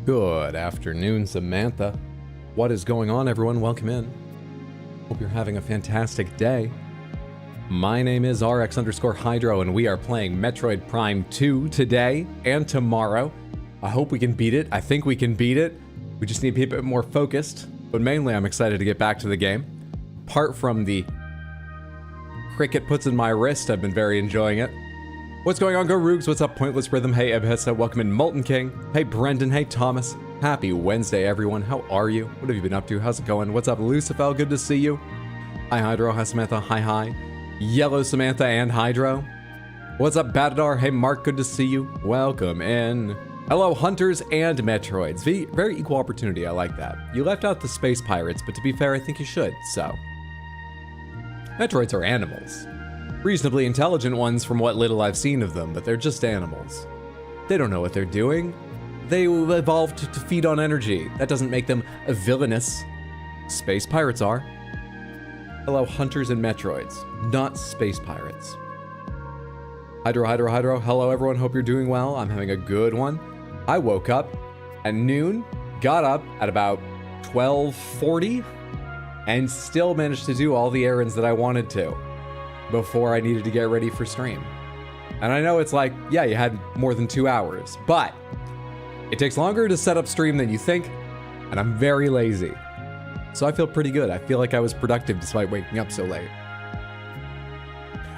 Good afternoon, Samantha. What is going on, everyone? Welcome in. Hope you're having a fantastic day. My name is RX_Hydro, and we are playing Metroid Prime 2 today and tomorrow. I hope we can beat it. I think we can beat it. We just need to be a bit more focused, but mainly I'm excited to get back to the game. Apart from the cricket puts in my wrist, I've been very enjoying it. What's going on, Go Roogs? What's up, Pointless Rhythm? Hey, Ebhessa. Welcome in, Molten King. Hey, Brendan. Hey, Thomas. Happy Wednesday, everyone. How are you? What have you been up to? How's it going? What's up, Lucifel? Good to see you. Hi, Hydro. Hi, Samantha. Hi. Yellow Samantha and Hydro. What's up, Batadar? Hey, Mark. Good to see you. Welcome in. Hello, Hunters and Metroids. Very equal opportunity. I like that. You left out the space pirates, but to be fair, I think you should, so. Metroids are animals. Reasonably intelligent ones from what little I've seen of them, but they're just animals. They don't know what they're doing. They evolved to feed on energy. That doesn't make them villainous. Space pirates are. Hello, Hunters and Metroids, not space pirates. Hydro. Hello, everyone. Hope you're doing well. I'm having a good one. I woke up at noon, got up at about 12:40, and still managed to do all the errands that I wanted to before I needed to get ready for stream. And I know it's like, yeah, you had more than 2 hours, but it takes longer to set up stream than you think, and I'm very lazy. So I feel pretty good. I feel like I was productive despite waking up so late.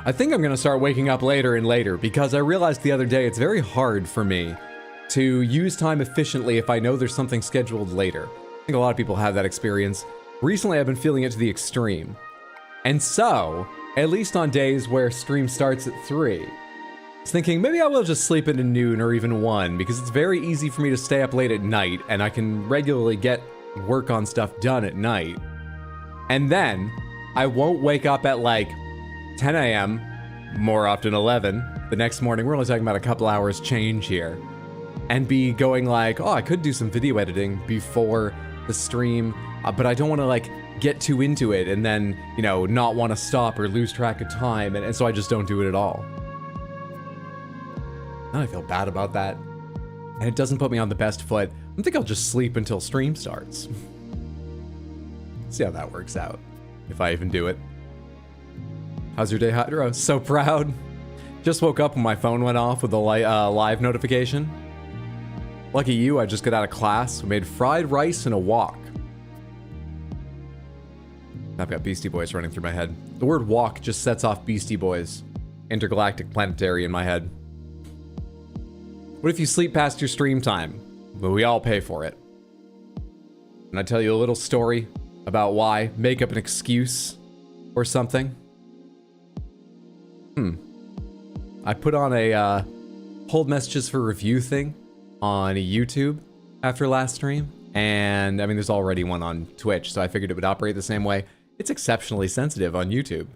I think I'm gonna start waking up later and later because I realized the other day it's very hard for me to use time efficiently if I know there's something scheduled later. I think a lot of people have that experience. Recently, I've been feeling it to the extreme. And so, at least on days where stream starts at 3, I was thinking maybe I will just sleep into noon or even 1 because it's very easy for me to stay up late at night and I can regularly get work on stuff done at night. And then I won't wake up at like 10 a.m., more often 11, the next morning. We're only talking about a couple hours change here. And be going like, oh, I could do some video editing before the stream, but I don't want to like get too into it and then, you know, not want to stop or lose track of time, and so I just don't do it at all. Now I feel bad about that, and it doesn't put me on the best foot. I think I'll just sleep until stream starts. See how that works out, if I even do it. How's your day, Hydro? So proud. Just woke up when my phone went off with a live notification. Lucky you, I just got out of class. We made fried rice and a walk. I've got Beastie Boys running through my head. The word walk just sets off Beastie Boys, Intergalactic Planetary in my head. What if you sleep past your stream time? But we all pay for it. And I tell you a little story about why. Make up an excuse or something. I put on a hold messages for review thing on YouTube after last stream. And I mean, there's already one on Twitch, so I figured it would operate the same way. It's exceptionally sensitive on YouTube.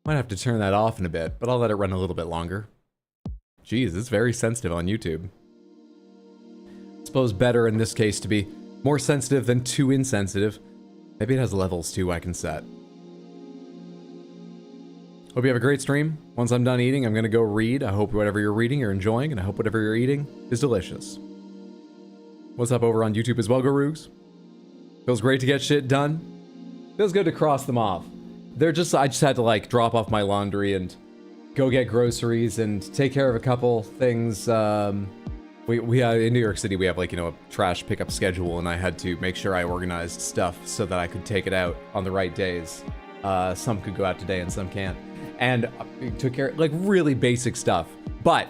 Might have to turn that off in a bit, but I'll let it run a little bit longer. Jeez, it's very sensitive on YouTube. I suppose better in this case to be more sensitive than too insensitive. Maybe it has levels too I can set. Hope you have a great stream. Once I'm done eating, I'm gonna go read. I hope whatever you're reading you're enjoying, and I hope whatever you're eating is delicious. What's up over on YouTube as well, Guroogs? Feels great to get shit done. Feels good to cross them off. I just had to like drop off my laundry and go get groceries and take care of a couple things. We in New York City, we have like, you know, a trash pickup schedule, and I had to make sure I organized stuff so that I could take it out on the right days. Some could go out today and some can't. And took care of like really basic stuff. But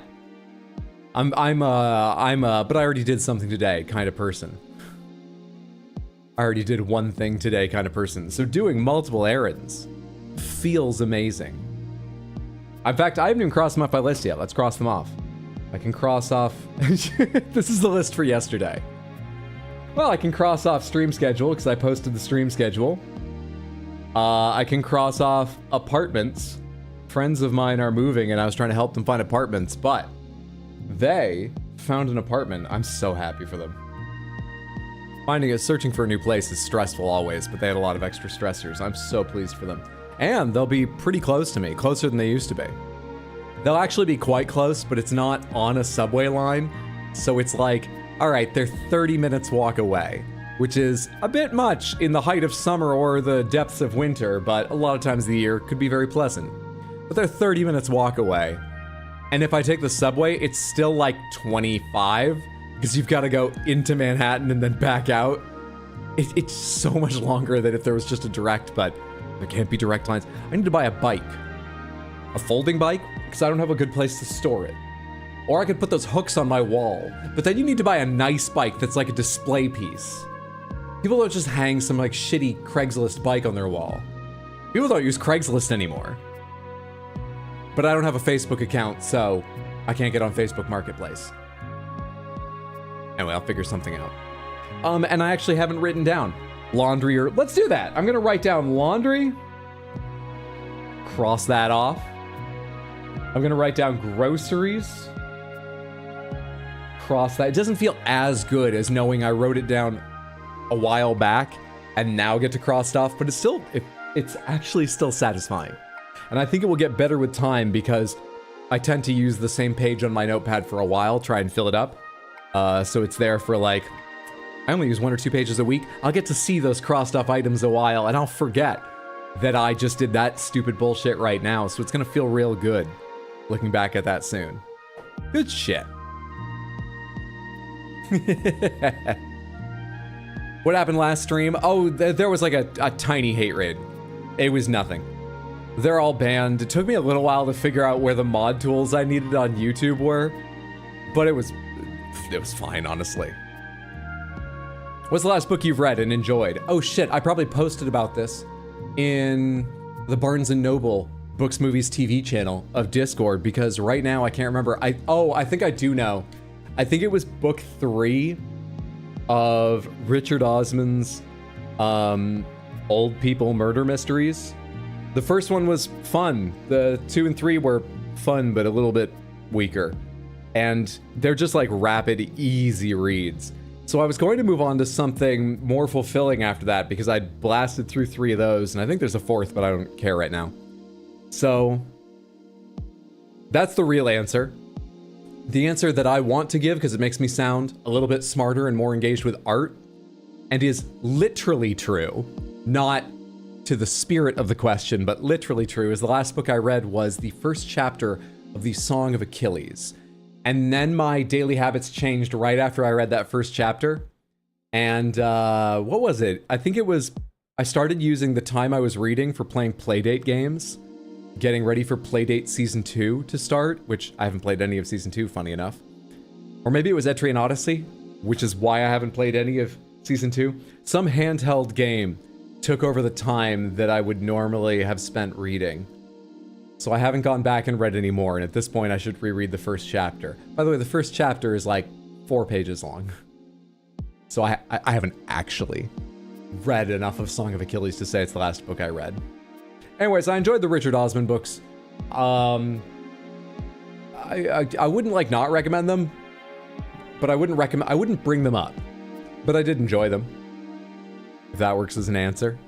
but I already did something today kind of person. I already did one thing today kind of person. So doing multiple errands feels amazing. In fact, I haven't even crossed them off my list yet. Let's cross them off. I can cross off, this is the list for yesterday. Well, I can cross off stream schedule because I posted the stream schedule. I can cross off apartments. Friends of mine are moving and I was trying to help them find apartments, but they found an apartment. I'm so happy for them. Searching for a new place is stressful always, but they had a lot of extra stressors. I'm so pleased for them. And they'll be pretty close to me, closer than they used to be. They'll actually be quite close, but it's not on a subway line. So it's like All right, they're 30 minutes walk away, which is a bit much in the height of summer or the depths of winter, but a lot of times of the year could be very pleasant. But they're 30 minutes walk away. And if I take the subway, it's still like 25, because you've got to go into Manhattan and then back out. It's so much longer than if there was just a direct, but there can't be direct lines. I need to buy a bike. A folding bike, because I don't have a good place to store it. Or I could put those hooks on my wall, but then you need to buy a nice bike that's like a display piece. People don't just hang some like shitty Craigslist bike on their wall. People don't use Craigslist anymore. But I don't have a Facebook account, so I can't get on Facebook Marketplace. Anyway, I'll figure something out. And I actually haven't written down laundry or... Let's do that. I'm gonna write down laundry. Cross that off. I'm gonna write down groceries. Cross that. It doesn't feel as good as knowing I wrote it down a while back and now get to cross it off, but it's still, it's actually still satisfying. And I think it will get better with time because I tend to use the same page on my notepad for a while, try and fill it up. So it's there for like, I only use 1 or 2 pages a week. I'll get to see those crossed off items a while and I'll forget that I just did that stupid bullshit right now. So it's gonna feel real good looking back at that soon. Good shit. What happened last stream? Oh, there was like a tiny hate raid. It was nothing. They're all banned. It took me a little while to figure out where the mod tools I needed on YouTube were, but it was fine, honestly. What's the last book you've read and enjoyed? Oh shit, I probably posted about this in the Barnes & Noble Books, Movies, TV channel of Discord, because right now I can't remember. I think I do know. I think it was book 3 of Richard Osman's Old People Murder Mysteries. The first one was fun. The 2 and 3 were fun, but a little bit weaker. And they're just like rapid, easy reads. So I was going to move on to something more fulfilling after that because I'd blasted through 3 of those, and I think there's a 4th, but I don't care right now. So that's the real answer. The answer that I want to give, because it makes me sound a little bit smarter and more engaged with art, and is literally true, not to the spirit of the question, but literally true, is the last book I read was the first chapter of the Song of Achilles. And then my daily habits changed right after I read that first chapter. And what was it? I think it was, I started using the time I was reading for playing Playdate games, getting ready for Playdate Season 2 to start, which I haven't played any of Season 2, funny enough. Or maybe it was Etrian Odyssey, which is why I haven't played any of Season 2. Some handheld game took over the time that I would normally have spent reading. So I haven't gone back and read any more, and at this point I should reread the first chapter. By the way, the first chapter is like 4 pages long. So I haven't actually read enough of Song of Achilles to say it's the last book I read. Anyways, I enjoyed the Richard Osman books. I wouldn't like not recommend them, but I wouldn't bring them up. But I did enjoy them. If that works as an answer.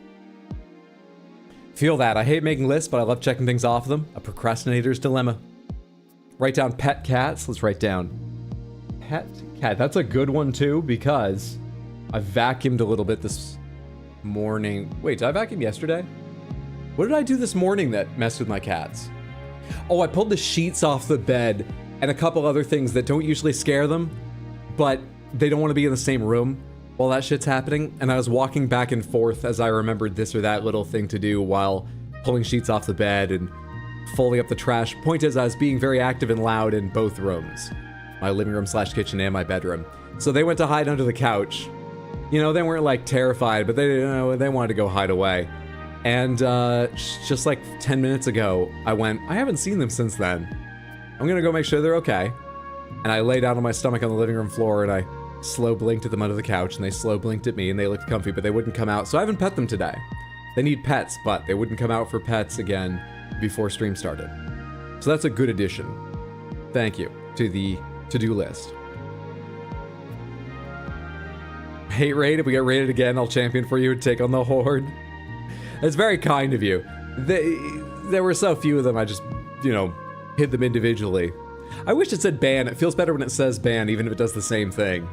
Feel that. I hate making lists, but I love checking things off them. A procrastinator's dilemma. Write down pet cats. Let's write down pet cat. That's a good one too, because I vacuumed a little bit this morning. Wait, did I vacuum yesterday? What did I do this morning that messed with my cats? Oh, I pulled the sheets off the bed and a couple other things that don't usually scare them, but they don't want to be in the same room while that shit's happening. And I was walking back and forth as I remembered this or that little thing to do while pulling sheets off the bed and folding up the trash. Point is, I was being very active and loud in both rooms. My living room / kitchen and my bedroom. So they went to hide under the couch. You know, they weren't like terrified, but they wanted to go hide away. And just like 10 minutes ago, I went, I haven't seen them since then. I'm gonna go make sure they're okay. And I lay down on my stomach on the living room floor and I slow blinked at them under the couch, and they slow blinked at me, and they looked comfy, but they wouldn't come out. So I haven't pet them today. They need pets, but they wouldn't come out for pets again before stream started. So that's a good addition. Thank you to the to-do list. Hate raid. If we get raided again, I'll champion for you and take on the horde. It's very kind of you. There were so few of them, I just, you know, hit them individually. I wish it said ban. It feels better when it says ban, even if it does the same thing.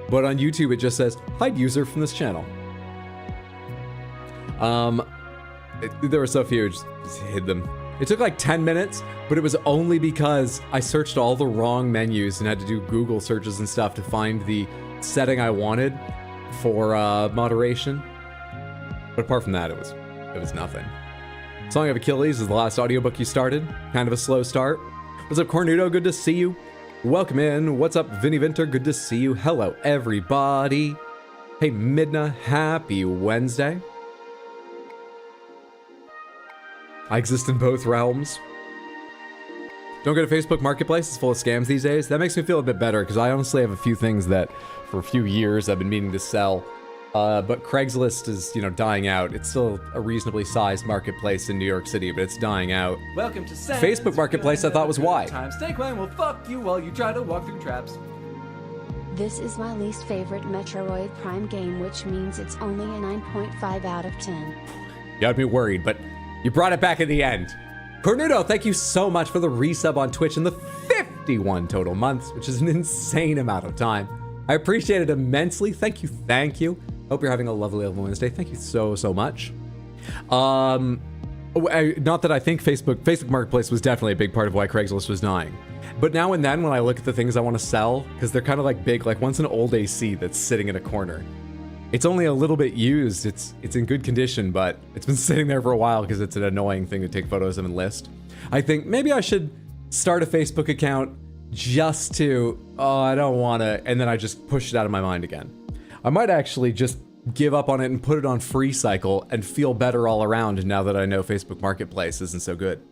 but on YouTube it just says, hide user from this channel. There were so few, just hid them. It took like 10 minutes, but it was only because I searched all the wrong menus and had to do Google searches and stuff to find the setting I wanted for moderation. But apart from that, it was nothing. Song of Achilles is the last audiobook you started. Kind of a slow start. What's up, Cornudo? Good to see you. Welcome in. What's up, Vinny Vinter? Good to see you. Hello, everybody. Hey, Midna. Happy Wednesday. I exist in both realms. Don't go to Facebook Marketplace. It's full of scams these days. That makes me feel a bit better because I honestly have a few things that for a few years I've been meaning to sell. But Craigslist is, dying out. It's still a reasonably sized marketplace in New York City, but it's dying out. Welcome to Facebook Marketplace I thought was why. Snake Clan will fuck you while you try to walk through traps. This is my least favorite Metroid Prime game, which means it's only a 9.5 out of 10. You got me worried, but you brought it back at the end. Cornudo, thank you so much for the resub on Twitch in the 51 total months, which is an insane amount of time. I appreciate it immensely. Thank you, thank you. Hope you're having a lovely Wednesday. Thank you so much. Not that I think Facebook Marketplace was definitely a big part of why Craigslist was dying. But now and then when I look at the things I want to sell, because they're kind of like big, like one's an old AC that's sitting in a corner. It's only a little bit used. It's in good condition, but it's been sitting there for a while because it's an annoying thing to take photos of and list. I think maybe I should start a Facebook account just to, I don't want to, and then I just push it out of my mind again. I might actually just give up on it and put it on free cycle and feel better all around now that I know Facebook Marketplace isn't so good.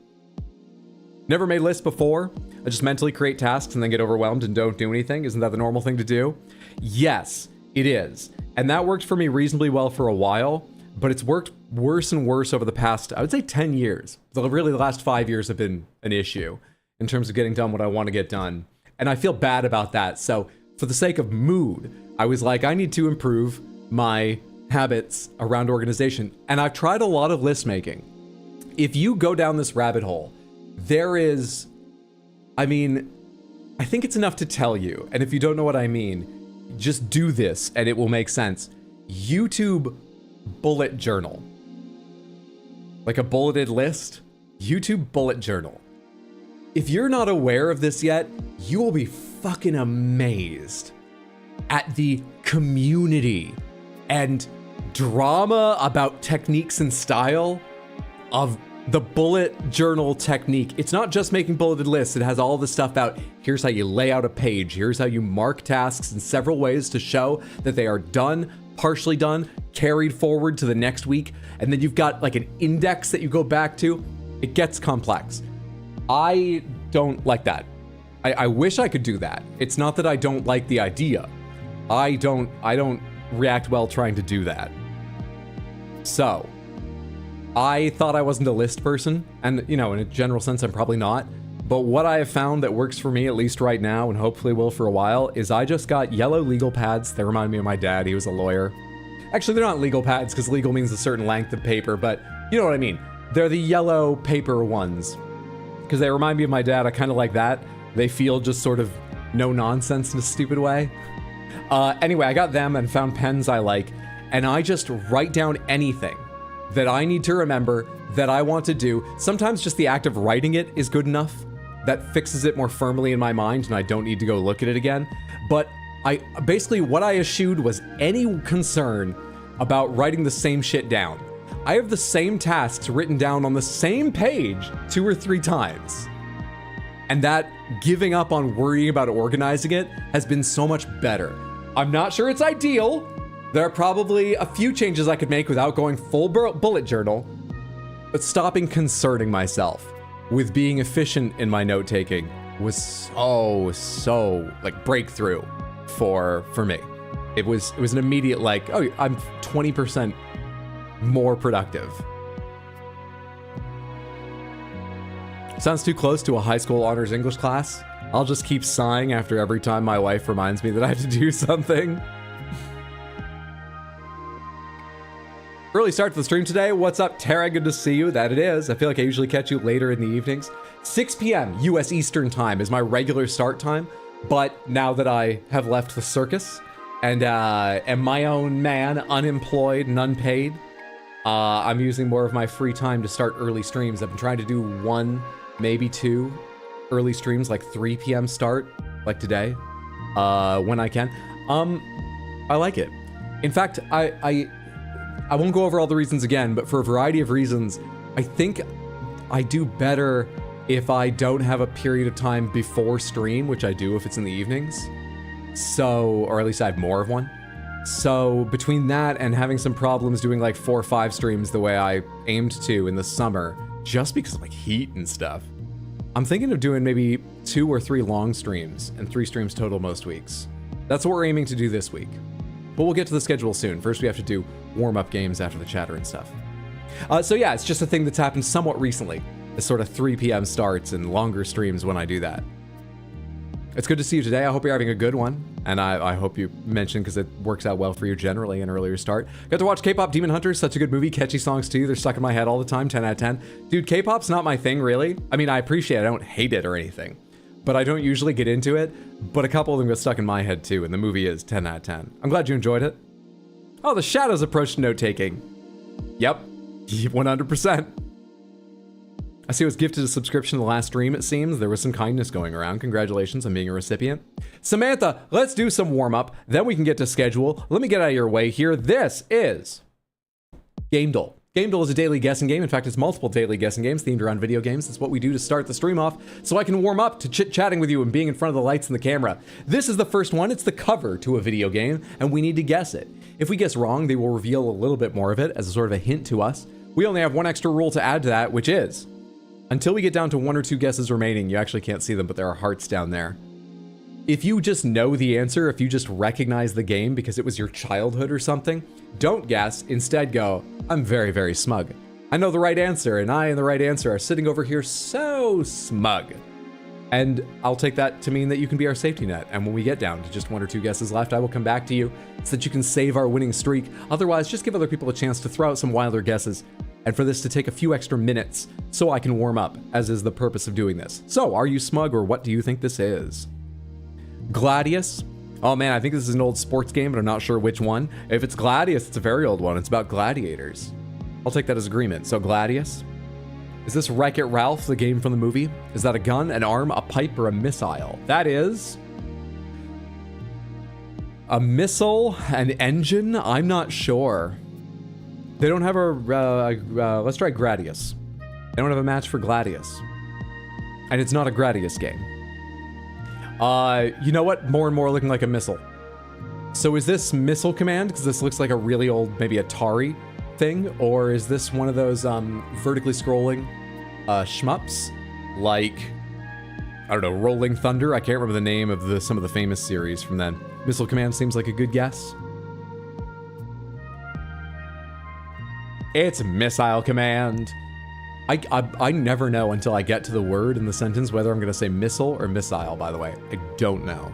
Never made lists before. I just mentally create tasks and then get overwhelmed and don't do anything. Isn't that the normal thing to do? Yes, it is. And that worked for me reasonably well for a while, but it's worked worse and worse over the past, I would say 10 years. Really, the last 5 years have been an issue in terms of getting done what I want to get done. And I feel bad about that. So for the sake of mood, I was like, I need to improve my habits around organization. And I've tried a lot of list making. If you go down this rabbit hole, there is, I think it's enough to tell you. And if you don't know what I mean, just do this and it will make sense. YouTube bullet journal. Like a bulleted list. YouTube bullet journal. If you're not aware of this yet, you will be fucking amazed at the community and drama about techniques and style of the bullet journal technique. It's not just making bulleted lists. It has all the stuff out. Here's how you lay out a page. Here's how you mark tasks in several ways to show that they are done, partially done, carried forward to the next week. And then you've got like an index that you go back to. It gets complex. I don't like that. I wish I could do that. It's not that I don't like the idea. I don't react well trying to do that. So I thought I wasn't a list person, and in a general sense, I'm probably not. But what I have found that works for me, at least right now, and hopefully will for a while, is I just got yellow legal pads. They remind me of my dad. He was a lawyer. Actually, they're not legal pads because legal means a certain length of paper, but you know what I mean. They're the yellow paper ones because they remind me of my dad. I kind of like that. They feel just sort of no nonsense in a stupid way. Anyway, I got them and found pens I like, and I just write down anything that I need to remember that I want to do. Sometimes just the act of writing it is good enough. That fixes it more firmly in my mind and I don't need to go look at it again. But what I eschewed was any concern about writing the same shit down. I have the same tasks written down on the same page 2 or 3 times. And that giving up on worrying about organizing it has been so much better. I'm not sure it's ideal. There are probably a few changes I could make without going full bullet journal, but stopping concerning myself with being efficient in my note taking was so like breakthrough for me. It was an immediate like, oh, I'm 20% more productive. Sounds too close to a high school honors English class. I'll just keep sighing after every time my wife reminds me that I have to do something. Early start to the stream today. What's up, Tara? Good to see you. That it is. I feel like I usually catch you later in the evenings. 6 p.m. U.S. Eastern time is my regular start time. But now that I have left the circus, and am my own man, unemployed and unpaid. I'm using more of my free time to start early streams. I've been trying to do 1, maybe 2 early streams, like 3 p.m. start, like today, when I can. I like it. In fact, I won't go over all the reasons again, but for a variety of reasons, I think I do better if I don't have a period of time before stream, which I do if it's in the evenings. So, or at least I have more of one. So between that and having some problems doing like 4 or 5 streams the way I aimed to in the summer, just because of like heat and stuff, I'm thinking of doing maybe 2 or 3 long streams and 3 streams total most weeks. That's what we're aiming to do this week. But we'll get to the schedule soon. First, we have to do warm-up games after the chatter and stuff. So yeah, it's just a thing that's happened somewhat recently. The sort of 3 p.m. starts and longer streams when I do that. It's good to see you today. I hope you're having a good one. And I hope you mentioned, because it works out well for you generally, an earlier start. Got to watch K-pop Demon Hunters, such a good movie. Catchy songs too. They're stuck in my head all the time, 10 out of 10. Dude, K-pop's not my thing, really. I mean, I appreciate it. I don't hate it or anything. But I don't usually get into it. But a couple of them got stuck in my head too, and the movie is 10 out of 10. I'm glad you enjoyed it. Oh, the Shadows approach to note-taking. Yep, 100%. I see I was gifted a subscription the last stream, it seems. There was some kindness going around. Congratulations on being a recipient. Samantha, let's do some warm-up. Then we can get to schedule. Let me get out of your way here. This is gamedle. Gamedle is a daily guessing game. In fact, it's multiple daily guessing games themed around video games. It's what we do to start the stream off so I can warm up to chit-chatting with you and being in front of the lights and the camera. This is the first one. It's the cover to a video game, and we need to guess it. If we guess wrong, they will reveal a little bit more of it as a sort of a hint to us. We only have one extra rule to add to that, which is, until we get down to 1 or 2 guesses remaining, you actually can't see them, but there are hearts down there. If you just know the answer, if you just recognize the game because it was your childhood or something, don't guess. Instead go, I'm very, very smug. I know the right answer, and I and the right answer are sitting over here so smug. And I'll take that to mean that you can be our safety net. And when we get down to just 1 or 2 guesses left, I will come back to you so that you can save our winning streak. Otherwise, just give other people a chance to throw out some wilder guesses, and for this to take a few extra minutes so I can warm up, as is the purpose of doing this. So, are you smug, or what do you think this is? Gladius? Oh man, I think this is an old sports game, but I'm not sure which one. If it's Gladius, it's a very old one. It's about gladiators. I'll take that as agreement. So Gladius? Is this Wreck-It Ralph, the game from the movie? Is that a gun, an arm, a pipe, or a missile? That is a missile, an engine? I'm not sure. They don't have a, let's try Gradius. They don't have a match for Gladius. And it's not a Gradius game. You know what? More and more looking like a missile. So is this Missile Command? Because this looks like a really old, maybe Atari thing. Or is this one of those vertically scrolling shmups? Like, I don't know, Rolling Thunder? I can't remember the name of some of the famous series from then. Missile Command seems like a good guess. It's Missile Command. I never know until I get to the word in the sentence whether I'm going to say missile or missile, by the way. I don't know.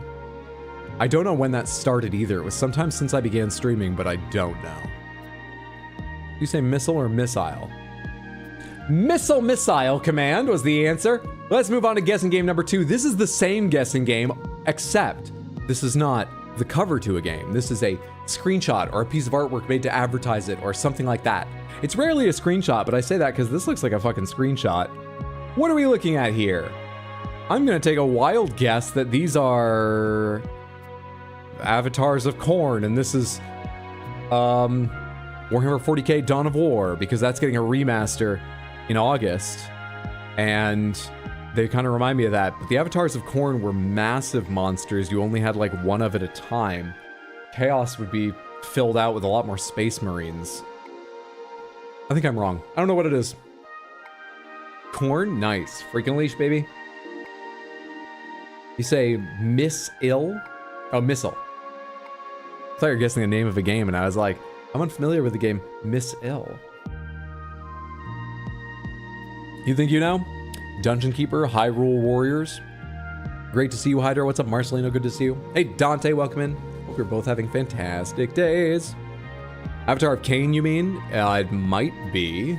I don't know when that started either. It was sometime since I began streaming, but I don't know. You say missile or missile? Missile Command was the answer. Let's move on to guessing game number 2. This is the same guessing game, except this is not the cover to a game. This is a screenshot or a piece of artwork made to advertise it or something like that. It's rarely a screenshot, but I say that because this looks like a fucking screenshot. What are we looking at here? I'm gonna take a wild guess that these are avatars of Korn, and this is Warhammer 40k Dawn of War, because that's getting a remaster in August, and they kind of remind me of that. But the avatars of Korn were massive monsters. You only had like one of at a time. Chaos would be filled out with a lot more space marines. I think I'm wrong. I don't know what it is. Korn? Nice. Freaking leash, baby. You say Miss Ill? Oh, Missile. I thought you were guessing the name of a game, and I was like, I'm unfamiliar with the game Miss Ill. You think you know? Dungeon Keeper, Hyrule Warriors. Great to see you, Hydra. What's up, Marcelino? Good to see you. Hey, Dante, welcome in. Hope you're both having fantastic days. Avatar of Cain, you mean? It might be.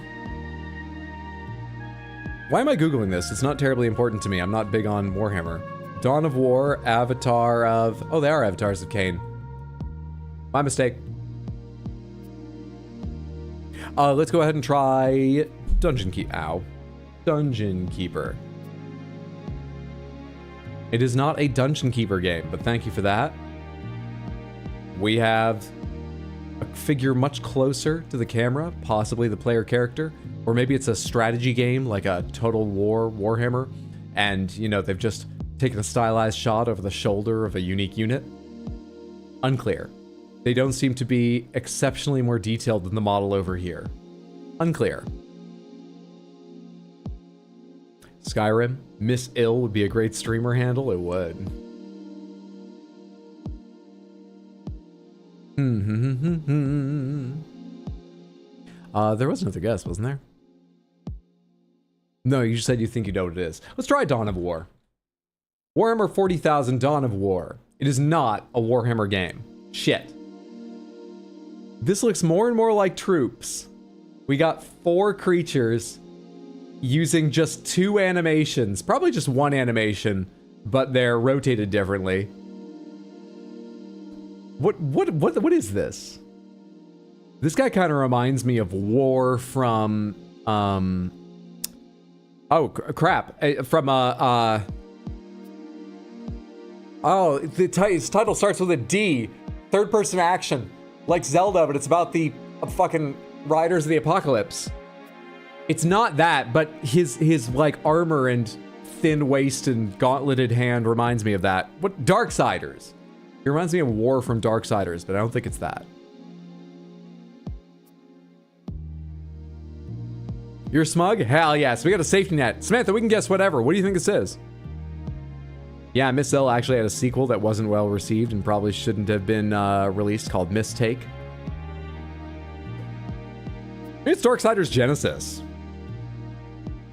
Why am I Googling this? It's not terribly important to me. I'm not big on Warhammer. Dawn of War, Avatar of... Oh, they are avatars of Cain. My mistake. Let's go ahead and try Dungeon Keeper. It is not a Dungeon Keeper game, but thank you for that. We have a figure much closer to the camera, possibly the player character, or maybe it's a strategy game like a Total War Warhammer, and, you know, they've just taken a stylized shot over the shoulder of a unique unit. Unclear. They don't seem to be exceptionally more detailed than the model over here. Unclear. Skyrim. Miss Ill would be a great streamer handle. It would. There was another guess, wasn't there? No, you just said you think you know what it is. Let's try Dawn of War. Warhammer 40,000 Dawn of War. It is not a Warhammer game. Shit. This looks more and more like troops. We got 4 creatures using just 2 animations. Probably just 1 animation, but they're rotated differently. What is this? This guy kind of reminds me of War from, oh, crap. From, oh, its title starts with a D. Third-person action. Like Zelda, but it's about the fucking Riders of the Apocalypse. It's not that, but his like armor and thin waist and gauntleted hand reminds me of that. What? Darksiders. It reminds me of War from Darksiders, but I don't think it's that. You're smug? Hell yes, we got a safety net. Samantha, we can guess whatever. What do you think this is? Yeah, Miss L actually had a sequel that wasn't well received and probably shouldn't have been released, called Mistake. Maybe it's Darksiders Genesis.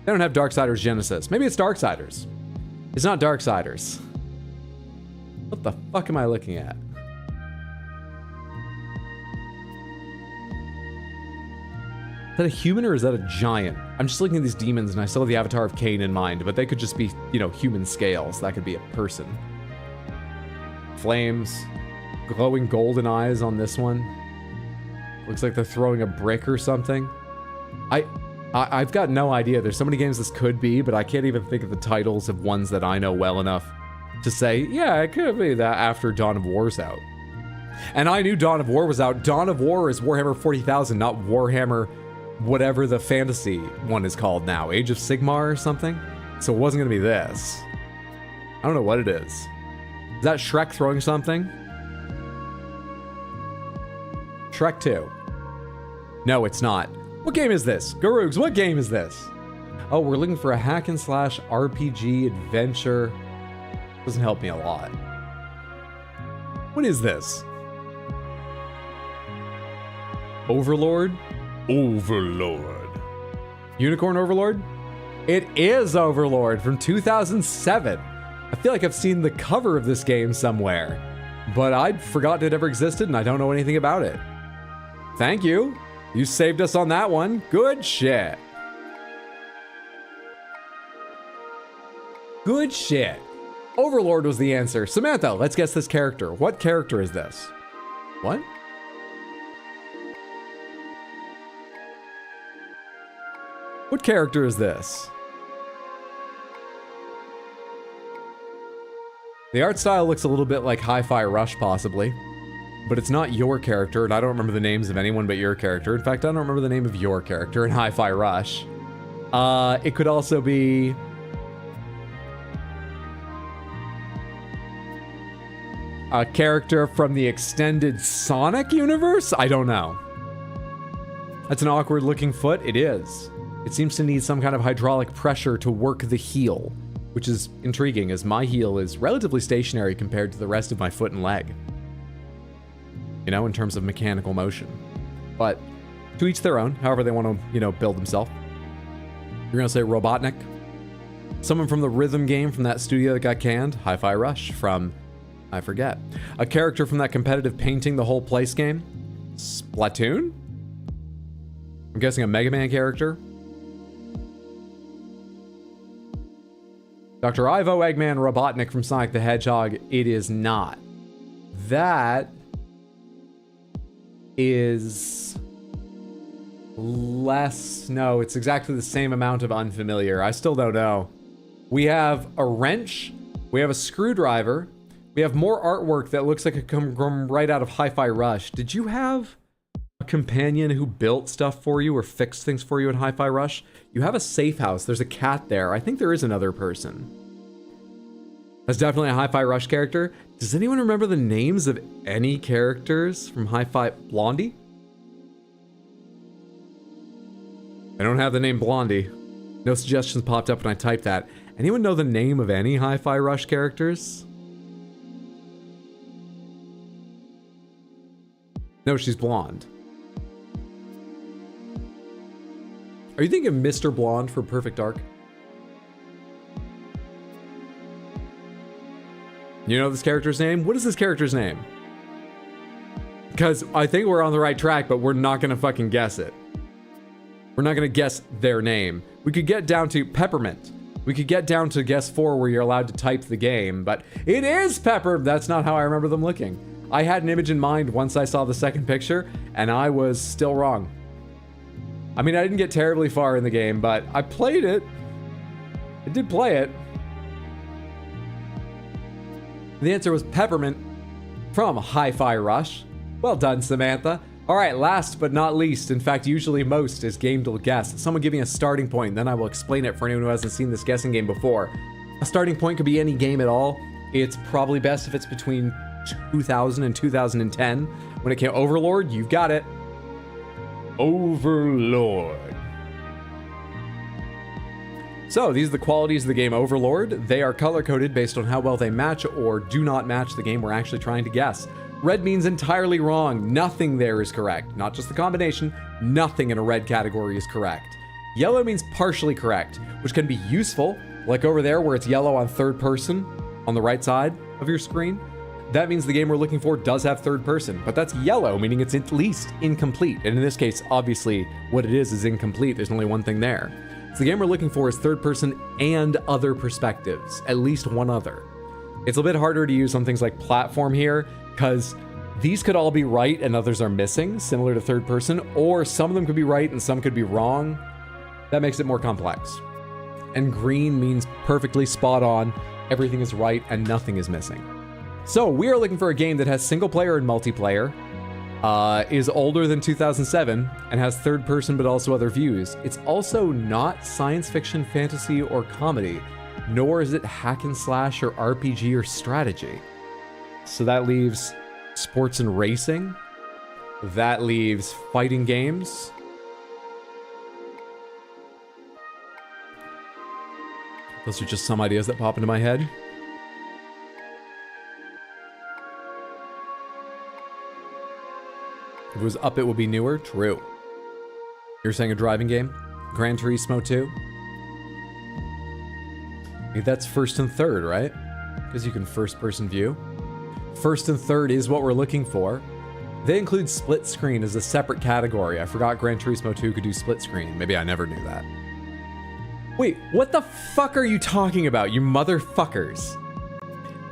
They don't have Darksiders Genesis. Maybe it's Darksiders. It's not Darksiders. What the fuck am I looking at? Is that a human or is that a giant? I'm just looking at these demons and I still have the avatar of Cain in mind, but they could just be, you know, human scales. That could be a person. Flames. Glowing golden eyes on this one. Looks like they're throwing a brick or something. I've got no idea. There's so many games this could be, but I can't even think of the titles of ones that I know well enough to say, yeah, it could be that after Dawn of War's out. And I knew Dawn of War was out. Dawn of War is Warhammer 40,000, not Warhammer whatever the fantasy one is called now. Age of Sigmar or something? So it wasn't going to be this. I don't know what it is. Is that Shrek throwing something? Shrek 2. No, it's not. What game is this? Garugs, what game is this? Oh, we're looking for a hack and slash RPG adventure. Doesn't help me a lot. What is this? Overlord? Overlord. Unicorn Overlord? It is Overlord from 2007. I feel like I've seen the cover of this game somewhere, but I'd forgotten it ever existed and I don't know anything about it. Thank you. You saved us on that one. Good shit. Good shit. Overlord was the answer. Samantha, let's guess this character. What character is this? What? What character is this? The art style looks a little bit like Hi-Fi Rush, possibly. But it's not your character, and I don't remember the names of anyone but your character. In fact, I don't remember the name of your character in Hi-Fi Rush. It could also be... a character from the extended Sonic universe? I don't know. That's an awkward looking foot. It is. It seems to need some kind of hydraulic pressure to work the heel, which is intriguing as my heel is relatively stationary compared to the rest of my foot and leg. You know, in terms of mechanical motion. But to each their own, however they want to, you know, build themselves. You're gonna say Robotnik? Someone from the rhythm game from that studio that got canned? Hi-Fi Rush from... I forget. A character from that competitive painting the whole place game? Splatoon? I'm guessing a Mega Man character? Dr. Ivo Eggman Robotnik from Sonic the Hedgehog. It is not. That is less. No, it's exactly the same amount of unfamiliar. I still don't know. We have a wrench. We have a screwdriver. We have more artwork that looks like it come right out of Hi-Fi Rush. Did you have a companion who built stuff for you or fixed things for you in Hi-Fi Rush? You have a safe house. There's a cat there. I think there is another person. That's definitely a Hi-Fi Rush character. Does anyone remember the names of any characters from Hi-Fi Blondie? I don't have the name Blondie. No suggestions popped up when I typed that. Anyone know the name of any Hi-Fi Rush characters? No, she's blonde. Are you thinking Mr. Blonde for Perfect Dark? You know this character's name? What is this character's name? Because I think we're on the right track, but we're not gonna fucking guess it. We're not gonna guess their name. We could get down to Peppermint. We could get down to guess 4 where you're allowed to type the game, but it is Pepper. That's not how I remember them looking. I had an image in mind once I saw the second picture, and I was still wrong. I mean, I didn't get terribly far in the game, but I played it. I did play it. The answer was Peppermint from Hi-Fi Rush. Well done, Samantha. All right, last but not least, in fact, usually most, is gamedle guess. Someone give me a starting point, then I will explain it for anyone who hasn't seen this guessing game before. A starting point could be any game at all. It's probably best if it's between 2000 and 2010. When it came Overlord, you've got it. Overlord. So these are the qualities of the game Overlord. They are color-coded based on how well they match or do not match the game we're actually trying to guess. Red means entirely wrong. Nothing there is correct. Not just the combination. Nothing in a red category is correct. Yellow means partially correct, which can be useful, like over there where it's yellow on third person on the right side of your screen. That means the game we're looking for does have third person, but that's yellow, meaning it's at least incomplete. And in this case, obviously, what it is incomplete. There's only one thing there. So the game we're looking for is third person and other perspectives, at least one other. It's a bit harder to use on things like platform here, because these could all be right and others are missing, similar to third person, or some of them could be right and some could be wrong. That makes it more complex. And green means perfectly spot on, everything is right and nothing is missing. So we are looking for a game that has single player and multiplayer, is older than 2007, and has third person but also other views. It's also not science fiction, fantasy, or comedy, nor is it hack and slash or RPG or strategy. So that leaves sports and racing. That leaves fighting games. Those are just some ideas that pop into my head. If it was up, it would be newer. True. You're saying a driving game? Gran Turismo 2? That's first and third, right? Because you can first person view. First and third is what we're looking for. They include split screen as a separate category. I forgot Gran Turismo 2 could do split screen. Maybe I never knew that. Wait, what the fuck are you talking about, you motherfuckers?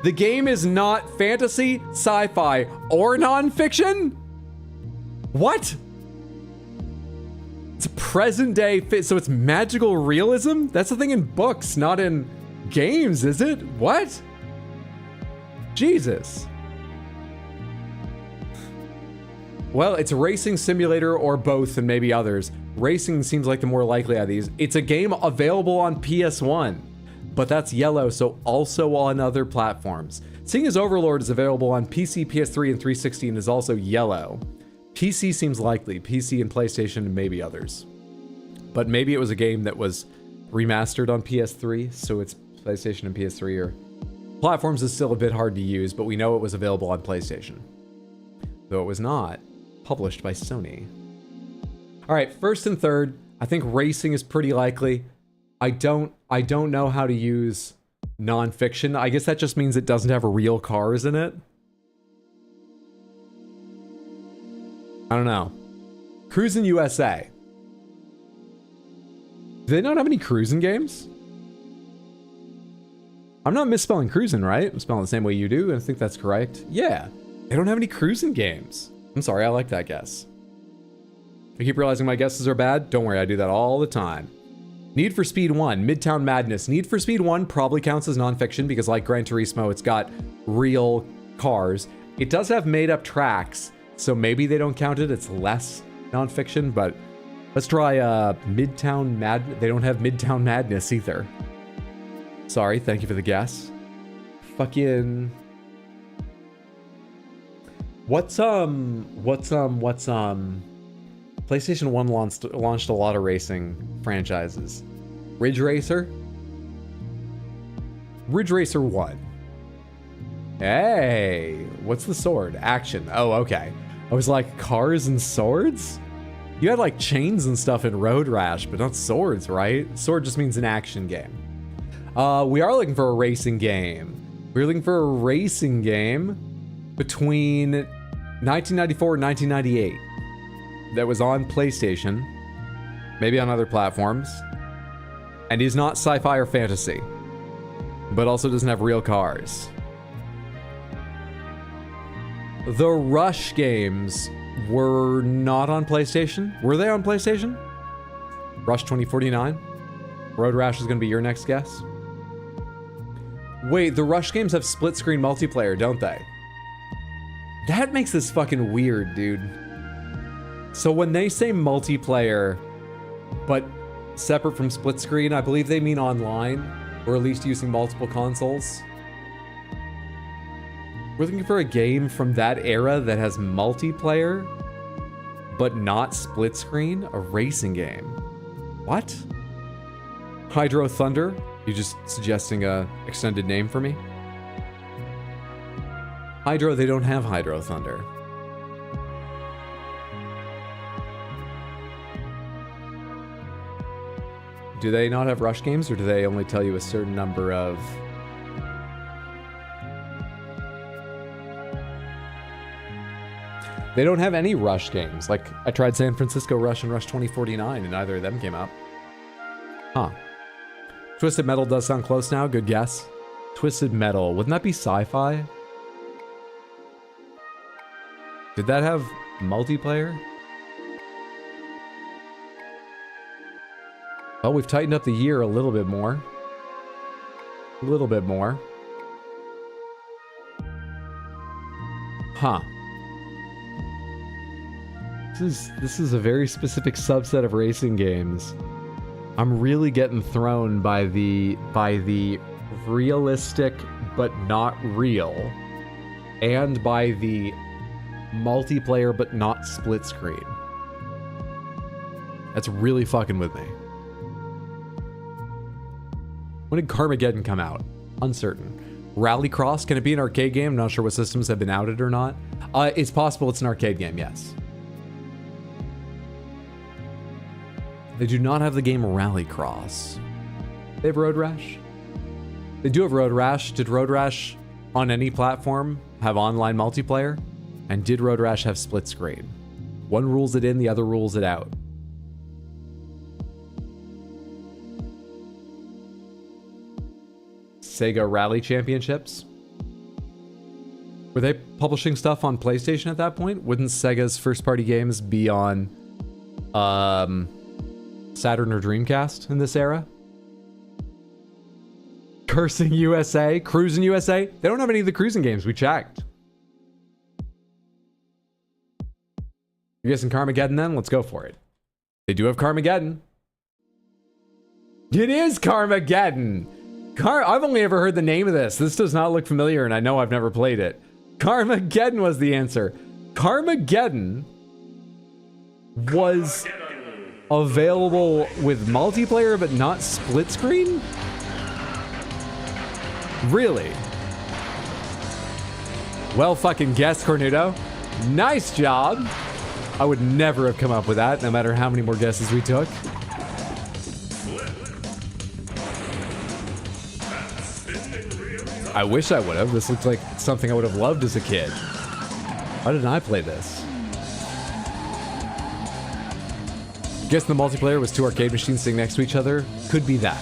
The game is not fantasy, sci-fi, or non-fiction? What? It's a present day fit, so it's magical realism? That's the thing in books, not in games, is it? What? Jesus. Well, it's a racing simulator or both and maybe others. Racing seems like the more likely of these. It's a game available on PS1, but that's yellow, so also on other platforms. Seeing as Overlord is available on PC, PS3, and 360 and is also yellow. PC seems likely, PC and PlayStation and maybe others. But maybe it was a game that was remastered on PS3, so it's PlayStation and PS3 or platforms is still a bit hard to use, but we know it was available on PlayStation. Though it was not published by Sony. All right, first and third, I think racing is pretty likely. I don't know how to use non-fiction. I guess that just means it doesn't have real cars in it. I don't know. Cruisin' USA. Do they not have any cruising games? I'm not misspelling cruisin', right? I'm spelling the same way you do, and I think that's correct. Yeah, they don't have any cruising games. I'm sorry, I like that guess. I keep realizing my guesses are bad. Don't worry, I do that all the time. Need for Speed 1, Midtown Madness. Need for Speed 1 probably counts as nonfiction because like Gran Turismo, it's got real cars. It does have made-up tracks, so maybe they don't count it. It's less nonfiction, but let's try Midtown Madness. They don't have Midtown Madness either. Sorry, thank you for the guess. Fucking... What's PlayStation 1 launched a lot of racing franchises. Ridge Racer? Ridge Racer 1. Hey, what's the sword? Action. Oh, okay. I was like, cars and swords? You had like chains and stuff in Road Rash, but not swords, right? Sword just means an action game. We are looking for a racing game. We're looking for a racing game between 1994 and 1998 that was on PlayStation, maybe on other platforms, and is not sci-fi or fantasy, but also doesn't have real cars. The Rush games were not on PlayStation. Were they on PlayStation? Rush 2049? Road Rash is going to be your next guess? Wait, the Rush games have split-screen multiplayer, don't they? That makes this fucking weird, dude. So when they say multiplayer, but separate from split-screen, I believe they mean online, or at least using multiple consoles. We're looking for a game from that era that has multiplayer, but not split screen? A racing game. What? Hydro Thunder? You just suggesting a extended name for me? Hydro, they don't have Hydro Thunder. Do they not have Rush games, or do they only tell you a certain number of... They don't have any Rush games. Like, I tried San Francisco Rush and Rush 2049, and neither of them came out. Huh. Twisted Metal does sound close now. Good guess. Twisted Metal. Wouldn't that be sci-fi? Did that have multiplayer? Well, we've tightened up the year a little bit more. A little bit more. Huh. This is a very specific subset of racing games. I'm really getting thrown by the realistic but not real, and by the multiplayer but not split screen. That's really fucking with me. When did Carmageddon come out? Uncertain. Rallycross, can it be an arcade game? Not sure what systems have been outed or not. It's possible it's an arcade game, yes. They do not have the game Rallycross. They have Road Rash? They do have Road Rash. Did Road Rash on any platform have online multiplayer? And did Road Rash have split screen? One rules it in, the other rules it out. Sega Rally Championships? Were they publishing stuff on PlayStation at that point? Wouldn't Sega's first-party games be on Saturn or Dreamcast in this era? Cursing USA? Cruising USA? They don't have any of the cruising games. We checked. You guessing Carmageddon then? Let's go for it. They do have Carmageddon. It is Carmageddon! I've only ever heard the name of this. This does not look familiar, and I know I've never played it. Carmageddon was the answer. Carmageddon was available with multiplayer, but not split screen? Really? Well fucking guessed, Cornuto. Nice job. I would never have come up with that, no matter how many more guesses we took. I wish I would have. This looks like something I would have loved as a kid. Why didn't I play this? Guess the multiplayer was two arcade machines sitting next to each other. Could be that.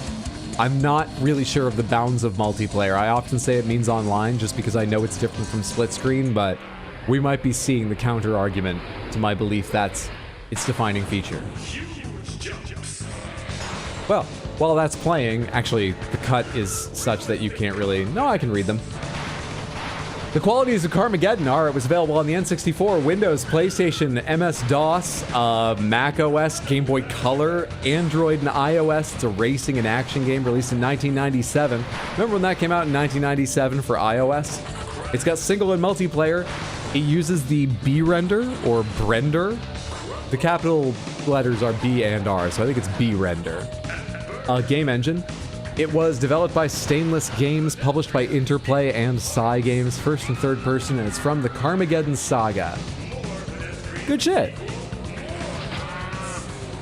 I'm not really sure of the bounds of multiplayer. I often say it means online just because I know it's different from split screen, but we might be seeing the counter argument to my belief that's its defining feature. Well, while that's playing, actually, the cut is such that you can't really... No, I can read them. The qualities of Carmageddon are: it was available on the N64, Windows, PlayStation, MS-DOS, Mac OS, Game Boy Color, Android, and iOS. It's a racing and action game released in 1997. Remember when that came out in 1997 for iOS? It's got single and multiplayer. It uses the B-render, or Brender. The capital letters are B and R, so I think it's B-render. Game engine. It was developed by Stainless Games, published by Interplay and Psy Games, first and third person, and it's from the Carmageddon saga. Good shit.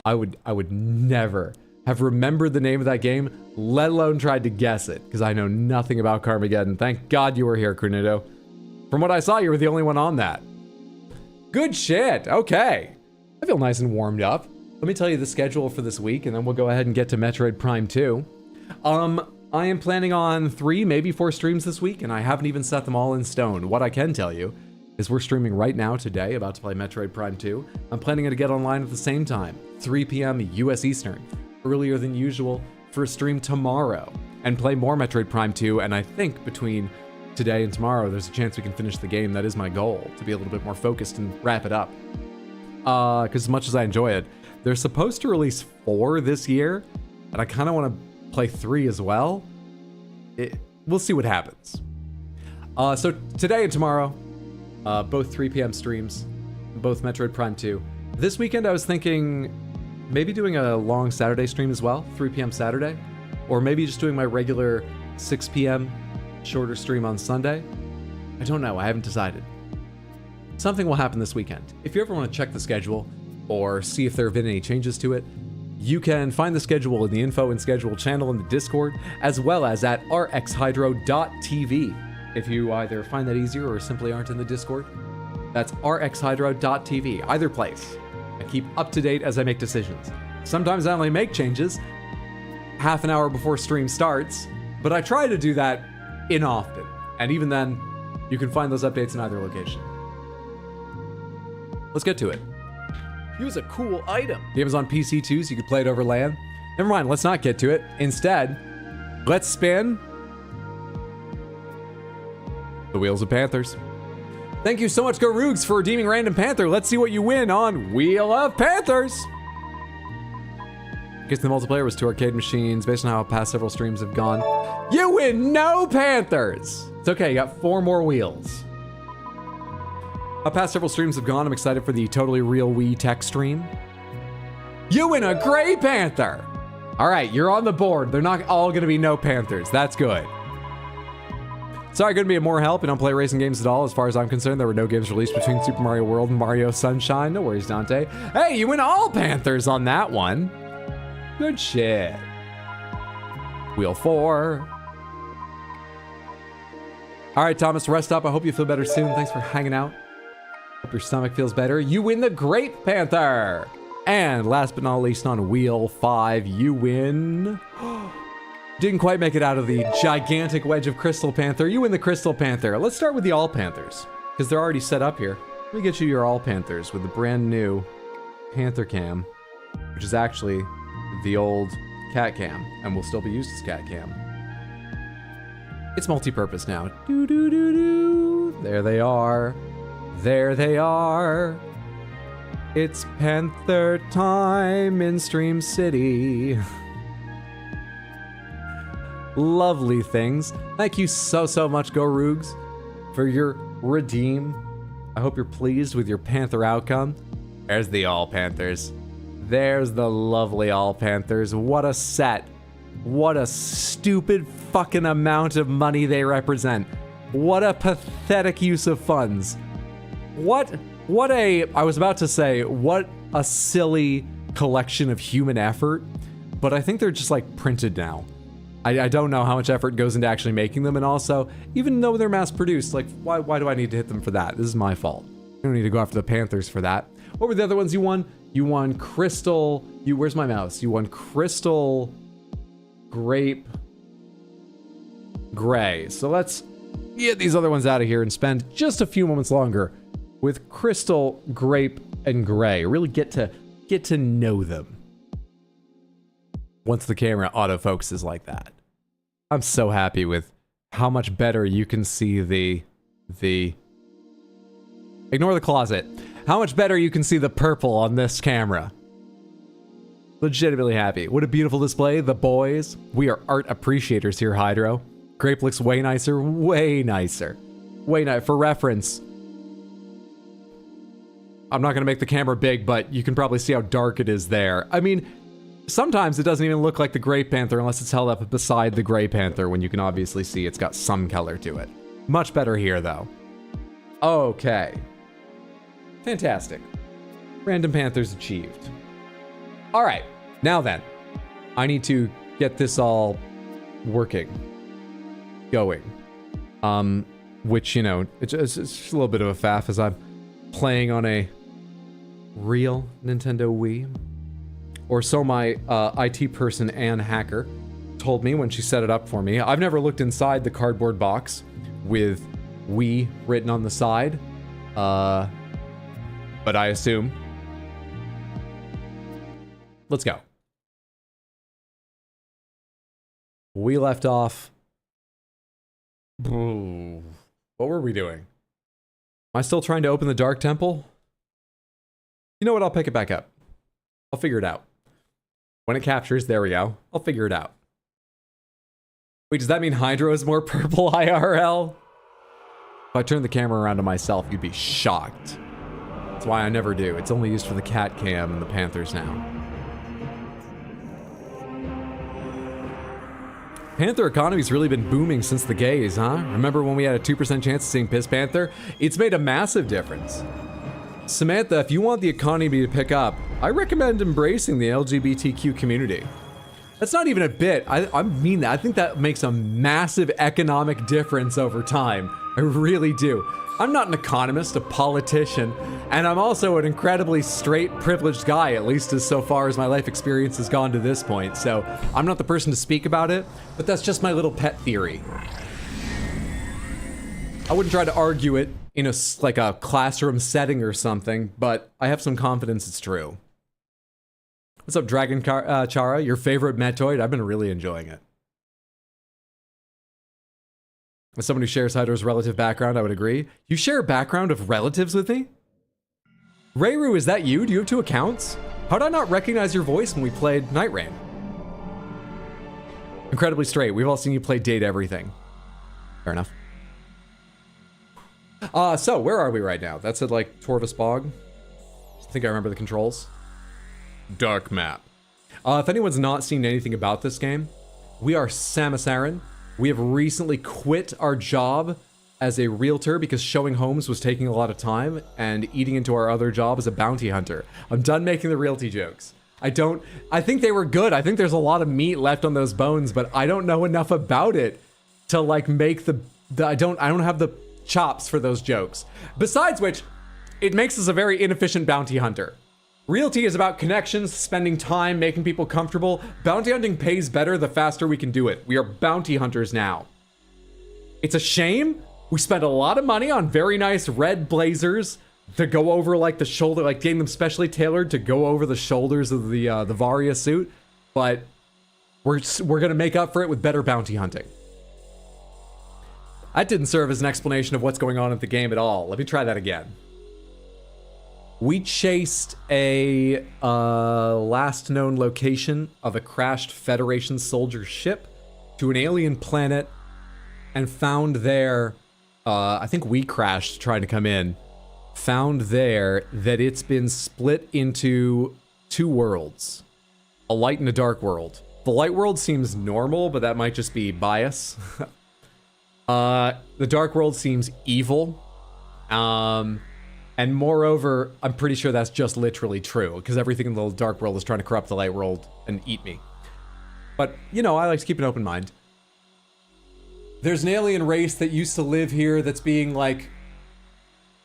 I would never have remembered the name of that game, let alone tried to guess it, because I know nothing about Carmageddon. Thank God you were here, Cornudo. From what I saw, you were the only one on that. Good shit. Okay. I feel nice and warmed up. Let me tell you the schedule for this week, and then we'll go ahead and get to Metroid Prime 2. I am planning on 3, maybe 4 streams this week, and I haven't even set them all in stone. What I can tell you is we're streaming right now today, about to play Metroid Prime 2. I'm planning to get online at the same time, 3 p.m. US Eastern, earlier than usual, for a stream tomorrow, and play more Metroid Prime 2, and I think between today and tomorrow, there's a chance we can finish the game. That is my goal, to be a little bit more focused and wrap it up. Because as much as I enjoy it, they're supposed to release 4 this year, and I kind of want to play 3 as well. We'll see what happens. So today and tomorrow, both 3 p.m. streams, both Metroid Prime 2. This weekend I was thinking maybe doing a long Saturday stream as well, 3 p.m. Saturday, or maybe just doing my regular 6 p.m. shorter stream on Sunday. I don't know, I haven't decided. Something will happen this weekend. If you ever want to check the schedule or see if there have been any changes to it, you can find the schedule in the info and schedule channel in the Discord, as well as at rxhydro.tv. If you either find that easier or simply aren't in the Discord, that's rxhydro.tv, either place. I keep up to date as I make decisions. Sometimes I only make changes half an hour before stream starts, but I try to do that often. And even then, you can find those updates in either location. Let's get to it. Use a cool item. The game is on PC too, so you can play it over LAN. Never mind, let's not get to it. Instead, let's spin the Wheels of Panthers. Thank you so much, Garoogs, for redeeming Random Panther. Let's see what you win on Wheel of Panthers. In case the multiplayer was 2 arcade machines, based on how past several streams have gone, you win no Panthers. It's okay, you got 4 more wheels. How past several streams have gone, I'm excited for the Totally Real Wii Tech stream. You win a Gray Panther! Alright, you're on the board. They're not all gonna be no Panthers. That's good. Sorry, couldn't be of more help. I don't play racing games at all. As far as I'm concerned, there were no games released between Super Mario World and Mario Sunshine. No worries, Dante. Hey, you win all Panthers on that one. Good shit. Wheel 4. Alright, Thomas, rest up. I hope you feel better soon. Thanks for hanging out. Hope your stomach feels better. You win the Grape Panther. And last but not least, on Wheel 5, you win... Didn't quite make it out of the gigantic wedge of Crystal Panther. You win the Crystal Panther. Let's start with the All Panthers, because they're already set up here. Let me get you your All Panthers with the brand new Panther Cam, which is actually the old Cat Cam, and will still be used as Cat Cam. It's multi-purpose now. Doo-doo-doo-doo. There they are. There they are. It's Panther time in Stream City. Lovely things. Thank you so much, Goroogs, for your redeem. I hope you're pleased with your Panther outcome. There's the All Panthers. There's the lovely All Panthers. What a set. What a stupid fucking amount of money they represent. What a pathetic use of funds. What a silly collection of human effort, but I think they're just like printed now. I don't know how much effort goes into actually making them, and also, even though they're mass produced, like, why do I need to hit them for that? This is my fault. I don't need to go after the Panthers for that. What were the other ones you won? You won Crystal, where's my mouse? You won Crystal, Grape, Gray. So let's get these other ones out of here and spend just a few moments longer with Crystal, Grape, and Gray. Really get to know them once the camera autofocuses like that. I'm so happy with how much better you can see the ignore the closet. How much better you can see the purple on this camera. Legitimately happy. What a beautiful display. The boys. We are art appreciators here, Hydro. Grape looks way nicer. Way nicer. Way nice. For reference, I'm not going to make the camera big, but you can probably see how dark it is there. I mean, sometimes it doesn't even look like the Grey Panther unless it's held up beside the Grey Panther when you can obviously see it's got some color to it. Much better here, though. Okay. Fantastic. Random Panthers achieved. All right. Now then, I need to get this all working. Going. Which, you know, it's a little bit of a faff as I'm playing on a real Nintendo Wii. Or so my IT person, Ann Hacker, told me when she set it up for me. I've never looked inside the cardboard box with Wii written on the side. But I assume. Let's go. We left off. What were we doing? Am I still trying to open the Dark Temple? You know what? I'll pick it back up. I'll figure it out. When it captures, there we go. I'll figure it out. Wait, does that mean Hydro is more purple IRL? If I turn the camera around to myself, you'd be shocked. That's why I never do. It's only used for the cat cam and the Panthers now. Panther economy's really been booming since the gays, huh? Remember when we had a 2% chance of seeing Piss Panther? It's made a massive difference. Samantha, if you want the economy to pick up, I recommend embracing the LGBTQ community. That's not even a bit. I mean that. I think that makes a massive economic difference over time. I really do. I'm not an economist, a politician, and I'm also an incredibly straight, privileged guy, at least as so far as my life experience has gone to this point. So I'm not the person to speak about it, but that's just my little pet theory. I wouldn't try to argue it in a classroom setting or something, but I have some confidence it's true. What's up, Dragon Chara? Your favorite Metroid? I've been really enjoying it. As someone who shares Hydro's relative background, I would agree. You share a background of relatives with me? Rayru, is that you? Do you have 2 accounts? How did I not recognize your voice when we played Night Rain? Incredibly straight. We've all seen you play Date Everything. Fair enough. So where are we right now? That's at like Torvus Bog. I think I remember the controls. Dark map. If anyone's not seen anything about this game, we are Samus Aran. We have recently quit our job as a realtor because showing homes was taking a lot of time and eating into our other job as a bounty hunter. I'm done making the realty jokes. I think they were good. I think there's a lot of meat left on those bones, but I don't know enough about it to like make I don't have the chops for those jokes. Besides which, it makes us a very inefficient bounty hunter. Realty is about connections, spending time, making people comfortable. Bounty hunting pays better the faster we can do it. We are bounty hunters now. It's a shame. We spent a lot of money on very nice red blazers to go over like the shoulder, like getting them specially tailored to go over the shoulders of the Varia suit. But we're gonna make up for it with better bounty hunting. That didn't serve as an explanation of what's going on in the game at all. Let me try that again. We chased a last known location of a crashed Federation soldier ship to an alien planet and found there, I think we crashed trying to come in, found there that it's been split into 2 worlds, a light and a dark world. The light world seems normal, but that might just be bias. The dark world seems evil. And moreover, I'm pretty sure that's just literally true, because everything in the dark world is trying to corrupt the light world and eat me. But, you know, I like to keep an open mind. There's an alien race that used to live here that's being like...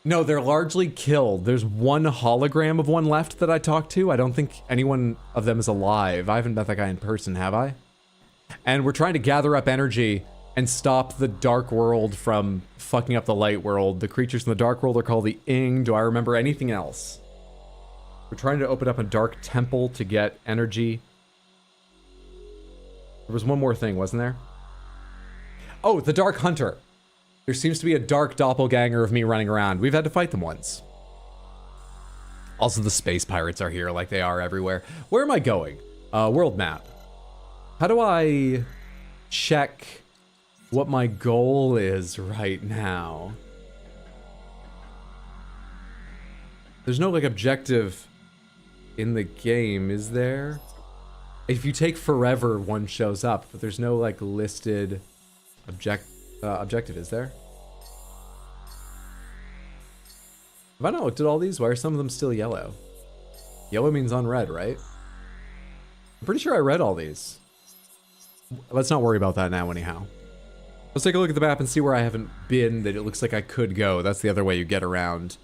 No, they're largely killed. There's one hologram of one left that I talked to. I don't think anyone of them is alive. I haven't met that guy in person, have I? And we're trying to gather up energy and stop the dark world from fucking up the light world. The creatures in the dark world are called the Ing. Do I remember anything else? We're trying to open up a dark temple to get energy. There was one more thing, wasn't there? Oh, the Dark Hunter. There seems to be a dark doppelganger of me running around. We've had to fight them once. Also, the space pirates are here like they are everywhere. Where am I going? World map. How do I check what my goal is right now? There's no, like, objective in the game, is there? If you take forever, one shows up, but there's no, like, listed objective, is there? Have I not looked at all these? Why are some of them still yellow? Yellow means unread, right? I'm pretty sure I read all these. Let's not worry about that now anyhow. Let's take a look at the map and see where I haven't been that it looks like I could go. That's the other way you get around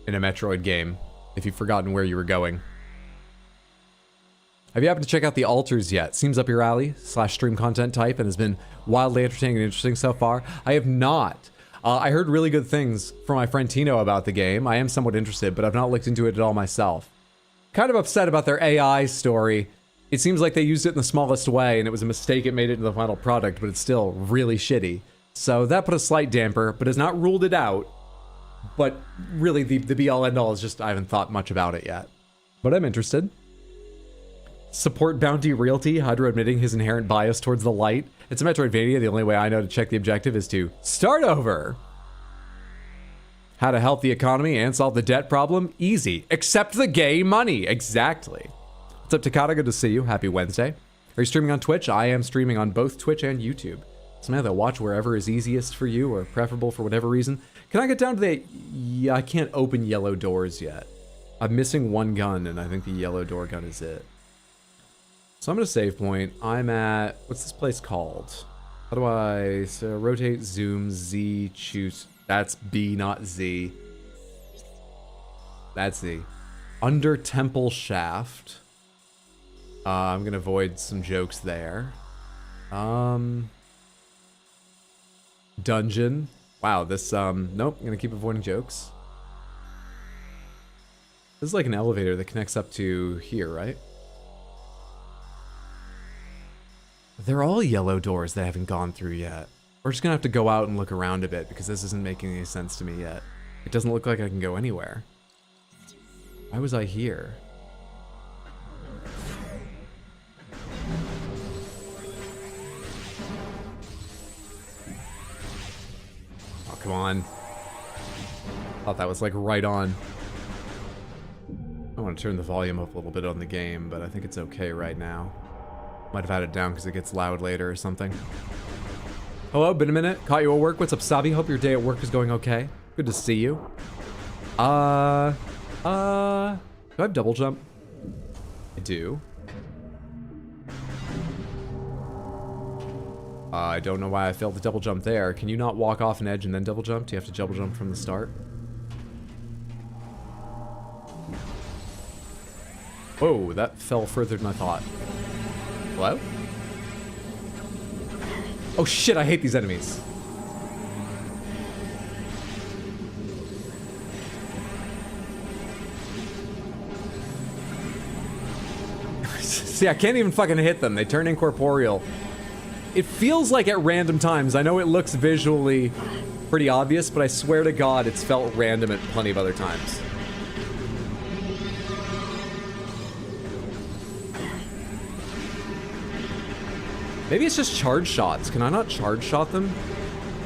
in a Metroid game, if you've forgotten where you were going. Have you happened to check out the altars yet? Seems up your alley, /stream content type, and has been wildly entertaining and interesting so far. I have not. I heard really good things from my friend Tino about the game. I am somewhat interested, but I've not looked into it at all myself. Kind of upset about their AI story. It seems like they used it in the smallest way, and it was a mistake it made it into the final product, but it's still really shitty. So that put a slight damper, but has not ruled it out. But really, the be-all end-all is just I haven't thought much about it yet. But I'm interested. Support Bounty Realty, Hydro admitting his inherent bias towards the light. It's a Metroidvania. The only way I know to check the objective is to start over. How to help the economy and solve the debt problem? Easy. Accept the gay money. Exactly. What's up, Takata? Good to see you. Happy Wednesday. Are you streaming on Twitch? I am streaming on both Twitch and YouTube. So now that watch wherever is easiest for you or preferable for whatever reason. Can I get down to the... Yeah, I can't open yellow doors yet. I'm missing one gun, and I think the yellow door gun is it. So I'm going to save point. I'm at... What's this place called? How do I... So rotate, zoom, Z, choose... That's B, not Z. That's Z. Under Temple Shaft. I'm going to avoid some jokes there. Dungeon. Wow, this... Nope, I'm going to keep avoiding jokes. This is like an elevator that connects up to here, right? They're all yellow doors that I haven't gone through yet. We're just gonna have to go out and look around a bit because this isn't making any sense to me yet. It doesn't look like I can go anywhere. Why was I here? Oh, come on. Thought that was like right on. I want to turn the volume up a little bit on the game, but I think it's okay right now. Might have had it down because it gets loud later or something. Hello, been a minute. Caught you at work. What's up, Sabi? Hope your day at work is going okay. Good to see you. Do I have double jump? I do. I don't know why I failed to double jump there. Can you not walk off an edge and then double jump? Do you have to double jump from the start? Whoa, that fell further than I thought. Hello? Oh shit, I hate these enemies. See, I can't even fucking hit them. They turn incorporeal. It feels like at random times. I know it looks visually pretty obvious, but I swear to God, it's felt random at plenty of other times. Maybe it's just charge shots. Can I not charge shot them?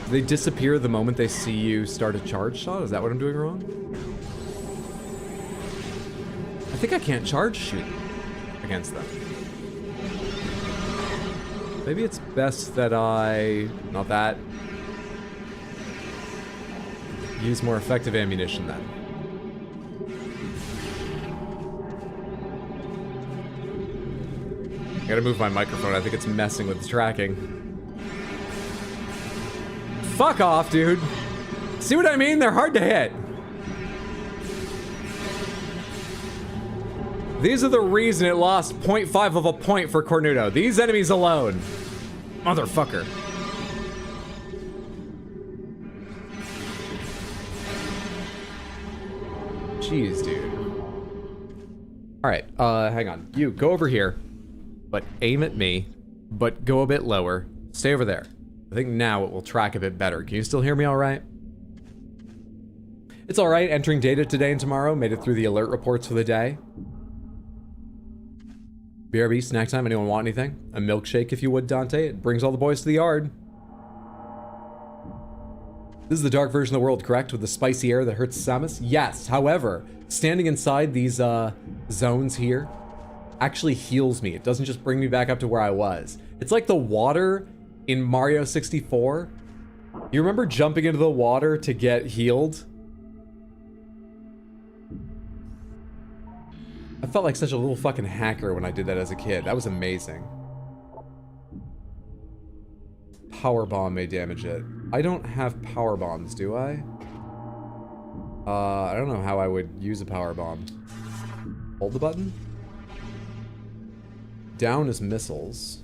Do they disappear the moment they see you start a charge shot? Is that what I'm doing wrong? I think I can't charge shoot against them. Maybe it's best that I... Not that. Use more effective ammunition then. I gotta move my microphone. I think it's messing with the tracking. Fuck off, dude. See what I mean? They're hard to hit. These are the reason it lost 0.5 of a point for Cornuto. These enemies alone. Motherfucker. Jeez, dude. Alright, hang on. You, go over here. But aim at me. But go a bit lower. Stay over there. I think now it will track a bit better. Can you still hear me alright? It's alright, entering data today and tomorrow. Made it through the alert reports for the day. BRB, snack time, anyone want anything? A milkshake if you would, Dante. It brings all the boys to the yard. This is the dark version of the world, correct? With the spicy air that hurts Samus? Yes, however, standing inside these zones here actually heals me. It doesn't just bring me back up to where I was. It's like the water in Mario 64. You remember jumping into the water to get healed? I felt like such a little fucking hacker when I did that as a kid. That was amazing. Power bomb may damage it. I don't have power bombs, do I? I don't know how I would use a power bomb. Hold the button? Down is missiles.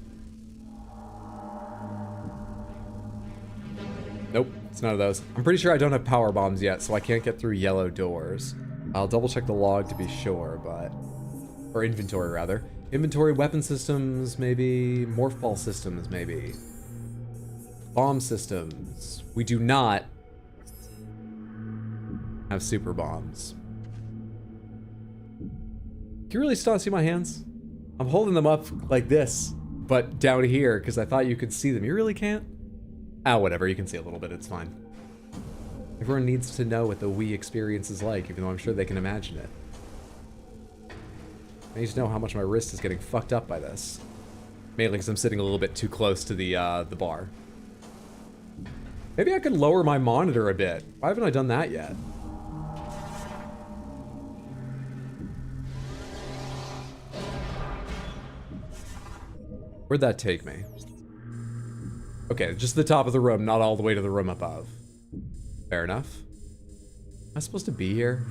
Nope, it's none of those. I'm pretty sure I don't have power bombs yet, so I can't get through yellow doors. I'll double check the log to be sure, but... Or inventory, rather. Inventory, weapon systems, maybe. Morph ball systems, maybe. Bomb systems. We do not have super bombs. Can you really still see my hands? I'm holding them up like this, but down here, because I thought you could see them. You really can't? Ah, whatever. You can see a little bit. It's fine. Everyone needs to know what the Wii experience is like, even though I'm sure they can imagine it. I need to know how much my wrist is getting fucked up by this. Mainly because I'm sitting a little bit too close to the bar. Maybe I could lower my monitor a bit. Why haven't I done that yet? Where'd that take me? Okay, just the top of the room, not all the way to the room above. Fair enough. Am I supposed to be here?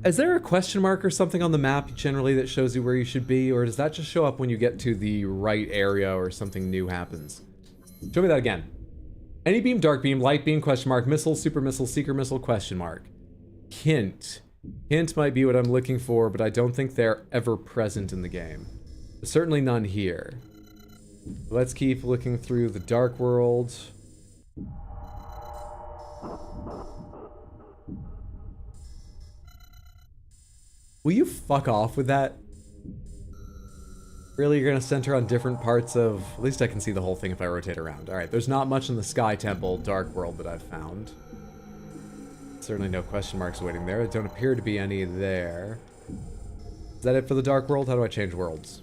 Is there a question mark or something on the map generally that shows you where you should be, or does that just show up when you get to the right area or something new happens? Show me that again. Any beam, dark beam, light beam, question mark, missile, super missile, seeker missile, question mark. Hint. Hint might be what I'm looking for, but I don't think they're ever present in the game. There's certainly none here. Let's keep looking through the dark world. Will you fuck off with that? Really, you're gonna center on different parts of... At least I can see the whole thing if I rotate around. Alright, there's not much in the Sky Temple Dark World that I've found. Certainly no question marks waiting there. There don't appear to be any there. Is that it for the Dark World? How do I change worlds?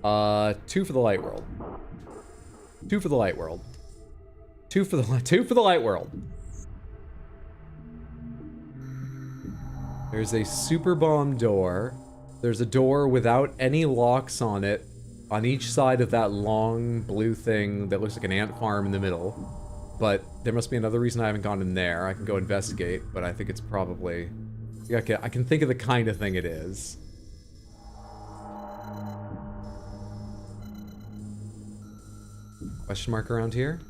2 for the Light World. 2 for the Light World. 2 for the Light World. There's a super bomb door. There's a door without any locks on it on each side of that long blue thing that looks like an ant farm in the middle. But there must be another reason I haven't gone in there. I can go investigate, but I think it's probably... I can think of the kind of thing it is. Question mark around here?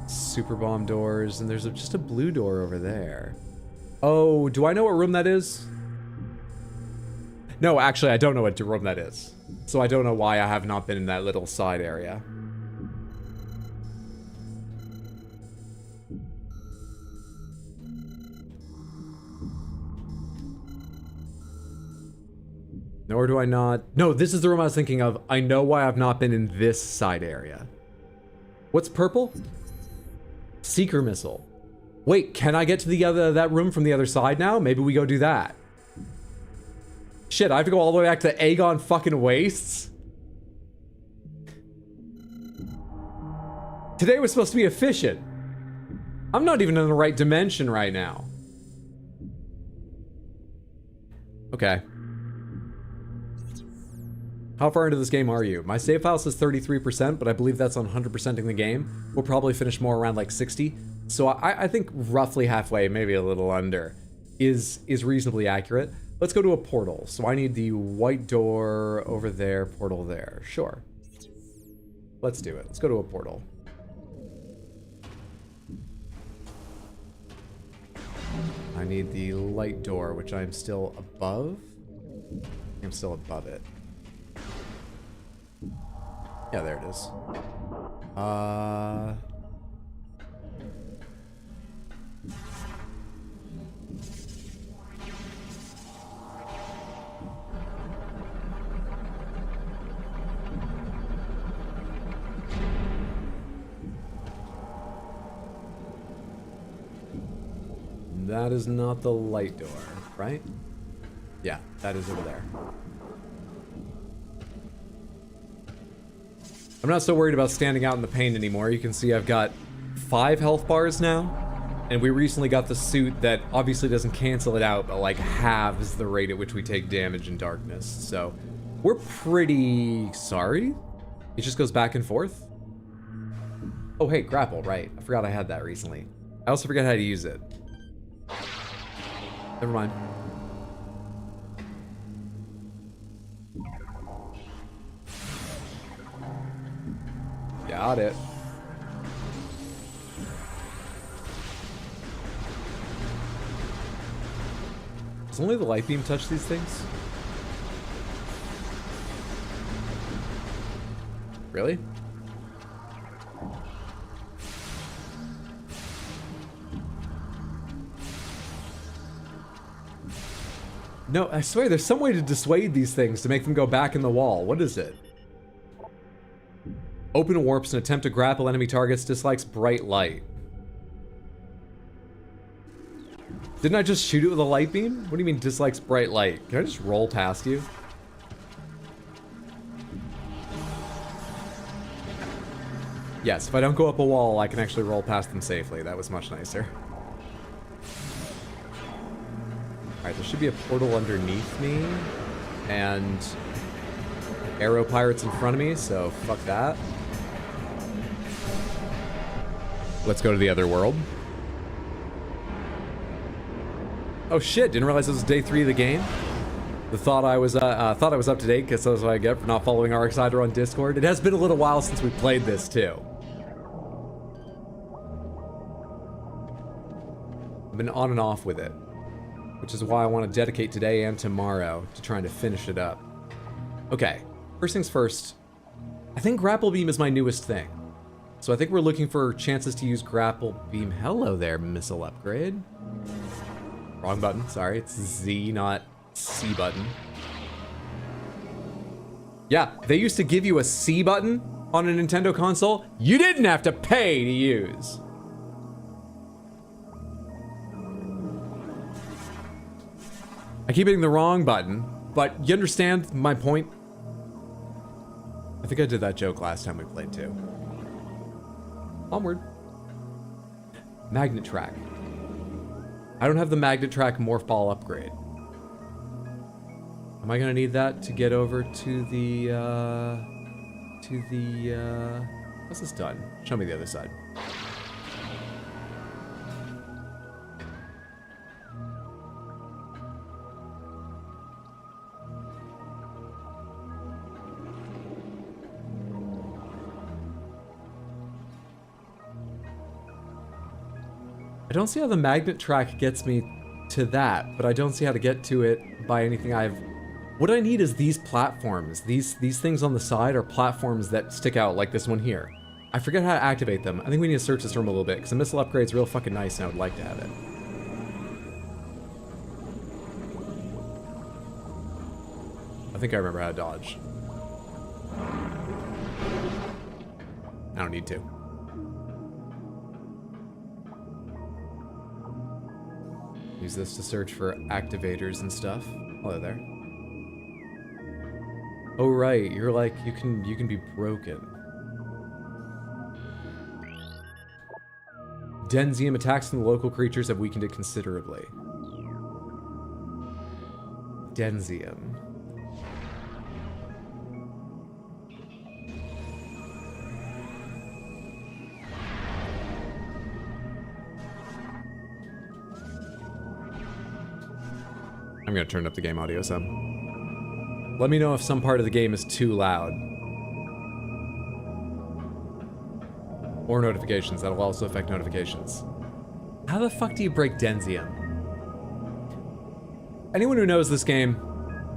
Super bomb doors, and there's just a blue door over there. Oh, do I know what room that is? No, actually, I don't know what room that is. So I don't know why I have not been in that little side area. Nor do I not... No, this is the room I was thinking of. I know why I've not been in this side area. What's purple? Seeker missile. Wait, can I get to that room from the other side now? Maybe we go do that. Shit, I have to go all the way back to Aegon fucking Wastes? Today was supposed to be efficient. I'm not even in the right dimension right now. Okay. How far into this game are you? My save file says 33%, but I believe that's on 100%ing the game. We'll probably finish more around like 60. So I think roughly halfway, maybe a little under, is reasonably accurate. Let's go to a portal. So I need the white door over there, portal there. Sure. Let's do it. Let's go to a portal. I need the light door, which I'm still above. I'm still above it. Yeah, there it is. That is not the light door, right? Yeah, that is over there. I'm not so worried about standing out in the pain anymore. You can see I've got 5 health bars now, and we recently got the suit that obviously doesn't cancel it out, but like halves the rate at which we take damage in darkness. So we're pretty sorry. It just goes back and forth. Oh, hey, grapple, right. I forgot I had that recently. I also forgot how to use it. Never mind. Got it. Does only the light beam touch these things? Really? No, I swear there's some way to dissuade these things to make them go back in the wall. What is it? Open warps and attempt to grapple enemy targets, dislikes bright light. Didn't I just shoot it with a light beam? What do you mean dislikes bright light? Can I just roll past you? Yes, if I don't go up a wall, I can actually roll past them safely. That was much nicer. Alright, there should be a portal underneath me, and arrow pirates in front of me, so fuck that. Let's go to the other world. Oh shit, didn't realize this was day 3 of the game. Thought I was up to date, because that's what I get for not following RxHydra on Discord. It has been a little while since we played this, too. I've been on and off with it, which is why I want to dedicate today and tomorrow to trying to finish it up. Okay, first things first, I think Grapple Beam is my newest thing. So I think we're looking for chances to use Grapple Beam. Hello there, missile upgrade. Wrong button, sorry, it's Z, not C button. Yeah, they used to give you a C button on a Nintendo console. You didn't have to pay to use. I keep hitting the wrong button, but you understand my point? I think I did that joke last time we played too. Onward. Magnet track. I don't have the magnet track morph ball upgrade. Am I gonna need that to get over to the, how's this done? Show me the other side. I don't see how the magnet track gets me to that, but I don't see how to get to it by anything I've... What I need is these platforms. These things on the side are platforms that stick out, like this one here. I forget how to activate them. I think we need to search this room a little bit, because the missile upgrade's real fucking nice and I would like to have it. I think I remember how to dodge. I don't need to. Use this to search for activators and stuff. Hello there. Oh right, you're like, you can be broken. Denzium attacks from the local creatures have weakened it considerably. Denzium. I'm gonna turn up the game audio some. Let me know if some part of the game is too loud. Or notifications, that'll also affect notifications. How the fuck do you break Denzium? anyone who knows this game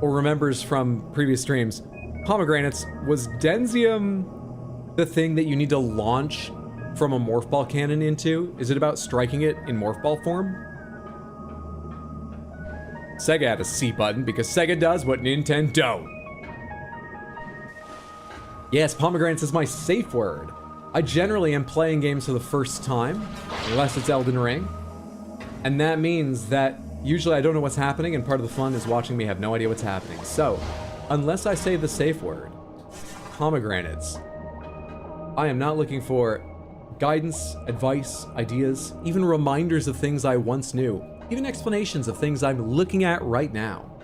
or remembers from previous streams, pomegranates, was Denzium the thing that you need to launch from a morph ball cannon into? Is it about striking it in morph ball form? Sega had a C button because Sega does what Nintendo don't. Yes, pomegranates is my safe word. I generally am playing games for the first time, unless it's Elden Ring. And that means that usually I don't know what's happening, and part of the fun is watching me have no idea what's happening. So, unless I say the safe word, pomegranates, I am not looking for guidance, advice, ideas, even reminders of things I once knew, even explanations of things I'm looking at right now.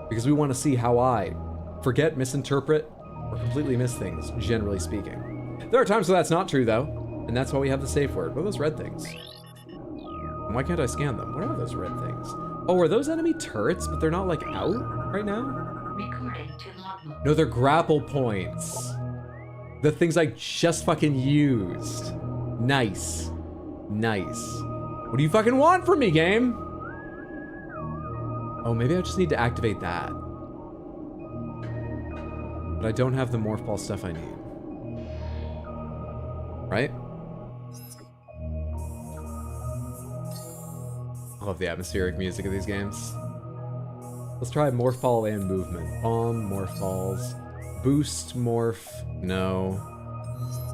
Because we want to see how I forget, misinterpret, or completely miss things, generally speaking. There are times where that's not true, though, and that's why we have the safe word. What are those red things? Why can't I scan them? What are those red things? Oh, are those enemy turrets, but they're not, like, out right now? No, they're grapple points. The things I just fucking used. Nice. Nice. What do you fucking want from me, game? Oh, maybe I just need to activate that. But I don't have the morph ball stuff I need. Right? I love the atmospheric music of these games. Let's try morph ball and movement. Bomb, morph balls. Boost, morph, no.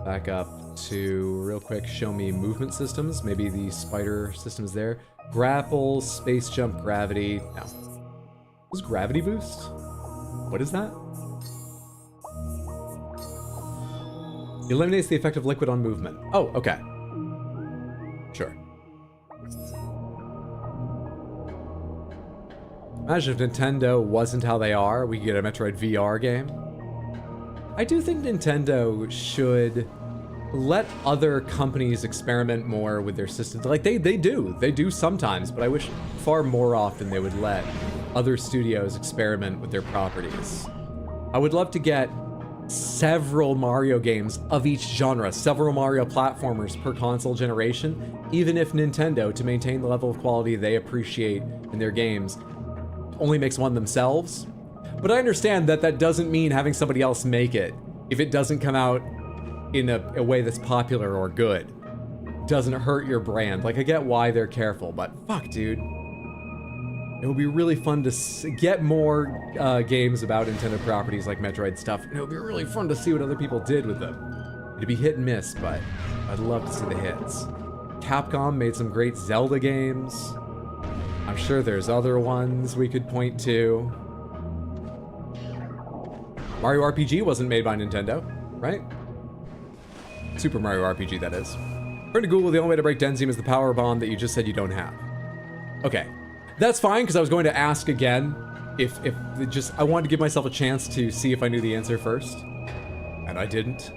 Back up to, real quick, show me movement systems. Maybe the spider system's there. Grapple, space jump, gravity. No. What's gravity boost? What is that? Eliminates the effect of liquid on movement. Oh, okay. Sure. Imagine if Nintendo wasn't how they are, we could get a Metroid VR game. I do think Nintendo should let other companies experiment more with their systems. Like, they do sometimes, but I wish far more often they would let other studios experiment with their properties. I would love to get several Mario games of each genre, several Mario platformers per console generation, even if Nintendo, to maintain the level of quality they appreciate in their games, only makes one themselves. But I understand that that doesn't mean having somebody else make it if it doesn't come out in a way that's popular or good. Doesn't hurt your brand. Like, I get why they're careful, but fuck, dude. It would be really fun to get more games about Nintendo properties like Metroid stuff, and it would be really fun to see what other people did with them. It'd be hit and miss, but I'd love to see the hits. Capcom made some great Zelda games. I'm sure there's other ones we could point to. Mario RPG wasn't made by Nintendo, right? Super Mario RPG, that is. According to Google, the only way to break Denzium is the power bomb that you just said you don't have. Okay. That's fine, because I was going to ask again if I wanted to give myself a chance to see if I knew the answer first. And I didn't.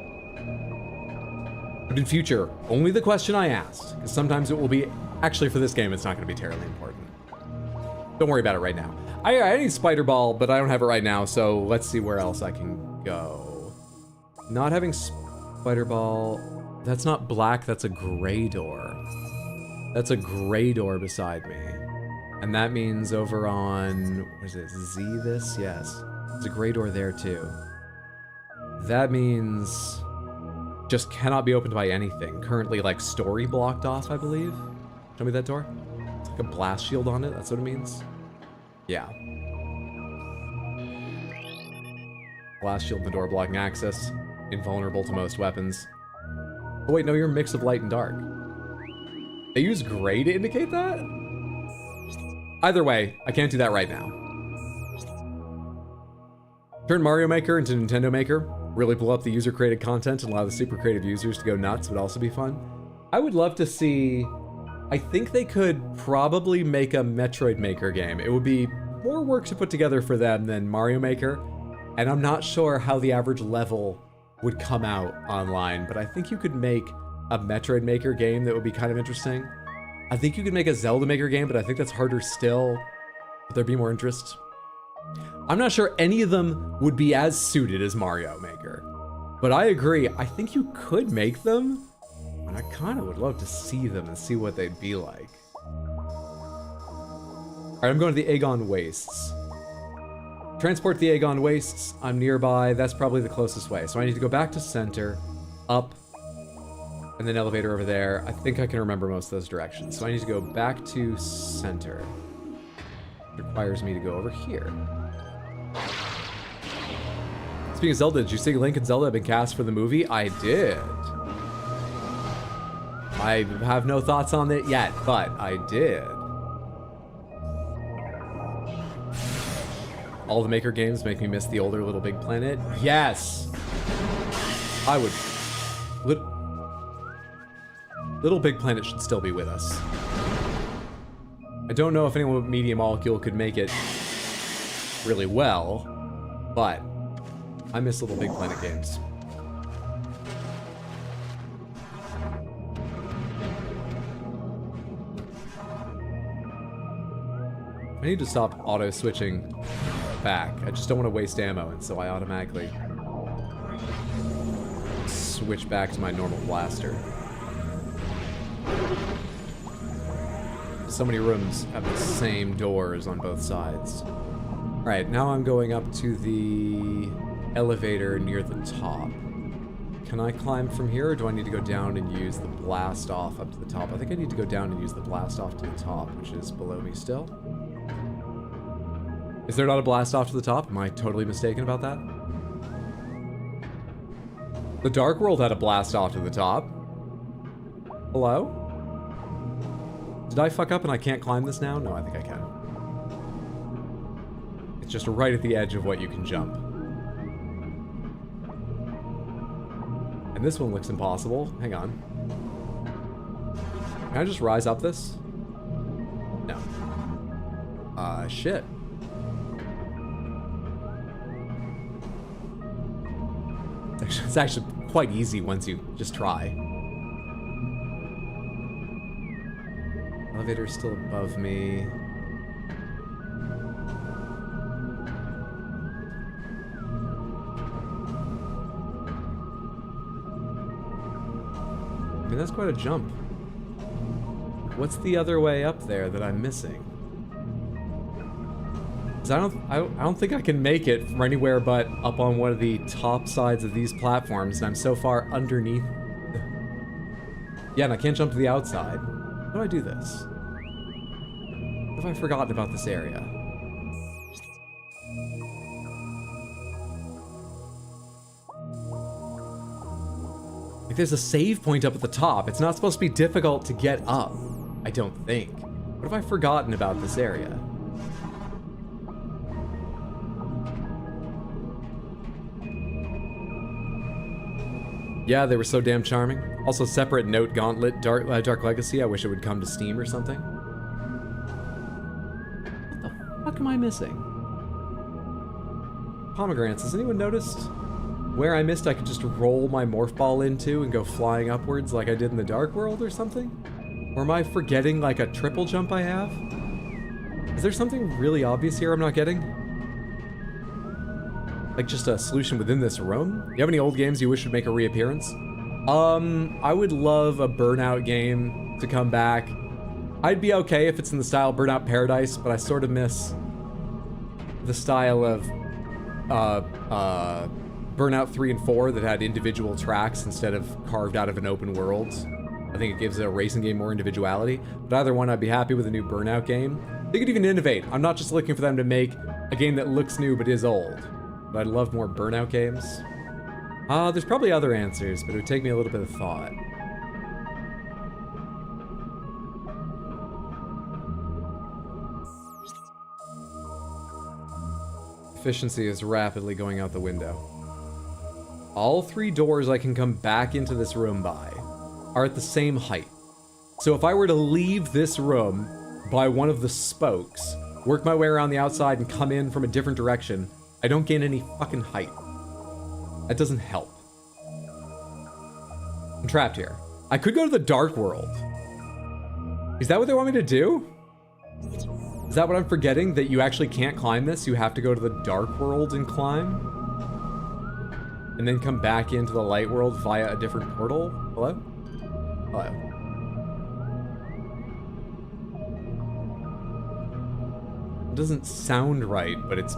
But in future, only the question I asked, because sometimes it will be, actually for this game, it's not going to be terribly important. Don't worry about it right now. I need Spider Ball, but I don't have it right now, so let's see where else I can go. Not having Spider Ball, that's not black, that's a gray door. That's a gray door beside me. And that means over on, what is it, Z this? Yes. There's a gray door there too. That means just cannot be opened by anything. Currently, like, story blocked off, I believe. Show me that door. It's like a blast shield on it, that's what it means. Yeah. Blast shield in the door blocking access. Invulnerable to most weapons. Oh wait, no, you're a mix of light and dark. They use gray to indicate that? Either way, I can't do that right now. Turn Mario Maker into Nintendo Maker. Really blow up the user-created content and allow the super creative users to go nuts would also be fun. I would love to see... I think they could probably make a Metroid Maker game. It would be more work to put together for them than Mario Maker. And I'm not sure how the average level would come out online, but I think you could make a Metroid Maker game that would be kind of interesting. I think you could make a Zelda Maker game, but I think that's harder still. Would there be more interest? I'm not sure any of them would be as suited as Mario Maker. But I agree, I think you could make them, and I kind of would love to see them and see what they'd be like. Alright, I'm going to the Aegon Wastes. Transport the Aegon Wastes. I'm nearby. That's probably the closest way. So I need to go back to center, up, and then elevator over there. I think I can remember most of those directions. So I need to go back to center. It requires me to go over here. Speaking of Zelda, did you see Link and Zelda have been cast for the movie? I did. I have no thoughts on it yet, but I did. All the Maker games make me miss the older Little Big Planet. Yes! I would... Little Big Planet should still be with us. I don't know if anyone with Media Molecule could make it really well, but I miss Little Big Planet games. I need to stop auto-switching back. I just don't want to waste ammo, and so I automatically switch back to my normal blaster. So many rooms have the same doors on both sides. Alright, now I'm going up to the elevator near the top. Can I climb from here, or do I need to go down and use the blast off up to the top? I think I need to go down and use the blast off to the top, which is below me still. Is there not a blast off to the top? Am I totally mistaken about that? The Dark World had a blast off to the top. Hello? Did I fuck up and I can't climb this now? No, I think I can. It's just right at the edge of what you can jump. And this one looks impossible. Hang on. Can I just rise up this? No. Shit. It's actually quite easy once you just try. Elevator's still above me. I mean, that's quite a jump. What's the other way up there that I'm missing? 'Cause I don't think I can make it from anywhere but up on one of the top sides of these platforms, and I'm so far underneath. Yeah, and I can't jump to the outside. How do I do this? What have I forgotten about this area? Like, there's a save point up at the top. It's not supposed to be difficult to get up, I don't think. What have I forgotten about this area? Yeah, they were so damn charming. Also, separate note Gauntlet, Dark Legacy. I wish it would come to Steam or something. What the fuck am I missing? Pomegranates. Has anyone noticed where I missed I could just roll my morph ball into and go flying upwards like I did in the Dark World or something? Or am I forgetting like a triple jump I have? Is there something really obvious here I'm not getting? Like just a solution within this room? You have any old games you wish would make a reappearance? I would love a Burnout game to come back. I'd be okay if it's in the style of Burnout Paradise, but I sort of miss the style of Burnout 3 and 4 that had individual tracks instead of carved out of an open world. I think it gives a racing game more individuality. But either one, I'd be happy with a new Burnout game. They could even innovate. I'm not just looking for them to make a game that looks new but is old. But I'd love more Burnout games. There's probably other answers, but it would take me a little bit of thought. Efficiency is rapidly going out the window. All three doors I can come back into this room by are at the same height. So if I were to leave this room by one of the spokes, work my way around the outside and come in from a different direction, I don't gain any fucking height. That doesn't help. I'm trapped here. I could go to the Dark World. Is that what they want me to do? Is that what I'm forgetting? That you actually can't climb this? You have to go to the Dark World and climb? And then come back into the Light World via a different portal? Hello? Hello. It doesn't sound right, but it's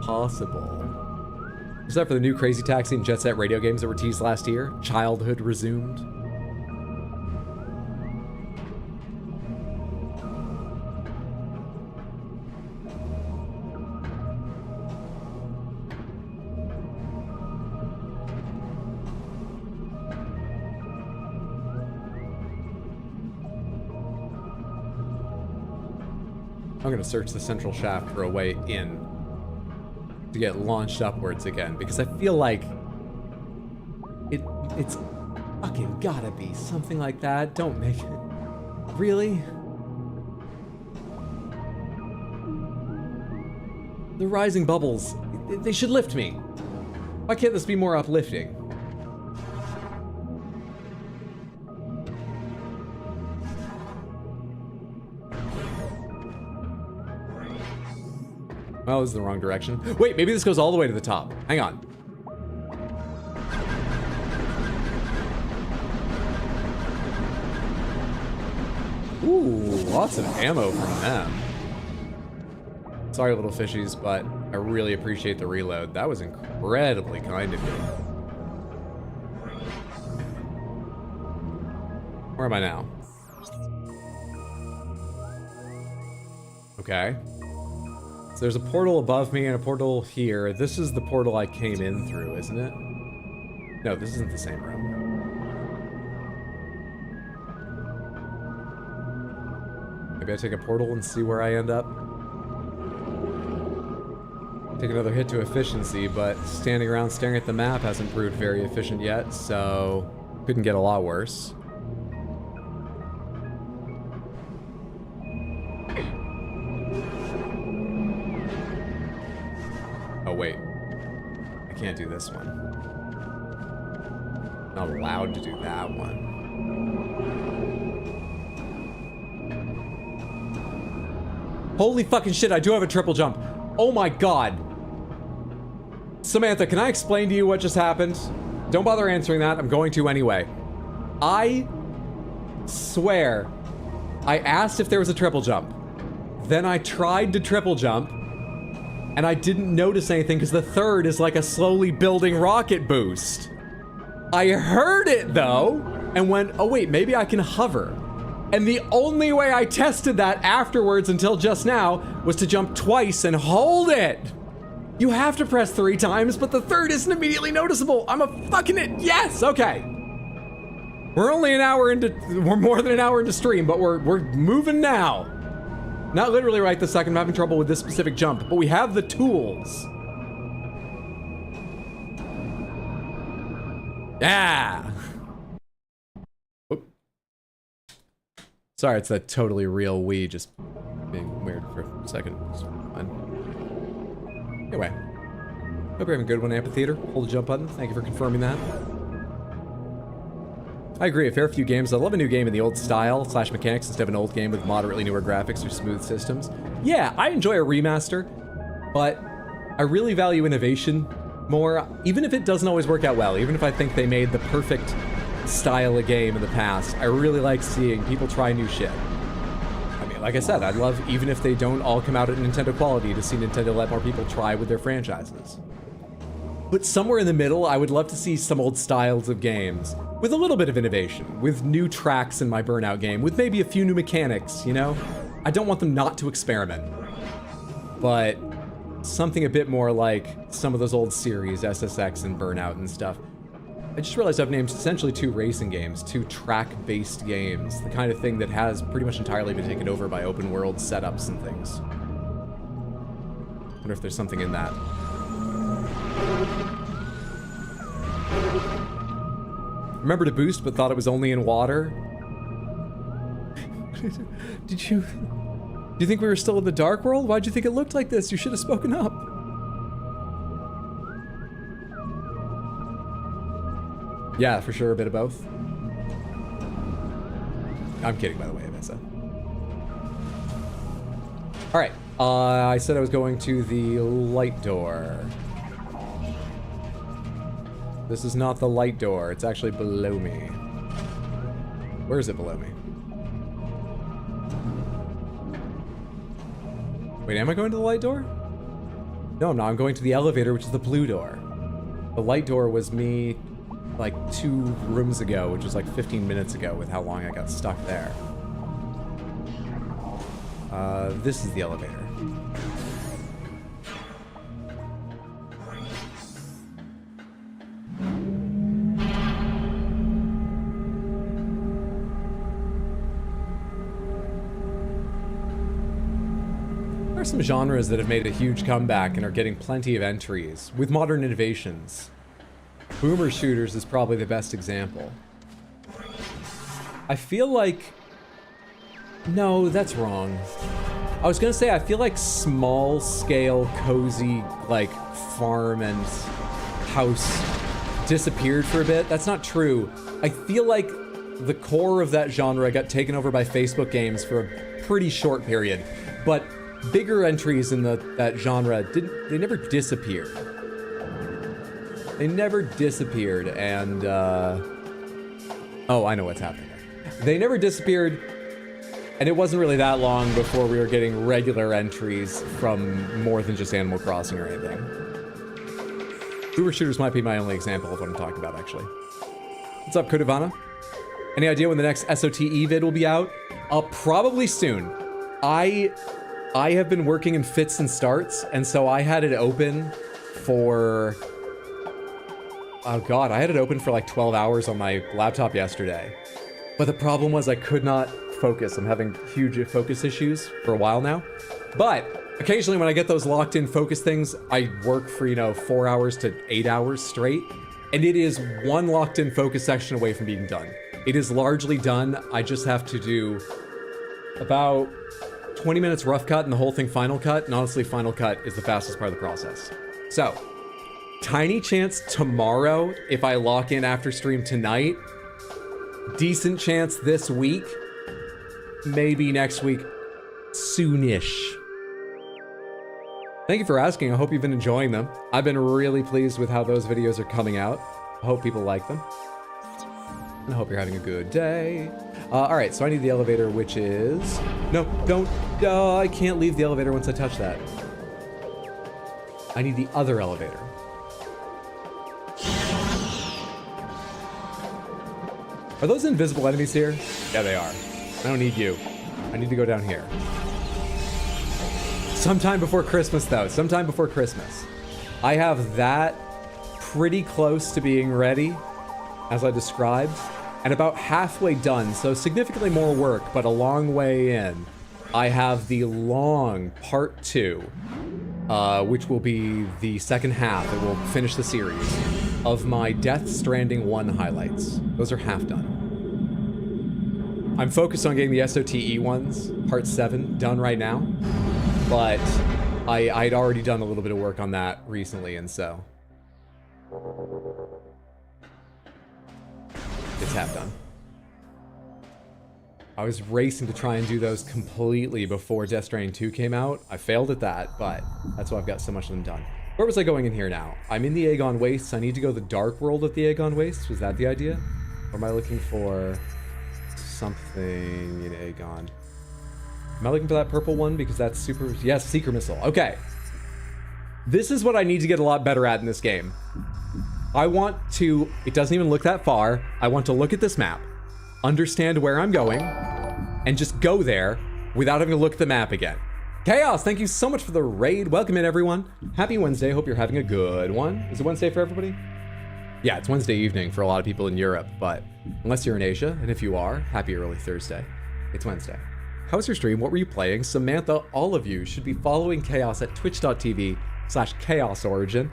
possible. Except for the new Crazy Taxi and Jet Set radio games that were teased last year. Childhood resumed. I'm gonna search the central shaft for a way in to get launched upwards again, because I feel like it's fucking gotta be something like that. Don't make it. Really? The rising bubbles, they should lift me. Why can't this be more uplifting? Oh, this is the wrong direction. Wait, maybe this goes all the way to the top. Hang on. Ooh, lots of ammo from them. Sorry, little fishies, but I really appreciate the reload. That was incredibly kind of you. Where am I now? Okay. So there's a portal above me and a portal here. This is the portal I came in through, isn't it? No, this isn't the same room. Maybe I take a portal and see where I end up. Take another hit to efficiency, but standing around staring at the map hasn't proved very efficient yet, so couldn't get a lot worse. Oh, wait. I can't do this one. Not allowed to do that one. Holy fucking shit, I do have a triple jump. Oh my god. Samantha, can I explain to you what just happened? Don't bother answering that. I'm going to anyway. I swear I asked if there was a triple jump. Then I tried to triple jump. And I didn't notice anything because the third is like a slowly building rocket boost. I heard it though and went, oh wait, maybe I can hover. And the only way I tested that afterwards until just now was to jump twice and hold it. You have to press 3 times, but the third isn't immediately noticeable. I'm a fucking it. Yes, okay. We're only an hour into, we're more than an hour into stream, but we're moving now. Not literally right this second, I'm having trouble with this specific jump, but we have the tools. Yeah. Oop. Sorry, it's that totally real Wii just being weird for a second. It's fine. Anyway, hope you're having a good one, Amphitheater. Hold the jump button. Thank you for confirming that. I agree, a fair few games. I love a new game in the old style / mechanics instead of an old game with moderately newer graphics or smooth systems. Yeah, I enjoy a remaster, but I really value innovation more, even if it doesn't always work out well, even if I think they made the perfect style of game in the past. I really like seeing people try new shit. I mean, like I said, I'd love, even if they don't all come out at Nintendo quality, to see Nintendo let more people try with their franchises. But somewhere in the middle, I would love to see some old styles of games with a little bit of innovation, with new tracks in my Burnout game, with maybe a few new mechanics, you know? I don't want them not to experiment, but something a bit more like some of those old series, SSX and Burnout and stuff. I just realized I've named essentially 2 racing games, 2 track-based games, the kind of thing that has pretty much entirely been taken over by open world setups and things. Wonder if there's something in that. Remember to boost, but thought it was only in water? Do you think we were still in the Dark World? Why'd you think it looked like this? You should have spoken up. Yeah, for sure, a bit of both. I'm kidding, by the way, Vanessa. Alright, I said I was going to the light door. This is not the light door, it's actually below me. Where is it below me? Wait, am I going to the light door? No, I'm not. I'm going to the elevator, which is the blue door. The light door was me like 2 rooms ago, which was like 15 minutes ago with how long I got stuck there. This is the elevator. There are some genres that have made a huge comeback and are getting plenty of entries with modern innovations. Boomer shooters is probably the best example. I feel like... No, that's wrong. I was gonna say, I feel like small-scale, cozy, like, farm and house disappeared for a bit. That's not true. I feel like the core of that genre got taken over by Facebook games for a pretty short period, but bigger entries in that genre they never disappeared. They never disappeared, and oh, I know what's happening there. They never disappeared, and it wasn't really that long before we were getting regular entries from more than just Animal Crossing or anything. Boomer shooters might be my only example of what I'm talking about, actually. What's up, Kodavana? Any idea when the next SOTE vid will be out? Probably soon. I have been working in fits and starts, and so I had it open for... Oh god, I had it open for like 12 hours on my laptop yesterday. But the problem was I could not focus. I'm having huge focus issues for a while now. But occasionally when I get those locked in focus things, I work for, 4 hours to 8 hours straight. And it is one locked in focus section away from being done. It is largely done. I just have to do about 20 minutes rough cut and the whole thing final cut. And honestly, final cut is the fastest part of the process. So, tiny chance tomorrow if I lock in after stream tonight. Decent chance this week. Maybe next week. Soonish. Thank you for asking. I hope you've been enjoying them. I've been really pleased with how those videos are coming out. I hope people like them. And I hope you're having a good day. Alright, so I need the elevator, which is... No, don't... I can't leave the elevator once I touch that. I need the other elevator. Are those invisible enemies here? Yeah, they are. I don't need you. I need to go down here. Sometime before Christmas, though. Sometime before Christmas. I have that pretty close to being ready, as I described, and about halfway done, so significantly more work, but a long way in. I have the long part 2, which will be the second half that will finish the series, of my Death Stranding 1 highlights. Those are half done. I'm focused on getting the SOTE ones, part 7, done right now, but I'd already done a little bit of work on that recently, and so it's half done. I was racing to try and do those completely before Death Stranding 2 came out. I failed at that, but that's why I've got so much of them done. Where was I going in here now? I'm in the Aegon Wastes. I need to go to the Dark World of the Aegon Wastes. Was that the idea? Or am I looking for something in Aegon? Am I looking for that purple one? Because that's super... Yes, Seeker Missile. Okay. This is what I need to get a lot better at in this game. I want to... It doesn't even look that far. I want to look at this map, understand where I'm going, and just go there without having to look at the map again. Chaos, thank you so much for the raid. Welcome in, everyone. Happy Wednesday. Hope you're having a good one. Is it Wednesday for everybody? Yeah, it's Wednesday evening for a lot of people in Europe, but unless you're in Asia, and if you are, happy early Thursday. It's Wednesday. How was your stream? What were you playing? Samantha, all of you should be following Chaos at twitch.tv/chaosorigin.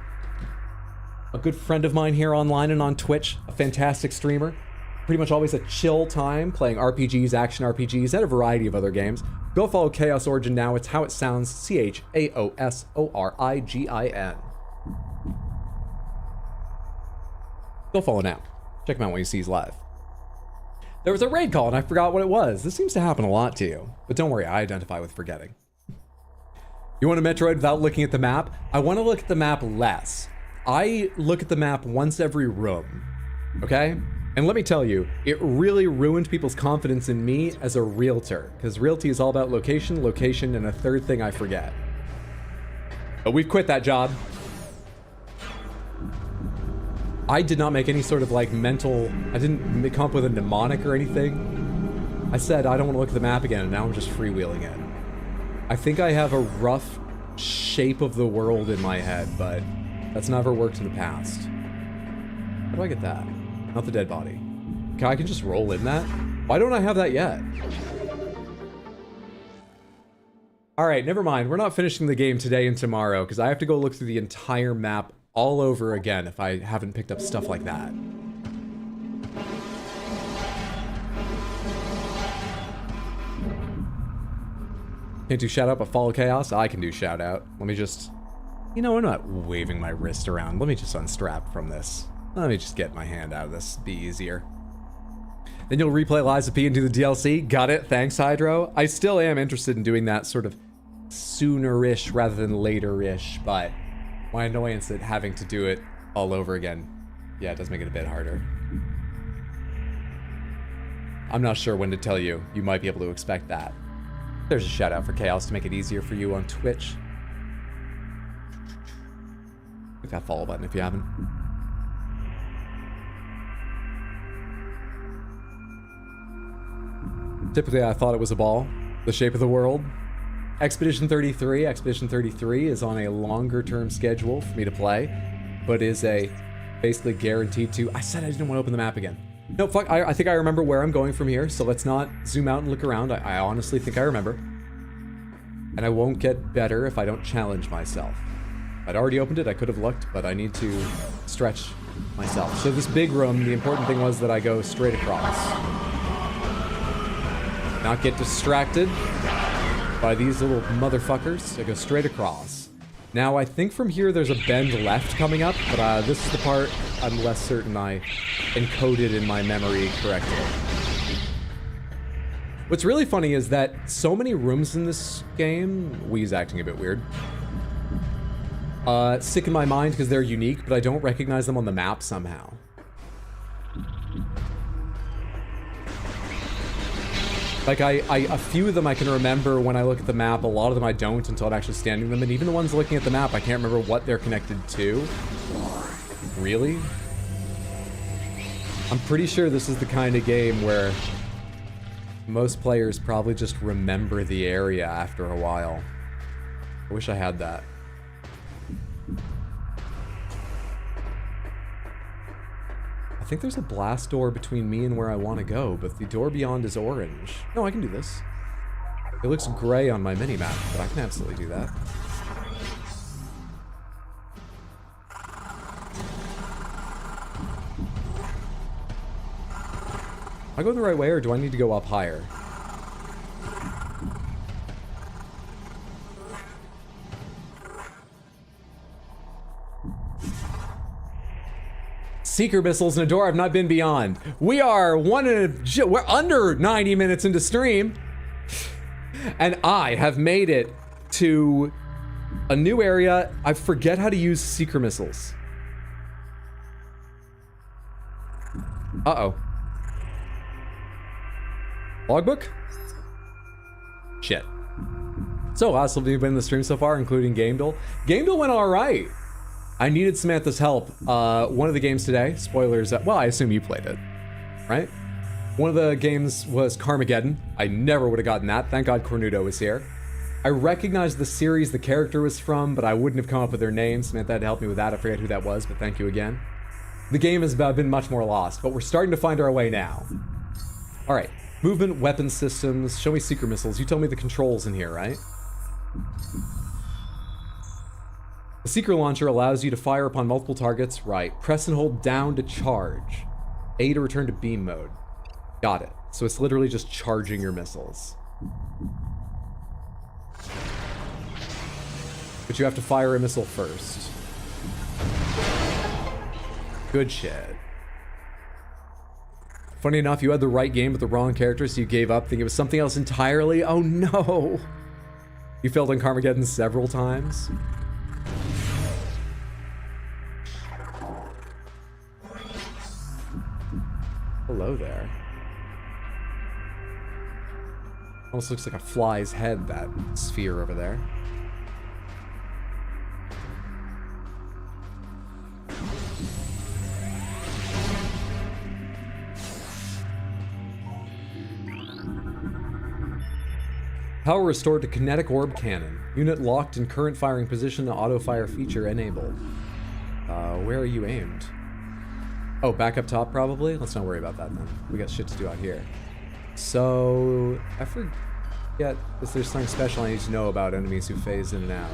A good friend of mine here online and on Twitch, a fantastic streamer. Pretty much always a chill time playing RPGs, action RPGs, and a variety of other games. Go follow Chaos Origin now. It's how it sounds. ChaosOrigin. Go follow now. Check him out when you see he's live. There was a raid call and I forgot what it was. This seems to happen a lot to you. But don't worry, I identify with forgetting. You want a Metroid without looking at the map? I want to look at the map less. I look at the map once every room. Okay? And let me tell you, it really ruined people's confidence in me as a realtor, because realty is all about location, and a third thing I forget. But we've quit that job. I did not make any sort of like mental, I didn't come up with a mnemonic or anything. I said I don't want to look at the map again, and now I'm just freewheeling it. I think I have a rough shape of the world in my head, but that's never worked in the past. How do I get that? Not the dead body. Okay, I can just roll in that? Why don't I have that yet? Alright, never mind. We're not finishing the game today and tomorrow, because I have to go look through the entire map all over again if I haven't picked up stuff like that. Can't do shout out but follow chaos? I can do shout out. Let me just... You know, I'm not waving my wrist around. Let me just unstrap from this. Let me just get my hand out of this. Be easier. Then you'll replay Lies of P and do the DLC. Got it. Thanks, Hydro. I still am interested in doing that sort of sooner-ish rather than later-ish, but my annoyance at having to do it all over again, yeah, it does make it a bit harder. I'm not sure when to tell you. You might be able to expect that. There's a shout out for Chaos to make it easier for you on Twitch. Click that follow button if you haven't. Typically, I thought it was a ball. The shape of the world. Expedition 33. Expedition 33 is on a longer term schedule for me to play, but is a basically guaranteed to... I said I didn't want to open the map again. No, fuck, I think I remember where I'm going from here, so let's not zoom out and look around. I honestly think I remember. And I won't get better if I don't challenge myself. I'd already opened it, I could have looked, but I need to stretch myself. So this big room, the important thing was that I go straight across. Not get distracted by these little motherfuckers. I go straight across. Now, I think from here there's a bend left coming up, but this is the part I'm less certain I encoded in my memory correctly. What's really funny is that so many rooms in this game, Wii's acting a bit weird, stick in my mind because they're unique, but I don't recognize them on the map somehow. Like, a few of them I can remember when I look at the map, a lot of them I don't until I'm actually standing them, and even the ones looking at the map, I can't remember what they're connected to. Really? I'm pretty sure this is the kind of game where most players probably just remember the area after a while. I wish I had that. I think there's a blast door between me and where I want to go, but the door beyond is orange. No, I can do this. It looks gray on my mini-map, but I can absolutely do that. Am I going the right way, or do I need to go up higher? Seeker missiles and a door I've not been beyond. We are we're under 90 minutes into stream, and I have made it to a new area. I forget how to use seeker missiles. Uh-oh. Logbook? Shit. So, awesome to have been in the stream so far, including gamedle. Gamedle went alright. I needed Samantha's help. One of the games today, spoilers, well, I assume you played it, right? One of the games was Carmageddon. I never would have gotten that. Thank God Cornudo was here. I recognized the series the character was from, but I wouldn't have come up with their name. Samantha had to help me with that. I forget who that was, but thank you again. The game has been much more lost, but we're starting to find our way now. All right, movement, weapon systems, show me seeker missiles. You tell me the controls in here, right? The seeker launcher allows you to fire upon multiple targets. Right. Press and hold down to charge. A to return to beam mode. Got it. So it's literally just charging your missiles. But you have to fire a missile first. Good shit. Funny enough, you had the right game with the wrong character, so you gave up thinking it was something else entirely. Oh no! You failed on Carmageddon several times. Hello there. Almost looks like a fly's head, that sphere over there. Power restored to kinetic orb cannon. Unit locked in current firing position. Auto fire feature enabled. Where are you aimed? Oh, back up top probably? Let's not worry about that then. We got shit to do out here. So, I forget if there's something special I need to know about enemies who phase in and out.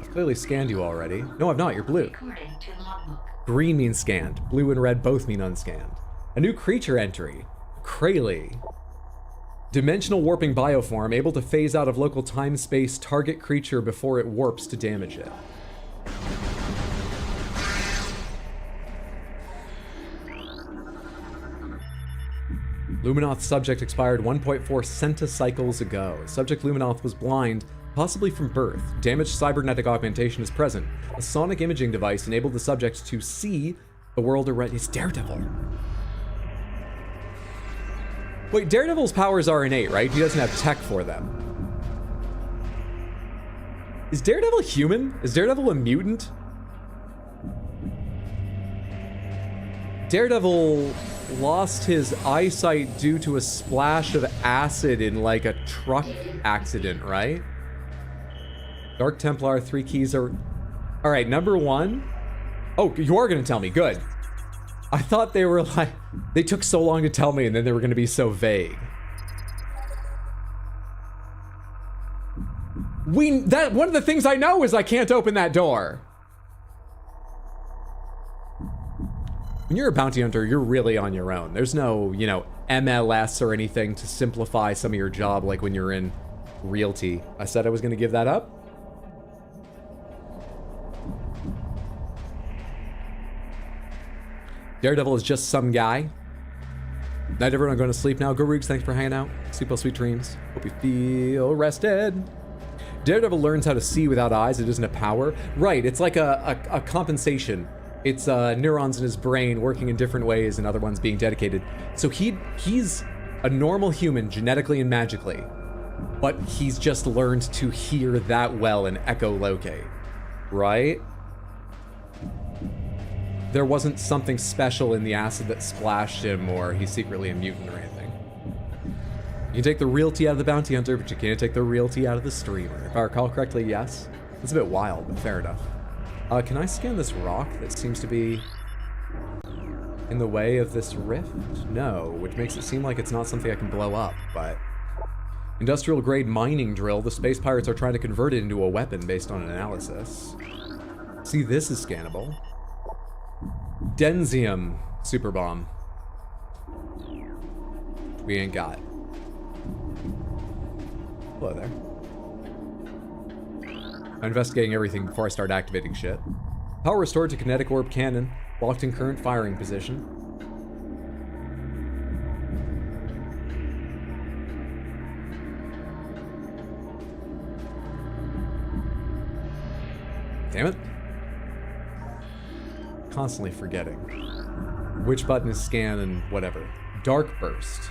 I've clearly scanned you already. No, I've not. You're blue. Green means scanned. Blue and red both mean unscanned. A new creature entry. Kralee. Dimensional warping bioform, able to phase out of local time-space target creature before it warps to damage it. Luminoth subject expired 1.4 centicycles ago. Subject Luminoth was blind, possibly from birth. Damaged cybernetic augmentation is present. A sonic imaging device enabled the subject to see the world around. It's Daredevil. Wait, Daredevil's powers are innate, right? He doesn't have tech for them. Is Daredevil human? Is Daredevil a mutant? Daredevil lost his eyesight due to a splash of acid in like a truck accident, right? Dark Templar, 3 keys are... Alright, number 1. Oh, you are gonna tell me, good. I thought they were like... They took so long to tell me and then they were gonna be so vague. One of the things I know is I can't open that door. When you're a bounty hunter, you're really on your own. There's no, you know, MLS or anything to simplify some of your job like when you're in realty. I said I was gonna give that up. Daredevil is just some guy. Night everyone, I'm going to sleep now. Go Roogs, thanks for hanging out. Sleep well, sweet dreams. Hope you feel rested. Daredevil learns how to see without eyes. It isn't a power. Right, it's like a compensation. It's neurons in his brain working in different ways and other ones being dedicated. So he's a normal human genetically and magically, but he's just learned to hear that well and echolocate, right? There wasn't something special in the acid that splashed him, or he's secretly a mutant or anything. You can take the realty out of the bounty hunter, but you can't take the realty out of the streamer. If I recall correctly, yes. It's a bit wild, but fair enough. Can I scan this rock that seems to be in the way of this rift? No, which makes it seem like it's not something I can blow up, but... Industrial grade mining drill. The space pirates are trying to convert it into a weapon based on analysis. See, this is scannable. Denzium super bomb. We ain't got. Hello there. I'm investigating everything before I start activating shit. Power restored to kinetic orb cannon. Locked in current firing position. Damn it. Constantly forgetting which button is scan and whatever. Dark Burst.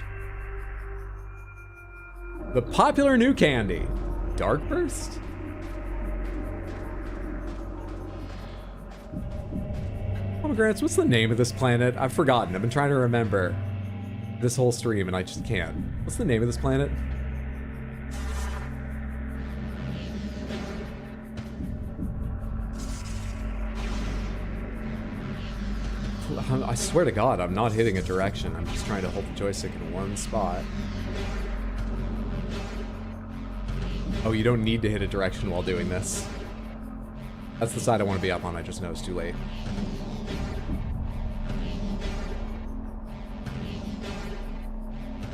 The popular new candy. Dark Burst? Pomegranates, what's the name of this planet? I've forgotten. I've been trying to remember this whole stream and I just can't. What's the name of this planet? I swear to God, I'm not hitting a direction. I'm just trying to hold the joystick in one spot. Oh, you don't need to hit a direction while doing this. That's the side I want to be up on. I just know it's too late.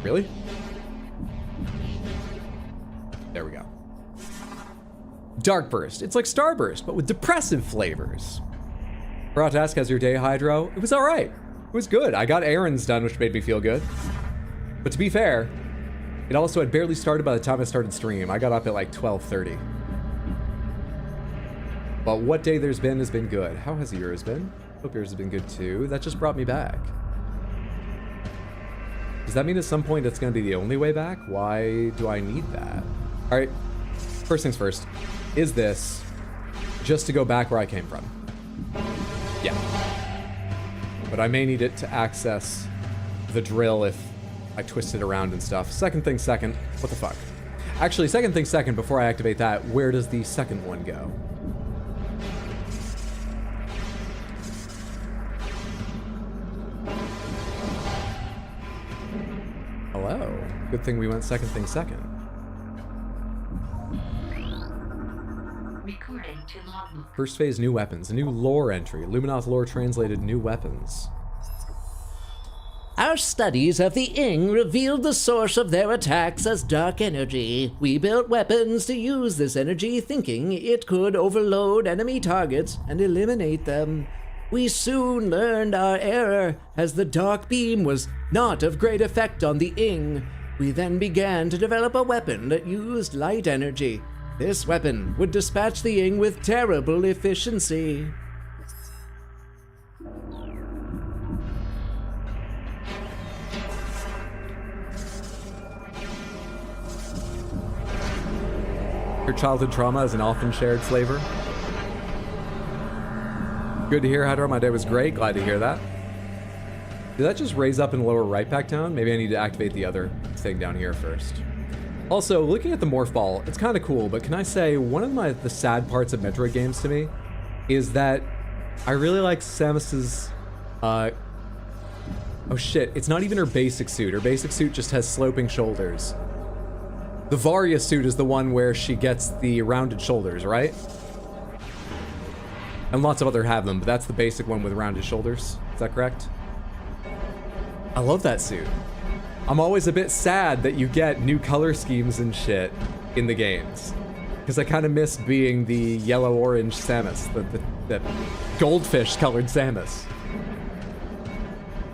Really? There we go. Dark Burst. It's like Starburst, but with depressive flavors. Forgot to ask, how's your day, Hydro? It was alright. It was good. I got errands done, which made me feel good. But to be fair, it also had barely started by the time I started stream. I got up at like 12:30. But what day there's been has been good. How has yours been? Hope yours has been good too. That just brought me back. Does that mean at some point it's going to be the only way back? Why do I need that? Alright, first things first. Is this just to go back where I came from? Yeah. But I may need it to access the drill if I twist it around and stuff. Second thing second, what the fuck? Actually, second thing second, before I activate that, where does the second one go? Hello. Good thing we went second thing second. Recording to logbook. First phase, new weapons. A new lore entry. Luminoth lore translated new weapons. Our studies of the Ing revealed the source of their attacks as dark energy. We built weapons to use this energy, thinking it could overload enemy targets and eliminate them. We soon learned our error, as the dark beam was not of great effect on the Ing. We then began to develop a weapon that used light energy. This weapon would dispatch the Ing with terrible efficiency. Your childhood trauma is an often shared flavor. Good to hear, Hydro. My day was great. Glad to hear that. Did that just raise up and lower right back down? Maybe I need to activate the other thing down here first. Also, looking at the morph ball, it's kind of cool, but can I say one of the sad parts of Metroid games to me is that I really like Samus's, oh shit, it's not even her basic suit. Her basic suit just has sloping shoulders. The Varia suit is the one where she gets the rounded shoulders, right? And lots of other have them, but that's the basic one with rounded shoulders. Is that correct? I love that suit. I'm always a bit sad that you get new color schemes and shit in the games. Because I kind of miss being the yellow-orange Samus, the goldfish-colored Samus.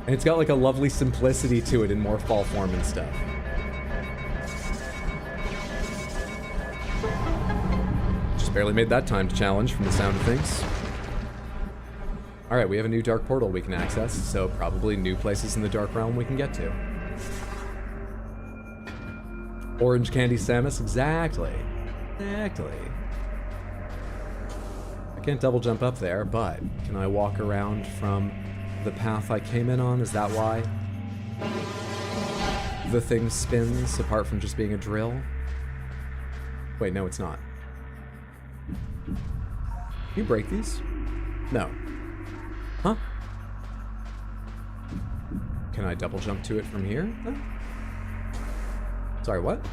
And it's got like a lovely simplicity to it in morph ball form and stuff. Just barely made that time to challenge from the sound of things. Alright, we have a new dark portal we can access, so probably new places in the dark realm we can get to. Orange candy Samus, exactly. Exactly. I can't double jump up there, but can I walk around from the path I came in on? Is that why the thing spins apart from just being a drill? Wait, no, it's not. Can you break these? No. Huh? Can I double jump to it from here? No. Sorry, what?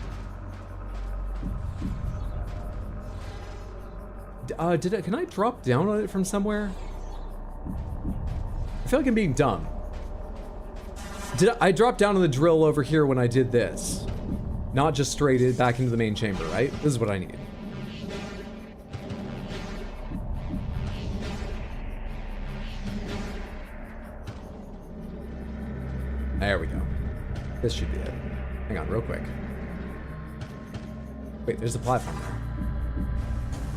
Can I drop down on it from somewhere? I feel like I'm being dumb. I dropped down on the drill over here when I did this? Not just straight back into the main chamber, right? This is what I need. There we go. This should be it. Hang on, real quick. Wait, there's a platform there.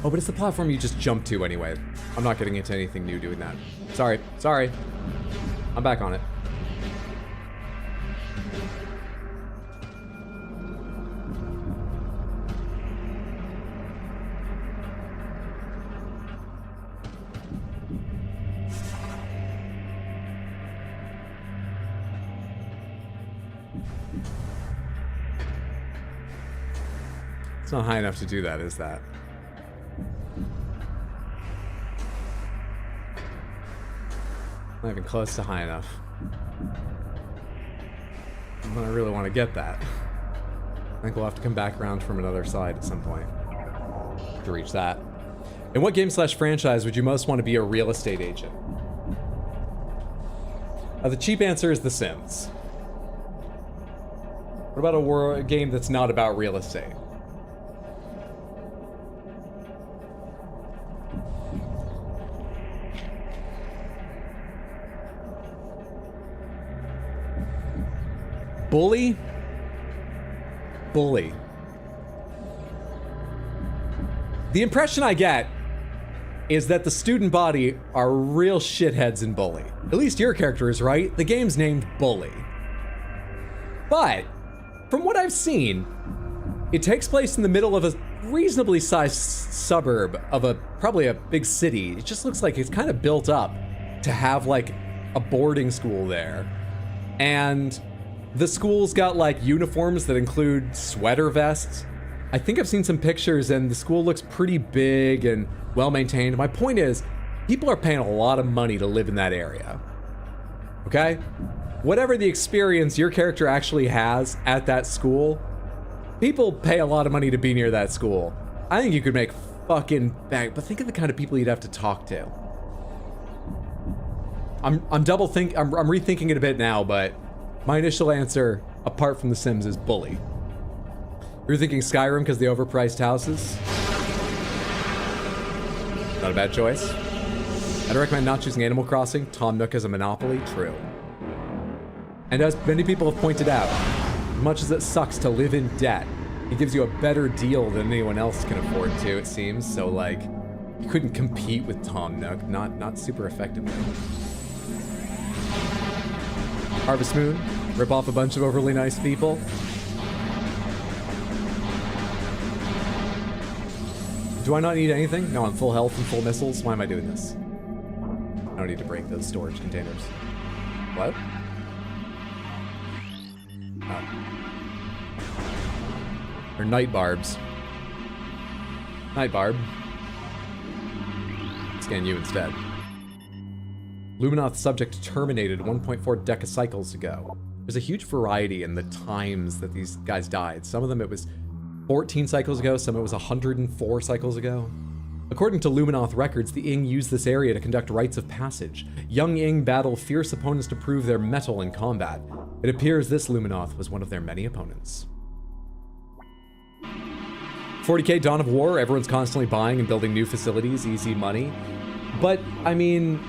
Oh, but it's the platform you just jump to anyway. I'm not getting into anything new doing that. Sorry, sorry. I'm back on it. It's not high enough to do that, is that? Not even close to high enough. But I really want to get that. I think we'll have to come back around from another side at some point to reach that. In what game/franchise would you most want to be a real estate agent? The cheap answer is The Sims. What about a game that's not about real estate? Bully? Bully. The impression I get is that the student body are real shitheads in Bully. At least your character is, right? The game's named Bully. But, from what I've seen, it takes place in the middle of a reasonably sized suburb of probably a big city. It just looks like it's kind of built up to have like a boarding school there. And the school's got like uniforms that include sweater vests I think I've seen some pictures and the school looks pretty big and well maintained. My point is, people are paying a lot of money to live in that area. Okay? Whatever the experience your character actually has at that school, people pay a lot of money to be near that school. I think you could make fucking bang, but think of the kind of people you'd have to talk to. I'm rethinking it a bit now, but my initial answer, apart from The Sims, is Bully. You're thinking Skyrim because the overpriced houses? Not a bad choice. I'd recommend not choosing Animal Crossing. Tom Nook is a monopoly. True. And as many people have pointed out, as much as it sucks to live in debt, it gives you a better deal than anyone else can afford to, it seems. So, like, you couldn't compete with Tom Nook. Not super effectively. Harvest Moon. Rip off a bunch of overly nice people. Do I not need anything? No, I'm full health and full missiles. Why am I doing this? I don't need to break those storage containers. What? Oh. They're night barbs. Night barb. Scan you instead. Luminoth subject terminated 1.4 decacycles ago. There's a huge variety in the times that these guys died. Some of them it was 14 cycles ago, some it was 104 cycles ago. According to Luminoth records, the Ing used this area to conduct rites of passage. Young Ing battle fierce opponents to prove their mettle in combat. It appears this Luminoth was one of their many opponents. 40k Dawn of War, everyone's constantly buying and building new facilities, easy money. But, I mean,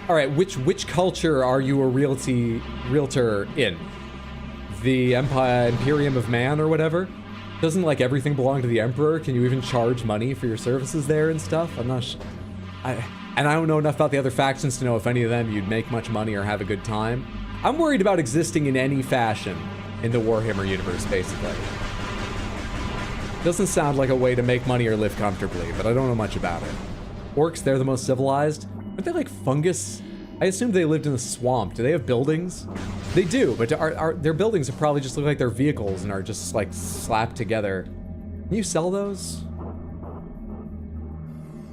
alright, which culture are you a realtor in? The Imperium of Man or whatever? Doesn't, like, everything belong to the Emperor? Can you even charge money for your services there and stuff? I'm not sure. And I don't know enough about the other factions to know if any of them you'd make much money or have a good time. I'm worried about existing in any fashion in the Warhammer universe, basically. Doesn't sound like a way to make money or live comfortably, but I don't know much about it. Orcs, they're the most civilized. Aren't they like fungus? I assumed they lived in a swamp. Do they have buildings? They do, but their buildings are probably just look like their vehicles and are just like slapped together. Can you sell those?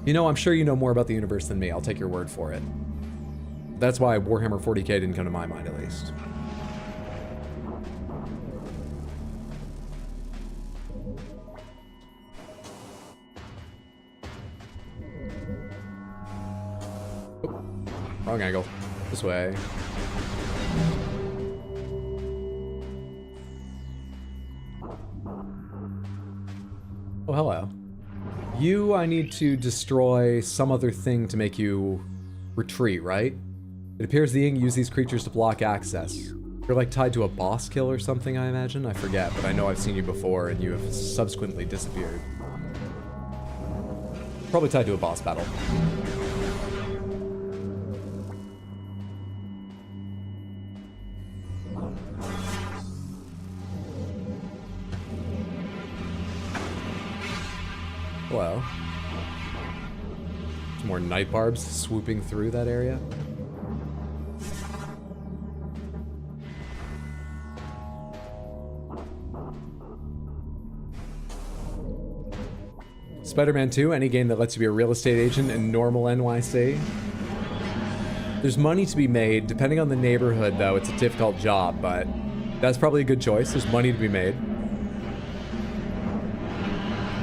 You know, I'm sure you know more about the universe than me. I'll take your word for it. That's why Warhammer 40k didn't come to my mind, at least. Oh, wrong angle. This way. Oh, hello. You, I need to destroy some other thing to make you retreat, right? It appears the Ing use these creatures to block access. You're like tied to a boss kill or something, I imagine? I forget, but I know I've seen you before and you have subsequently disappeared. Probably tied to a boss battle. Hello. Some more night barbs swooping through that area. Spider-Man 2, any game that lets you be a real estate agent in normal NYC. There's money to be made. Depending on the neighborhood, though, it's a difficult job, but that's probably a good choice. There's money to be made.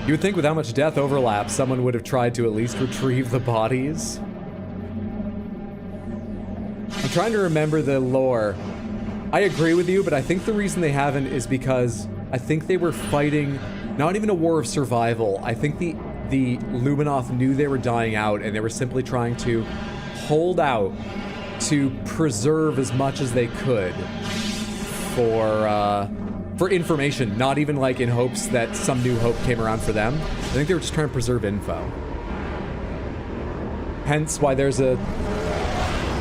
You would think with how much death overlaps, someone would have tried to at least retrieve the bodies. I'm trying to remember the lore. I agree with you, but I think the reason they haven't is because I think they were fighting not even a war of survival. I think the Luminoth knew they were dying out and they were simply trying to hold out to preserve as much as they could for information, not even like in hopes that some new hope came around for them. I think they were just trying to preserve info. Hence why there's a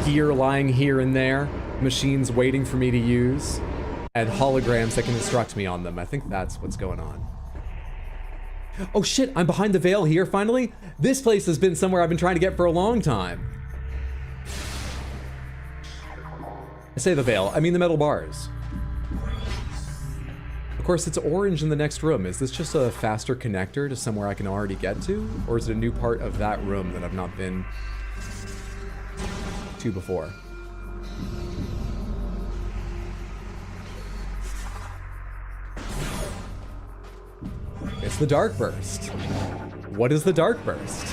gear lying here and there, machines waiting for me to use, and holograms that can instruct me on them. I think that's what's going on. Oh shit, I'm behind the veil here, finally? This place has been somewhere I've been trying to get for a long time. I say the veil, I mean the metal bars. Of course, it's orange in the next room. Is this just a faster connector to somewhere I can already get to? Or is it a new part of that room that I've not been to before? It's the Dark Burst. What is the Dark Burst?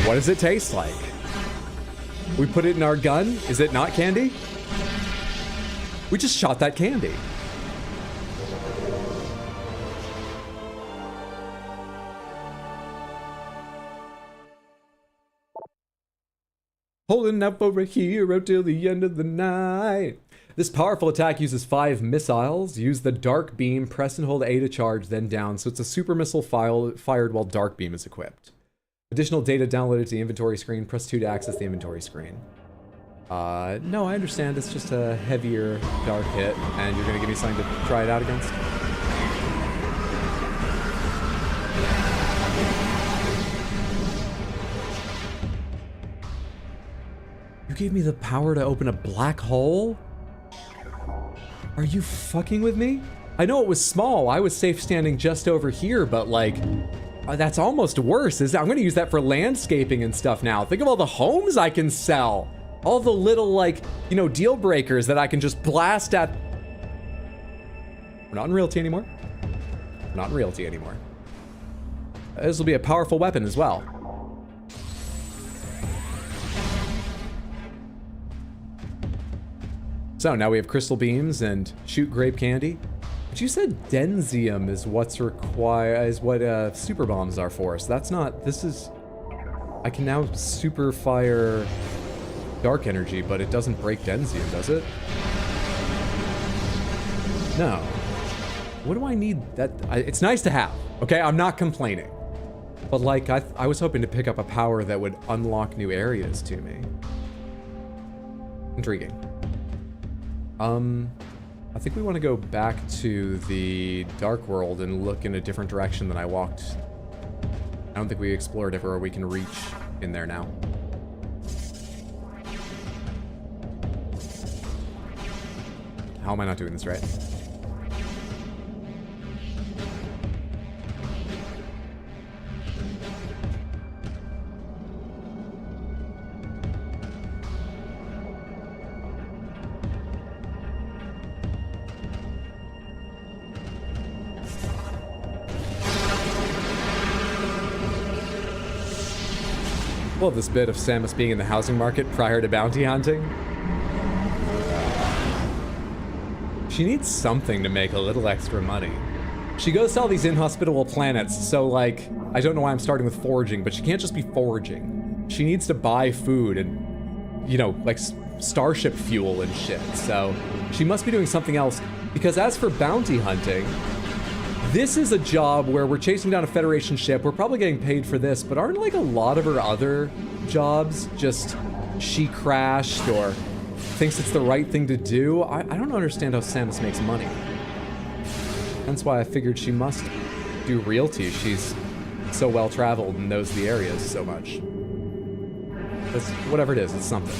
What does it taste like? We put it in our gun? Is it not candy? We just shot that candy. Holding up over here until the end of the night. This powerful attack uses 5 missiles. Use the Dark Beam, press and hold A to charge, then down. So it's a super missile fired while Dark Beam is equipped. Additional data downloaded to the inventory screen. Press 2 to access the inventory screen. No, I understand. It's just a heavier dark hit, and you're going to give me something to try it out against? You gave me the power to open a black hole? Are you fucking with me? I know it was small. I was safe standing just over here, but like, that's almost worse. I'm going to use that for landscaping and stuff now. Think of all the homes I can sell. All the little, like, you know, deal breakers that I can just blast at. We're not in realty anymore. We're not in realty anymore. This will be a powerful weapon as well. So now we have crystal beams and shoot grape candy. But you said denzium is what's required, is what super bombs are for. So that's not, this is, I can now super fire dark energy, but it doesn't break denzium, does it? No. What do I need that? It's nice to have, okay? I'm not complaining. But like, I was hoping to pick up a power that would unlock new areas to me. Intriguing. I think we want to go back to the Dark World and look in a different direction than I walked. I don't think we explored everywhere we can reach in there now. How am I not doing this right? Love this bit of Samus being in the housing market prior to bounty hunting. She needs something to make a little extra money. She goes to all these inhospitable planets, so like, I don't know why I'm starting with foraging, but she can't just be foraging. She needs to buy food and, you know, like starship fuel and shit. So she must be doing something else, because as for bounty hunting, this is a job where we're chasing down a Federation ship. We're probably getting paid for this, but aren't like a lot of her other jobs just she crashed or thinks it's the right thing to do? I don't understand how Samus makes money. That's why I figured she must do realty. She's so well traveled and knows the areas so much. That's, whatever it is, it's something.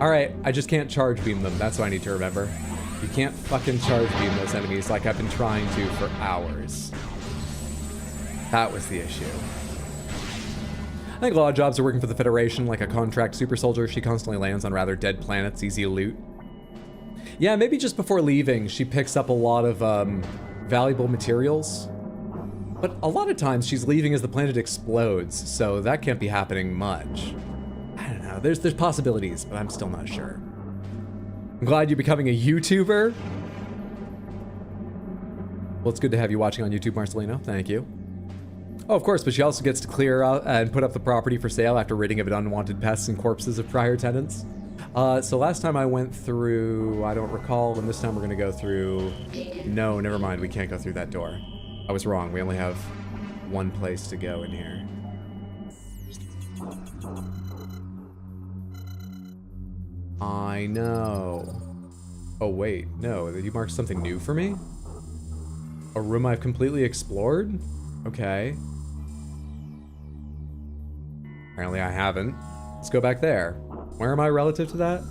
All right, I just can't charge beam them. That's what I need to remember. You can't fucking charge beam those enemies like I've been trying to for hours. That was the issue. I think a lot of jobs are working for the Federation, like a contract super soldier. She constantly lands on rather dead planets, easy to loot. Yeah, maybe just before leaving, she picks up a lot of valuable materials. But a lot of times she's leaving as the planet explodes, so that can't be happening much. I don't know, there's possibilities, but I'm still not sure. I'm glad you're becoming a YouTuber. Well, it's good to have you watching on YouTube, Marcelino. Thank you. Oh, of course, but she also gets to clear out and put up the property for sale after ridding of it unwanted pests and corpses of prior tenants. So last time I went through, I don't recall, and this time we're gonna go through, no, never mind, we can't go through that door. I was wrong, we only have one place to go in here. I know. Oh wait, no, did you mark something new for me? A room I've completely explored? Okay. Apparently I haven't. Let's go back there. Where am I relative to that?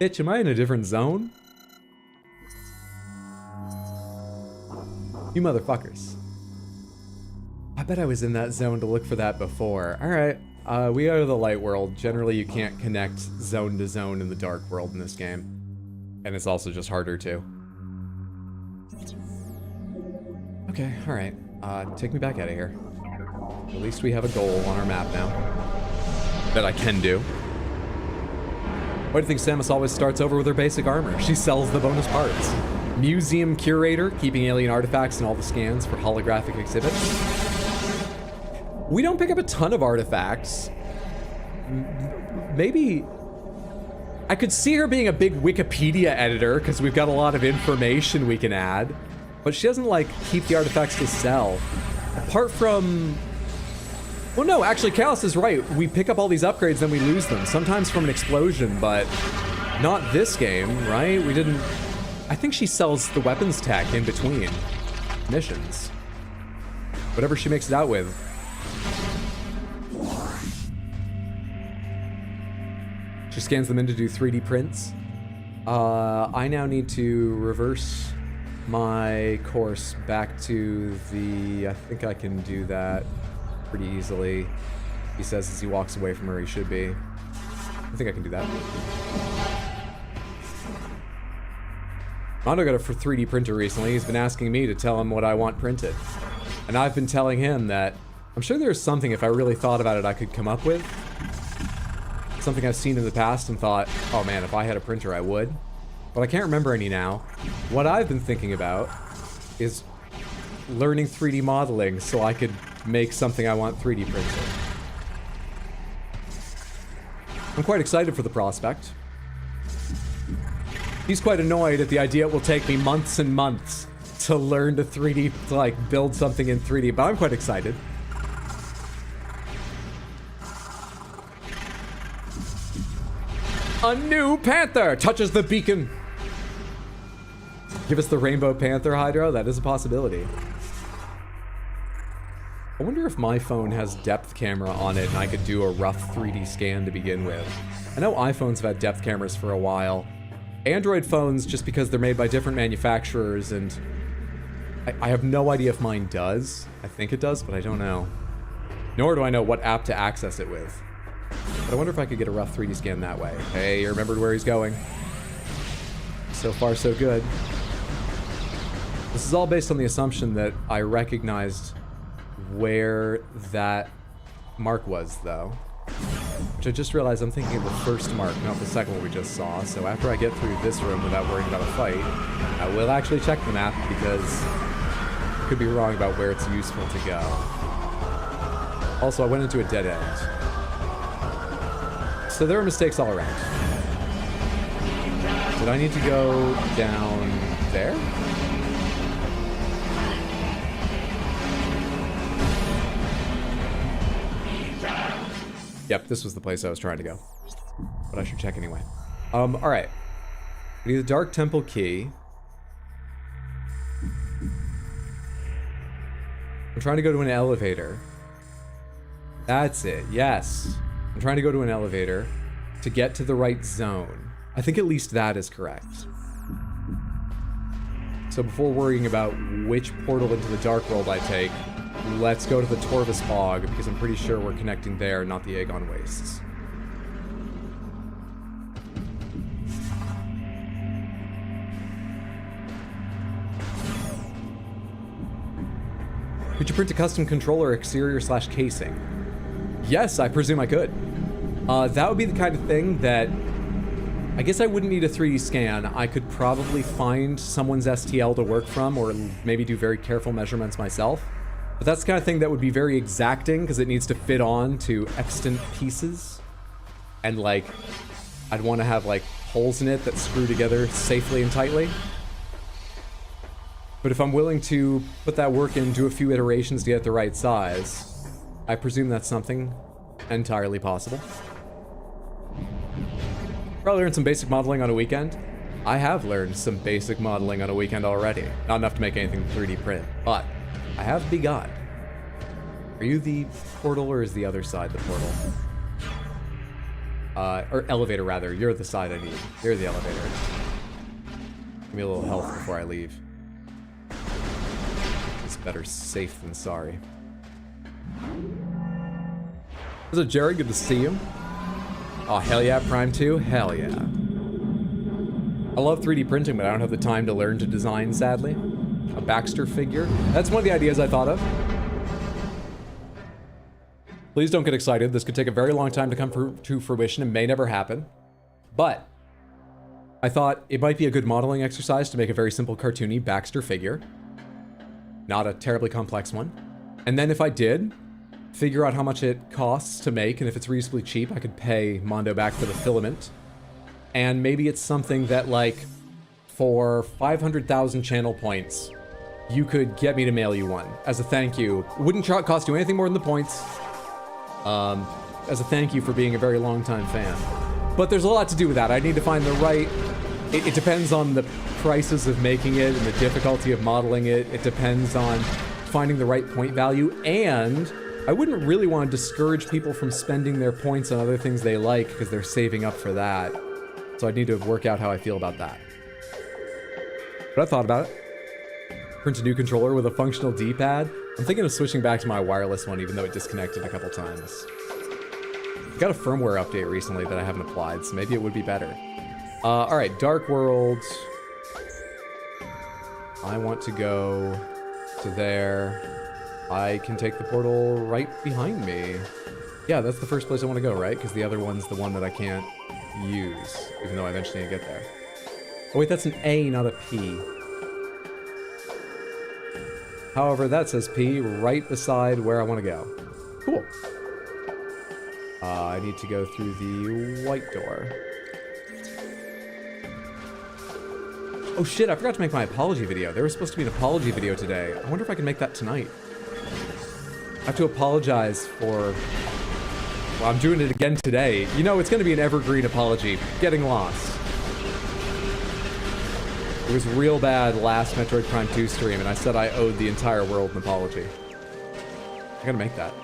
Bitch, am I in a different zone? You motherfuckers. I bet I was in that zone to look for that before. Alright, we go to the light world. Generally, you can't connect zone to zone in the dark world in this game. And it's also just harder too. Okay, alright. Take me back out of here. At least we have a goal on our map now. That I can do. Why do you think Samus always starts over with her basic armor? She sells the bonus parts. Museum curator, keeping alien artifacts in all the scans for holographic exhibits. We don't pick up a ton of artifacts. Maybe... I could see her being a big Wikipedia editor, because we've got a lot of information we can add. But she doesn't, like, keep the artifacts to sell. Apart from... Well, no, actually, Callus is right. We pick up all these upgrades, then we lose them. Sometimes from an explosion, but not this game, right? We didn't... I think she sells the weapons tech in between missions. Whatever she makes it out with. She scans them in to do 3D prints. I now need to reverse my course back to the... I think I can do that pretty easily. He says as he walks away from where he should be. I think I can do that. Mondo got a 3D printer recently. He's been asking me to tell him what I want printed. And I've been telling him that I'm sure there's something, if I really thought about it, I could come up with. Something I've seen in the past and thought, oh man, if I had a printer, I would. But I can't remember any now. What I've been thinking about is learning 3D modeling so I could make something I want 3D printed. I'm quite excited for the prospect. He's quite annoyed at the idea it will take me months and months to learn to 3D, to like build something in 3D, but I'm quite excited. A new panther touches the beacon. Give us the rainbow panther, Hydro. That is a possibility. I wonder if my phone has depth camera on it and I could do a rough 3D scan to begin with. I know iPhones have had depth cameras for a while. Android phones, just because they're made by different manufacturers, and I have no idea if mine does. I think it does, but I don't know. Nor do I know what app to access it with. But I wonder if I could get a rough 3D scan that way. Hey, you remembered where he's going. So far, so good. This is all based on the assumption that I recognized where that mark was, though. Which I just realized I'm thinking of the first mark, not the second one we just saw. So after I get through this room without worrying about a fight, I will actually check the map because I could be wrong about where it's useful to go. Also, I went into a dead end. So there are mistakes all around. Did I need to go down there? Yep, this was the place I was trying to go. But I should check anyway. Alright. We need the Dark Temple key. I'm trying to go to an elevator. That's it, yes. I'm trying to go to an elevator to get to the right zone. I think at least that is correct. So before worrying about which portal into the Dark World I take, let's go to the Torvus Bog, because I'm pretty sure we're connecting there, not the Aegon Wastes. Could you print a custom controller exterior/casing? Yes, I presume I could. That would be the kind of thing that I guess I wouldn't need a 3D scan. I could probably find someone's STL to work from, or maybe do very careful measurements myself. But that's the kind of thing that would be very exacting, because it needs to fit on to extant pieces. And, like, I'd want to have, like, holes in it that screw together safely and tightly. But if I'm willing to put that work in, do a few iterations to get the right size, I presume that's something entirely possible. Probably learned some basic modeling on a weekend. I have learned some basic modeling on a weekend already. Not enough to make anything 3D print, but I have begun. Are you the portal, or is the other side the portal? Or elevator, rather. You're the side I need. You're the elevator. Give me a little health before I leave. It's better safe than sorry. What's up, Jared? Good to see you. Oh, hell yeah, Prime 2? Hell yeah. I love 3D printing, but I don't have the time to learn to design, sadly. A Baxter figure. That's one of the ideas I thought of. Please don't get excited. This could take a very long time to come to fruition and may never happen. But I thought it might be a good modeling exercise to make a very simple cartoony Baxter figure. Not a terribly complex one. And then if I did, figure out how much it costs to make, and if it's reasonably cheap, I could pay Mondo back for the filament. And maybe it's something that, like, for 500,000 channel points, you could get me to mail you one as a thank you. It wouldn't cost you anything more than the points. As a thank you for being a very long-time fan. But there's a lot to do with that. I need to find the right... It depends on the prices of making it and the difficulty of modeling it. It depends on finding the right point value, and I wouldn't really want to discourage people from spending their points on other things they like because they're saving up for that. So I'd need to work out how I feel about that. But I thought about it. Print a new controller with a functional D-pad. I'm thinking of switching back to my wireless one, even though it disconnected a couple times. Got a firmware update recently that I haven't applied, so maybe it would be better. Alright, Dark World. I want to go to there. I can take the portal right behind me. Yeah, that's the first place I want to go, right? Because the other one's the one that I can't use, even though I eventually get there. Oh wait, that's an A, not a P. However, that says P right beside where I want to go. Cool. I need to go through the white door. Oh shit, I forgot to make my apology video. There was supposed to be an apology video today. I wonder if I can make that tonight. I have to apologize for... Well, I'm doing it again today. You know, it's going to be an evergreen apology. Getting lost. It was real bad last Metroid Prime 2 stream, and I said I owed the entire world an apology. I gotta make that.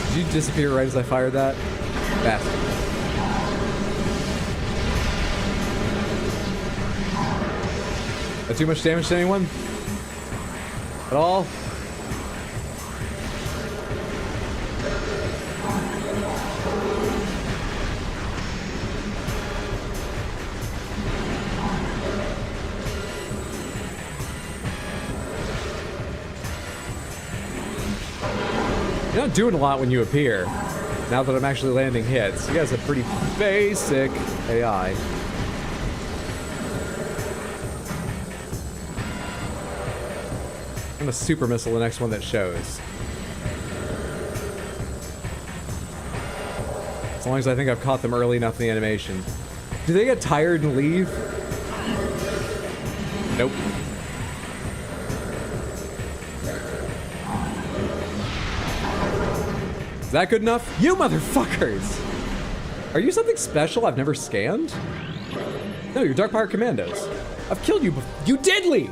Did you disappear right as I fired that? Bastard. That too much damage to anyone? At all? You're not doing a lot when you appear. Now that I'm actually landing hits, you guys have pretty basic AI. I'm gonna super missile the next one that shows. As long as I think I've caught them early enough in the animation. Do they get tired and leave? Nope. Is that good enough? You motherfuckers! Are you something special I've never scanned? No, you're Dark Pirate Commandos. I've killed you before. You did leave!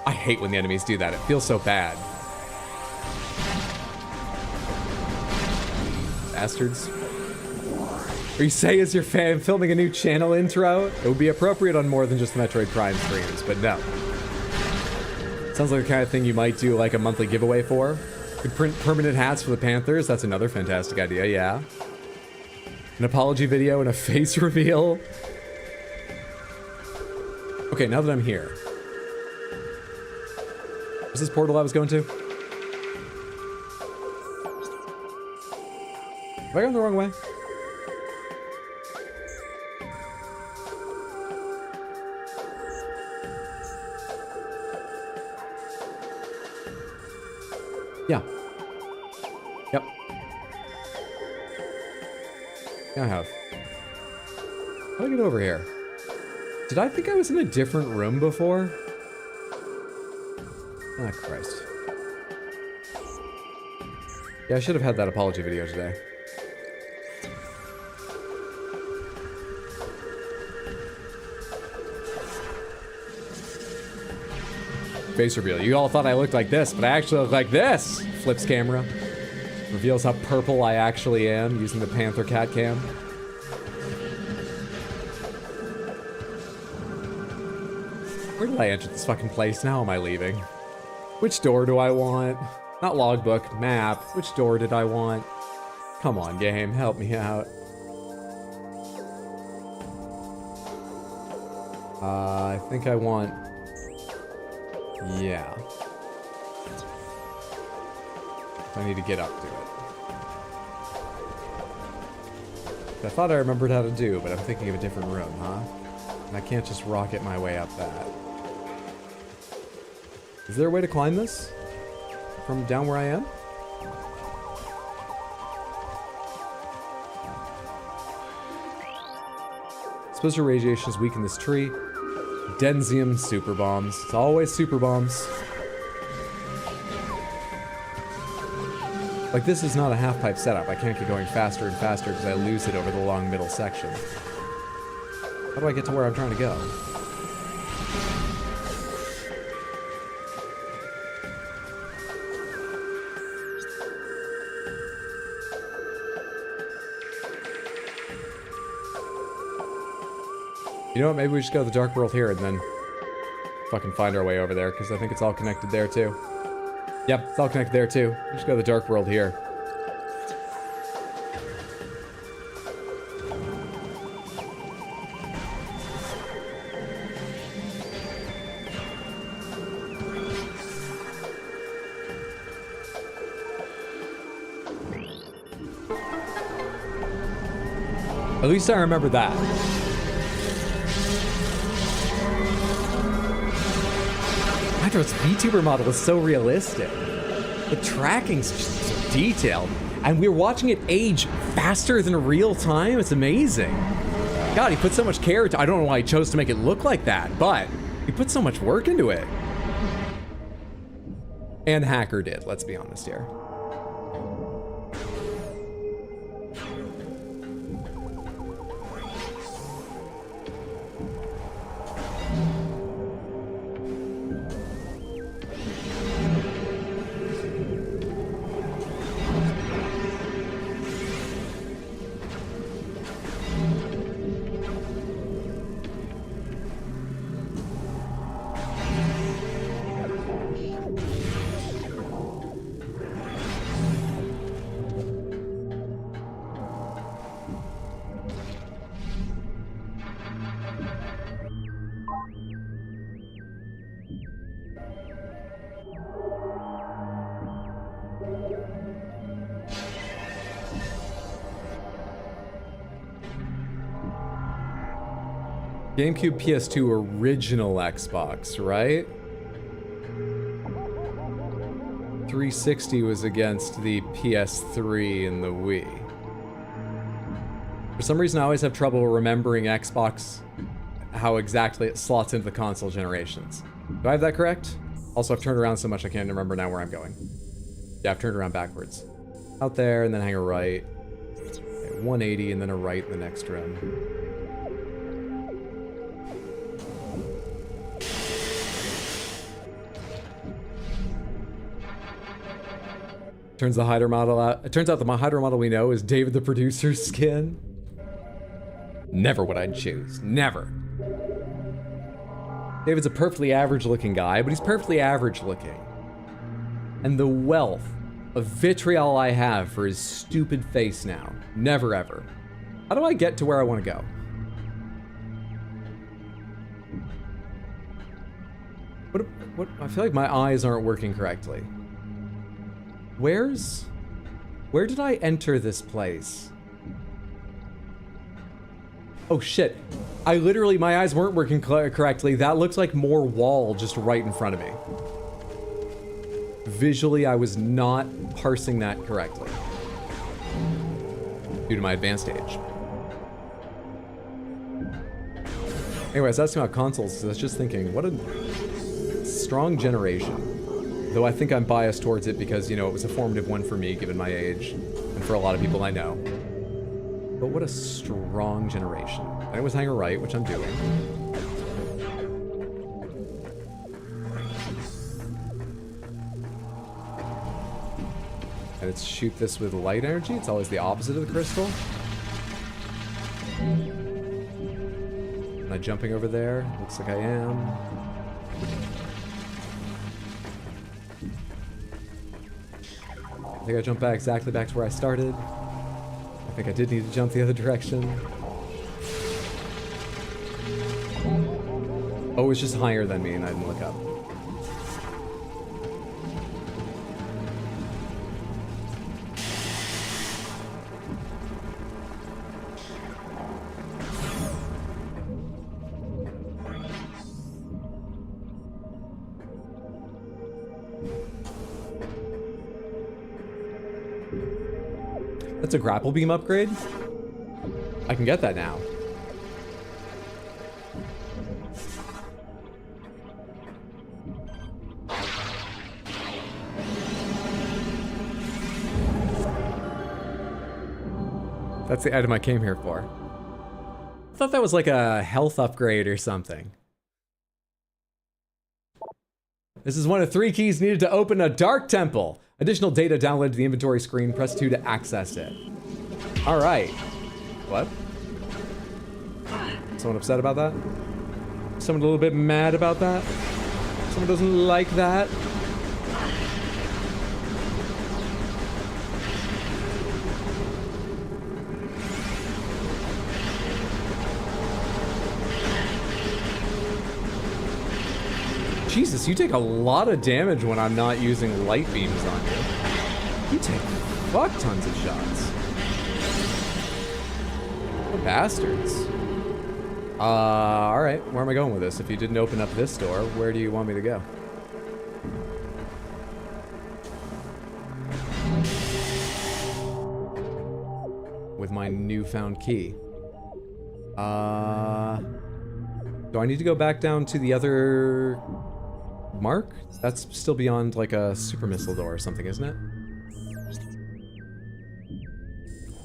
I hate when the enemies do that. It feels so bad. Bastards. Are you saying as your fan filming a new channel intro? It would be appropriate on more than just Metroid Prime streams, but no. Sounds like the kind of thing you might do like a monthly giveaway for. Could print permanent hats for the Panthers. That's another fantastic idea, yeah. An apology video and a face reveal. Okay, now that I'm here. Was this portal I was going to? Have I gone the wrong way? Yeah. Yep. Yeah, I have. How do I get over here? Did I think I was in a different room before? Ah, Christ. Yeah, I should have had that apology video today. Face reveal. You all thought I looked like this, but I actually look like this! Flips camera. Reveals how purple I actually am using the Panther Cat cam. Where did I enter this fucking place? Now am I leaving? Which door do I want? Not logbook, map. Which door did I want? Come on, game, help me out. I think I want... Yeah. I need to get up to it. I thought I remembered how to do, but I'm thinking of a different room, huh? And I can't just rocket my way up that. Is there a way to climb this? From down where I am? Exposure radiations weaken this tree. Denzium super bombs. It's always super bombs. Like, this is not a half-pipe setup. I can't get going faster and faster because I lose it over the long middle section. How do I get to where I'm trying to go? You know what, maybe we just go to the dark world here and then fucking find our way over there, because I think it's all connected there too. Yep, it's all connected there too. Just go to the dark world here. At least I remember that. Metroid's VTuber model is so realistic. The tracking's just so detailed. And we're watching it age faster than real time. It's amazing. God, he put so much care into, I don't know why he chose to make it look like that, but he put so much work into it. And Hacker did, let's be honest here. GameCube, PS2, original Xbox, right? 360 was against the PS3 and the Wii. For some reason, I always have trouble remembering Xbox, how exactly it slots into the console generations. Do I have that correct? Also, I've turned around so much I can't remember now where I'm going. Yeah, I've turned around backwards. Out there, and then hang a right. Okay, 180, and then a right in the next room. Turns the hider model out. It turns out the hider model we know is David the producer's skin. Never what I'd choose. Never. David's a perfectly average looking guy, but he's perfectly average looking. And the wealth of vitriol I have for his stupid face now. Never ever. How do I get to where I want to go? What? I feel like my eyes aren't working correctly. Where did I enter this place? Oh shit. I literally, my eyes weren't working correctly. That looks like more wall just right in front of me. Visually, I was not parsing that correctly. Due to my advanced age. Anyways, I was asking about consoles, so I was just thinking, what a strong generation. Though I think I'm biased towards it because, you know, it was a formative one for me, given my age, and for a lot of people I know. But what a strong generation. And it was hanger right, which I'm doing. And it's shoot this with light energy. It's always the opposite of the crystal. Am I jumping over there? Looks like I am. I think I jumped back exactly back to where I started. I think I did need to jump the other direction. Oh, it was just higher than me and I didn't look up. That's a grapple beam upgrade? I can get that now. That's the item I came here for. I thought that was like a health upgrade or something. This is one of 3 keys needed to open a dark temple. Additional data downloaded to the inventory screen. Press 2 to access it. All right. What? Someone upset about that? Someone a little bit mad about that? Someone doesn't like that? Jesus, you take a lot of damage when I'm not using light beams on you. You take fuck tons of shots. What bastards. Alright, where am I going with this? If you didn't open up this door, where do you want me to go? With my newfound key. Do I need to go back down to the other mark? That's still beyond like a super missile door or something, isn't it?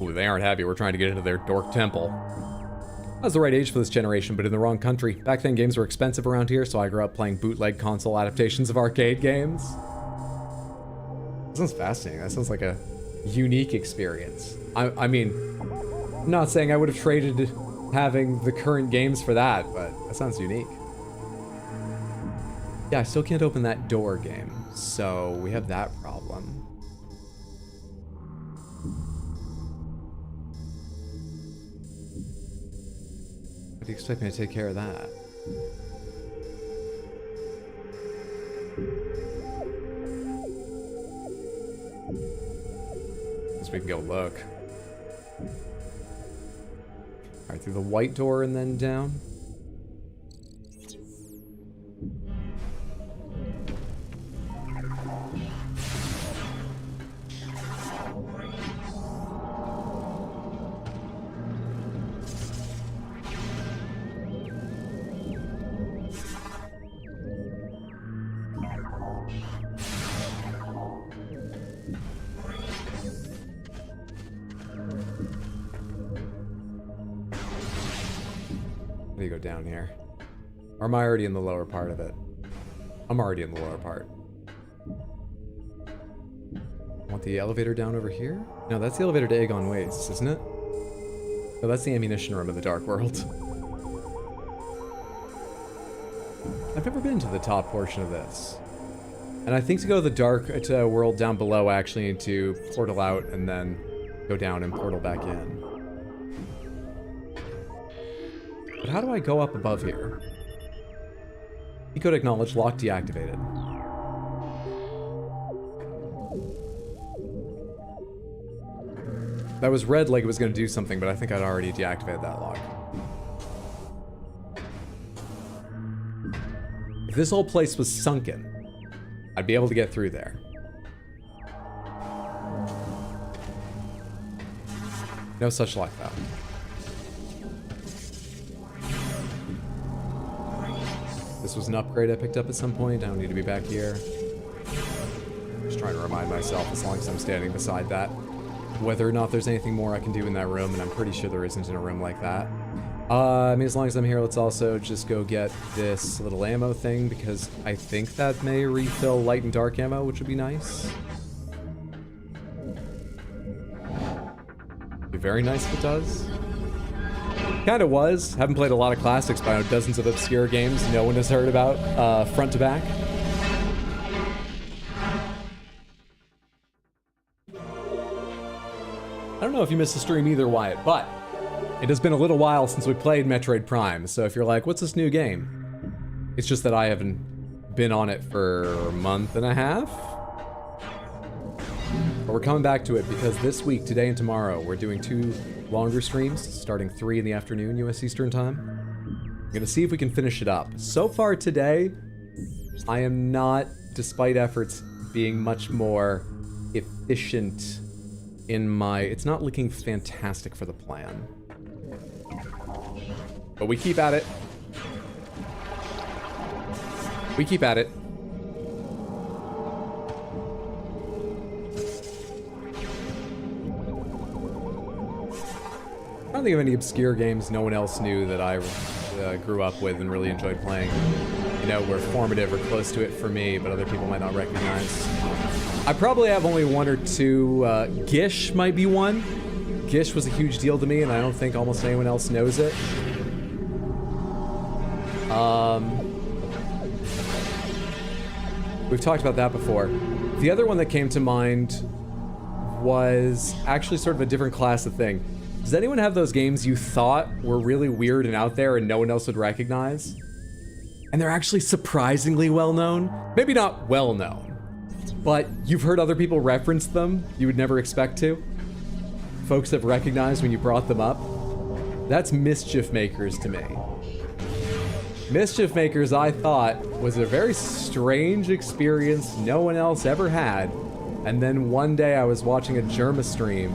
Ooh, they aren't happy. We're trying to get into their dork temple. I was the right age for this generation, but in the wrong country. Back then, games were expensive around here, so I grew up playing bootleg console adaptations of arcade games. That sounds fascinating. That sounds like a unique experience. I mean, I'm not saying I would have traded having the current games for that, but that sounds unique. Yeah, I still can't open that door game, so we have that problem. How do you expect me to take care of that? Guess we can go look. Alright, through the white door and then down. Go down here. Or am I already in the lower part of it? I'm already in the lower part. Want the elevator down over here? No, that's the elevator to Aegon Wastes, isn't it? No, that's the ammunition room of the Dark World. I've never been to the top portion of this. And I think to go to the Dark World down below, I actually need to portal out and then go down and portal back in. But how do I go up above here? Decode acknowledged, lock deactivated. That was red like it was going to do something, but I think I'd already deactivated that lock. If this whole place was sunken, I'd be able to get through there. No such luck, though. This was an upgrade I picked up at some point. I don't need to be back here. Just trying to remind myself as long as I'm standing beside that, whether or not there's anything more I can do in that room, and I'm pretty sure there isn't in a room like that. I mean, as long as I'm here, let's also just go get this little ammo thing, because I think that may refill light and dark ammo, which would be nice. Be very nice if it does. Kinda was. Haven't played a lot of classics, but I know dozens of obscure games no one has heard about, front to back. I don't know if you missed the stream either, Wyatt, but it has been a little while since we played Metroid Prime, so if you're like, what's this new game? It's just that I haven't been on it for a month and a half? But we're coming back to it because this week, today and tomorrow, we're doing 2 longer streams, starting 3 in the afternoon, US Eastern Time. I'm gonna see if we can finish it up. So far today, I am not, despite efforts, being much more efficient in my... It's not looking fantastic for the plan. But we keep at it. We keep at it. I don't think of any obscure games no one else knew that I grew up with and really enjoyed playing. You know, were formative or close to it for me, but other people might not recognize. I probably have only 1 or 2. Gish might be one. Gish was a huge deal to me, and I don't think almost anyone else knows it. We've talked about that before. The other one that came to mind was actually sort of a different class of thing. Does anyone have those games you thought were really weird and out there and no one else would recognize? And they're actually surprisingly well known? Maybe not well known, but you've heard other people reference them you would never expect to. Folks have recognized when you brought them up. That's Mischief Makers to me. Mischief Makers, I thought, was a very strange experience no one else ever had. And then one day I was watching a Germa stream,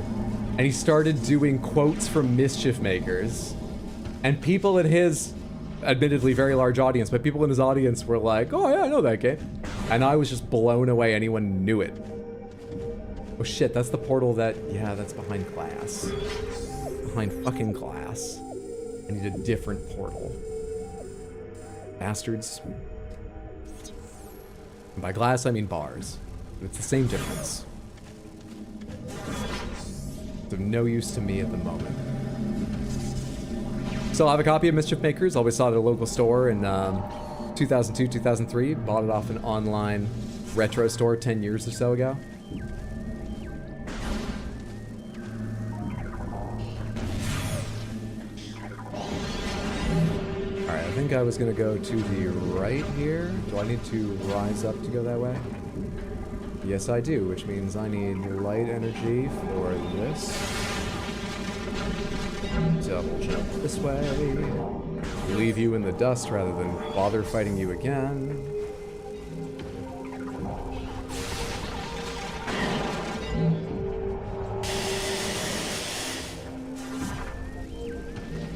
and he started doing quotes from Mischief Makers. And people in his, admittedly very large audience, but people in his audience were like, oh yeah, I know that game. And I was just blown away anyone knew it. Oh shit, that's the portal that, yeah, that's behind glass. Behind fucking glass. I need a different portal. Bastards. And by glass, I mean bars. But it's the same difference. It's of no use to me at the moment. Still have a copy of Mischief Makers. Always saw it at a local store in 2002, 2003. Bought it off an online retro store 10 years or so ago. Alright, I think I was going to go to the right here. Do I need to rise up to go that way? Yes, I do, which means I need light energy for this. Double jump this way. Leave you in the dust rather than bother fighting you again.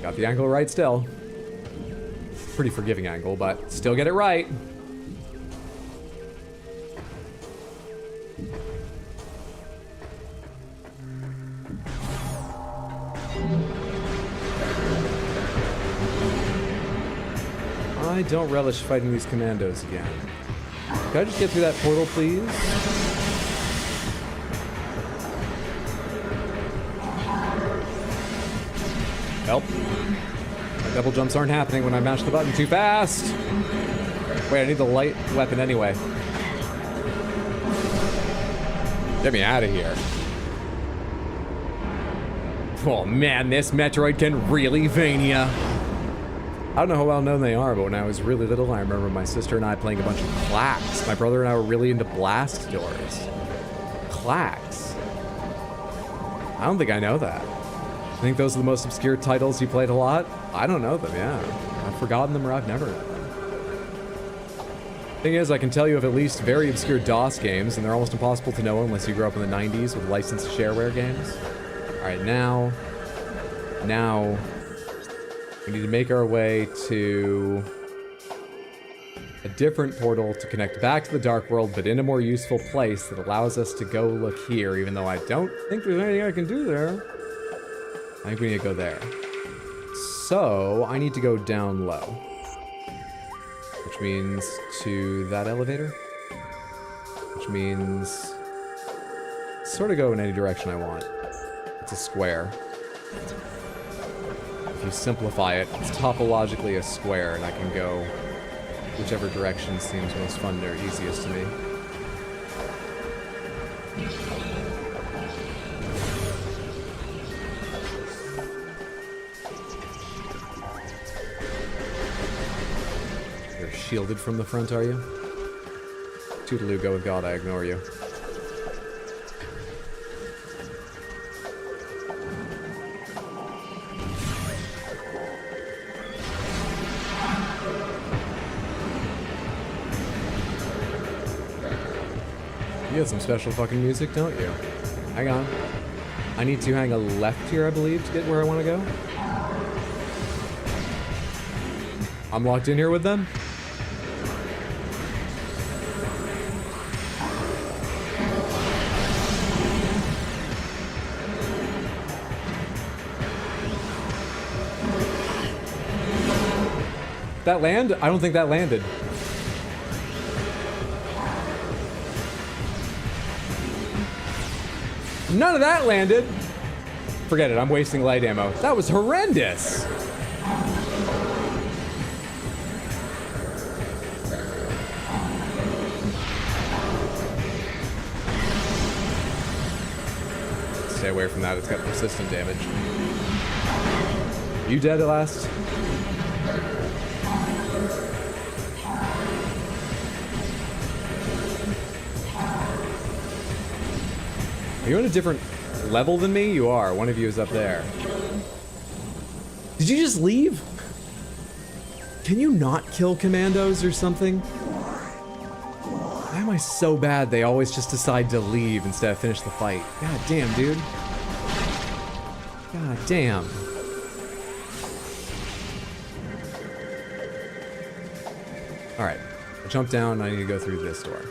Got the angle right still. Pretty forgiving angle, but still get it right. I don't relish fighting these commandos again. Can I just get through that portal, please? Help. My double jumps aren't happening when I mash the button too fast. Wait, I need the light weapon anyway. Get me out of here. Oh man, this Metroid can really vein ya. I don't know how well known they are, but when I was really little, I remember my sister and I playing a bunch of clacks. My brother and I were really into blast doors. Clacks. I don't think I know that. I think those are the most obscure titles you played a lot. I don't know them, yeah. I've forgotten them or I've never known them. Thing is, I can tell you of at least very obscure DOS games, and they're almost impossible to know unless you grew up in the 90s with licensed shareware games. Alright, now, we need to make our way to a different portal to connect back to the Dark World, but in a more useful place that allows us to go look here, even though I don't think there's anything I can do there. I think we need to go there. So, I need to go down low. Which means to that elevator. Which means sort of go in any direction I want. It's a square. If you simplify it, it's topologically a square, and I can go whichever direction seems most fun or easiest to me. You're shielded from the front, are you? Toodaloo, go with God, I ignore you. You have some special fucking music, don't you? Hang on. I need to hang a left here, I believe, to get where I want to go. I'm locked in here with them? That land? I don't think that landed. None of that landed. Forget it, I'm wasting light ammo. That was horrendous. Stay away from that, it's got persistent damage. You dead at last? Are you on a different level than me? You are. One of you is up there. Did you just leave? Can you not kill commandos or something? Why am I so bad they always just decide to leave instead of finish the fight? God damn, dude. God damn. Alright. I jump down, I need to go through this door.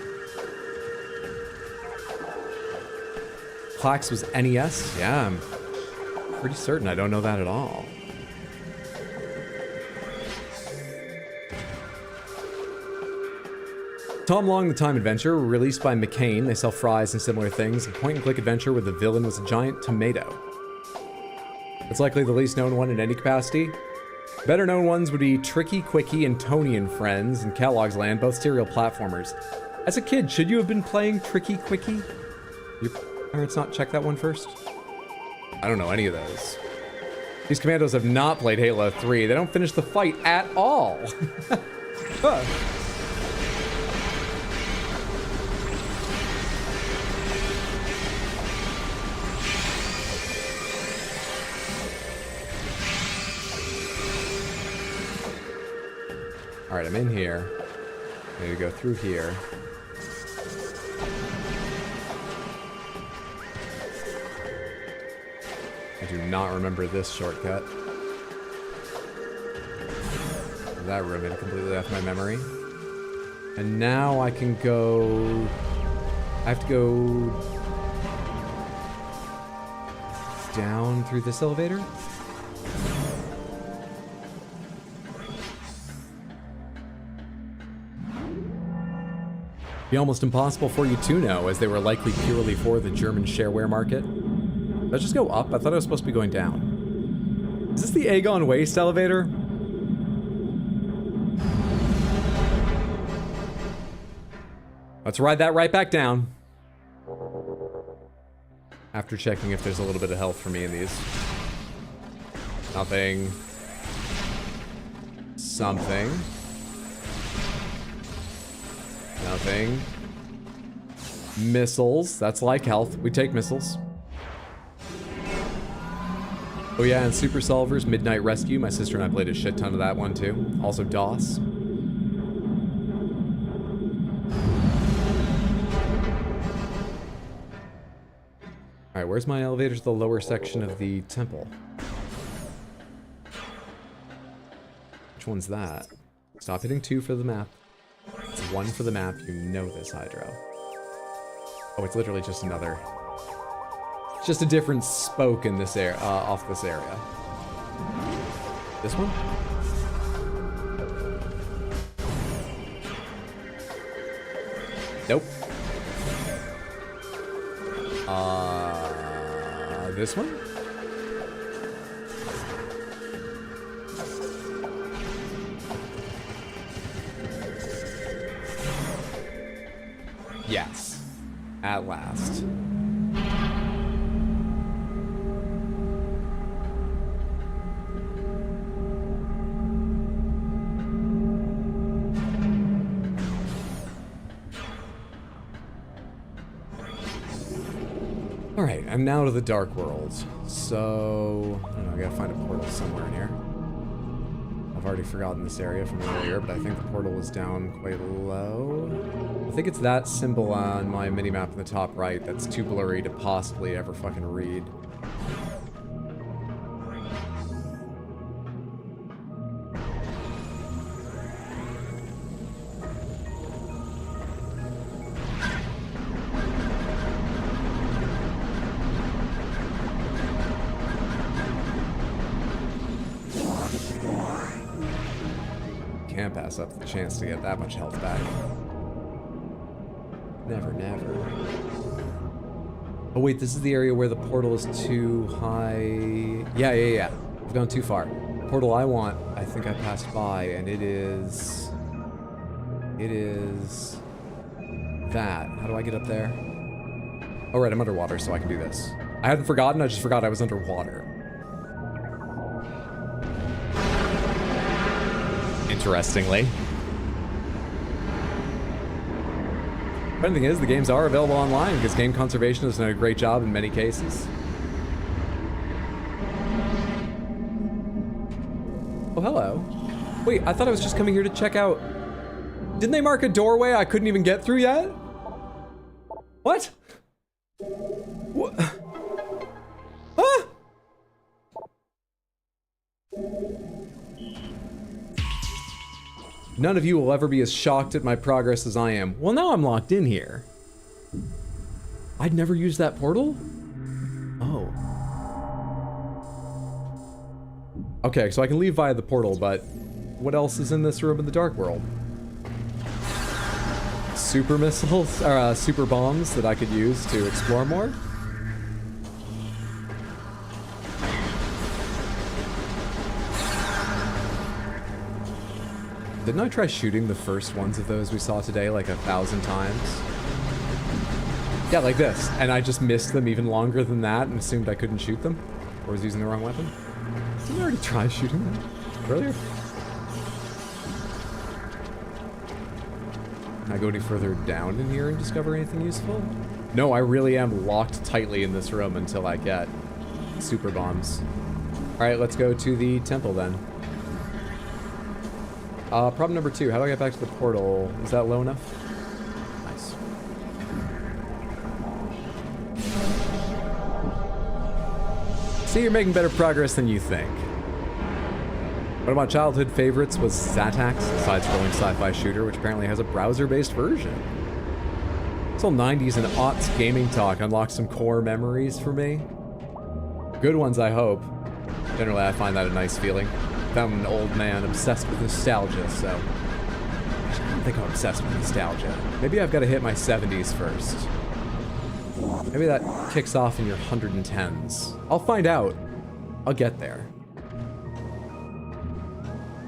Plax was NES? Yeah, I'm pretty certain I don't know that at all. Tom Long the Time Adventure, released by McCain. They sell fries and similar things. A point-and-click adventure where the villain was a giant tomato. It's likely the least known one in any capacity. Better known ones would be Tricky Quickie and Tony and Friends in Kellogg's Land, both serial platformers. As a kid, should you have been playing Tricky Quickie? Your parents not check that one first? I don't know any of those. These commandos have not played Halo 3. They don't finish the fight at all. Huh. Alright, I'm in here. I need to go through here. I do not remember this shortcut. That room had completely left my memory. And now I can go... I have to go... down through this elevator? Be almost impossible for you to know, as they were likely purely for the German shareware market. Did I just go up? I thought I was supposed to be going down. Is this the Aegon Waste elevator? Let's ride that right back down. After checking if there's a little bit of health for me in these. Nothing. Something. Nothing. Missiles. That's like health. We take missiles. Oh yeah, and Super Solvers, Midnight Rescue. My sister and I played a shit ton of that one too. Also DOS. Alright, where's my elevator to the lower section of the temple? Which one's that? Stop hitting 2 for the map. one for the map. You know this, Hydro. Oh, it's literally just another... just a different spoke in this area, off this area. This one? Nope. This one? Yes. At last. Alright, I'm now to the Dark World. So, I don't know, I gotta find a portal somewhere in here. I've already forgotten this area from earlier, but I think the portal was down quite low. I think it's that symbol on my minimap in the top right that's too blurry to possibly ever fucking read. Can't pass up the chance to get that much health back. Never, never. Oh wait, this is the area where the portal is too high. Yeah. I've gone too far. The portal I want, I think I passed by, and it is that. How do I get up there? Oh right, I'm underwater, so I can do this. I hadn't forgotten, I just forgot I was underwater. Interestingly. Funny thing is, the games are available online because game conservation has done a great job in many cases. Oh, hello. Wait, I thought I was just coming here to check out... Didn't they mark a doorway I couldn't even get through yet? What? What? Huh? None of you will ever be as shocked at my progress as I am. Well, now I'm locked in here. I'd never used that portal? Oh. Okay, so I can leave via the portal, but what else is in this room in the Dark World? Super missiles, or super bombs that I could use to explore more? Didn't I try shooting the first ones of those we saw today like 1,000 times? Yeah, like this. And I just missed them even longer than that and assumed I couldn't shoot them? Or was using the wrong weapon? Didn't I already try shooting them earlier? Can I go any further down in here and discover anything useful? No, I really am locked tightly in this room until I get super bombs. Alright, let's go to the temple then. Problem number 2, how do I get back to the portal? Is that low enough? Nice. See, you're making better progress than you think. One of my childhood favorites was Zatax, a side-scrolling sci-fi shooter, which apparently has a browser-based version. This whole 90s and aughts gaming talk unlocked some core memories for me. Good ones, I hope. Generally, I find that a nice feeling. I'm an old man obsessed with nostalgia, so I don't think I'm obsessed with nostalgia. Maybe I've got to hit my 70s first. Maybe that kicks off in your 110s. I'll find out. I'll get there.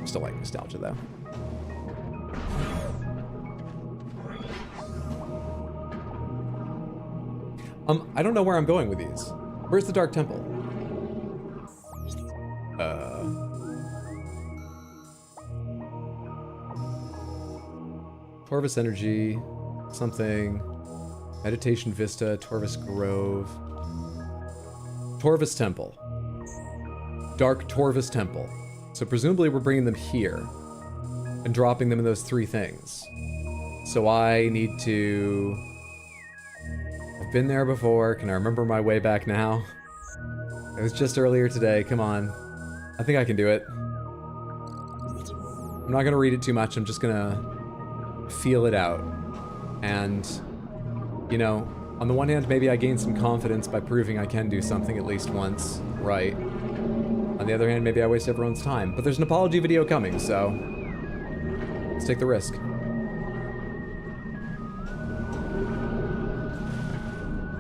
Still like nostalgia, though. I don't know where I'm going with these. Where's the Dark Temple? Torvus Energy, something, Meditation Vista, Torvus Grove, Torvus Temple, Dark Torvus Temple. So presumably we're bringing them here and dropping them in those 3 things. So I need to... I've been there before. Can I remember my way back now? It was just earlier today. Come on. I think I can do it. I'm not going to read it too much. I'm just going to feel it out. And, you know, on the one hand, maybe I gain some confidence by proving I can do something at least once right. On the other hand, maybe I waste everyone's time. But there's an apology video coming, so let's take the risk.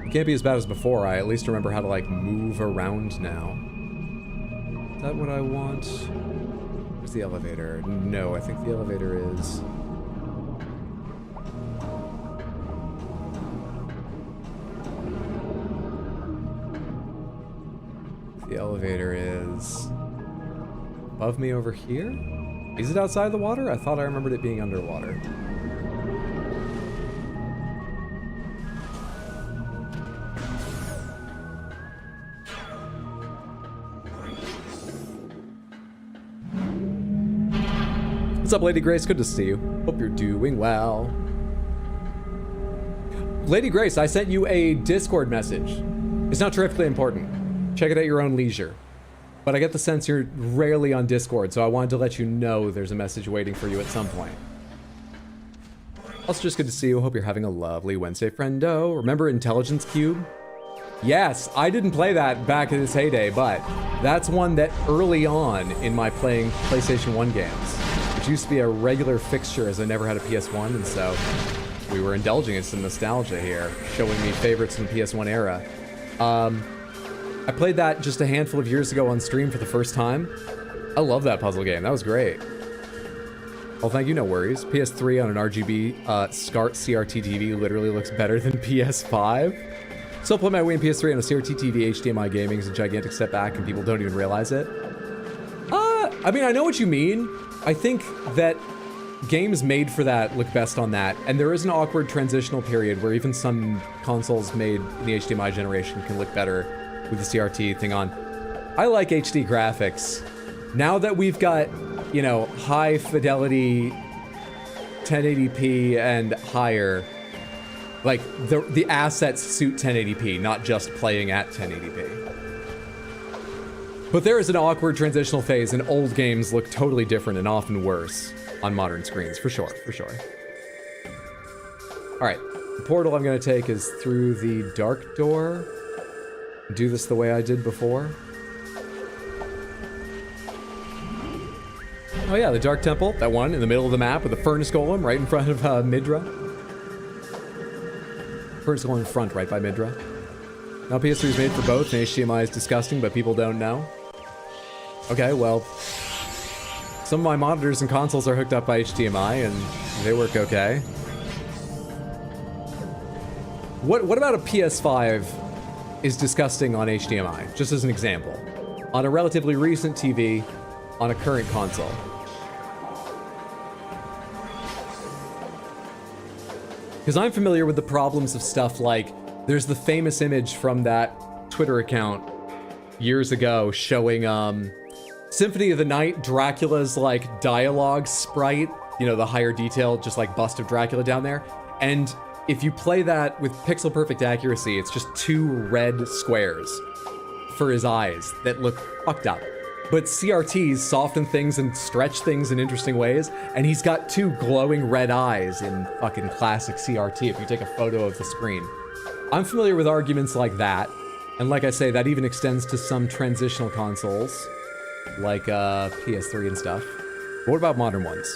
It can't be as bad as before. I at least remember how to, like, move around now. Is that what I want? Where's the elevator? No, I think the elevator is... The elevator is above me over here? Is it outside the water? I thought I remembered it being underwater. What's up, Lady Grace? Good to see you. Hope you're doing well. Lady Grace, I sent you a Discord message. It's not terrifically important. Check it at your own leisure. But I get the sense you're rarely on Discord, so I wanted to let you know there's a message waiting for you at some point. Also, just good to see you. Hope you're having a lovely Wednesday, friendo. Remember Intelligence Cube? Yes, I didn't play that back in its heyday, but that's one that early on in my playing PlayStation 1 games, which used to be a regular fixture as I never had a PS1, and so we were indulging in some nostalgia here, showing me favorites in the PS1 era. I played that just a handful of years ago on stream for the first time. I love that puzzle game. That was great. Oh, thank you. No worries. PS3 on an RGB SCART CRT TV literally looks better than PS5. Still play my Wii and PS3 on a CRT TV. HDMI gaming is a gigantic step back and people don't even realize it. I mean, I know what you mean. I think that games made for that look best on that, and there is an awkward transitional period where even some consoles made in the HDMI generation can look better with the CRT thing on. I like HD graphics. Now that we've got, you know, high fidelity 1080p and higher, like the assets suit 1080p, not just playing at 1080p. But there is an awkward transitional phase, and old games look totally different and often worse on modern screens, for sure, for sure. All right, the portal I'm gonna take is through the dark door. Do this the way I did before. Oh yeah, the Dark Temple, that one in the middle of the map with the Furnace Golem right in front of Midra. Furnace Golem in front, right by Midra. Now PS3 is made for both, and HDMI is disgusting, but people don't know. Okay, well, some of my monitors and consoles are hooked up by HDMI, and they work okay. What about a PS5 is disgusting on HDMI, just as an example, on a relatively recent TV, on a current console? Because I'm familiar with the problems of stuff like, there's the famous image from that Twitter account years ago showing Symphony of the Night, Dracula's like dialogue sprite, you know, the higher detail, just like bust of Dracula down there, and if you play that with pixel perfect accuracy, it's just two red squares for his eyes that look fucked up. But CRTs soften things and stretch things in interesting ways, and he's got two glowing red eyes in fucking classic CRT if you take a photo of the screen. I'm familiar with arguments like that, and like I say, that even extends to some transitional consoles, like PS3 and stuff. But what about modern ones?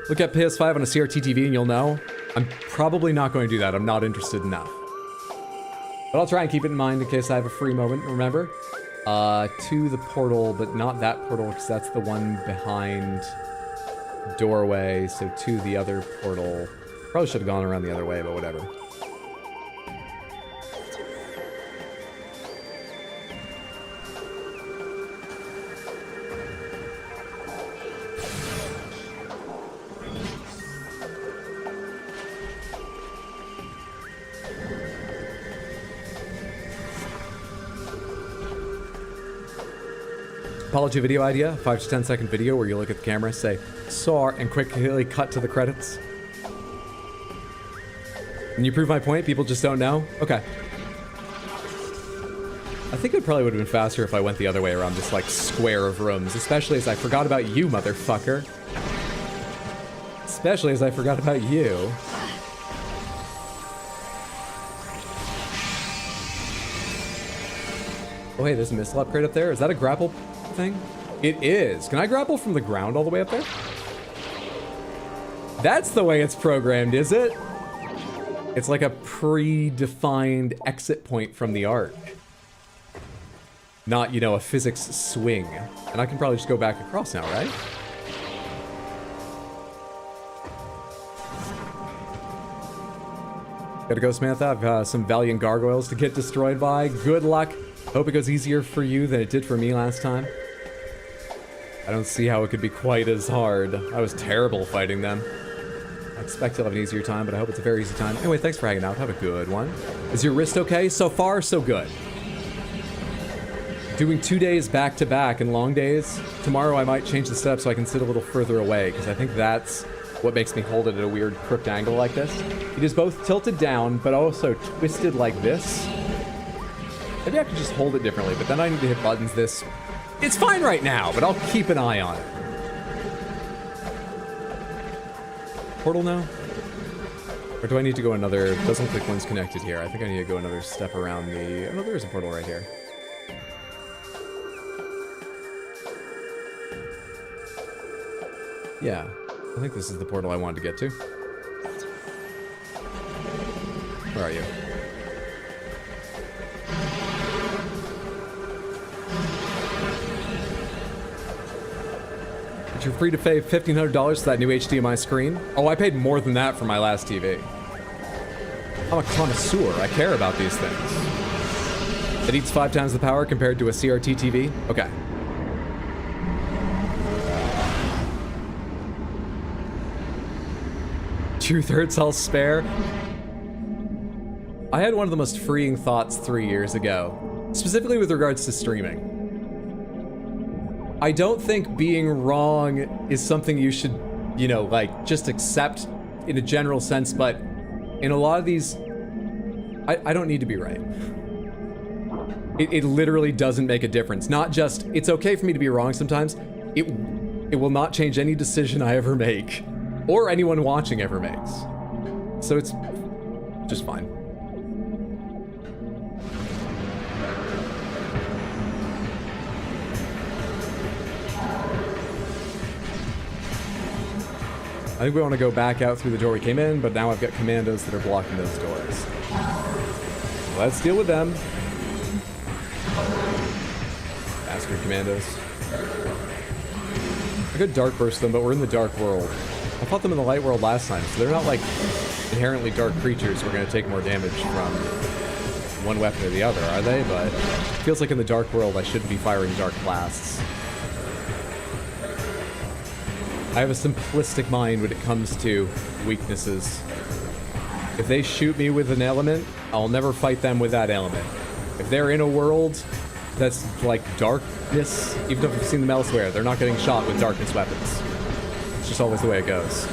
Look at PS5 on a CRT TV and you'll know. I'm probably not going to do that. I'm not interested enough. But I'll try and keep it in mind in case I have a free moment, remember? To the portal, but not that portal, because that's the one behind doorway, so to the other portal. Probably should have gone around the other way, but whatever. Apology video idea, 5 to 10 second video where you look at the camera, say, "Saw," and quickly cut to the credits. And you prove my point, people just don't know? Okay. I think it probably would have been faster if I went the other way around this, like, square of rooms, especially as I forgot about you, motherfucker. Especially as I forgot about you. Oh, hey, there's a missile upgrade up there. Is that a grapple thing? It is. Can I grapple from the ground all the way up there? That's the way it's programmed, is it? It's like a predefined exit point from the arc. Not, you know, a physics swing. And I can probably just go back across now, right? Gotta go, Samantha. I've some Valiant gargoyles to get destroyed by. Good luck. Hope it goes easier for you than it did for me last time. I don't see how it could be quite as hard. I was terrible fighting them. I expect you'll have an easier time, but I hope it's a very easy time. Anyway, thanks for hanging out. Have a good one. Is your wrist okay? So far, so good. Doing 2 days back to back and long days. Tomorrow I might change the setup so I can sit a little further away, because I think that's what makes me hold it at a weird crooked angle like this. It is both tilted down, but also twisted like this. Maybe I could just hold it differently, but then I need to hit buttons this. It's fine right now, but I'll keep an eye on it. Portal now? Or do I need to go another... Doesn't click one's connected here. I think I need to go another step around the... Oh, no, there's a portal right here. Yeah, I think this is the portal I wanted to get to. Where are you? But you're free to pay $1,500 for that new HDMI screen? Oh, I paid more than that for my last TV. I'm a connoisseur. I care about these things. It eats 5 times the power compared to a CRT TV? Okay. Two-thirds I'll spare. I had one of the most freeing thoughts 3 years ago, specifically with regards to streaming. I don't think being wrong is something you should, you know, like, just accept in a general sense, but in a lot of these, I don't need to be right. It literally doesn't make a difference. Not just, it's okay for me to be wrong sometimes, it will not change any decision I ever make. Or anyone watching ever makes. So it's just fine. I think we want to go back out through the door we came in, but now I've got commandos that are blocking those doors. Let's deal with them. Bastard commandos. I could dark burst them, but we're in the dark world. I fought them in the light world last time, so they're not like inherently dark creatures who are going to take more damage from one weapon or the other, are they? But it feels like in the dark world I shouldn't be firing dark blasts. I have a simplistic mind when it comes to weaknesses. If they shoot me with an element, I'll never fight them with that element. If they're in a world that's like darkness, even if I've seen them elsewhere, they're not getting shot with darkness weapons. It's just always the way it goes.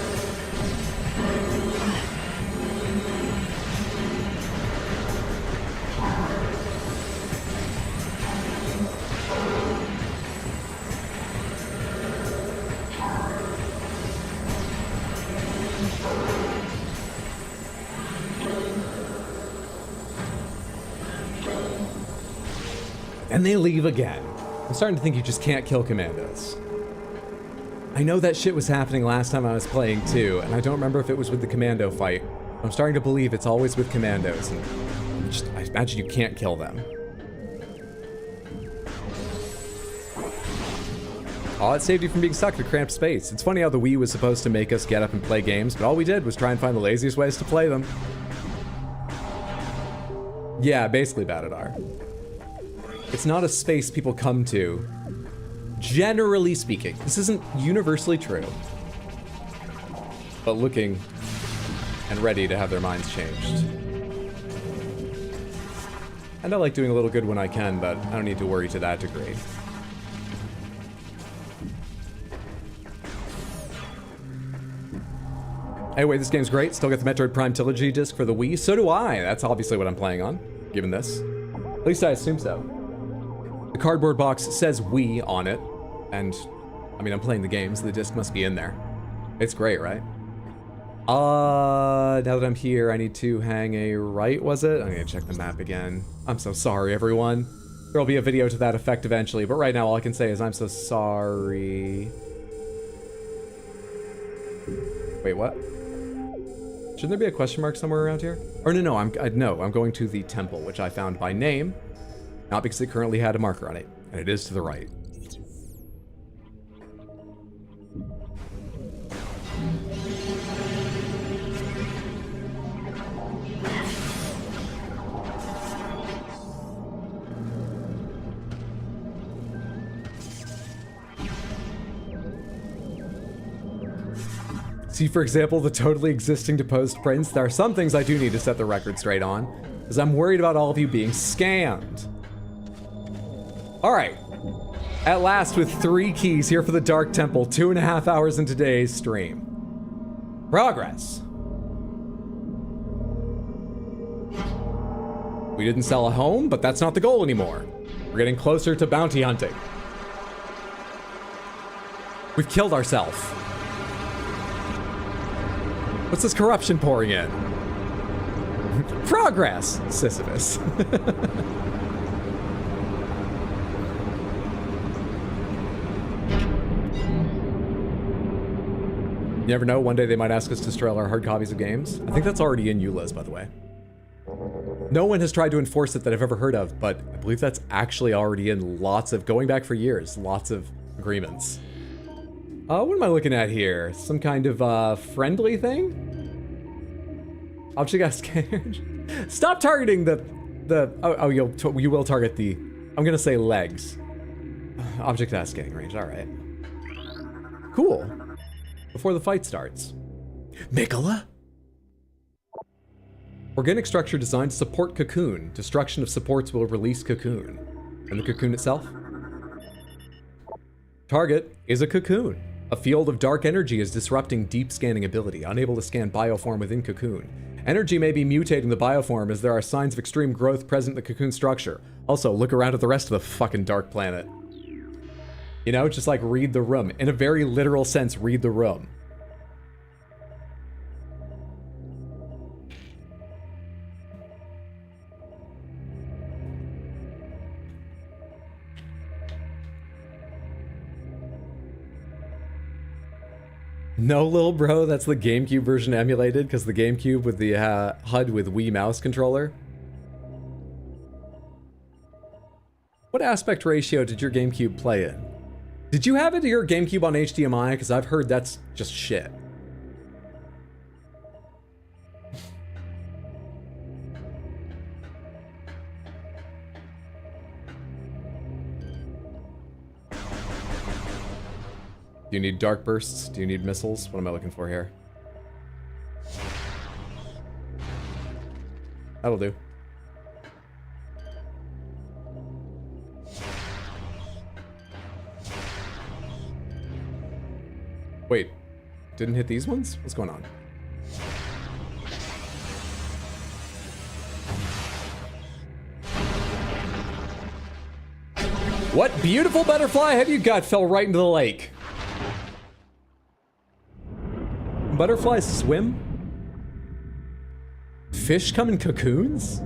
And they leave again. I'm starting to think you just can't kill commandos. I know that shit was happening last time I was playing too, and I don't remember if it was with the commando fight. I'm starting to believe it's always with commandos, and I imagine you can't kill them. Oh, it saved you from being stuck in a cramped space. It's funny how the Wii was supposed to make us get up and play games, but all we did was try and find the laziest ways to play them. Yeah, basically Batadar. It's not a space people come to, generally speaking. This isn't universally true, but looking and ready to have their minds changed. And I like doing a little good when I can, but I don't need to worry to that degree. Anyway, this game's great. Still got the Metroid Prime Trilogy disc for the Wii. So do I. That's obviously what I'm playing on, given this. At least I assume so. The cardboard box says Wii on it, and I mean, I'm playing the game, so the disc must be in there. It's great, right? Now that I'm here, I need to hang a right, was it? I'm gonna check the map again. I'm so sorry, everyone. There'll be a video to that effect eventually, but right now all I can say is I'm so sorry. Wait, what? Shouldn't there be a question mark somewhere around here? Or no, I'm going to the temple, which I found by name, not because it currently had a marker on it, and it is to the right. See, for example, the totally existing deposed prince. There are some things I do need to set the record straight on, because I'm worried about all of you being scammed. All right. At last, with 3 keys here for the Dark Temple, 2.5 hours in today's stream. Progress. We didn't sell a home, but that's not the goal anymore. We're getting closer to bounty hunting. We've killed ourselves. What's this corruption pouring in? Progress, Sisyphus. You never know, one day they might ask us to destroy all our hard copies of games. I think that's already in ULIS, by the way. No one has tried to enforce it that I've ever heard of, but I believe that's actually already in lots of, going back for years, lots of agreements. What am I looking at here? Some kind of, friendly thing? Object got scared. Stop targeting you will target the, I'm gonna say legs. Object at scanning range, alright. Cool. Before the fight starts. Mikola? Organic structure designed to support cocoon. Destruction of supports will release cocoon. And the cocoon itself? Target is a cocoon. A field of dark energy is disrupting deep scanning ability, unable to scan bioform within cocoon. Energy may be mutating the bioform as there are signs of extreme growth present in the cocoon structure. Also, look around at the rest of the fucking dark planet. You know, just like read the room. In a very literal sense, read the room. No, little bro, that's the GameCube version emulated, because the GameCube with the HUD with Wii mouse controller. What aspect ratio did your GameCube play in? Did you have it your GameCube on HDMI? Because I've heard that's just shit. Do you need dark bursts? Do you need missiles? What am I looking for here? That'll do. Wait, didn't hit these ones? What's going on? What beautiful butterfly have you got? Fell right into the lake. Butterflies swim? Fish come in cocoons?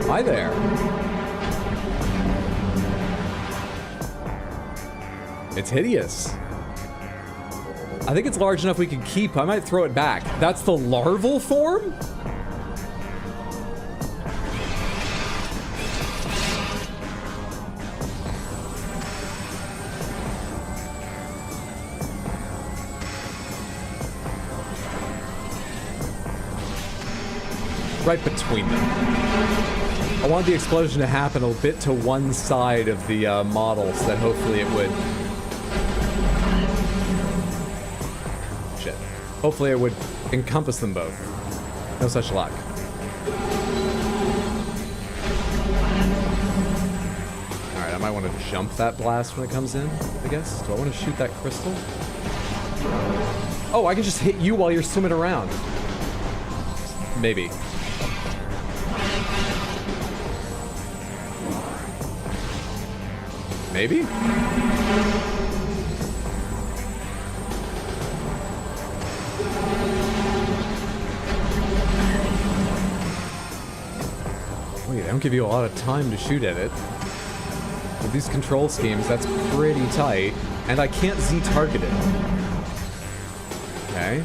Hi there. It's hideous. I think it's large enough we can keep. I might throw it back. That's the larval form? Right between them. I want the explosion to happen a bit to one side of the model so that hopefully it would... Shit. Hopefully it would encompass them both. No such luck. Alright, I might want to jump that blast when it comes in, I guess. Do I want to shoot that crystal? Oh, I can just hit you while you're swimming around. Maybe. Maybe? Wait, they don't give you a lot of time to shoot at it. With these control schemes, that's pretty tight. And I can't Z-target it. Okay.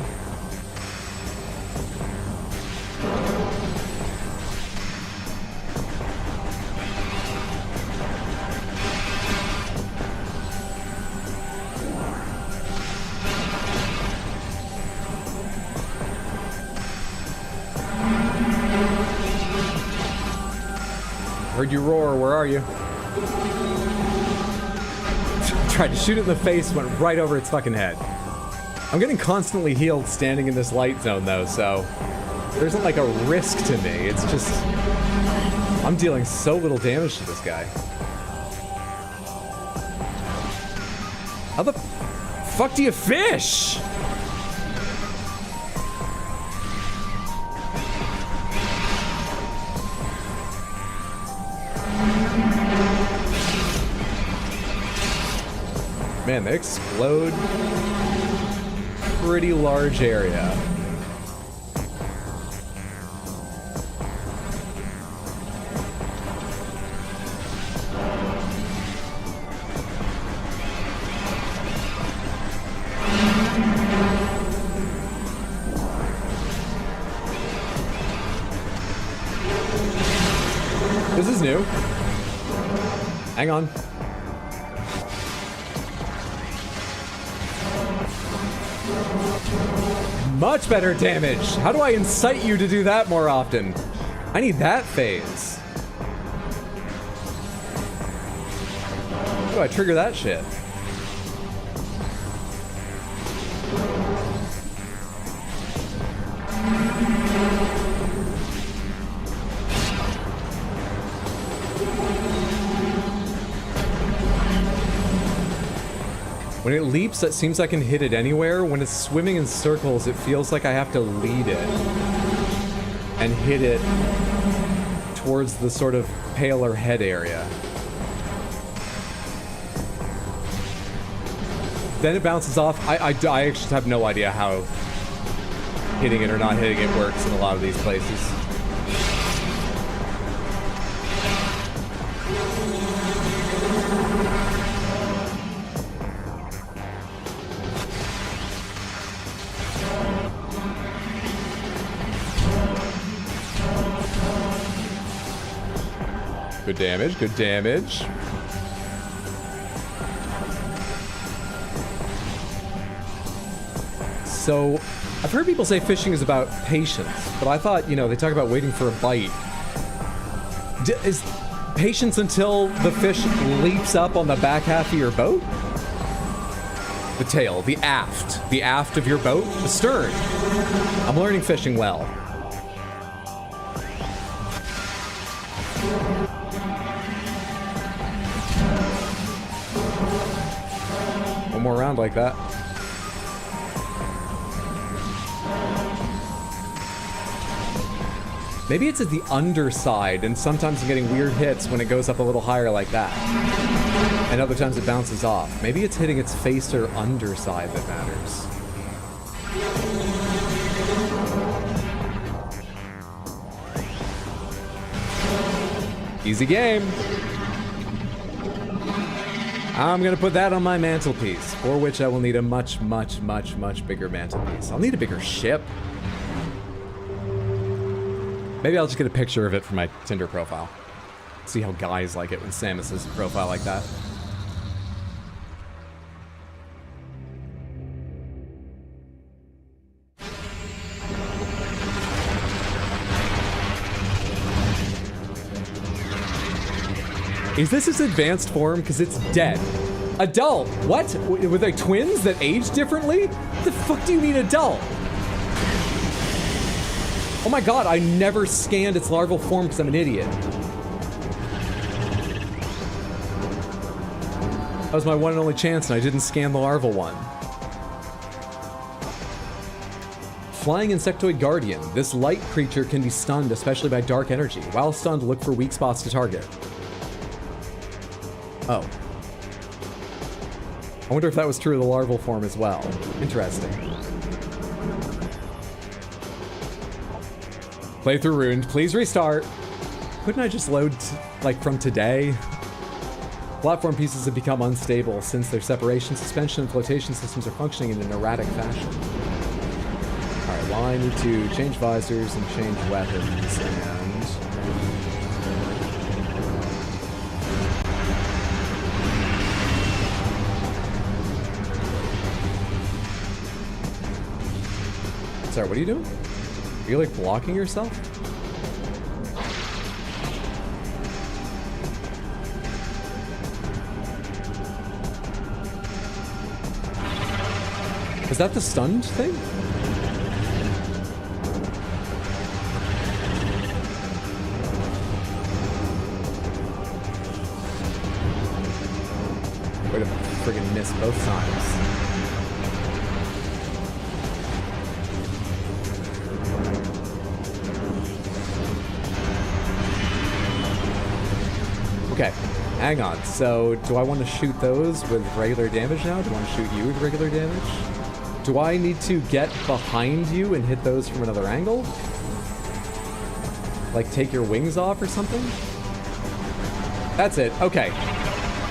Heard you roar, where are you? Tried to shoot it in the face, went right over its fucking head. I'm getting constantly healed standing in this light zone though, so there isn't like a risk to me. It's just, I'm dealing so little damage to this guy. How the fuck do you fish? Man, they explode pretty large area. This is new. Hang on. Much better damage. How do I incite you to do that more often? I need that phase. How do I trigger that shit? When it leaps, it seems I can hit it anywhere. When it's swimming in circles, it feels like I have to lead it and hit it towards the sort of paler head area. Then it bounces off. I actually have no idea how hitting it or not hitting it works in a lot of these places. Good damage, good damage. So, I've heard people say fishing is about patience, but I thought, you know, they talk about waiting for a bite. Is patience until the fish leaps up on the back half of your boat? The tail, the aft of your boat, the stern. I'm learning fishing well. One more round like that. Maybe it's at the underside, and sometimes I'm getting weird hits when it goes up a little higher like that. And other times it bounces off. Maybe it's hitting its face or underside that matters. Easy game. I'm gonna put that on my mantelpiece, for which I will need a much, much, much, much bigger mantelpiece. I'll need a bigger ship. Maybe I'll just get a picture of it for my Tinder profile. See how guys like it when Samus has a profile like that. Is this its advanced form? Because it's dead. Adult. What? Were they twins that age differently? What the fuck do you mean adult? Oh my god, I never scanned its larval form because I'm an idiot. That was my one and only chance and I didn't scan the larval one. Flying Insectoid Guardian. This light creature can be stunned, especially by dark energy. While stunned, look for weak spots to target. Oh. I wonder if that was true of the larval form as well. Interesting. Playthrough ruined. Please restart. Couldn't I just load, like, from today? Platform pieces have become unstable since their separation, suspension, and flotation systems are functioning in an erratic fashion. Alright, well, I need to change visors and change weapons, and... Sorry, what are you doing? Are you, like, blocking yourself? Is that the stunned thing? Wait a minute, friggin' miss both times. Okay, hang on. So, do I want to shoot those with regular damage now? Do I want to shoot you with regular damage? Do I need to get behind you and hit those from another angle? Like, take your wings off or something? That's it. Okay.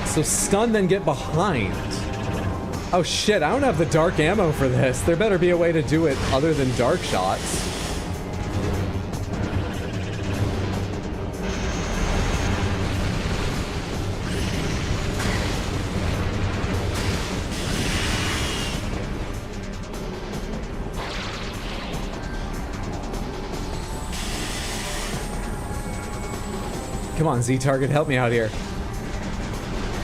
So, stun, then get behind. Oh, shit. I don't have the dark ammo for this. There better be a way to do it other than dark shots. Come on, Z-Target, help me out here.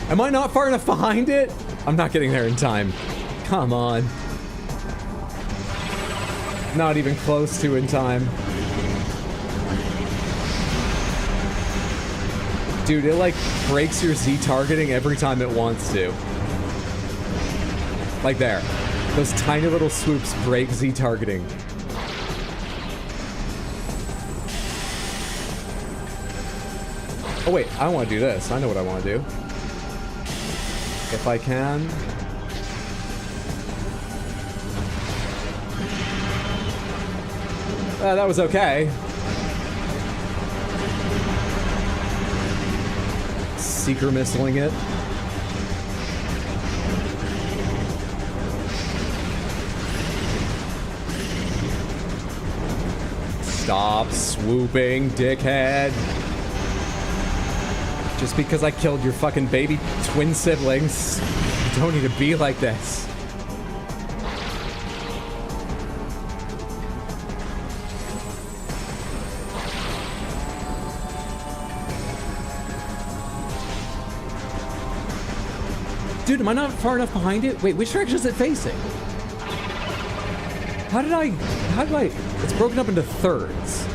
Am I not far enough behind it? I'm not getting there in time. Come on. Not even close to in time. Dude, it like breaks your Z-targeting every time it wants to. Like there. Those tiny little swoops break Z-targeting. Oh wait, I want to do this. I know what I want to do. If I can. That was okay. Seeker missiling it. Stop swooping, dickhead. Just because I killed your fucking baby twin siblings, you don't need to be like this. Dude, am I not far enough behind it? Wait, which direction is it facing? How did I, it's broken up into thirds.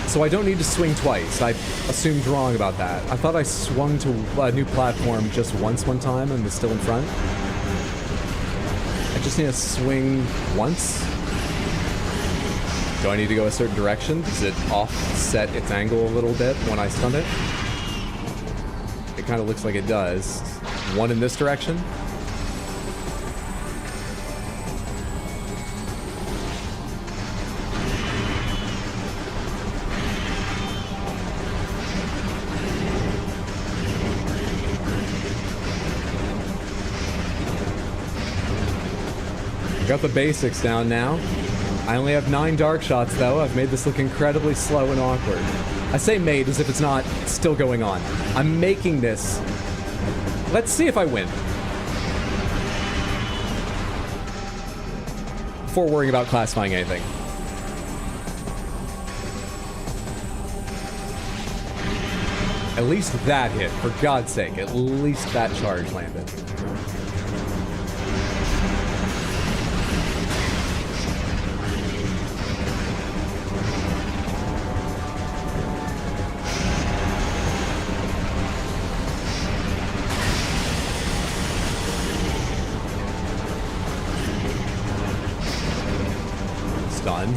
So I don't need to swing twice. I assumed wrong about that. I thought I swung to a new platform just once one time and was still in front. I just need to swing once. Do I need to go a certain direction? Does it offset its angle a little bit when I stun it? It kind of looks like it does. One in this direction. Got the basics down now. I only have 9 dark shots though. I've made this look incredibly slow and awkward. I say made as if it's not still going on. I'm making this. Let's see if I win. Before worrying about classifying anything. At least that hit, for God's sake. At least that charge landed.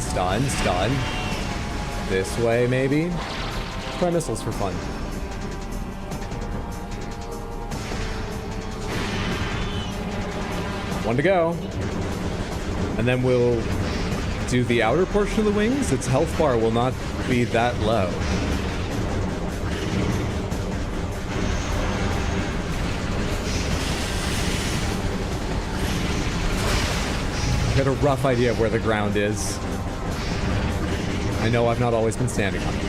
Stun, stun, stun. This way, maybe? Try missiles for fun. One to go. And then we'll do the outer portion of the wings. Its health bar will not be that low. I've got a rough idea of where the ground is. I know I've not always been standing on it.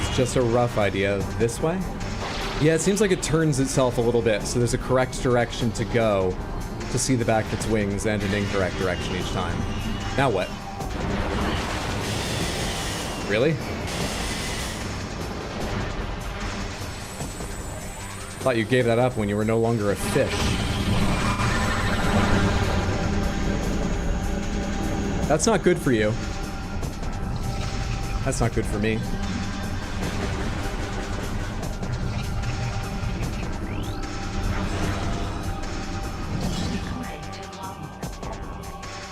It's just a rough idea. This way? Yeah, it seems like it turns itself a little bit, so there's a correct direction to go to see the back of its wings and an incorrect direction each time. Now what? Really? Thought you gave that up when you were no longer a fish. That's not good for you. That's not good for me.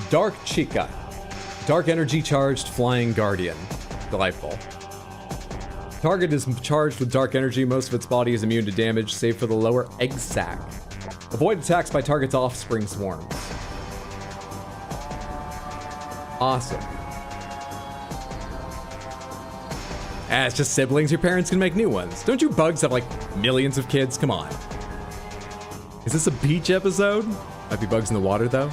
Dark Chica. Dark energy charged flying guardian. Delightful. Target is charged with dark energy. Most of its body is immune to damage, save for the lower egg sac. Avoid attacks by target's offspring swarms. Awesome. Ah, it's just siblings. Your parents can make new ones. Don't you bugs have like millions of kids? Come on. Is this a beach episode? Might be bugs in the water though.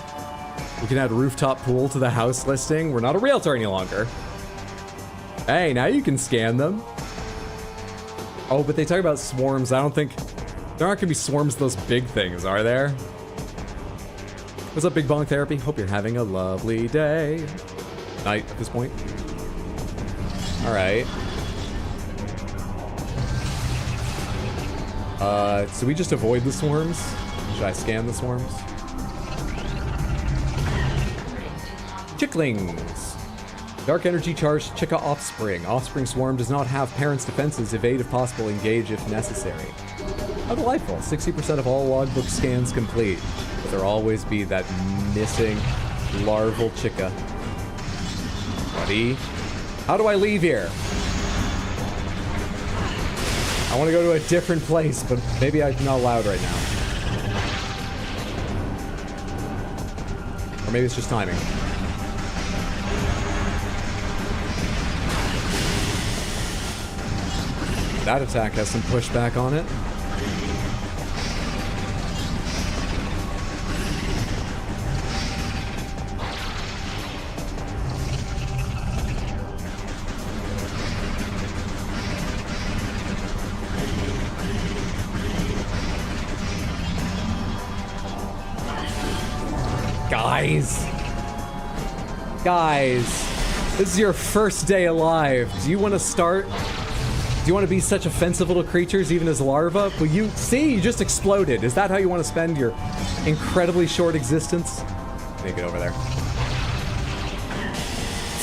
We can add rooftop pool to the house listing. We're not a realtor any longer. Hey, now you can scan them. Oh, but they talk about swarms. I don't think... There aren't gonna be swarms of those big things, are there? What's up, Big Bong Therapy? Hope you're having a lovely day. Night at this point. Alright. So we just avoid the swarms? Should I scan the swarms? Chicklings. Dark energy charged Chica offspring. Offspring swarm does not have parents' defenses. Evade if possible. Engage if necessary. How delightful. 60% of all logbook scans complete. But there'll always be that missing larval Chica. Buddy. How do I leave here? I want to go to a different place, but maybe I'm not allowed right now. Or maybe it's just timing. That attack has some pushback on it. Guys, this is your first day alive. Do you want to start? Do you want to be such offensive little creatures even as larvae? Will you see? You just exploded. Is that how you want to spend your incredibly short existence? Make it over there.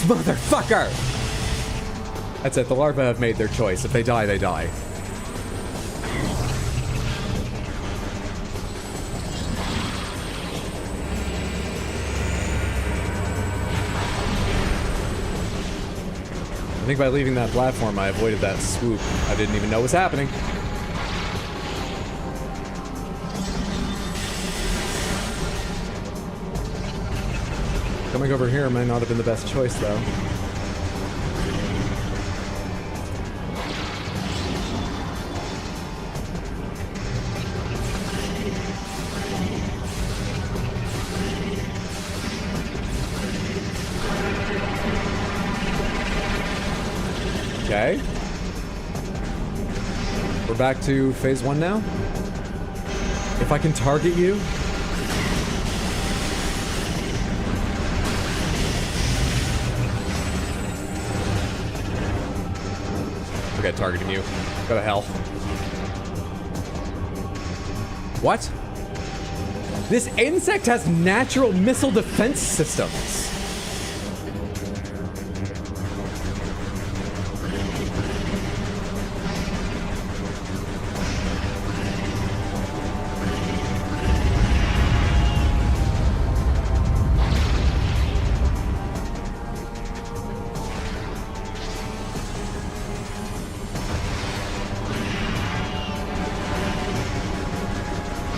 Motherfucker! That's it. The larvae have made their choice. If they die, they die. I think by leaving that platform, I avoided that swoop. I didn't even know was happening. Coming over here might not have been the best choice, though. Okay. We're back to phase 1 now. If I can target you. Okay, targeting you. Go to hell. What? This insect has natural missile defense systems.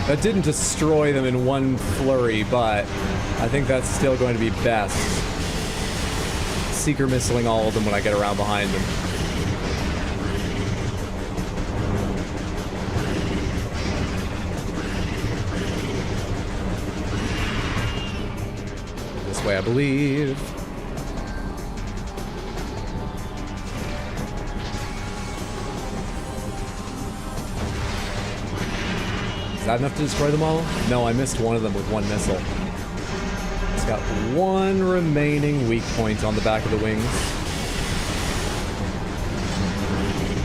That didn't destroy them in one flurry, but I think that's still going to be best. Seeker missiling all of them when I get around behind them. This way, I believe. Is that enough to destroy them all? No, I missed one of them with one missile. It's got one remaining weak point on the back of the wings.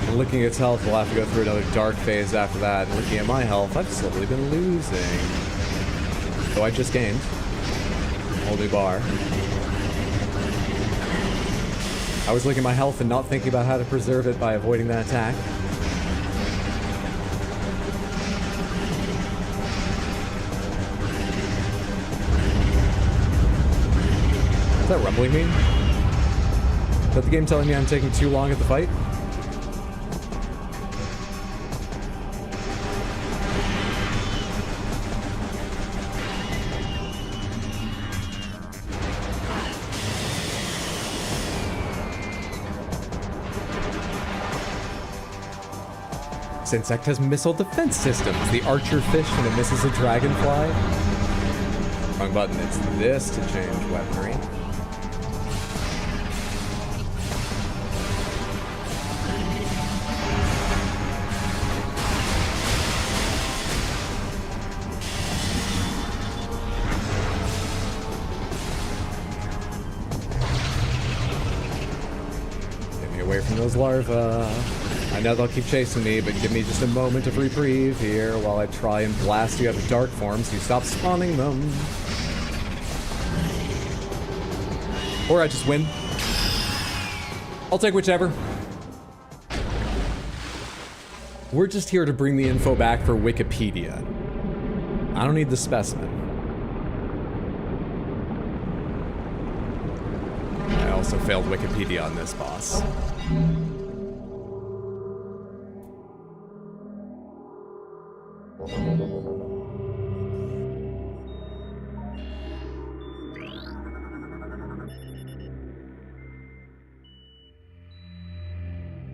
And looking at its health, we'll have to go through another dark phase after that. And looking at my health, I've slowly been losing. So I just gained. Whole new bar. I was looking at my health and not thinking about how to preserve it by avoiding that attack. What's that rumbling mean? Is that the game telling me I'm taking too long at the fight? This insect has missile defense systems. The archer fish when it misses a dragonfly. Wrong button. It's this to change weaponry. Away from those larvae. I know they'll keep chasing me, but give me just a moment of reprieve here while I try and blast you out of dark form so you stop spawning them. Or I just win. I'll take whichever. We're just here to bring the info back for Wikipedia. I don't need the specimen. I also failed Wikipedia on this boss.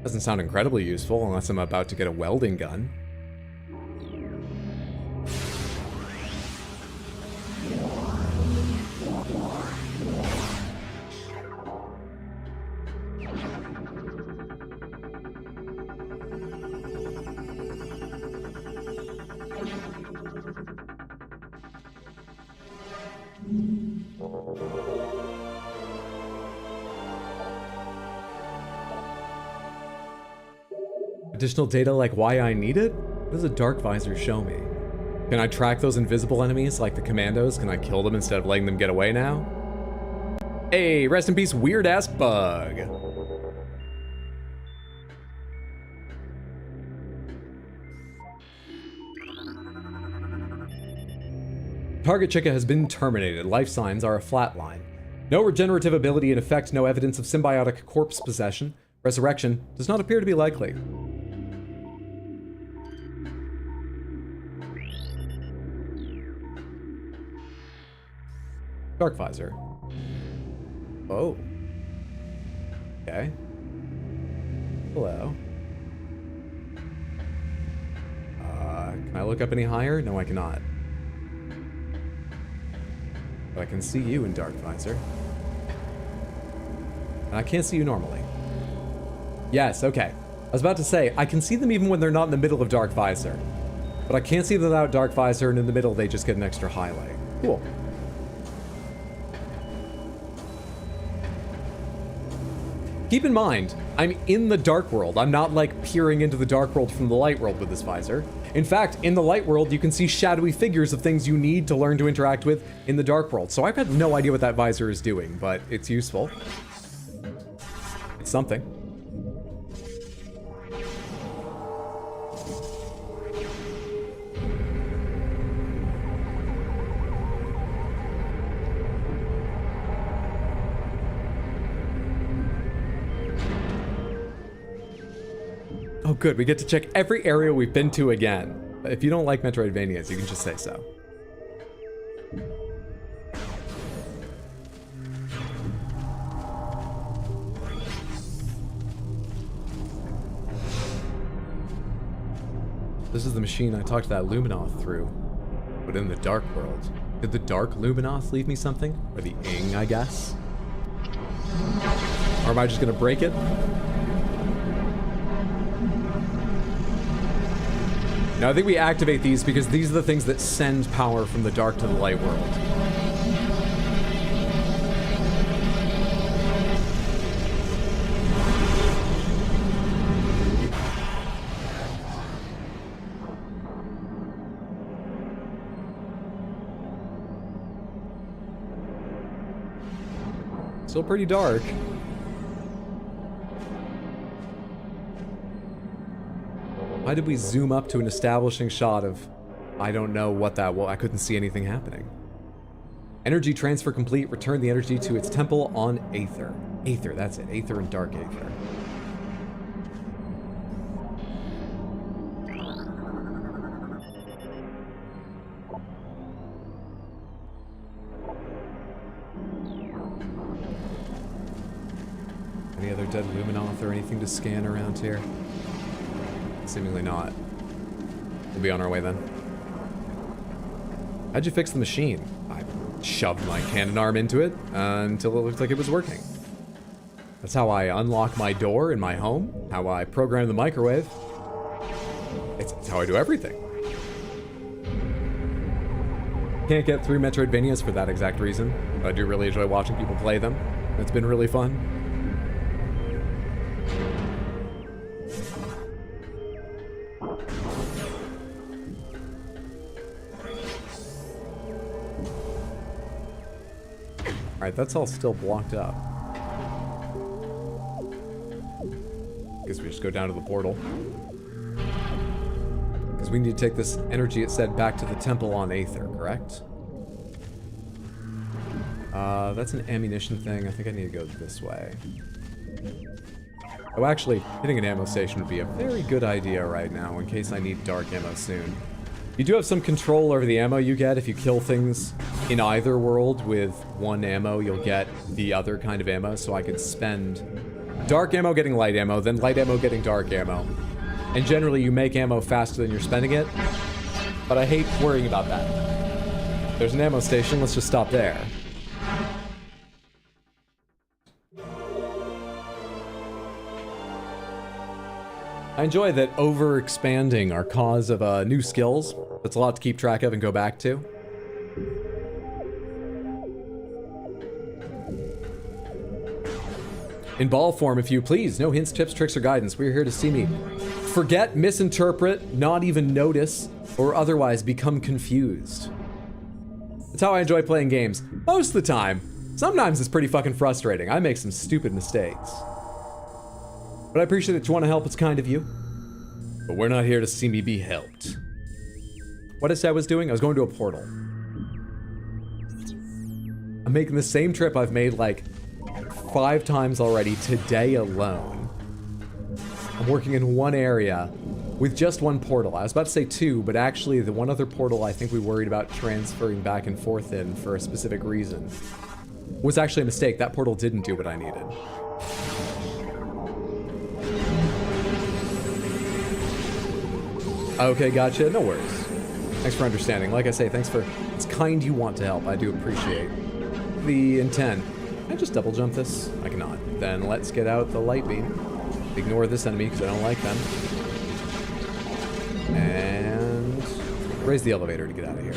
Doesn't sound incredibly useful unless I'm about to get a welding gun. Additional data like why I need it? What does a dark visor show me? Can I track those invisible enemies like the commandos? Can I kill them instead of letting them get away now? Hey, rest in peace, weird ass bug. Target Chica has been terminated. Life signs are a flat line. No regenerative ability in effect, no evidence of symbiotic corpse possession. Resurrection does not appear to be likely. Dark visor. Oh. Okay. Hello. Can I look up any higher? No, I cannot. But I can see you in dark visor. And I can't see you normally. Yes, okay. I was about to say, I can see them even when they're not in the middle of dark visor. But I can't see them without dark visor, and in the middle they just get an extra highlight. Cool. Keep in mind, I'm in the dark world. I'm not like peering into the dark world from the light world with this visor. In fact, in the light world, you can see shadowy figures of things you need to learn to interact with in the dark world. So I've got no idea what that visor is doing, but it's useful. It's something. Oh good, we get to check every area we've been to again. If you don't like Metroidvanias, you can just say so. This is the machine I talked to that Luminoth through, but in the dark world. Did the dark Luminoth leave me something? Or the Ing, I guess? Or am I just gonna break it? No, I think we activate these because these are the things that send power from the dark to the light world. Still pretty dark. Why did we zoom up to an establishing shot of... I don't know what that was. I couldn't see anything happening. Energy transfer complete. Return the energy to its temple on Aether. Aether, that's it. Aether and Dark Aether. Any other dead Luminoth or anything to scan around here? Seemingly not. We'll be on our way then. How'd you fix the machine? I shoved my cannon arm into it until it looked like it was working. That's how I unlock my door in my home, how I program the microwave. It's how I do everything. Can't get through Metroidvanias for that exact reason, but I do really enjoy watching people play them. It's been really fun. Alright, that's all still blocked up. Guess we just go down to the portal. Because we need to take this energy, it said, back to the temple on Aether, correct? That's an ammunition thing. I think I need to go this way. Oh, actually, hitting an ammo station would be a very good idea right now in case I need dark ammo soon. You do have some control over the ammo you get. If you kill things in either world with one ammo, you'll get the other kind of ammo. So I could spend dark ammo getting light ammo, then light ammo getting dark ammo. And generally you make ammo faster than you're spending it. But I hate worrying about that. There's an ammo station, let's just stop there. I enjoy that over-expanding our cause of new skills. That's a lot to keep track of and go back to. In ball form, if you please. No hints, tips, tricks, or guidance. We're here to see me forget, misinterpret, not even notice, or otherwise become confused. That's how I enjoy playing games. Most of the time. Sometimes it's pretty fucking frustrating. I make some stupid mistakes. But I appreciate that you want to help. It's kind of you. But we're not here to see me be helped. What did I say I was doing? I was going to a portal. I'm making the same trip I've made like 5 times already today alone. I'm working in one area with just one portal. I was about to say 2, but actually the one other portal I think we worried about transferring back and forth in for a specific reason was actually a mistake. That portal didn't do what I needed. Okay, gotcha. No worries. Thanks for understanding. Like I say, thanks for... It's kind you want to help. I do appreciate the intent. Can I just double jump this? I cannot. Then let's get out the light beam. Ignore this enemy because I don't like them. And... raise the elevator to get out of here.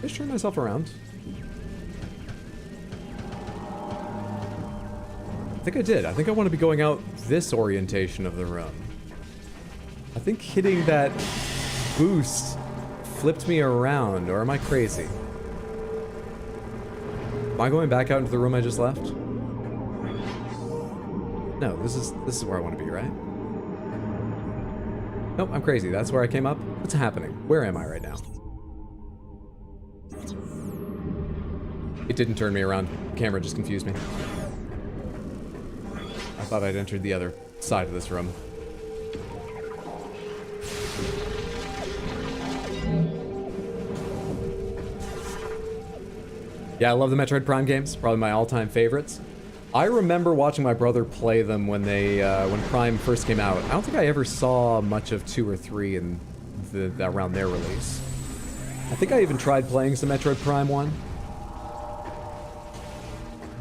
Just turn myself around. I think I did. I think I want to be going out this orientation of the room. I think hitting that boost flipped me around, or am I crazy? Am I going back out into the room I just left? No, this is where I want to be, right? Nope, I'm crazy. That's where I came up. What's happening? Where am I right now? It didn't turn me around. The camera just confused me. I thought I'd entered the other side of this room. Yeah, I love the Metroid Prime games. Probably my all-time favorites. I remember watching my brother play them when when Prime first came out. I don't think I ever saw much of 2 or 3 in around their release. I think I even tried playing some Metroid Prime 1.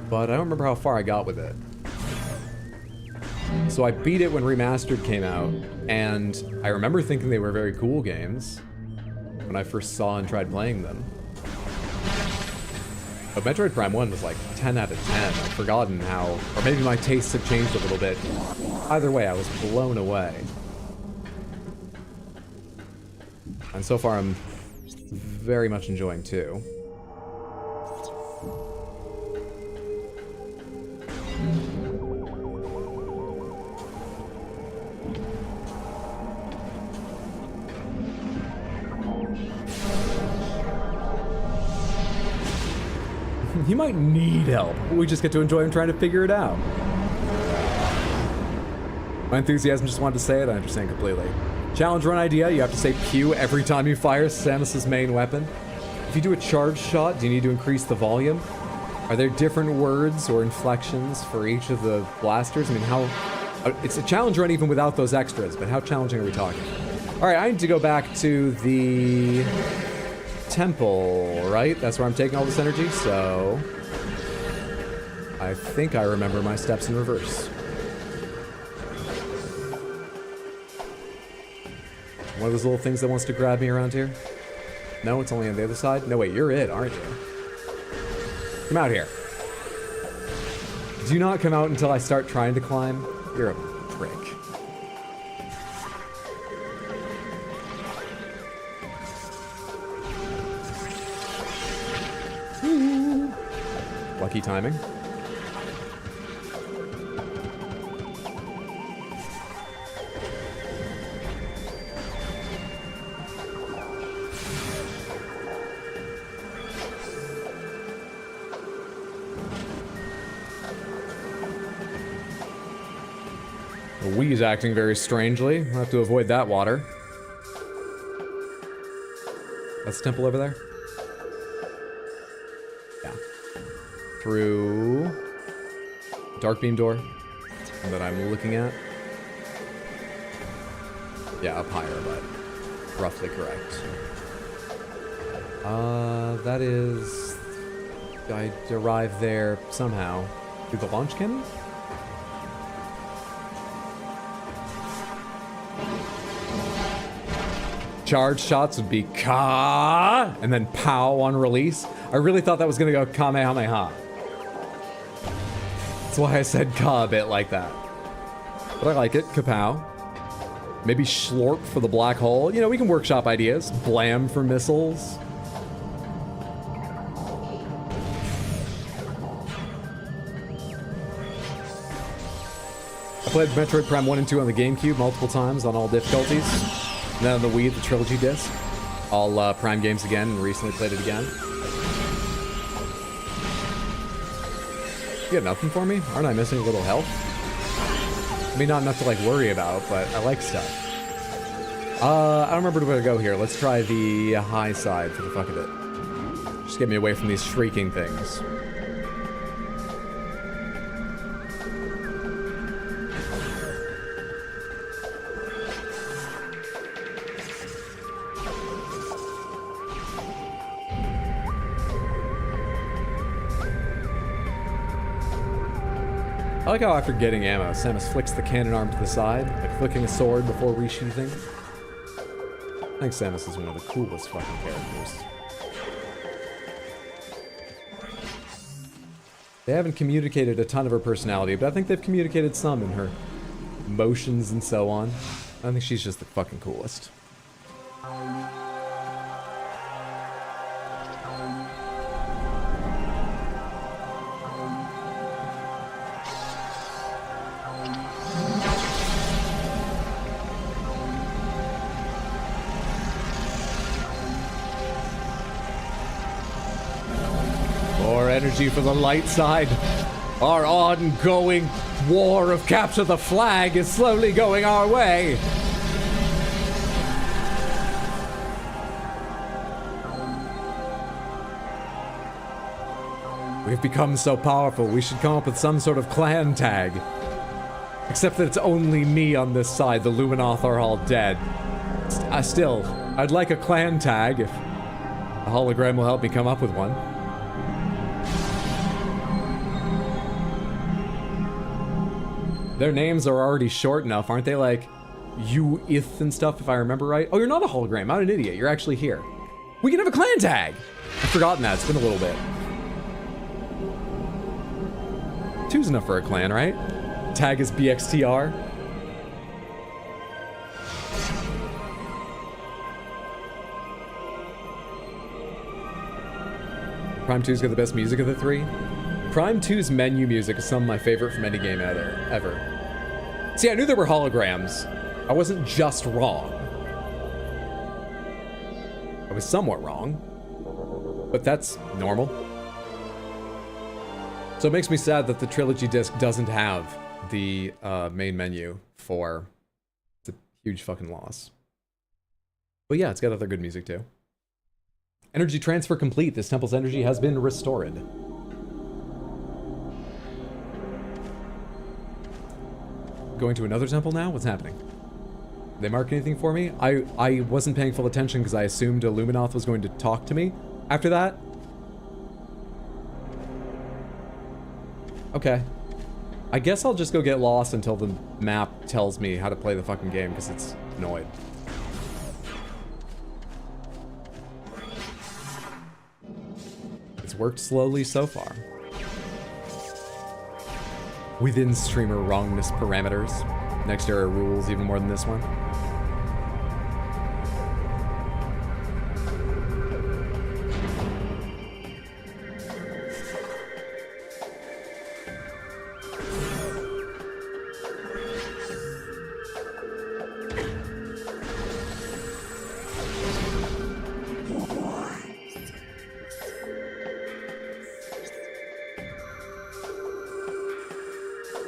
But I don't remember how far I got with it. So I beat it when Remastered came out, and I remember thinking they were very cool games when I first saw and tried playing them. But Metroid Prime 1 was like 10 out of 10. I've forgotten how, or maybe my tastes have changed a little bit. Either way, I was blown away. And so far, I'm very much enjoying 2. He might need help. We just get to enjoy him trying to figure it out. My enthusiasm just wanted to say it. I understand completely. Challenge run idea. You have to say pew every time you fire Samus's main weapon. If you do a charge shot, do you need to increase the volume? Are there different words or inflections for each of the blasters? I mean, how... It's a challenge run even without those extras, but how challenging are we talking? Alright, I need to go back to the... temple, right? That's where I'm taking all this energy, so... I think I remember my steps in reverse. One of those little things that wants to grab me around here? No, it's only on the other side? No, wait, you're it, aren't you? Come out here. Do not come out until I start trying to climb. You're a prick. Lucky timing. The Wii is acting very strangely. I'll have to avoid that water. That's the temple over there? Yeah. Through... dark beam door that I'm looking at. Yeah, up higher, but roughly correct. That is... I arrived there somehow. Through the launch cannon? Charge shots would be Ka, and then Pow on release. I really thought that was gonna go Kamehameha. That's why I said Ka a bit like that. But I like it, Kapow. Maybe Schlorp for the black hole. You know, we can workshop ideas. Blam for missiles. I played Metroid Prime 1 and 2 on the GameCube multiple times on all difficulties. And then on the Wii, the Trilogy disc. All Prime games again, and recently played it again. You got nothing for me? Aren't I missing a little health? I mean, not enough to, like, worry about, but I like stuff. I don't remember where to go here. Let's try the high side for the fuck of it. Just get me away from these shrieking things. I like how after getting ammo, Samus flicks the cannon arm to the side, like flicking a sword before resheathing. I think Samus is one of the coolest fucking characters. They haven't communicated a ton of her personality, but I think they've communicated some in her motions and so on. I think she's just the fucking coolest. energy for the light side. Our ongoing war of capture the flag is slowly going our way. We've become so powerful, we should come up with some sort of clan tag. Except that it's only me on this side, the Luminoth are all dead. Still, I'd like a clan tag if a hologram will help me come up with one. Their names are already short enough, aren't they? Like, you-ith and stuff, if I remember right. Oh, you're not a hologram, I'm an idiot, you're actually here. We can have a clan tag! I've forgotten that, it's been a little bit. 2's enough for a clan, right? Tag is BXTR. Prime 2's got the best music of the 3. Prime 2's menu music is some of my favorite from any game ever. See, I knew there were holograms. I wasn't just wrong. I was somewhat wrong. But that's normal. So it makes me sad that the Trilogy disc doesn't have the main menu for... It's a huge fucking loss. But yeah, it's got other good music too. Energy transfer complete. This temple's energy has been restored. Going to another temple now? What's happening? Did they mark anything for me? I wasn't paying full attention because I assumed Illuminoth was going to talk to me after that. Okay. I guess I'll just go get lost until the map tells me how to play the fucking game, because it's annoyed. It's worked slowly so far. Within streamer wrongness parameters. Next era rules even more than this one.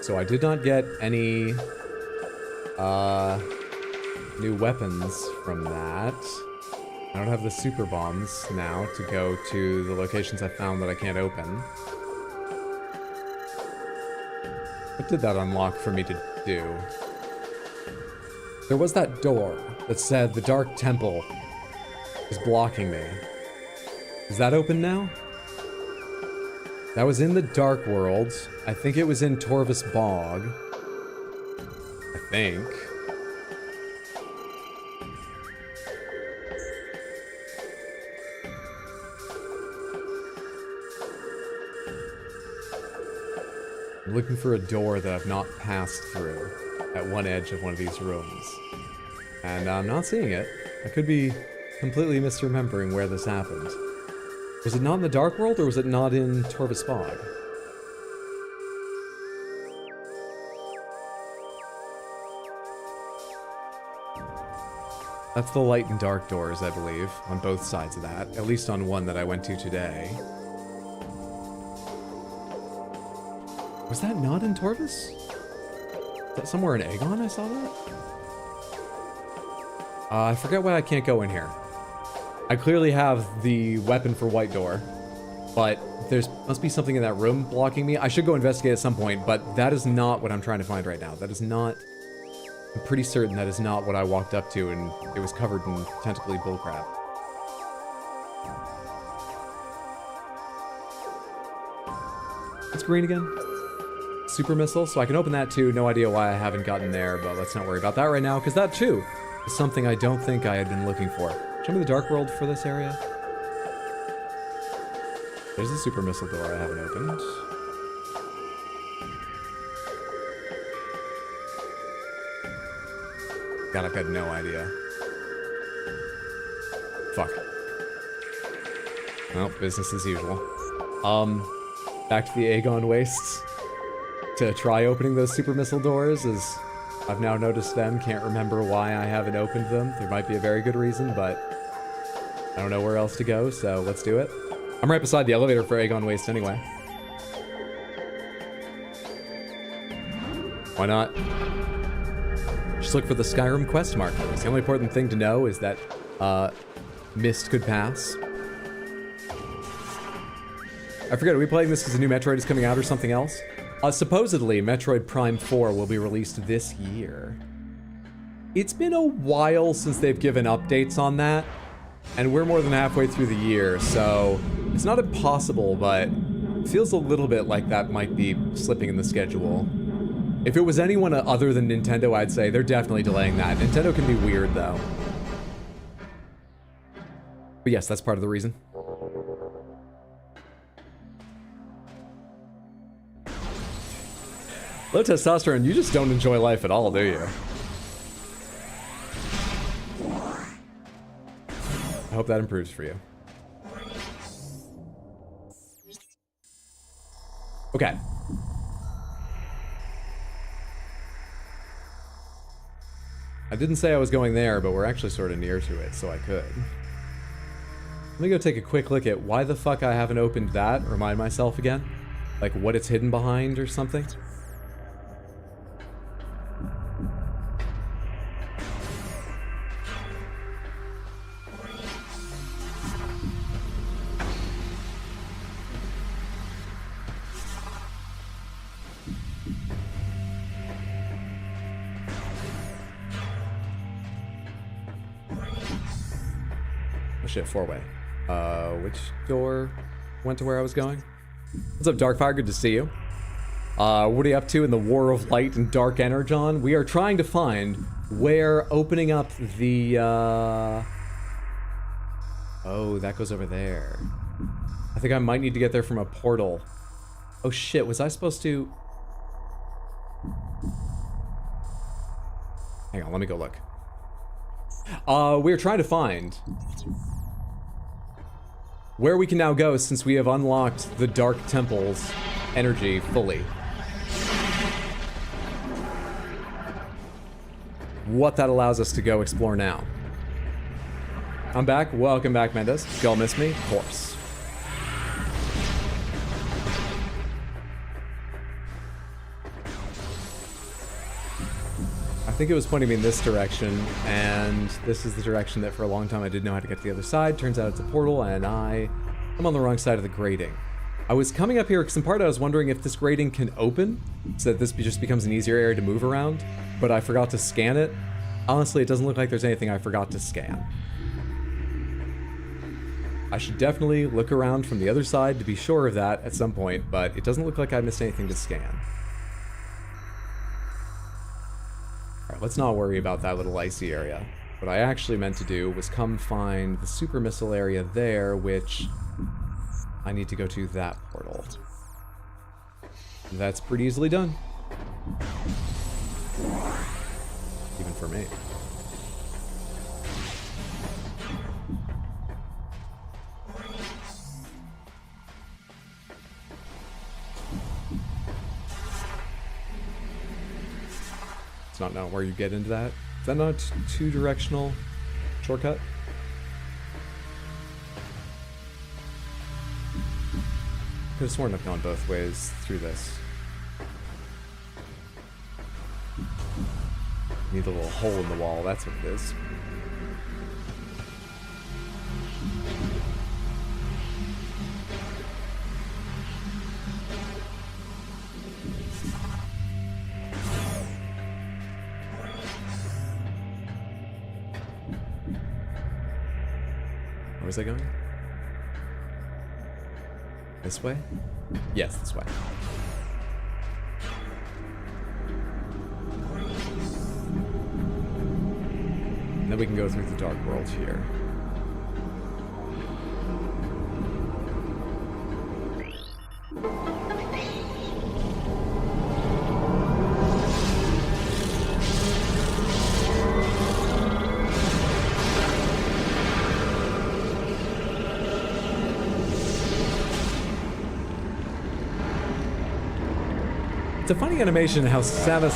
So I did not get any new weapons from that. I don't have the super bombs now to go to the locations I found that I can't open. What did that unlock for me to do? There was that door that said the Dark Temple is blocking me. Is that open now? That was in the Dark World. I think it was in Torvus Bog. I think. I'm looking for a door that I've not passed through at one edge of one of these rooms. And I'm not seeing it. I could be completely misremembering where this happened. Was it not in the Dark World, or was it not in Torvus Bog? That's the light and dark doors, I believe, on both sides of that. At least on one that I went to today. Was that not in Torvus? Is that somewhere in Aegon I saw that? I forget why I can't go in here. I clearly have the weapon for White Door, but there must be something in that room blocking me. I should go investigate at some point, but that is not what I'm trying to find right now. That is not... I'm pretty certain that is not what I walked up to, and it was covered in tentacly bullcrap. What's green again? Super missile, so I can open that too. No idea why I haven't gotten there, but let's not worry about that right now, because that too is something I don't think I had been looking for. Show me the Dark World for this area. There's a super missile door I haven't opened. God, I've got no idea. Fuck. Well, business as usual. Back to the Aegon Wastes. To try opening those super missile doors, as I've now noticed them. Can't remember why I haven't opened them. There might be a very good reason, but I don't know where else to go, so let's do it. I'm right beside the elevator for Aegon Waste anyway. Why not? Just look for the Skyrim quest markers. The only important thing to know is that Mist could pass. I forget, are we playing this because the new Metroid is coming out or something else? Supposedly, Metroid Prime 4 will be released this year. It's been a while since they've given updates on that, and we're more than halfway through the year, so it's not impossible, but it feels a little bit like that might be slipping in the schedule. If it was anyone other than Nintendo, I'd say they're definitely delaying that. Nintendo can be weird, though. But yes, that's part of the reason. Low testosterone, you just don't enjoy life at all, do you? I hope that improves for you. Okay. I didn't say I was going there, but we're actually sort of near to it, so I could. Let me go take a quick look at why the fuck I haven't opened that, remind myself again. Like what it's hidden behind or something. Shit, four-way. Which door went to where I was going? What's up, Darkfire? Good to see you. What are you up to in the War of Light and Dark Energon? We are trying to find where opening up the, Oh, that goes over there. I think I might need to get there from a portal. Oh shit, was I supposed to... Hang on, let me go look. We're trying to find where we can now go since we have unlocked the Dark Temple's energy fully. What that allows us to go explore now. I'm back. Welcome back, Mendes. Y'all miss me? Of course. I think it was pointing me in this direction, and this is the direction that for a long time I didn't know how to get to the other side. Turns out it's a portal, and I'm on the wrong side of the grating. I was coming up here because in part I was wondering if this grating can open, so that this just becomes an easier area to move around, but I forgot to scan it. Honestly, it doesn't look like there's anything I forgot to scan. I should definitely look around from the other side to be sure of that at some point, but it doesn't look like I missed anything to scan. Alright, let's not worry about that little icy area. What I actually meant to do was come find the super missile area there, which I need to go to that portal. That's pretty easily done. Even for me. Not know where you get into that. Is that not a two-directional shortcut? Could have sworn I've gone both ways through this. Need a little hole in the wall, that's what it is. Where's I going? This way? Yes, this way. And then we can go through the dark world here. It's a funny animation how Samus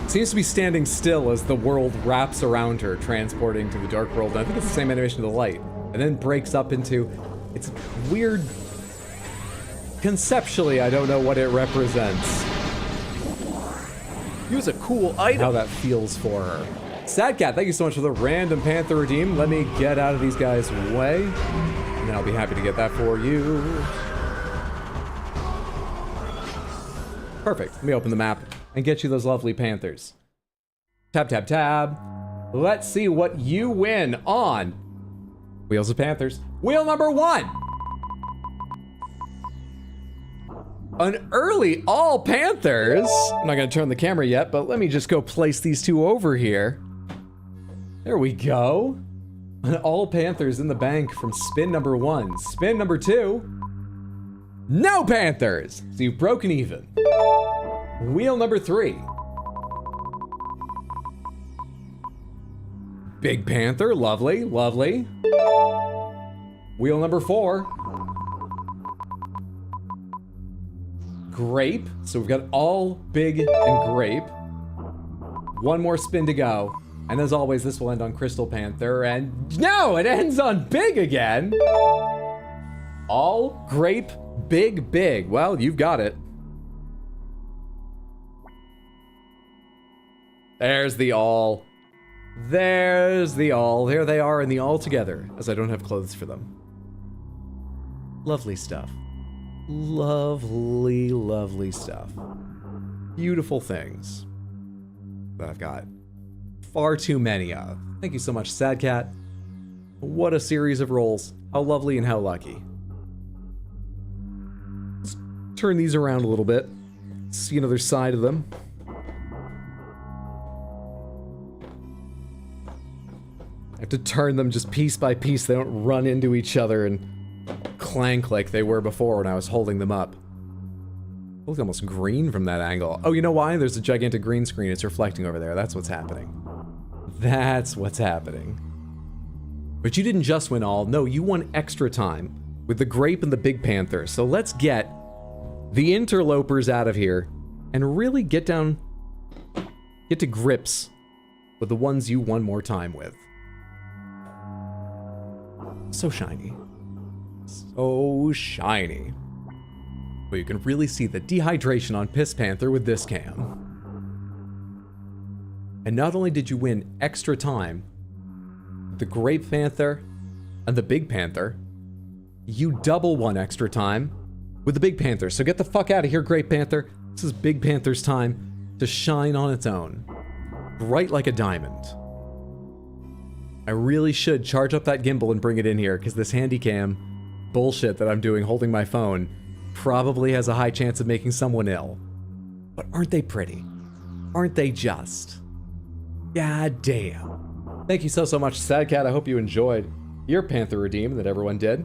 seems to be standing still as the world wraps around her, transporting to the dark world. And I think it's the same animation of the light, and then breaks up into... It's weird conceptually, I don't know what it represents. Use a cool How item. that feels for her. Sadcat, thank you so much for the random Panther redeem. Let me get out of these guys' way, and then I'll be happy to get that for you. Perfect. Let me open the map and get you those lovely Panthers. Tab, tab, tab. Let's see what you win on Wheels of Panthers. Wheel number 1. An early all Panthers. I'm not going to turn the camera yet, but let me just go place these two over here. There we go. An all Panthers in the bank from spin number 1. Spin number 2. No Panthers. So you've broken even. Wheel number 3. Big Panther. Lovely, lovely. Wheel number 4. Grape. So we've got all big and grape. One more spin to go. And as always, this will end on Crystal Panther. And no, it ends on big again. All grape, big, big. Well, you've got it. There's the all. There's the all. There they are in the all together, as I don't have clothes for them. Lovely stuff. Lovely, lovely stuff. Beautiful things that I've got far too many of. Thank you so much, Sadcat. What a series of rolls. How lovely and how lucky. Let's turn these around a little bit. See another side of them. I have to turn them just piece by piece. They don't run into each other and clank like they were before when I was holding them up. They look almost green from that angle. Oh, you know why? There's a gigantic green screen. It's reflecting over there. That's what's happening. That's what's happening. But you didn't just win all. No, you won extra time with the Grape and the Big Panther. So let's get the interlopers out of here and really get to grips with the ones you won more time with. So shiny. So shiny. But you can really see the dehydration on Piss Panther with this cam. And not only did you win extra time, the Grape Panther and the Big Panther, you double won extra time with the Big Panther. So get the fuck out of here, Grape Panther. This is Big Panther's time to shine on its own. Bright like a diamond. I really should charge up that gimbal and bring it in here, because this handycam bullshit that I'm doing holding my phone probably has a high chance of making someone ill. But aren't they pretty? Aren't they just? God damn. Thank you so much, Sadcat. I hope you enjoyed your Panther Redeem that everyone did.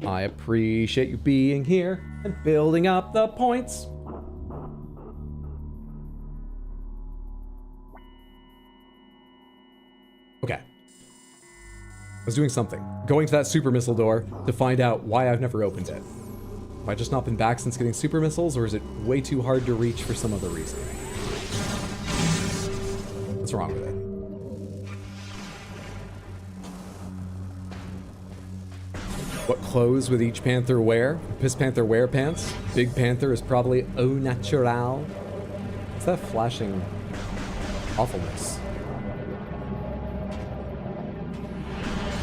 I appreciate you being here and building up the points. Okay. I was doing something. Going to that super missile door to find out why I've never opened it. Have I just not been back since getting super missiles, or is it way too hard to reach for some other reason? What's wrong with it? What clothes would each Panther wear? Piss Panther wear pants? Big Panther is probably au natural. What's that flashing awfulness?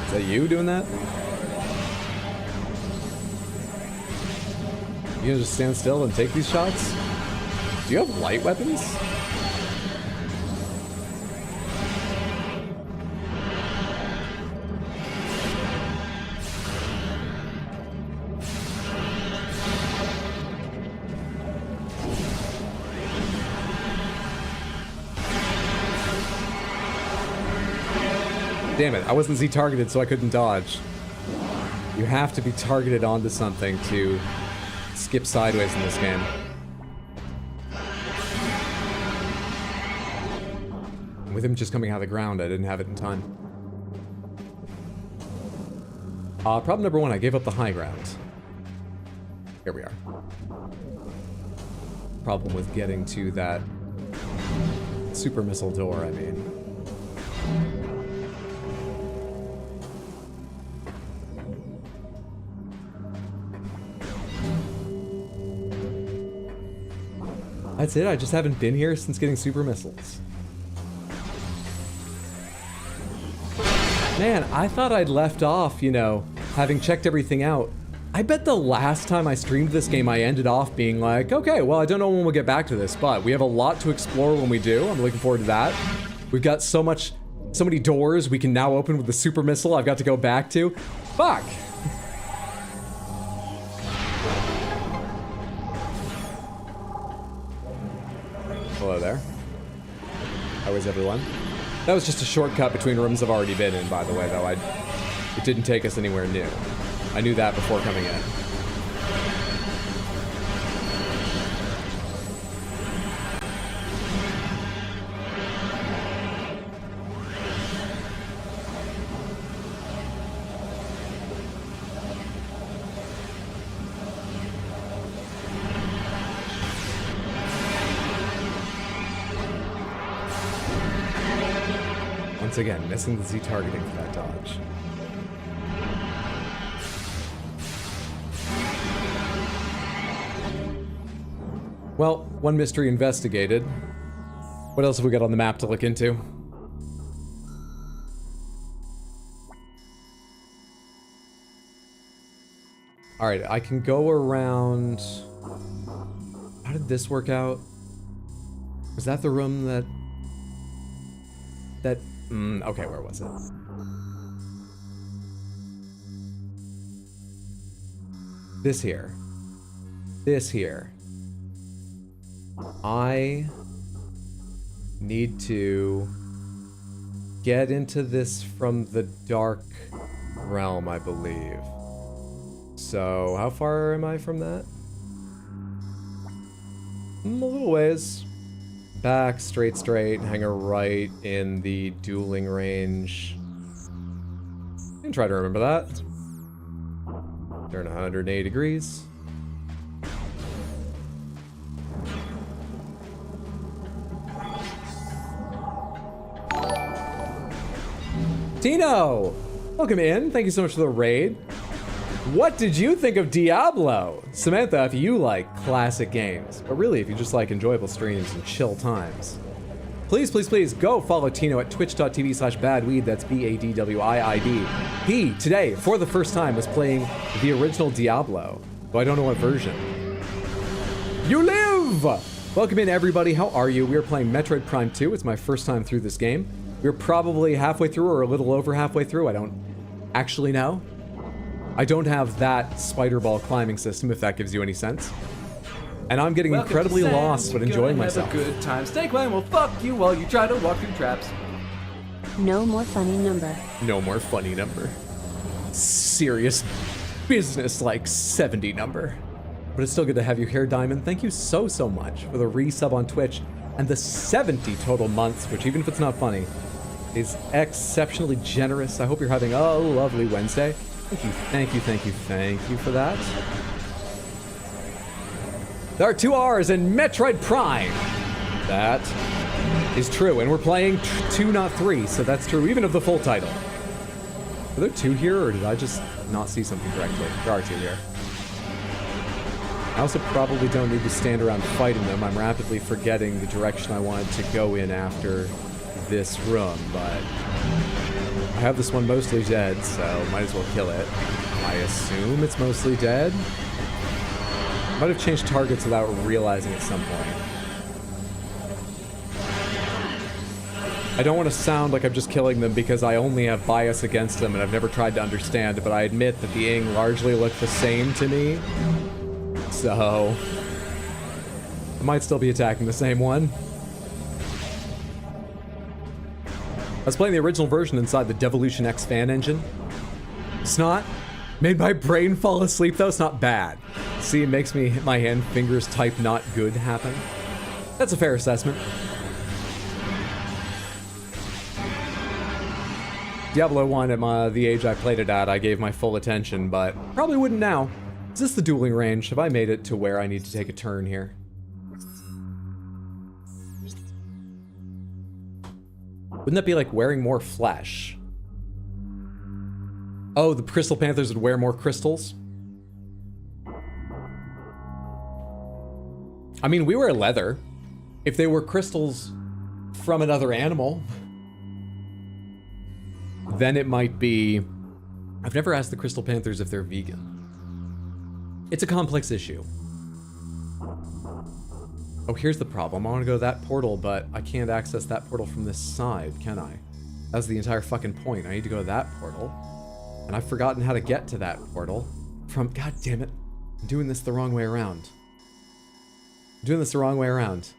Is that you doing that? You gonna just stand still and take these shots? Do you have light weapons? Damn it, I wasn't Z-targeted, so I couldn't dodge. You have to be targeted onto something to skip sideways in this game. With him just coming out of the ground, I didn't have it in time. Problem number 1, I gave up the high ground. Here we are. Problem with getting to that super missile door, I mean. That's it? I just haven't been here since getting super missiles. Man, I thought I'd left off, you know, having checked everything out. I bet the last time I streamed this game, I ended off being like, okay, well, I don't know when we'll get back to this, but we have a lot to explore when we do. I'm looking forward to that. We've got so many doors we can now open with the super missile I've got to go back to. Fuck! Hello there. How is everyone? That was just a shortcut between rooms I've already been in, by the way, though. It didn't take us anywhere new. I knew that before coming in. Once again, missing the Z targeting for that dodge. Well, one mystery investigated. What else have we got on the map to look into? Alright, I can go around... How did this work out? Was that the room that... okay, where was it? This here. This here. I need to get into this from the dark realm, I believe. So, how far am I from that? A little ways. Back, straight, hang a right in the dueling range. You can try to remember that. Turn 180 degrees. Tino! Welcome in. Thank you so much for the raid. What did you think of Diablo? Samantha, if you like classic games, but really if you just like enjoyable streams and chill times, please, please, please go follow Tino at twitch.tv/badweed. That's BADWIID. He, today, for the first time, was playing the original Diablo, though I don't know what version. You live! Welcome in, everybody. How are you? We are playing Metroid Prime 2. It's my first time through this game. We're probably halfway through or a little over halfway through. I don't actually know. I don't have that spider ball climbing system, if that gives you any sense. And I'm getting incredibly lost, but enjoying myself. Have a good time. Snake Line will fuck you while you try to walk through traps. No more funny number. No more funny number. Serious business like 70 number. But it's still good to have you here, Diamond. Thank you so, so much for the resub on Twitch and the 70 total months, which even if it's not funny, is exceptionally generous. I hope you're having a lovely Wednesday. Thank you, thank you, thank you, thank you for that. There are 2 R's in Metroid Prime. That is true, and we're playing 2, not 3, so that's true, even of the full title. Are there 2 here, or did I just not see something correctly? There are 2 here. I also probably don't need to stand around fighting them. I'm rapidly forgetting the direction I wanted to go in after this room, but I have this one mostly dead, so might as well kill it. I assume it's mostly dead. Might have changed targets without realizing at some point. I don't want to sound like I'm just killing them because I only have bias against them and I've never tried to understand, but I admit that the Ing largely look the same to me. So I might still be attacking the same one. I was playing the original version inside the Devolution X fan engine. It's not made my brain fall asleep though. It's not bad. See, it makes me hit my hand fingers type not good happen. That's a fair assessment. Diablo 1 at the age I played it at, I gave my full attention, but probably wouldn't now. Is this the dueling range? Have I made it to where I need to take a turn here? Wouldn't that be like wearing more flesh? Oh, the Crystal Panthers would wear more crystals? I mean, we wear leather. If they were crystals from another animal, then it might be... I've never asked the Crystal Panthers if they're vegan. It's a complex issue. Oh, here's the problem. I want to go to that portal, but I can't access that portal from this side, can I? That's the entire fucking point. I need to go to that portal. And I've forgotten how to get to that portal from... God damn it. I'm doing this the wrong way around. I'm doing this the wrong way around.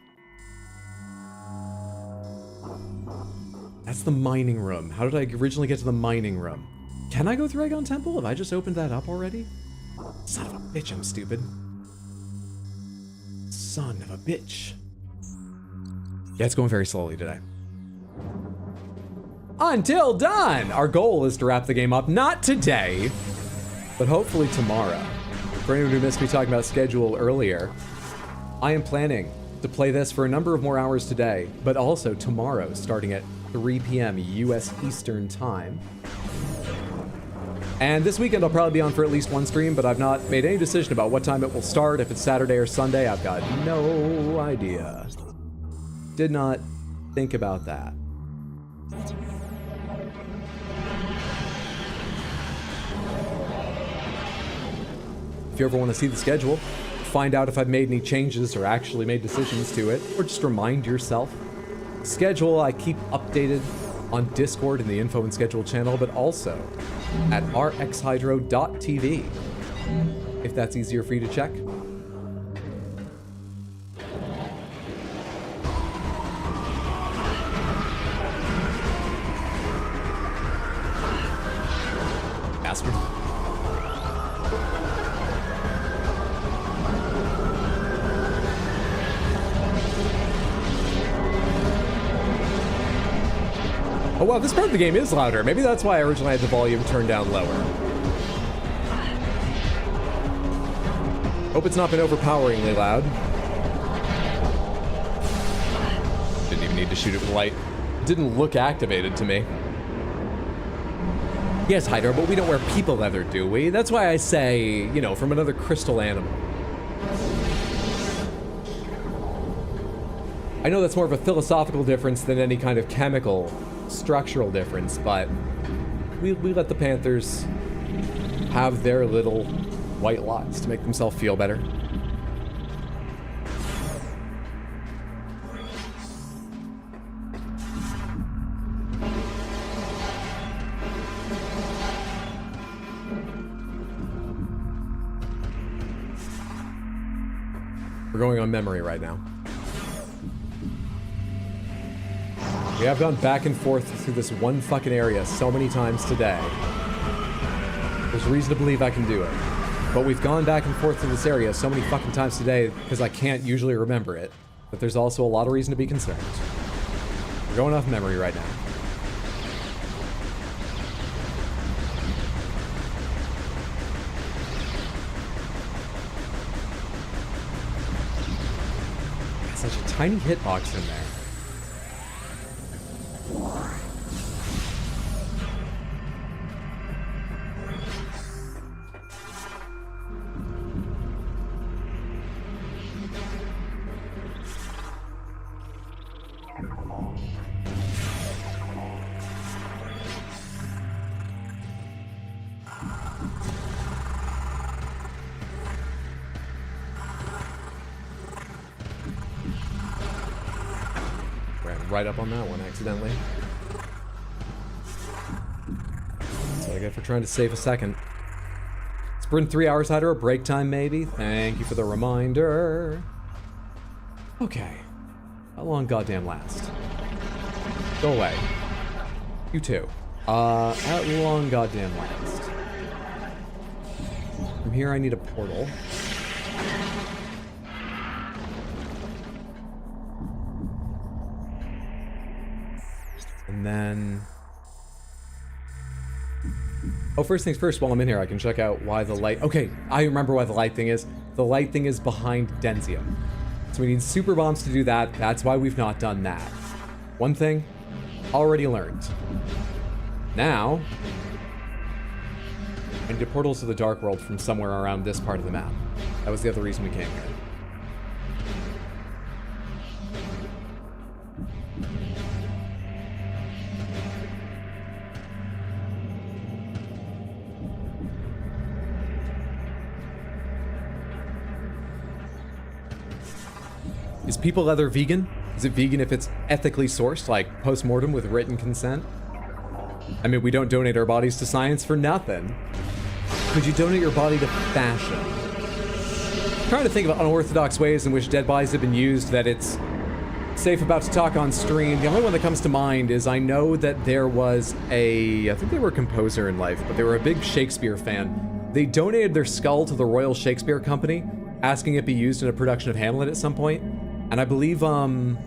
That's the mining room. How did I originally get to the mining room? Can I go through Aegon Temple? Have I just opened that up already? Son of a bitch, I'm stupid. Son of a bitch. Yeah, it's going very slowly today. Until done! Our goal is to wrap the game up, not today, but hopefully tomorrow. For anyone who missed me talking about schedule earlier, I am planning to play this for a number of more hours today, but also tomorrow, starting at 3 p.m. US Eastern Time. And this weekend I'll probably be on for at least one stream, but I've not made any decision about what time it will start, if it's Saturday or Sunday. I've got no idea. Did not think about that. If you ever want to see the schedule, find out if I've made any changes or actually made decisions to it, or just remind yourself. Schedule I keep updated on Discord in the info and schedule channel, but also at rxhydro.tv, if that's easier for you to check. Bastard. Oh wow, this part of the game is louder. Maybe that's why I originally had the volume turned down lower. Hope it's not been overpoweringly loud. Didn't even need to shoot it with light. Didn't look activated to me. Yes, Hydra, but we don't wear people leather, do we? That's why I say, you know, from another crystal animal. I know that's more of a philosophical difference than any kind of chemical structural difference, but we let the Panthers have their little white lies to make themselves feel better. We're going on memory right now. We have gone back and forth through this one fucking area so many times today. There's reason to believe I can do it. But we've gone back and forth through this area so many fucking times today because I can't usually remember it. But there's also a lot of reason to be concerned. We're going off memory right now. Such a tiny hitbox in there. Right up on that one accidentally. That's what I get for trying to save a second. Sprint 3 hours, Hydro. Break time, maybe. Thank you for the reminder. Okay. How long goddamn last? Go away. You too. How long goddamn last? From here I need a portal. And then... Oh, first things first, while I'm in here, I can check out why the light... Okay, I remember why the light thing is. The light thing is behind Denzium. So we need super bombs to do that. That's why we've not done that. One thing, already learned. Now, I need portals to the Dark World from somewhere around this part of the map. That was the other reason we came here. Is people leather vegan? Is it vegan if it's ethically sourced, like post-mortem with written consent? I mean, we don't donate our bodies to science for nothing. Could you donate your body to fashion? I'm trying to think of unorthodox ways in which dead bodies have been used that it's safe about to talk on stream. The only one that comes to mind is I know that there was I think they were a composer in life, but they were a big Shakespeare fan. They donated their skull to the Royal Shakespeare Company, asking it be used in a production of Hamlet at some point. And I believe, I'm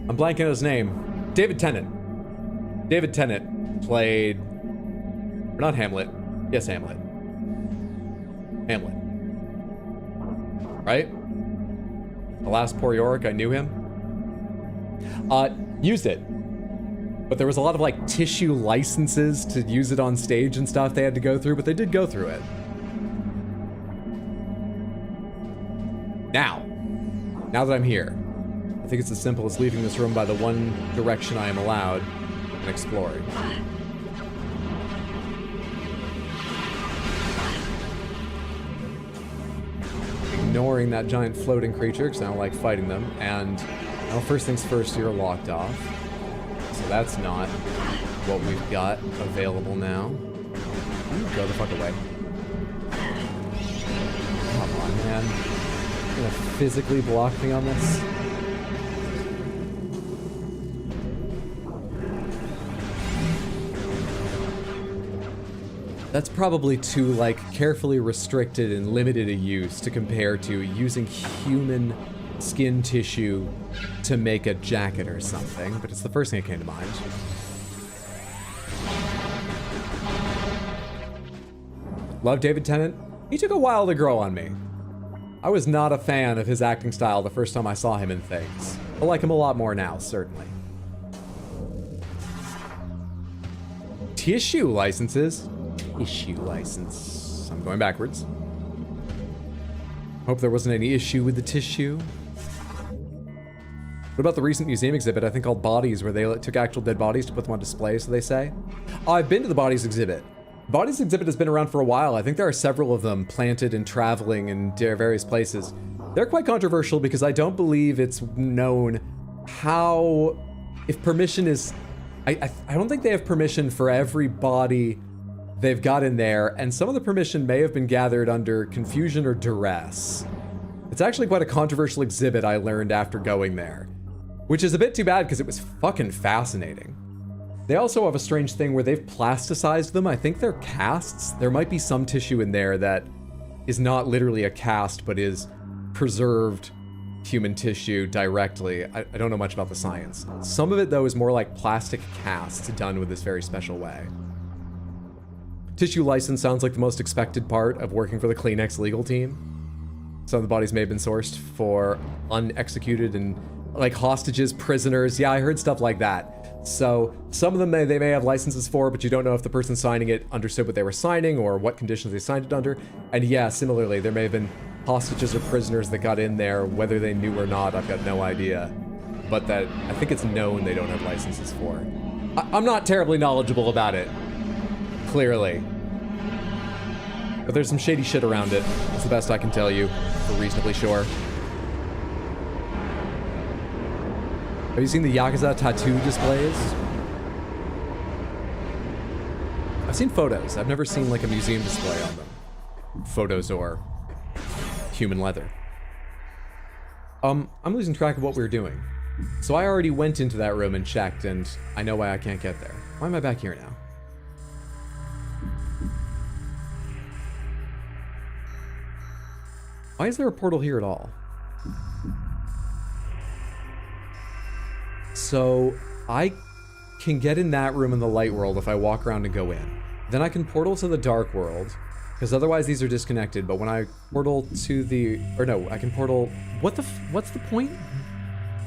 blanking on his name. David Tennant. David Tennant played, or not Hamlet. Yes, Hamlet. Hamlet. Right? Alas, poor Yorick, I knew him. Used it. But there was a lot of like tissue licenses to use it on stage and stuff they had to go through, but they did go through it. Now that I'm here, I think it's as simple as leaving this room by the one direction I am allowed and exploring. Ignoring that giant floating creature, because I don't like fighting them, and well, first things first, you're locked off. So that's not what we've got available now. Go the fuck away. Come on, man. You're gonna physically block me on this? That's probably too, like, carefully restricted and limited a use to compare to using human skin tissue to make a jacket or something, but it's the first thing that came to mind. Love David Tennant. He took a while to grow on me. I was not a fan of his acting style the first time I saw him in things. I like him a lot more now, certainly. Tissue licenses? Issue license. I'm going backwards. Hope there wasn't any issue with the tissue. What about the recent museum exhibit, I think called Bodies, where they took actual dead bodies to put them on display, so they say? I've been to the Bodies exhibit. Bodies exhibit has been around for a while. I think there are several of them planted and traveling in various places. They're quite controversial because I don't believe it's known how, if permission is, I don't think they have permission for every body they've got in there, and some of the permission may have been gathered under confusion or duress. It's actually quite a controversial exhibit, I learned after going there, which is a bit too bad because it was fucking fascinating. They also have a strange thing where they've plasticized them. I think they're casts. There might be some tissue in there that is not literally a cast, but is preserved human tissue directly. I don't know much about the science. Some of it, though, is more like plastic casts done with this very special way. Tissue license sounds like the most expected part of working for the Kleenex legal team. Some of the bodies may have been sourced for unexecuted and like hostages, prisoners. Yeah, I heard stuff like that. So some of them they may have licenses for, but you don't know if the person signing it understood what they were signing or what conditions they signed it under. And yeah, similarly, there may have been hostages or prisoners that got in there, whether they knew or not, I've got no idea. But that I think it's known they don't have licenses for. I'm not terribly knowledgeable about it, clearly. But there's some shady shit around it. That's the best I can tell you, for reasonably sure. Have you seen the Yakuza tattoo displays? I've seen photos. I've never seen like a museum display on them. Photos or human leather. I'm losing track of what we were doing. So I already went into that room and checked, and I know why I can't get there. Why am I back here now? Why is there a portal here at all? So I can get in that room in the light world if I walk around and go in. Then I can portal to the dark world, because otherwise these are disconnected. But when I portal to the, or no, I can portal, what's the point?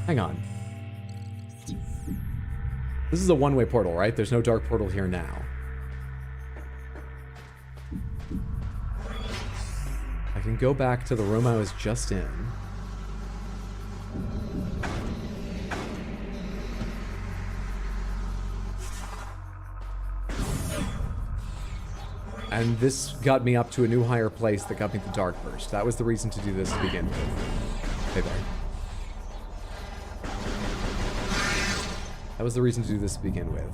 Hang on. This is a one-way portal, right? There's no dark portal here now. I can go back to the room I was just in. And this got me up to a new higher place that got me the Dark Burst. That was the reason to do this to begin with. Hey there. That was the reason to do this to begin with.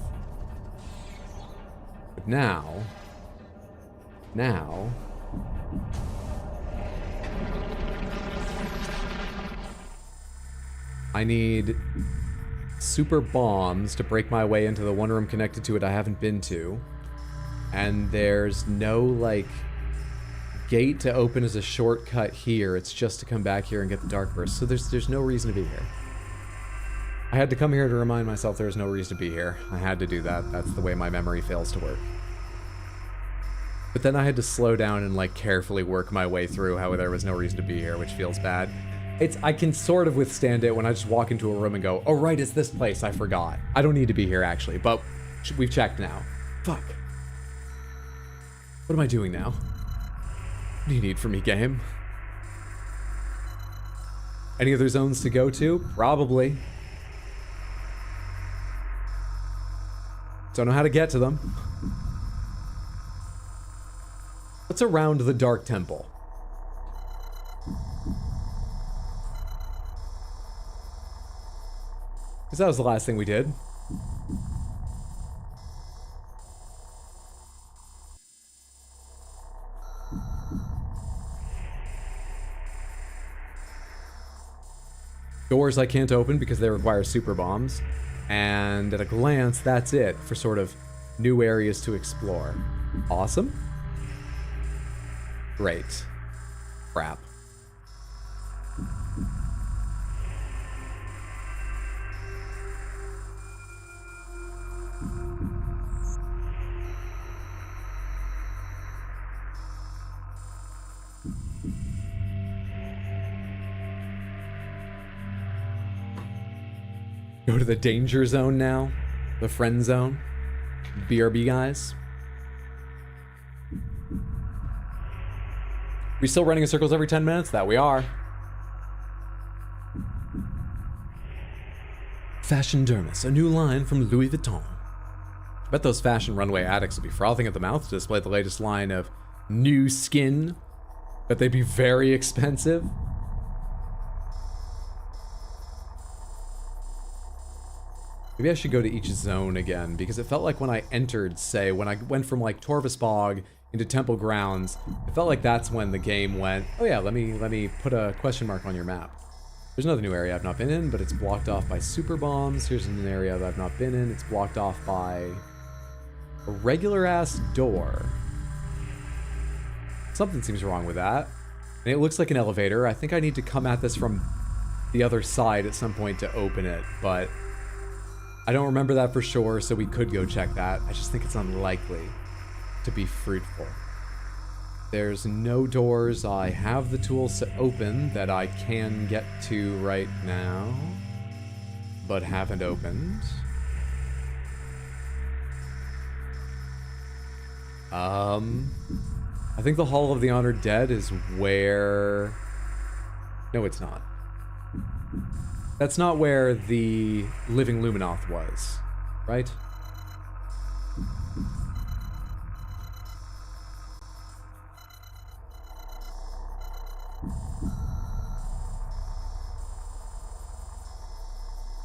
But now... I need super bombs to break my way into the one room connected to it I haven't been to. And there's no, like, gate to open as a shortcut here. It's just to come back here and get the dark burst. So there's no reason to be here. I had to come here to remind myself there's no reason to be here. I had to do that. That's the way my memory fails to work. But then I had to slow down and, like, carefully work my way through how there was no reason to be here, which feels bad. I can sort of withstand it when I just walk into a room and go, oh right, it's this place, I forgot. I don't need to be here actually, but we've checked now. Fuck. What am I doing now? What do you need from me, game? Any other zones to go to? Probably. Don't know how to get to them. What's around the Dark Temple? Because that was the last thing we did. Doors I can't open because they require super bombs. And at a glance, that's it for sort of new areas to explore. Awesome. Great. Crap. Go to the danger zone now. The friend zone. BRB guys. We still running in circles every 10 minutes? That we are. Fashion Dermis, a new line from Louis Vuitton. I bet those fashion runway addicts will be frothing at the mouth to display the latest line of new skin. Bet they'd be very expensive. Maybe I should go to each zone again, because it felt like when I entered, say, when I went from like Torvus Bog into Temple Grounds, it felt like that's when the game went, oh yeah, let me put a question mark on your map. There's another new area I've not been in, but it's blocked off by super bombs. Here's an area that I've not been in. It's blocked off by a regular-ass door. Something seems wrong with that. And it looks like an elevator. I think I need to come at this from the other side at some point to open it, but I don't remember that for sure, so we could go check that. I just think it's unlikely to be fruitful. There's no doors I have the tools to open that I can get to right now, but haven't opened. I think the Hall of the Honored Dead is where... No, it's not. That's not where the Living Luminoth was, right?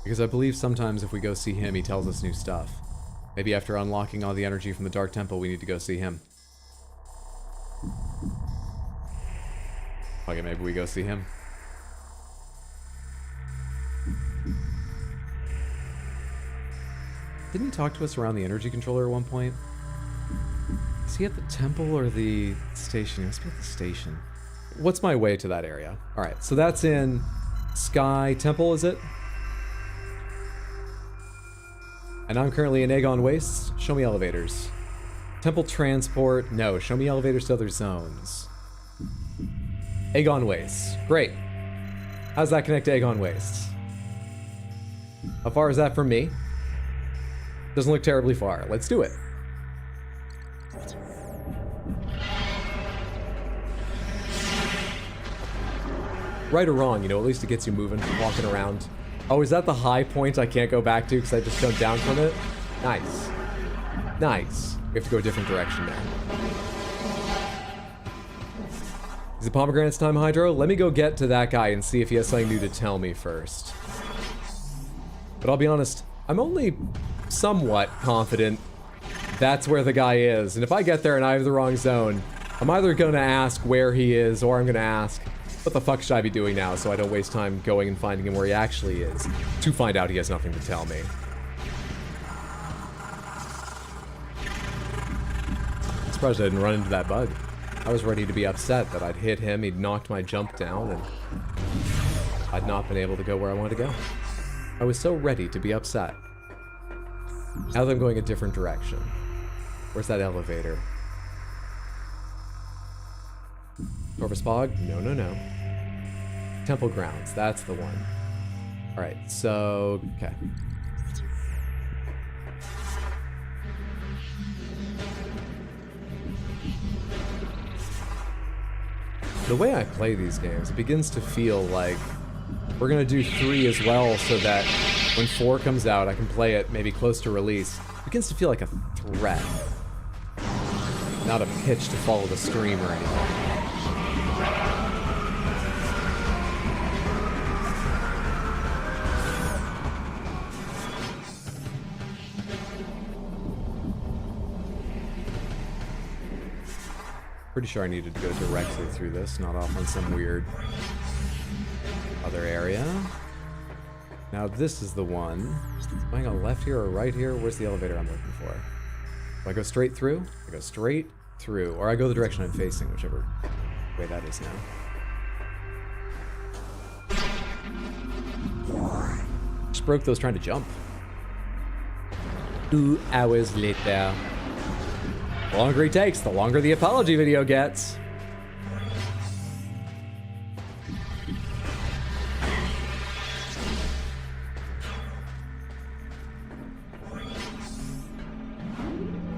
Because I believe sometimes if we go see him, he tells us new stuff. Maybe after unlocking all the energy from the Dark Temple, we need to go see him. Okay, maybe we go see him. Didn't he talk to us around the energy controller at one point? Is he at the temple or the station? He must be at the station. What's my way to that area? Alright, so that's in Sky Temple, is it? And I'm currently in Aegon Wastes. Show me elevators. Temple Transport. No, show me elevators to other zones. Aegon Wastes. Great. How does that connect to Aegon Wastes? How far is that from me? Doesn't look terribly far. Let's do it. Right or wrong, you know, at least it gets you moving, walking around. Oh, is that the high point I can't go back to because I just jumped down from it? Nice. Nice. We have to go a different direction now. Is it Pomegranate's time, Hydro? Let me go get to that guy and see if he has something new to tell me first. But I'll be honest, I'm only somewhat confident that's where the guy is. And if I get there and I have the wrong zone, I'm either going to ask where he is, or I'm going to ask, what the fuck should I be doing now, so I don't waste time going and finding him where he actually is, to find out he has nothing to tell me. I'm surprised I didn't run into that bug. I was ready to be upset that I'd hit him, he'd knocked my jump down, and I'd not been able to go where I wanted to go. I was so ready to be upset. Now that I'm going a different direction. Where's that elevator? Corvus Bog? No, no, no. Temple Grounds, that's the one. Alright, so... okay. The way I play these games, it begins to feel like we're gonna do 3 as well, so that when 4 comes out, I can play it maybe close to release. It begins to feel like a threat. Not a pitch to follow the stream or anything. Pretty sure I needed to go directly through this, not off on some weird other area. Now this is the one. Am I going left here or right here? Where's the elevator I'm looking for? Do I go straight through? I go straight through, or I go the direction I'm facing, whichever way that is now. Just broke those trying to jump. 2 hours later. The longer he takes, the longer the apology video gets.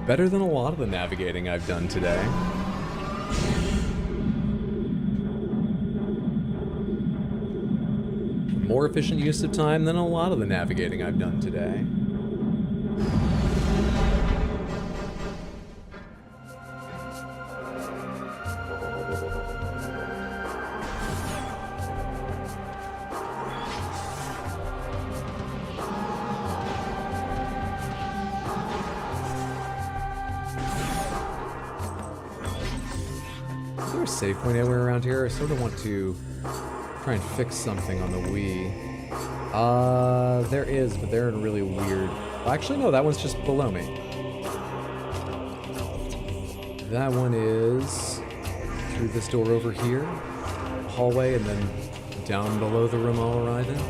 Better than a lot of the navigating I've done today. More efficient use of time than a lot of the navigating I've done today. Save point anywhere around here? I sort of want to try and fix something on the Wii. There is, but they're in really weird... Well, actually, no, that one's just below me. That one is through this door over here, hallway, and then down below the room I'll arrive in.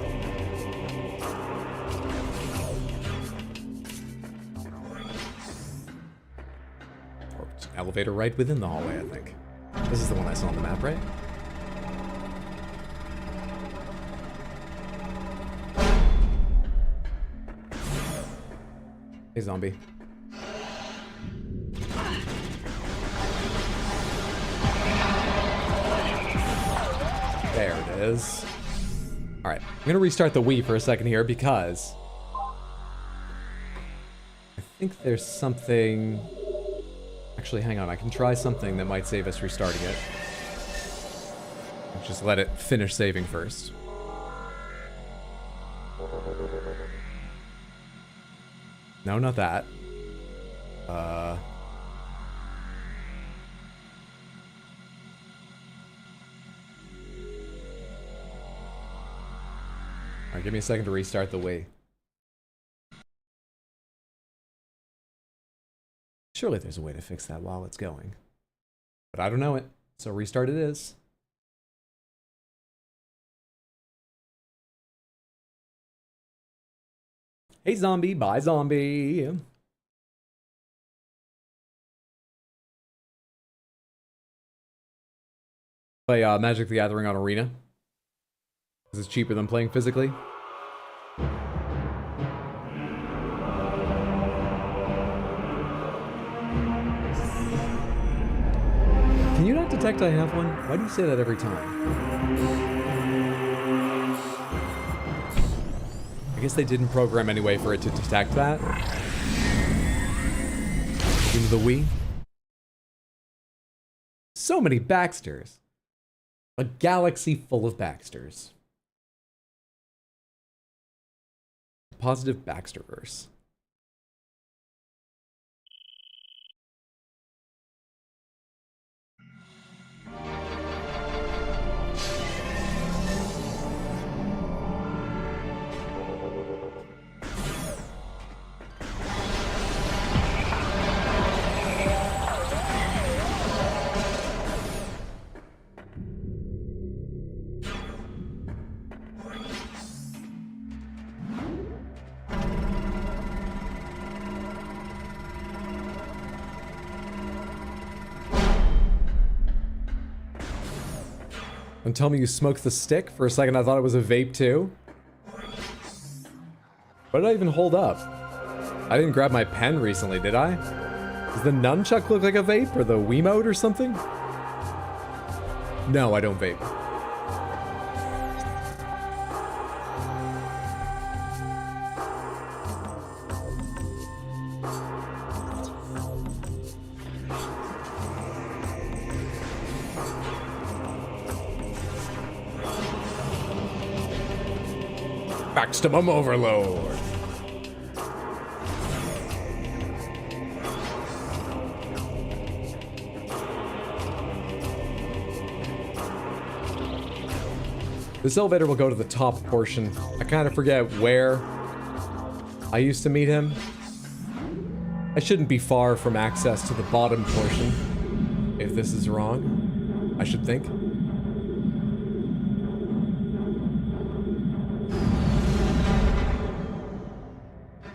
Or elevator right within the hallway, I think. This is the one I saw on the map, right? Hey, zombie. There it is. Alright, I'm gonna restart the Wii for a second here because I think there's something... Actually, hang on, I can try something that might save us restarting it. Just let it finish saving first. No, not that. Alright, give me a second to restart the Wii. Surely there's a way to fix that while it's going. But I don't know it, so restart it is. Hey zombie, bye zombie. Play Magic the Gathering on Arena. This is cheaper than playing physically. Can you not detect I have one? Why do you say that every time? I guess they didn't program any way for it to detect that. In the Wii. So many Baxters. A galaxy full of Baxters. Positive Baxter verse. Don't tell me you smoked the stick. For a second I thought it was a vape too. What did I even hold up? I didn't grab my pen recently, did I? Does the nunchuck look like a vape or the Wiimote or something? No, I don't vape. Maximum overload. This elevator will go to the top portion. I kind of forget where I used to meet him. I shouldn't be far from access to the bottom portion, if this is wrong, I should think.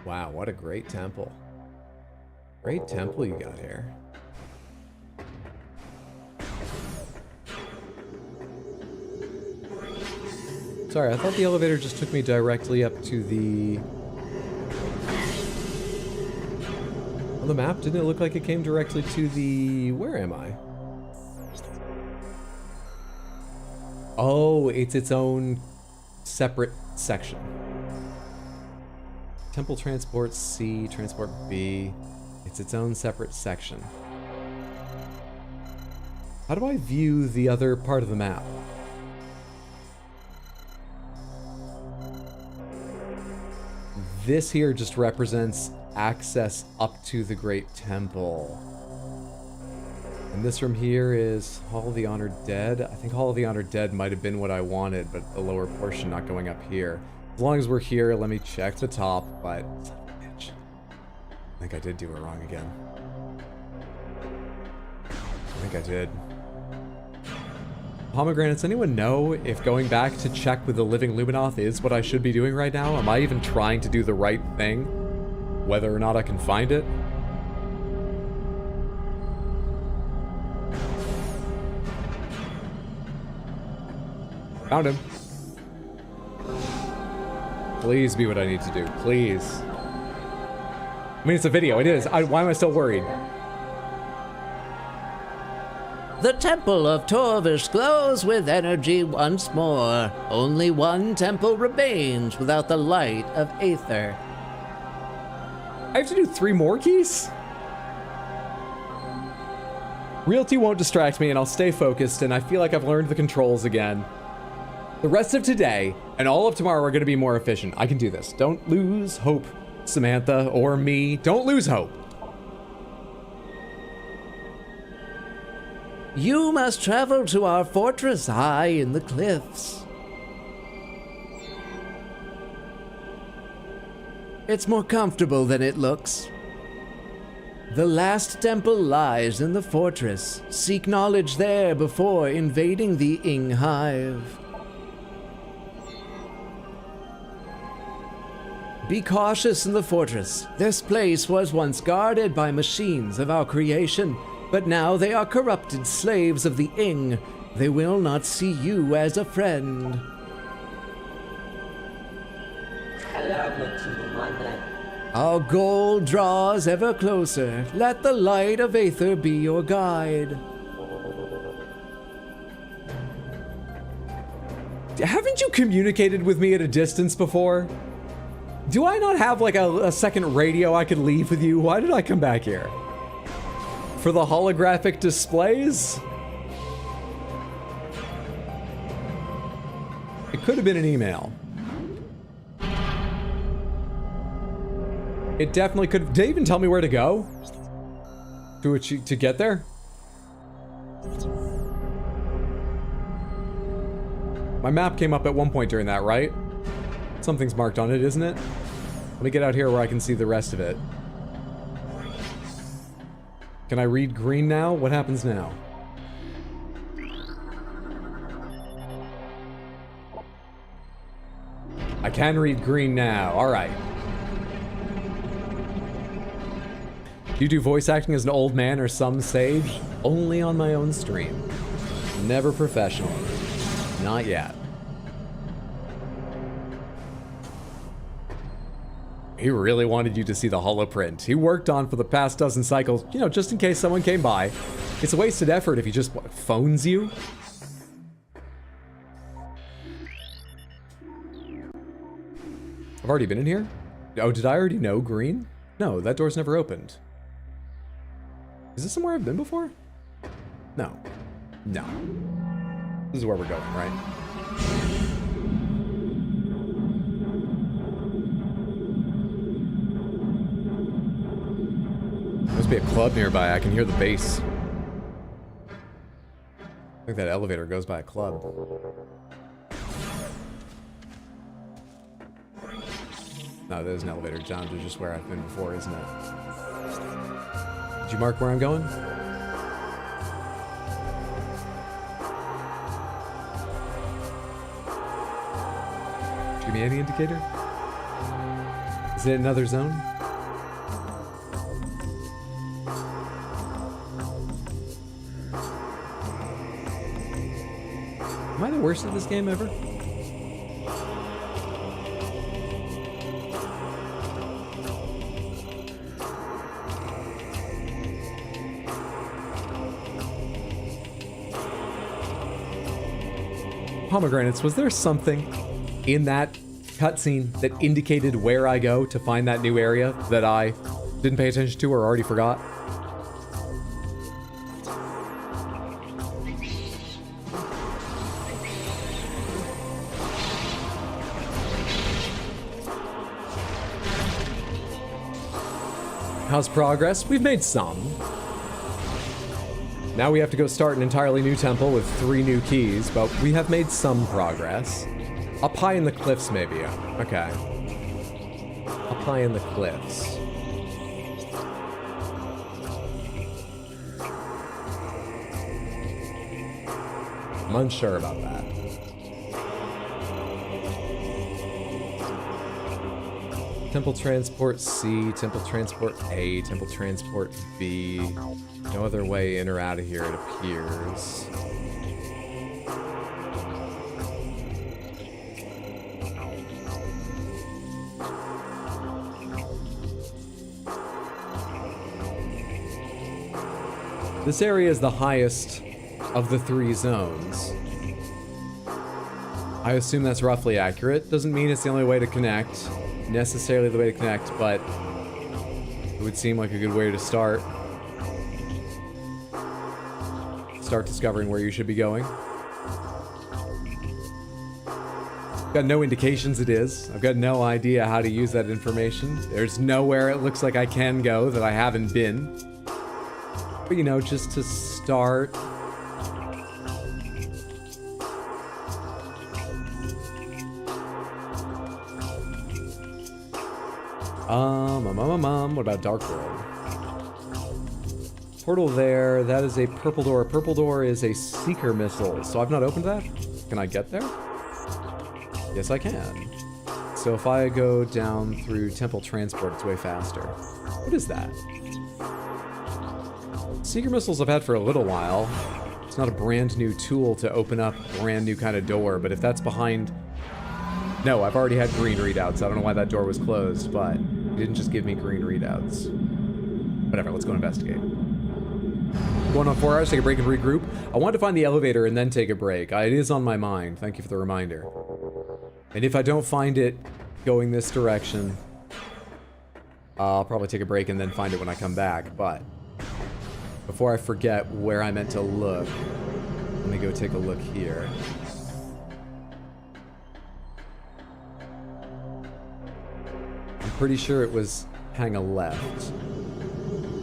Wow, what a great temple. Great temple you got here. Sorry, I thought the elevator just took me directly up to the... On the map, didn't it look like it came directly to the... Where am I? Oh, it's its own separate section. Temple Transport C, Transport B. It's its own separate section. How do I view the other part of the map? This here just represents access up to the Great Temple. And this room here is Hall of the Honored Dead. I think Hall of the Honored Dead might have been what I wanted, but the lower portion not going up here. As long as we're here, let me check the top, but... Son of a bitch. I think I did do it wrong again. I think I did. Pomegranates, anyone know if going back to check with the Living Luminoth is what I should be doing right now? Am I even trying to do the right thing? Whether or not I can find it? Found him. Please be what I need to do. Please. I mean, it's a video. It is. Why am I still worried? The temple of Torvish glows with energy once more. Only one temple remains without the light of Aether. I have to do 3 more keys? Realty won't distract me and I'll stay focused, and I feel like I've learned the controls again. The rest of today and all of tomorrow are going to be more efficient. I can do this. Don't lose hope, Samantha or me. Don't lose hope. You must travel to our fortress high in the cliffs. It's more comfortable than it looks. The last temple lies in the fortress. Seek knowledge there before invading the Ing Hive. Be cautious in the fortress. This place was once guarded by machines of our creation, but now they are corrupted slaves of the Ing. They will not see you as a friend. Our goal draws ever closer. Let the light of Aether be your guide. Haven't you communicated with me at a distance before? Do I not have like a second radio I could leave with you? Why did I come back here? For the holographic displays? It could have been an email. It definitely could. Did they even tell me where to go? To get there? My map came up at one point during that, right? Something's marked on it, isn't it? Let me get out here where I can see the rest of it. Can I read green now? What happens now? I can read green now. All right. Do you do voice acting as an old man or some sage? Only on my own stream. Never professional. Not yet. He really wanted you to see the holoprint. He worked on for the past dozen cycles, you know, just in case someone came by. It's a wasted effort if he just phones you. I've already been in here? Oh, did I already know green? No, that door's never opened. Is this somewhere I've been before? No. No. This is where we're going, right? Must be a club nearby. I can hear the bass. I think that elevator goes by a club. No, there's an elevator down to just where I've been before, isn't it? Did you mark where I'm going? Give me any indicator? Is it another zone? Am I the worst at this game ever? Pomegranates, was there something in that cutscene that indicated where I go to find that new area that I didn't pay attention to or already forgot? How's progress? We've made some. Now we have to go start an entirely new temple with 3 new keys, but we have made some progress. Up high in the cliffs, maybe. Okay. Up high in the cliffs. I'm unsure about that. Temple transport C, temple transport A, temple transport B. No other way in or out of here, it appears. This area is the highest of the 3 zones. I assume that's roughly accurate. Doesn't mean it's the only way to connect. Necessarily the way to connect, but it would seem like a good way to start. Start discovering where you should be going. Got no indications it is. I've got no idea how to use that information. There's nowhere it looks like I can go that I haven't been. But you know, just to start. What about Dark World? Portal there, that is a purple door. Purple door is a seeker missile, so I've not opened that. Can I get there? Yes, I can. So if I go down through temple transport, it's way faster. What is that? Seeker missiles I've had for a little while. It's not a brand new tool to open up a brand new kind of door, but if that's behind... No, I've already had green readouts. I don't know why that door was closed, but it didn't just give me green readouts. Whatever, let's go investigate. Going on 4 hours, take a break and regroup. I want to find the elevator and then take a break. It is on my mind. Thank you for the reminder. And if I don't find it going this direction, I'll probably take a break and then find it when I come back. But before I forget where I meant to look, let me go take a look here. I'm pretty sure it was hang a left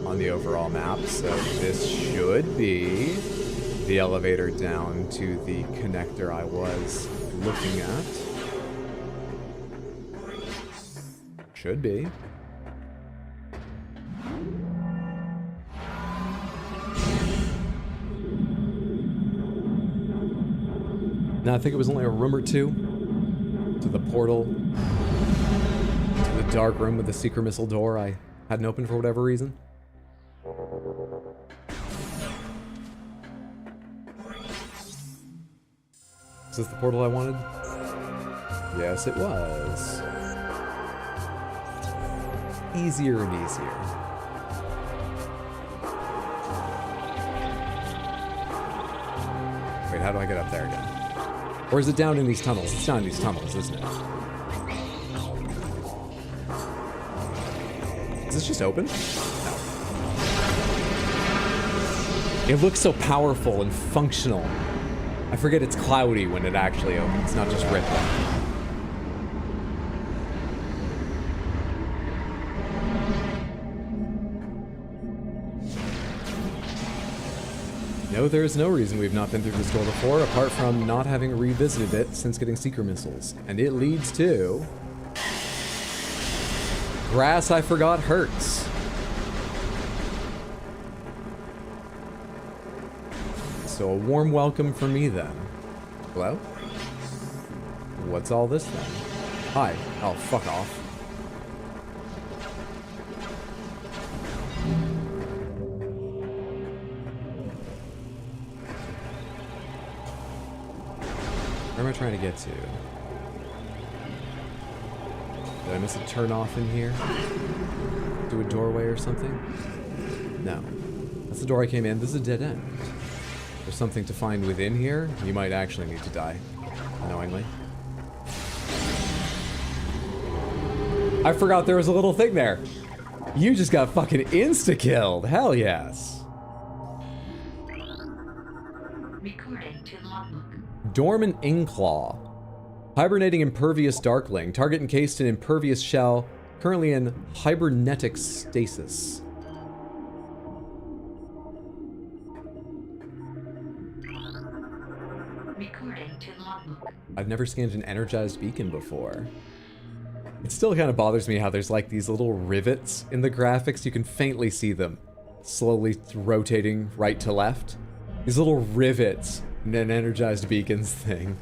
on the overall map, so this should be the elevator down to the connector I was looking at. Should be. Now I think it was only a room or two to the portal, to the dark room with the secret missile door I hadn't opened for whatever reason. Is this the portal I wanted? Yes, it was. Easier and easier. Wait, how do I get up there again? Or is it down in these tunnels? It's down in these tunnels, isn't it? Is this just open? No. It looks so powerful and functional. I forget it's cloudy when it actually opens, not just ripped up. No, there is no reason we've not been through this door before, apart from not having revisited it since getting seeker missiles. And it leads to... Grass I forgot hurts. So a warm welcome for me then. Hello? What's all this then? Hi. Oh, fuck off. Where am I trying to get to? Did I miss a turn off in here? Do a doorway or something? No. That's the door I came in. This is a dead end. There's something to find within here. You might actually need to die. Knowingly. I forgot there was a little thing there. You just got fucking insta-killed. Hell yes. Recording to logbook. Dormant Inkclaw. Hibernating impervious darkling. Target encased in impervious shell. Currently in hibernetic stasis. Recording to logbook. I've never scanned an energized beacon before. It still kind of bothers me how there's like these little rivets in the graphics. You can faintly see them slowly rotating right to left. These little rivets in an energized beacons thing.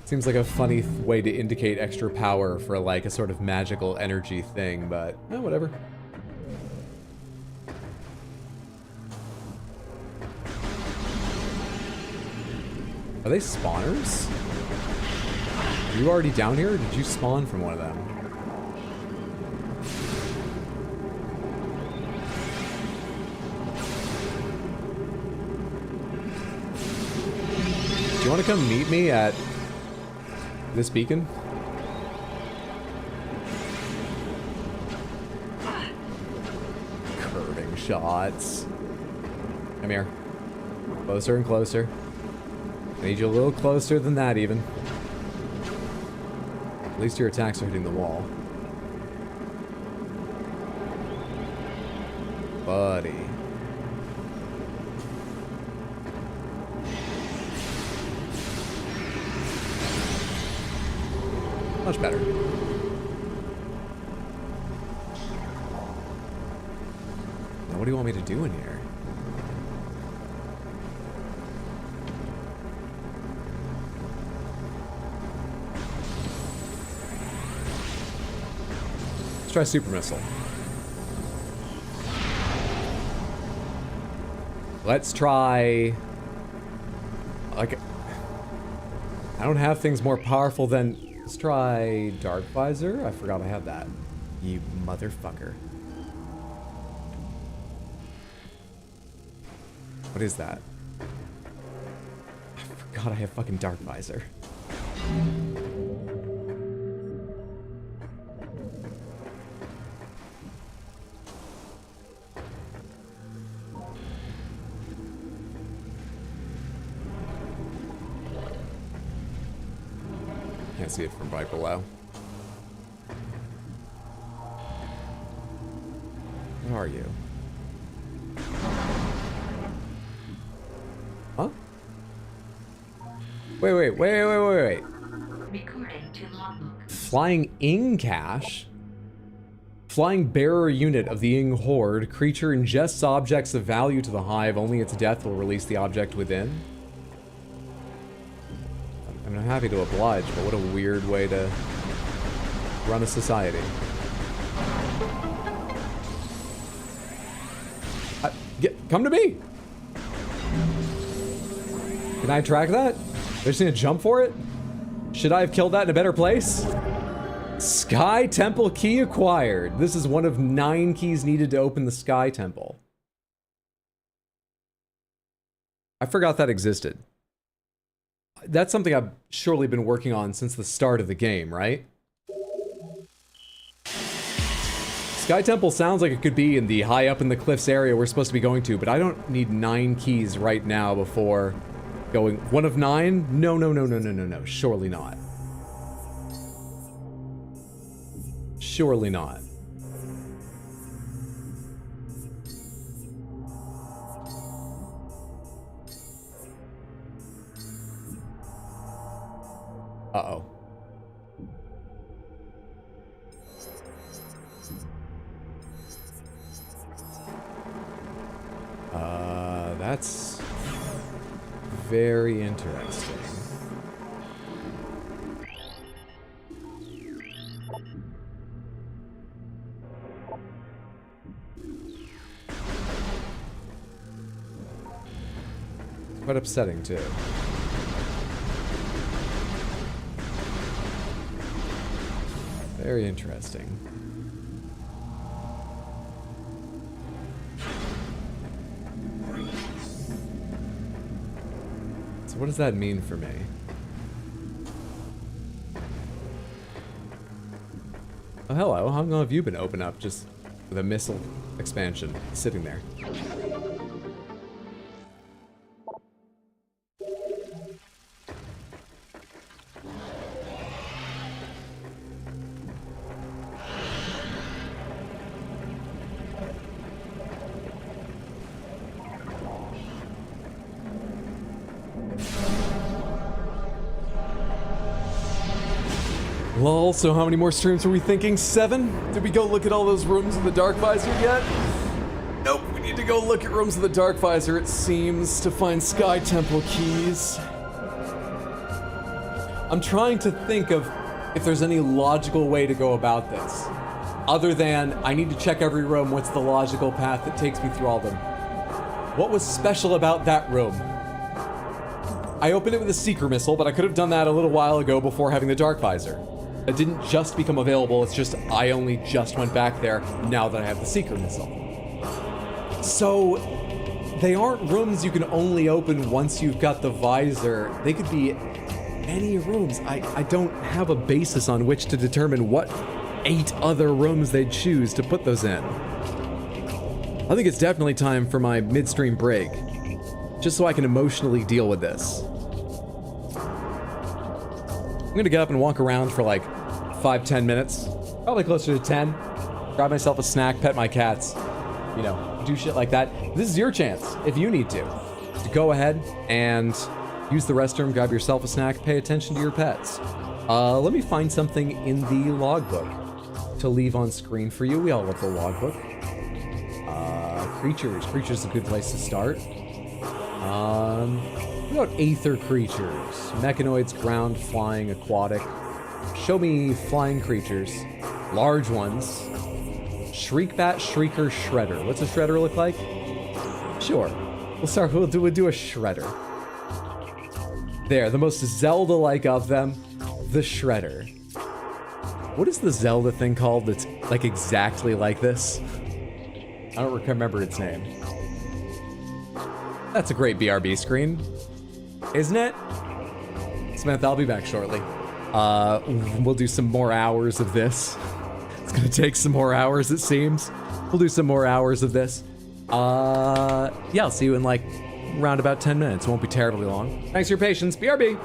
Seems like a funny way to indicate extra power for like a sort of magical energy thing, but whatever. Are they spawners? Are you already down here, or did you spawn from one of them? Do you want to come meet me at this beacon? Curving shots. Come here. Closer and closer. I need you a little closer than that, even. At least your attacks are hitting the wall. Buddy. Much better. Now, what do you want me to do in here? Let's try super missile. Let's try... Like... I don't have things more powerful than... Let's try Dark Visor. I forgot I had that. You motherfucker. What is that? I forgot I have fucking Dark Visor. Can't see it from right below. are you? Huh? Wait. Recording to logbook. Flying Ing cache? Flying bearer unit of the Ing horde. Creature ingests objects of value to the hive. Only its death will release the object within. I'm happy to oblige, but what a weird way to run a society. Come to me! Can I track that? They're just gonna jump for it? Should I have killed that in a better place? Sky Temple key acquired. This is one of 9 keys needed to open the Sky Temple. I forgot that existed. That's something I've surely been working on since the start of the game, right? Sky Temple sounds like it could be in the high up in the cliffs area we're supposed to be going to, but I don't need 9 keys right now before going. 1 of 9? No. Surely not. Surely not. Uh-oh. That's very interesting. Quite upsetting, too. Very interesting. So what does that mean for me? Oh, hello. How long have you been open up just with a missile expansion sitting there? Lol, so how many more streams are we thinking? 7? Did we go look at all those rooms in the Dark Visor yet? Nope, we need to go look at rooms in the Dark Visor, it seems, to find Sky Temple keys. I'm trying to think of if there's any logical way to go about this. Other than, I need to check every room, what's the logical path that takes me through all of them? What was special about that room? I opened it with a Seeker Missile, but I could have done that a little while ago before having the Dark Visor. It didn't just become available, it's just I only just went back there now that I have the Seeker Missile. So, they aren't rooms you can only open once you've got the visor. They could be any rooms. I don't have a basis on which to determine what 8 other rooms they'd choose to put those in. I think it's definitely time for my midstream break, just so I can emotionally deal with this. I'm gonna get up and walk around for like 5-10 minutes, probably closer to 10. Grab myself a snack, pet my cats, you know, do shit like that. This is your chance, if you need to go ahead and use the restroom, grab yourself a snack, pay attention to your pets. Let me find something in the logbook to leave on screen for you. We all love the logbook. Creatures. Creatures is a good place to start. What about aether creatures? Mechanoids, ground, flying, aquatic. Show me flying creatures. Large ones. Shriekbat, Shrieker, Shredder. What's a Shredder look like? Sure. We'll do a Shredder. There, the most Zelda-like of them. The Shredder. What is the Zelda thing called that's like exactly like this? I don't remember its name. That's a great BRB screen, isn't it? Samantha, I'll be back shortly. We'll do some more hours of this. It's gonna take some more hours, it seems. We'll do some more hours of this. Yeah, I'll see you in like around about 10 minutes. It won't be terribly long. Thanks for your patience. BRB.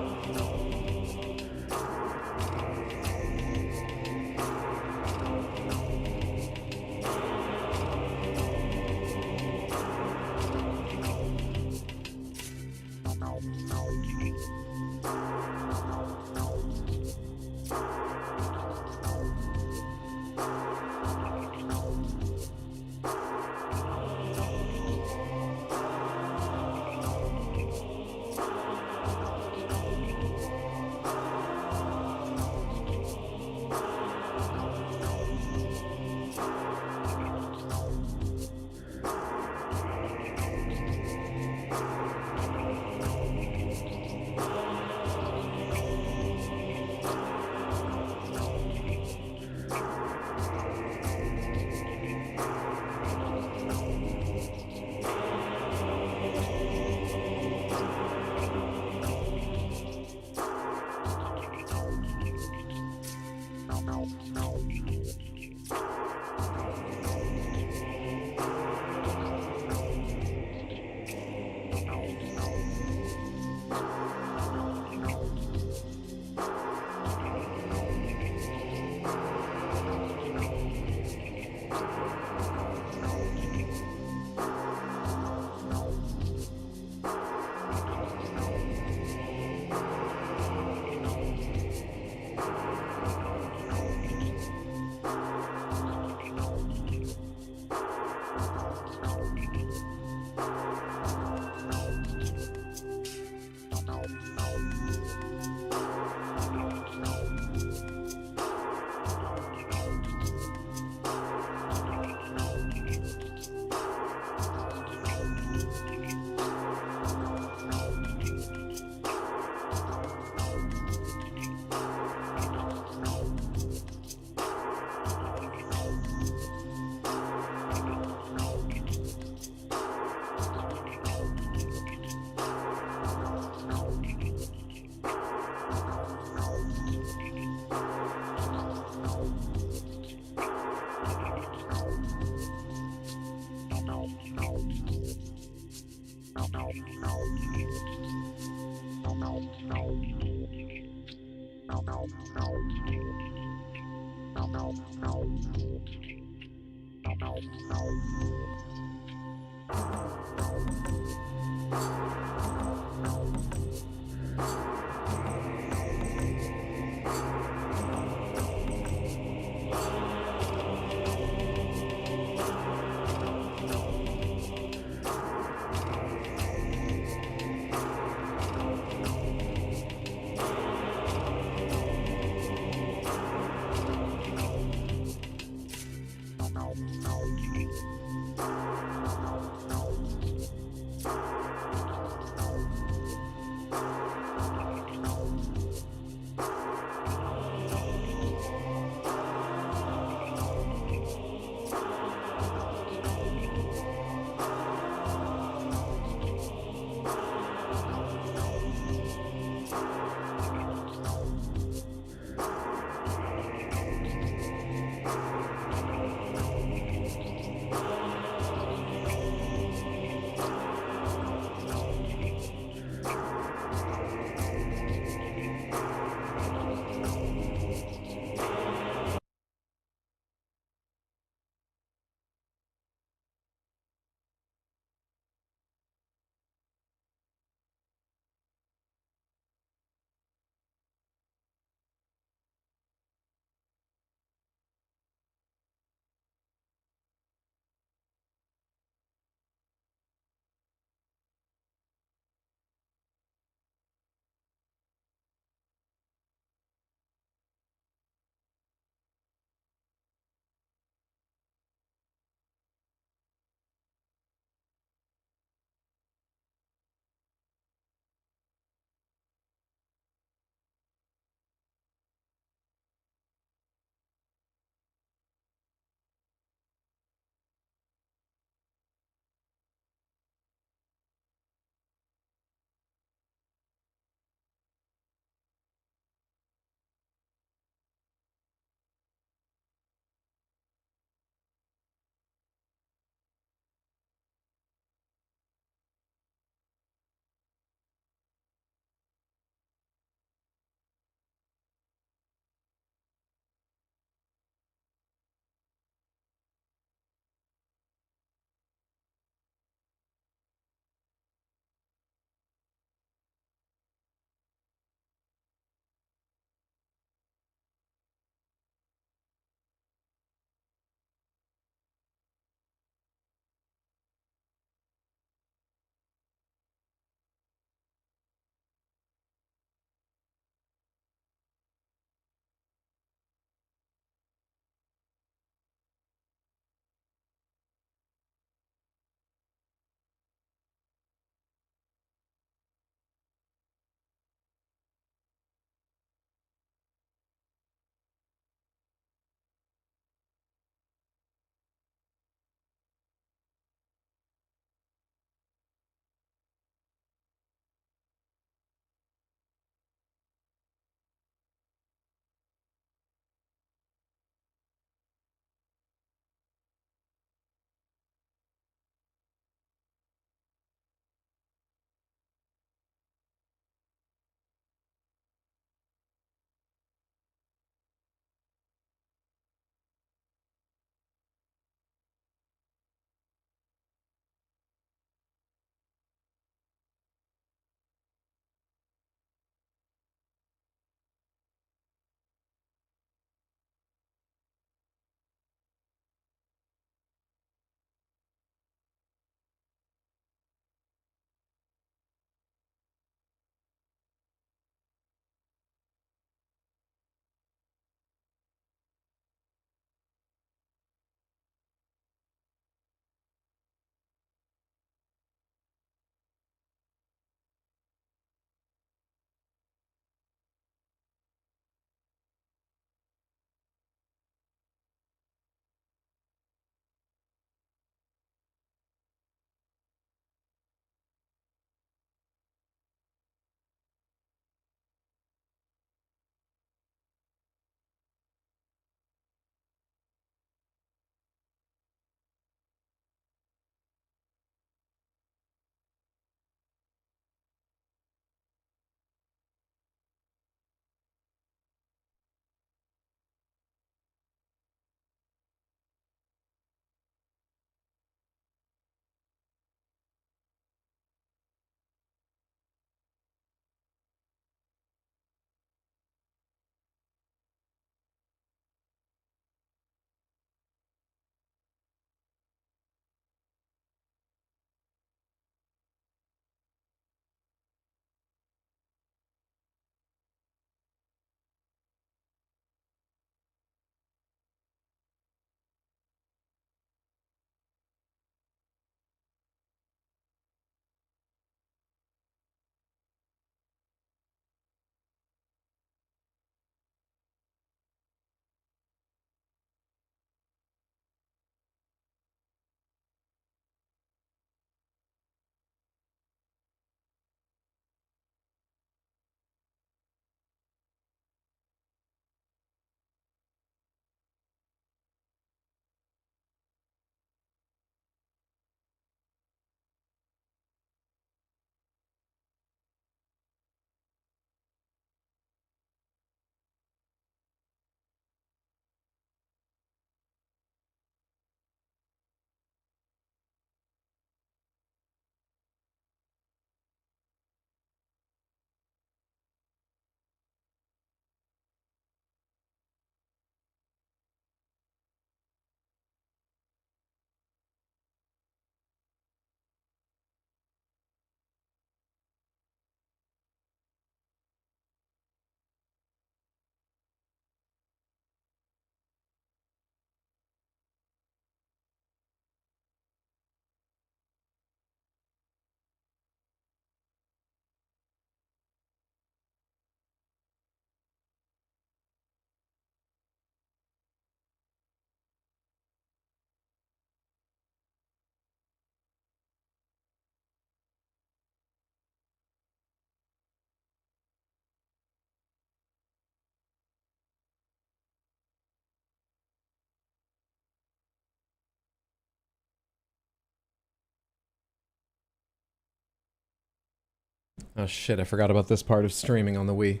Oh shit, I forgot about this part of streaming on the Wii.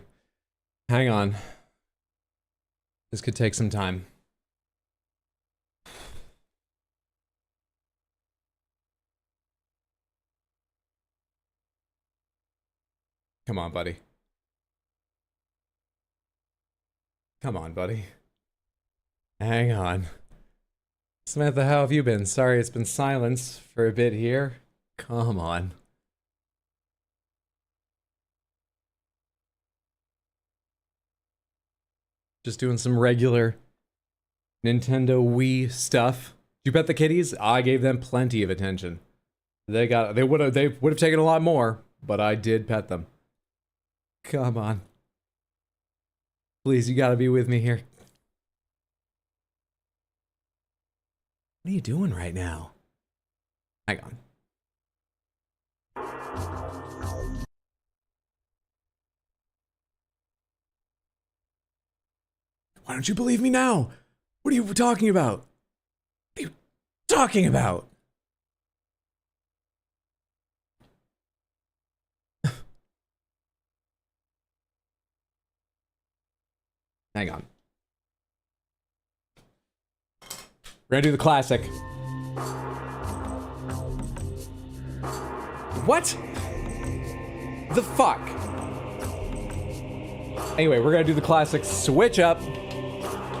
Hang on. This could take some time. Come on, buddy. Come on, buddy. Hang on. Samantha, how have you been? Sorry it's been silence for a bit here. Come on. Just doing some regular Nintendo Wii stuff. Did you pet the kitties? I gave them plenty of attention. They would have taken a lot more, but I did pet them. Come on. Please, you gotta be with me here. What are you doing right now? Hang on. Why don't you believe me now? What are you talking about? What are you talking about? Hang on. We're gonna do the classic. What? The fuck? Anyway, we're gonna do the classic switch up.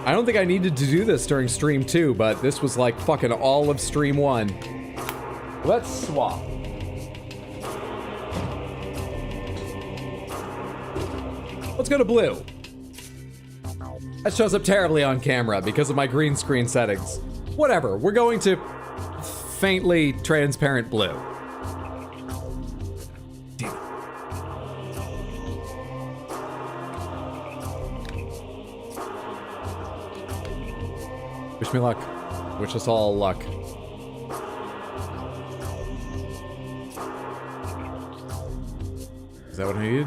I don't think I needed to do this during stream 2, but this was like fucking all of stream 1. Let's swap. Let's go to blue. That shows up terribly on camera because of my green screen settings. Whatever, we're going to faintly transparent blue. Damn it. Wish me luck. Wish us all luck. Is that what I needed?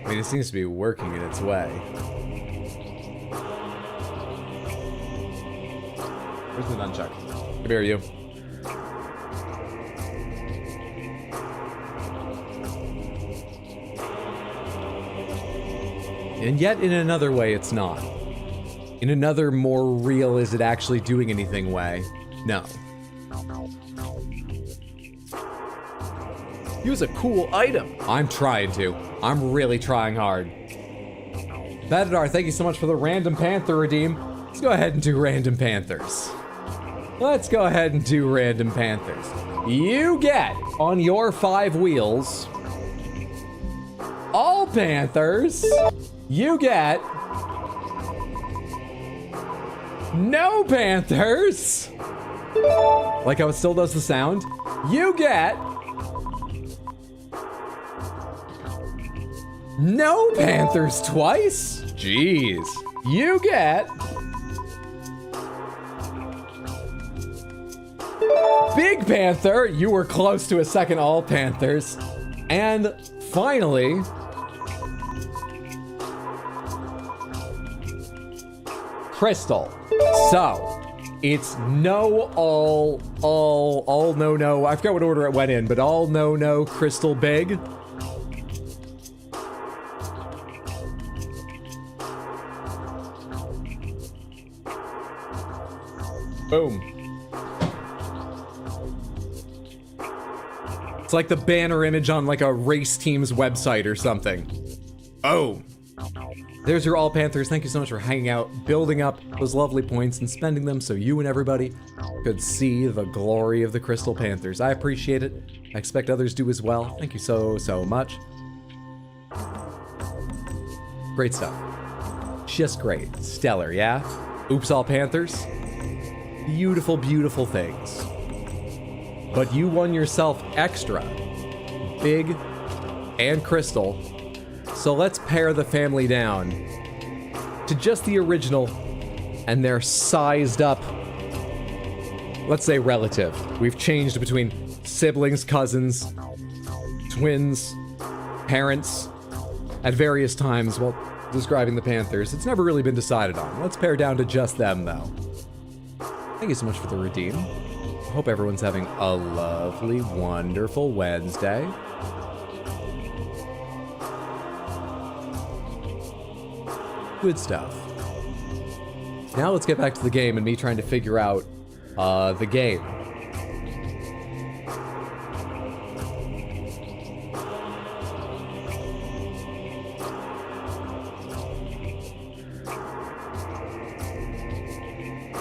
I mean, it seems to be working in its way. Where's the nunchuck? Come here, you. And yet, in another way, it's not. In another, more real, is it actually doing anything way? No. Use a cool item. I'm trying to. I'm really trying hard. Badadar, thank you so much for the Random Panther redeem. Let's go ahead and do Random Panthers. Let's go ahead and do Random Panthers. You get, on your 5 wheels, all Panthers. You get no Panthers. Like how it still does the sound. You get no Panthers twice? Jeez. You get Big Panther. You were close to a second all Panthers. And finally, Crystal. So, it's no, no. I forgot what order it went in, but all no, Crystal Big. Boom. It's like the banner image on like a race team's website or something. Oh. There's your all Panthers. Thank you so much for hanging out, building up those lovely points and spending them so you and everybody could see the glory of the Crystal Panthers. I appreciate it. I expect others do as well. Thank you so much. Great stuff. Just great. Stellar, yeah? Oops, all Panthers. Beautiful, beautiful things. But you won yourself extra, Big and Crystal. So let's pare the family down to just the original and their sized up, let's say relative. We've changed between siblings, cousins, twins, parents at various times while describing the Panthers. It's never really been decided on. Let's pare down to just them though. Thank you so much for the redeem. I hope everyone's having a lovely, wonderful Wednesday. Good stuff. Now let's get back to the game and me trying to figure out the game.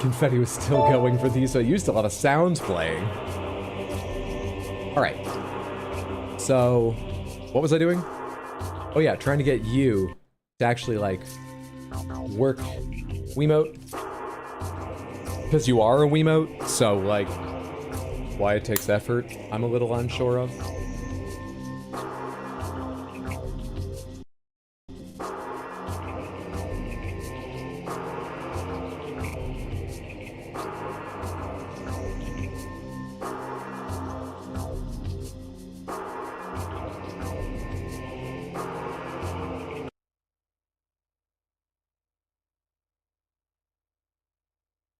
Confetti was still going for these, so I used a lot of sounds playing. Alright. So, what was I doing? Oh yeah, trying to get you to actually, like, work Wiimote. Because you are a Wiimote, so, like, why it takes effort, I'm a little unsure of.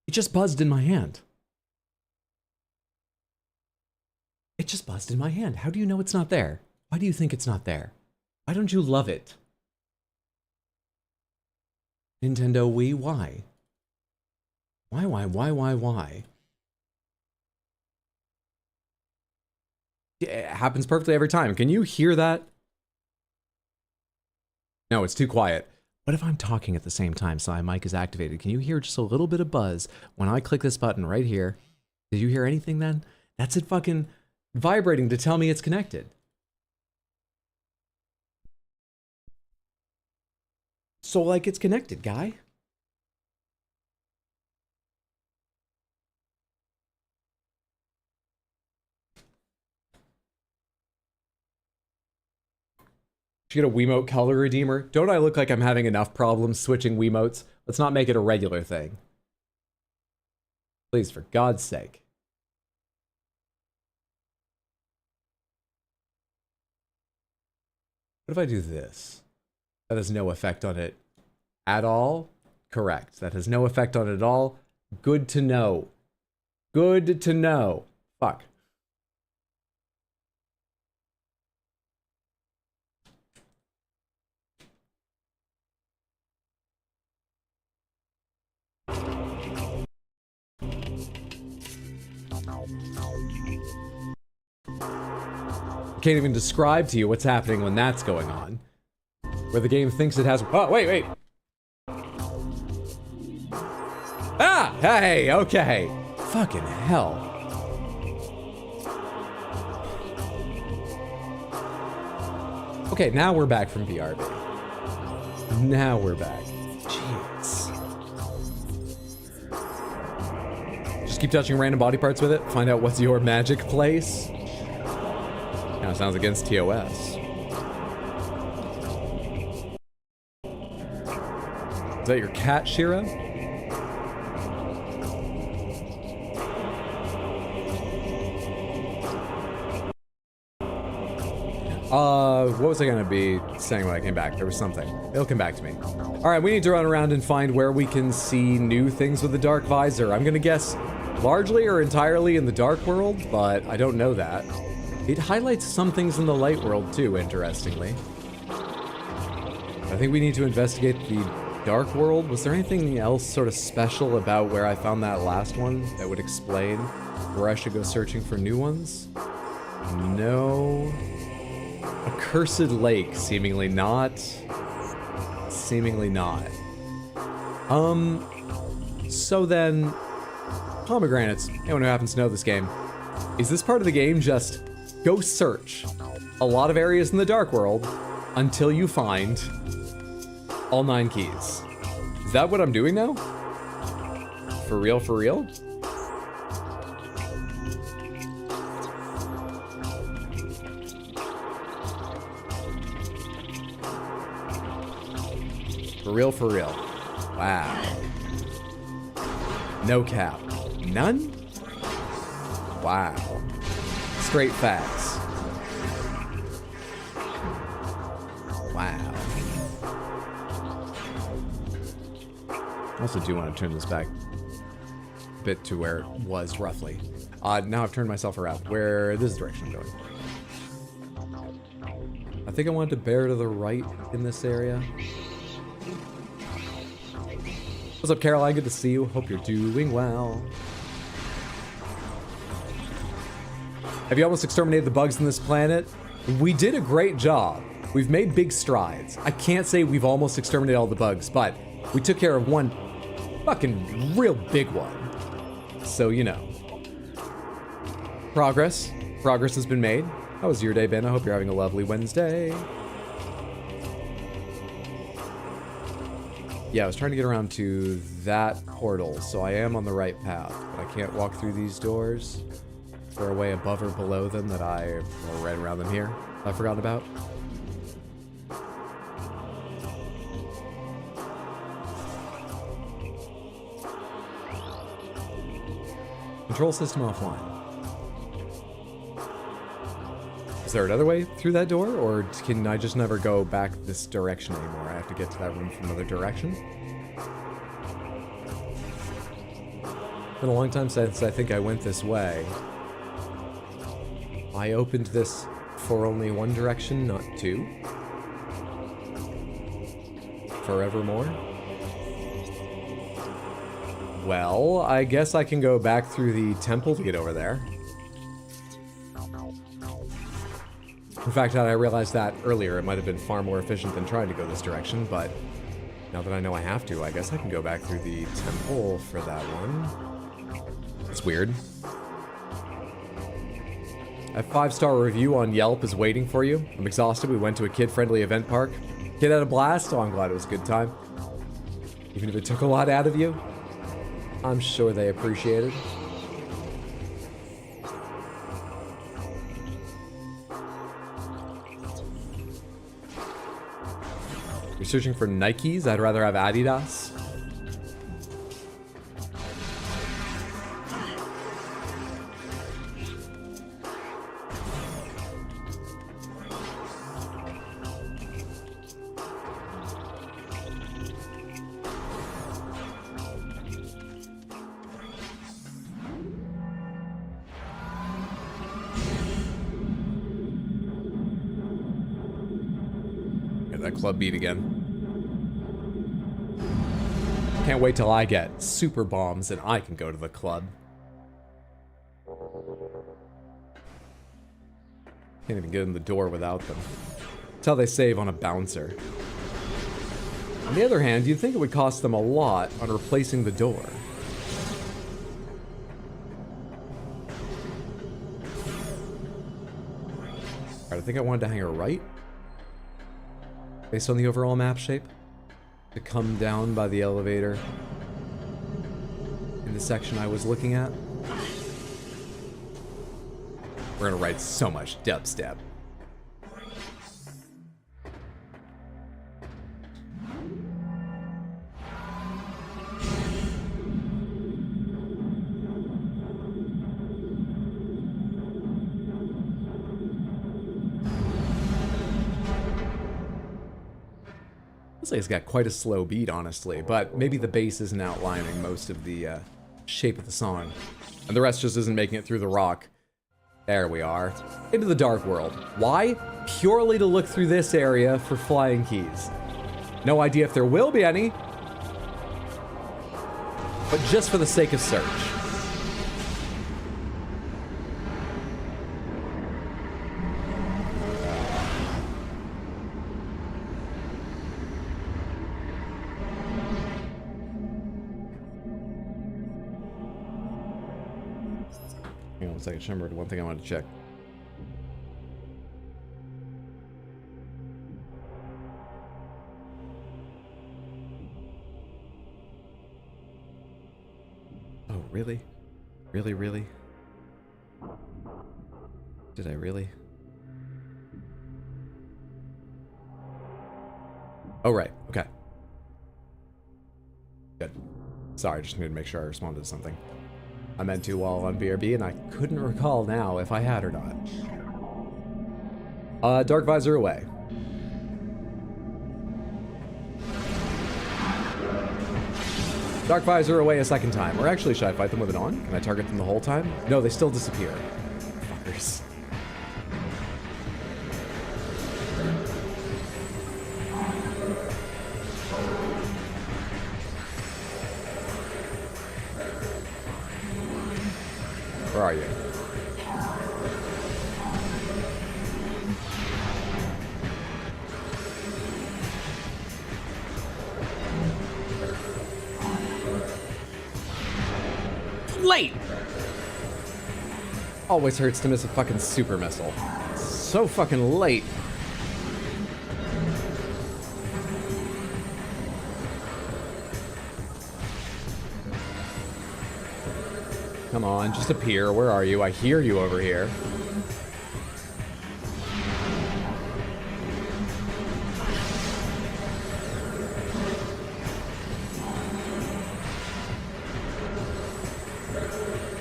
It just buzzed in my hand. It just buzzed in my hand. How do you know it's not there? Why do you think it's not there? Why don't you love it? Nintendo Wii, why? Why? It happens perfectly every time. Can you hear that? No, it's too quiet. What if I'm talking at the same time so my mic is activated? Can you hear just a little bit of buzz when I click this button right here? Did you hear anything then? That's it fucking vibrating to tell me it's connected. So, like, it's connected, guy. Should get a Wiimote color redeemer. Don't I look like I'm having enough problems switching Wiimotes? Let's not make it a regular thing. Please, for God's sake. What if I do this? That has no effect on it at all? Correct. That has no effect on it at all. Good to know. Good to know. Fuck. I can't even describe to you what's happening when that's going on. Where the game thinks it has... Oh, wait! Ah! Hey, okay. Fucking hell. Okay, now we're back from BRB. Now we're back. Jeez. Just keep touching random body parts with it. Find out what's your magic place. Now it sounds against TOS. Is that your cat, Shira? What was I gonna be saying when I came back? There was something. It'll come back to me. Alright, we need to run around and find where we can see new things with the Dark Visor. I'm gonna guess largely or entirely in the Dark World, but I don't know that. It highlights some things in the Light World too, interestingly. I think we need to investigate the Dark World. Was there anything else sort of special about where I found that last one that would explain where I should go searching for new ones? No. A cursed lake, seemingly not. Seemingly not. So then, pomegranates. Anyone who happens to know this game, is this part of the game just go search a lot of areas in the Dark World until you find all 9 keys? Is that what I'm doing now? For real, for real? For real, for real. Wow. No cap. None? Wow. Straight facts. Wow. I also do want to turn this back a bit to where it was, roughly. Now I've turned myself around. Where this is the direction I'm going. I think I wanted to bear to the right in this area. What's up, Caroline? Good to see you. Hope you're doing well. Have you almost exterminated the bugs on this planet? We did a great job. We've made big strides. I can't say we've almost exterminated all the bugs, but we took care of one fucking real big one. So, you know. Progress. Progress has been made. How was your day, Ben? I hope you're having a lovely Wednesday. Yeah, I was trying to get around to that portal, so I am on the right path, but I can't walk through these doors. Is there a way above or below them that or right around them here I forgot about? Control system offline. Is there another way through that door, or can I just never go back this direction anymore? I have to get to that room from another direction? Been a long time since I think I went this way. I opened this for only one direction, not two. Forevermore. Well, I guess I can go back through the temple to get over there. In fact, had I realized that earlier, it might have been far more efficient than trying to go this direction, but now that I know I have to, I guess I can go back through the temple for that one. It's weird. A 5-star review on Yelp is waiting for you. I'm exhausted. We went to a kid-friendly event park. Kid had a blast. Oh, I'm glad it was a good time. Even if it took a lot out of you, I'm sure they appreciated. You're searching for Nikes? I'd rather have Adidas. That club beat again. Can't wait till I get super bombs and I can go to the club. Can't even get in the door without them. That's how they save on a bouncer. On the other hand, you'd think it would cost them a lot on replacing the door. Alright, I think I wanted to hang her right. Based on the overall map shape, to come down by the elevator in the section I was looking at. We're gonna write so much dubstep. Looks like it's got quite a slow beat, honestly, but maybe the bass isn't outlining most of the shape of the song. And the rest just isn't making it through the rock. There we are. Into the dark world. Why? Purely to look through this area for flying keys. No idea if there will be any, but just for the sake of search. Hang on one second, I remembered one thing I wanted to check. Oh, really? Really, really? Did I really? Oh, right. Okay. Good. Sorry, just needed to make sure I responded to something. I meant to while on BRB, and I couldn't recall now if I had or not. Dark visor away. Dark visor away a second time. Or actually, should I fight them with it on? Can I target them the whole time? No, they still disappear. Fuckers. are you? Late! Always hurts to miss a fucking super missile. So fucking late. Come on, just appear. Where are you? I hear you over here.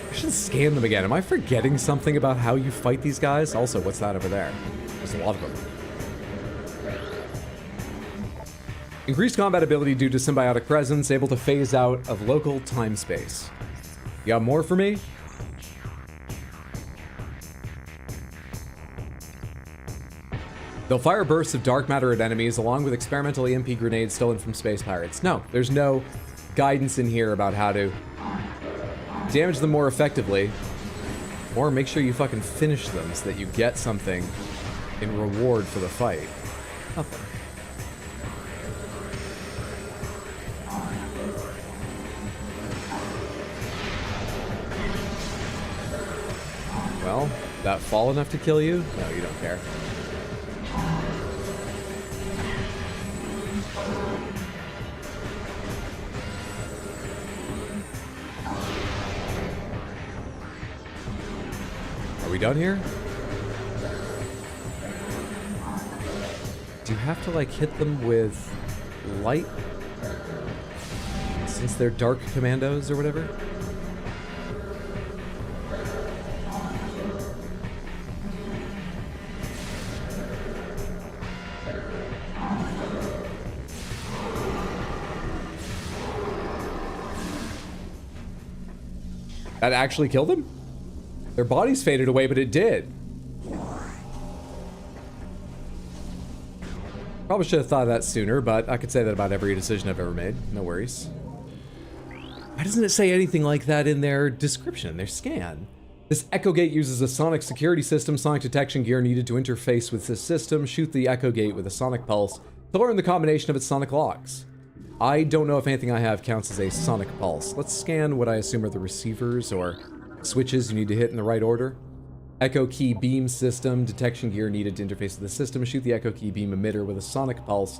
I should scan them again. Am I forgetting something about how you fight these guys? Also, what's that over there? There's a lot of them. Increased combat ability due to symbiotic presence, able to phase out of local time-space. You got more for me? They'll fire bursts of dark matter at enemies along with experimental EMP grenades stolen from space pirates. No, there's no guidance in here about how to damage them more effectively. Or make sure you fucking finish them so that you get something in reward for the fight. Nothing. Well, that fall enough to kill you? No, you don't care. Are we done here? Do you have to, like, hit them with light? Since they're dark commandos or whatever? That actually killed them? Their bodies faded away, but it did. Probably should have thought of that sooner, but I could say that about every decision I've ever made. No worries. Why doesn't it say anything like that in their description, their scan? This Echo Gate uses a sonic security system, sonic detection gear needed to interface with this system. Shoot the Echo Gate with a sonic pulse to learn the combination of its sonic locks. I don't know if anything I have counts as a sonic pulse. Let's scan what I assume are the receivers or switches you need to hit in the right order. Echo Key Beam System, detection gear needed to interface with the system. Shoot the Echo Key Beam emitter with a sonic pulse.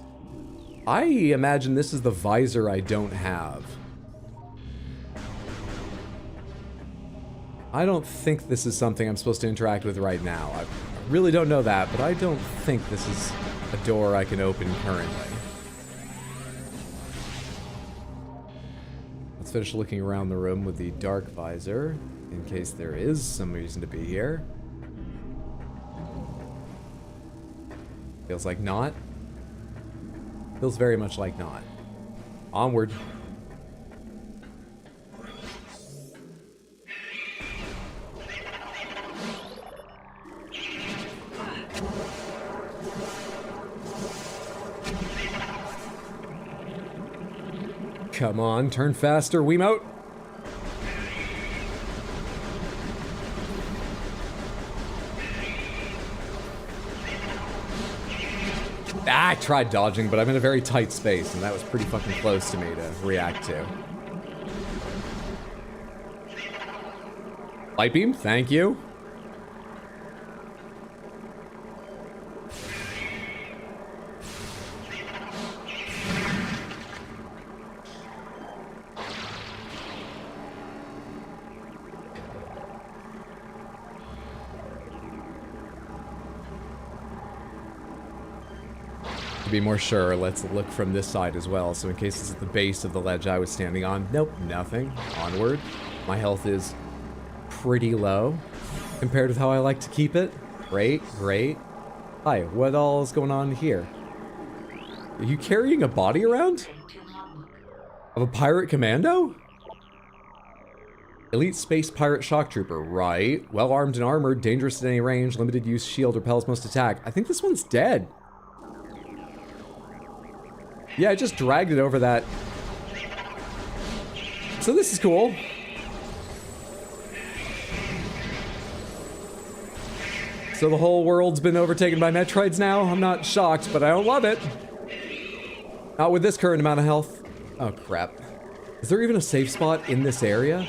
I imagine this is the visor I don't have. I don't think this is something I'm supposed to interact with right now. I really don't know that, but I don't think this is a door I can open currently. Let's finish looking around the room with the dark visor, in case there is some reason to be here. Feels like not. Feels very much like not. Onward. Come on, turn faster, Wiimote. I tried dodging, but I'm in a very tight space, and that was pretty fucking close to me to react to. Light beam, thank you. To be more sure, let's look from this side as well. So in case it's at the base of the ledge I was standing on. Nope, nothing. Onward. My health is pretty low compared with how I like to keep it. Great, great. Hi, what all is going on here? Are you carrying a body around? Of a pirate commando? Elite space pirate shock trooper, right. Well armed and armored, dangerous at any range, limited use shield repels most attack. I think this one's dead. Yeah, I just dragged it over that. So this is cool. So the whole world's been overtaken by Metroids now? I'm not shocked, but I don't love it. Not with this current amount of health. Oh, crap. Is there even a safe spot in this area?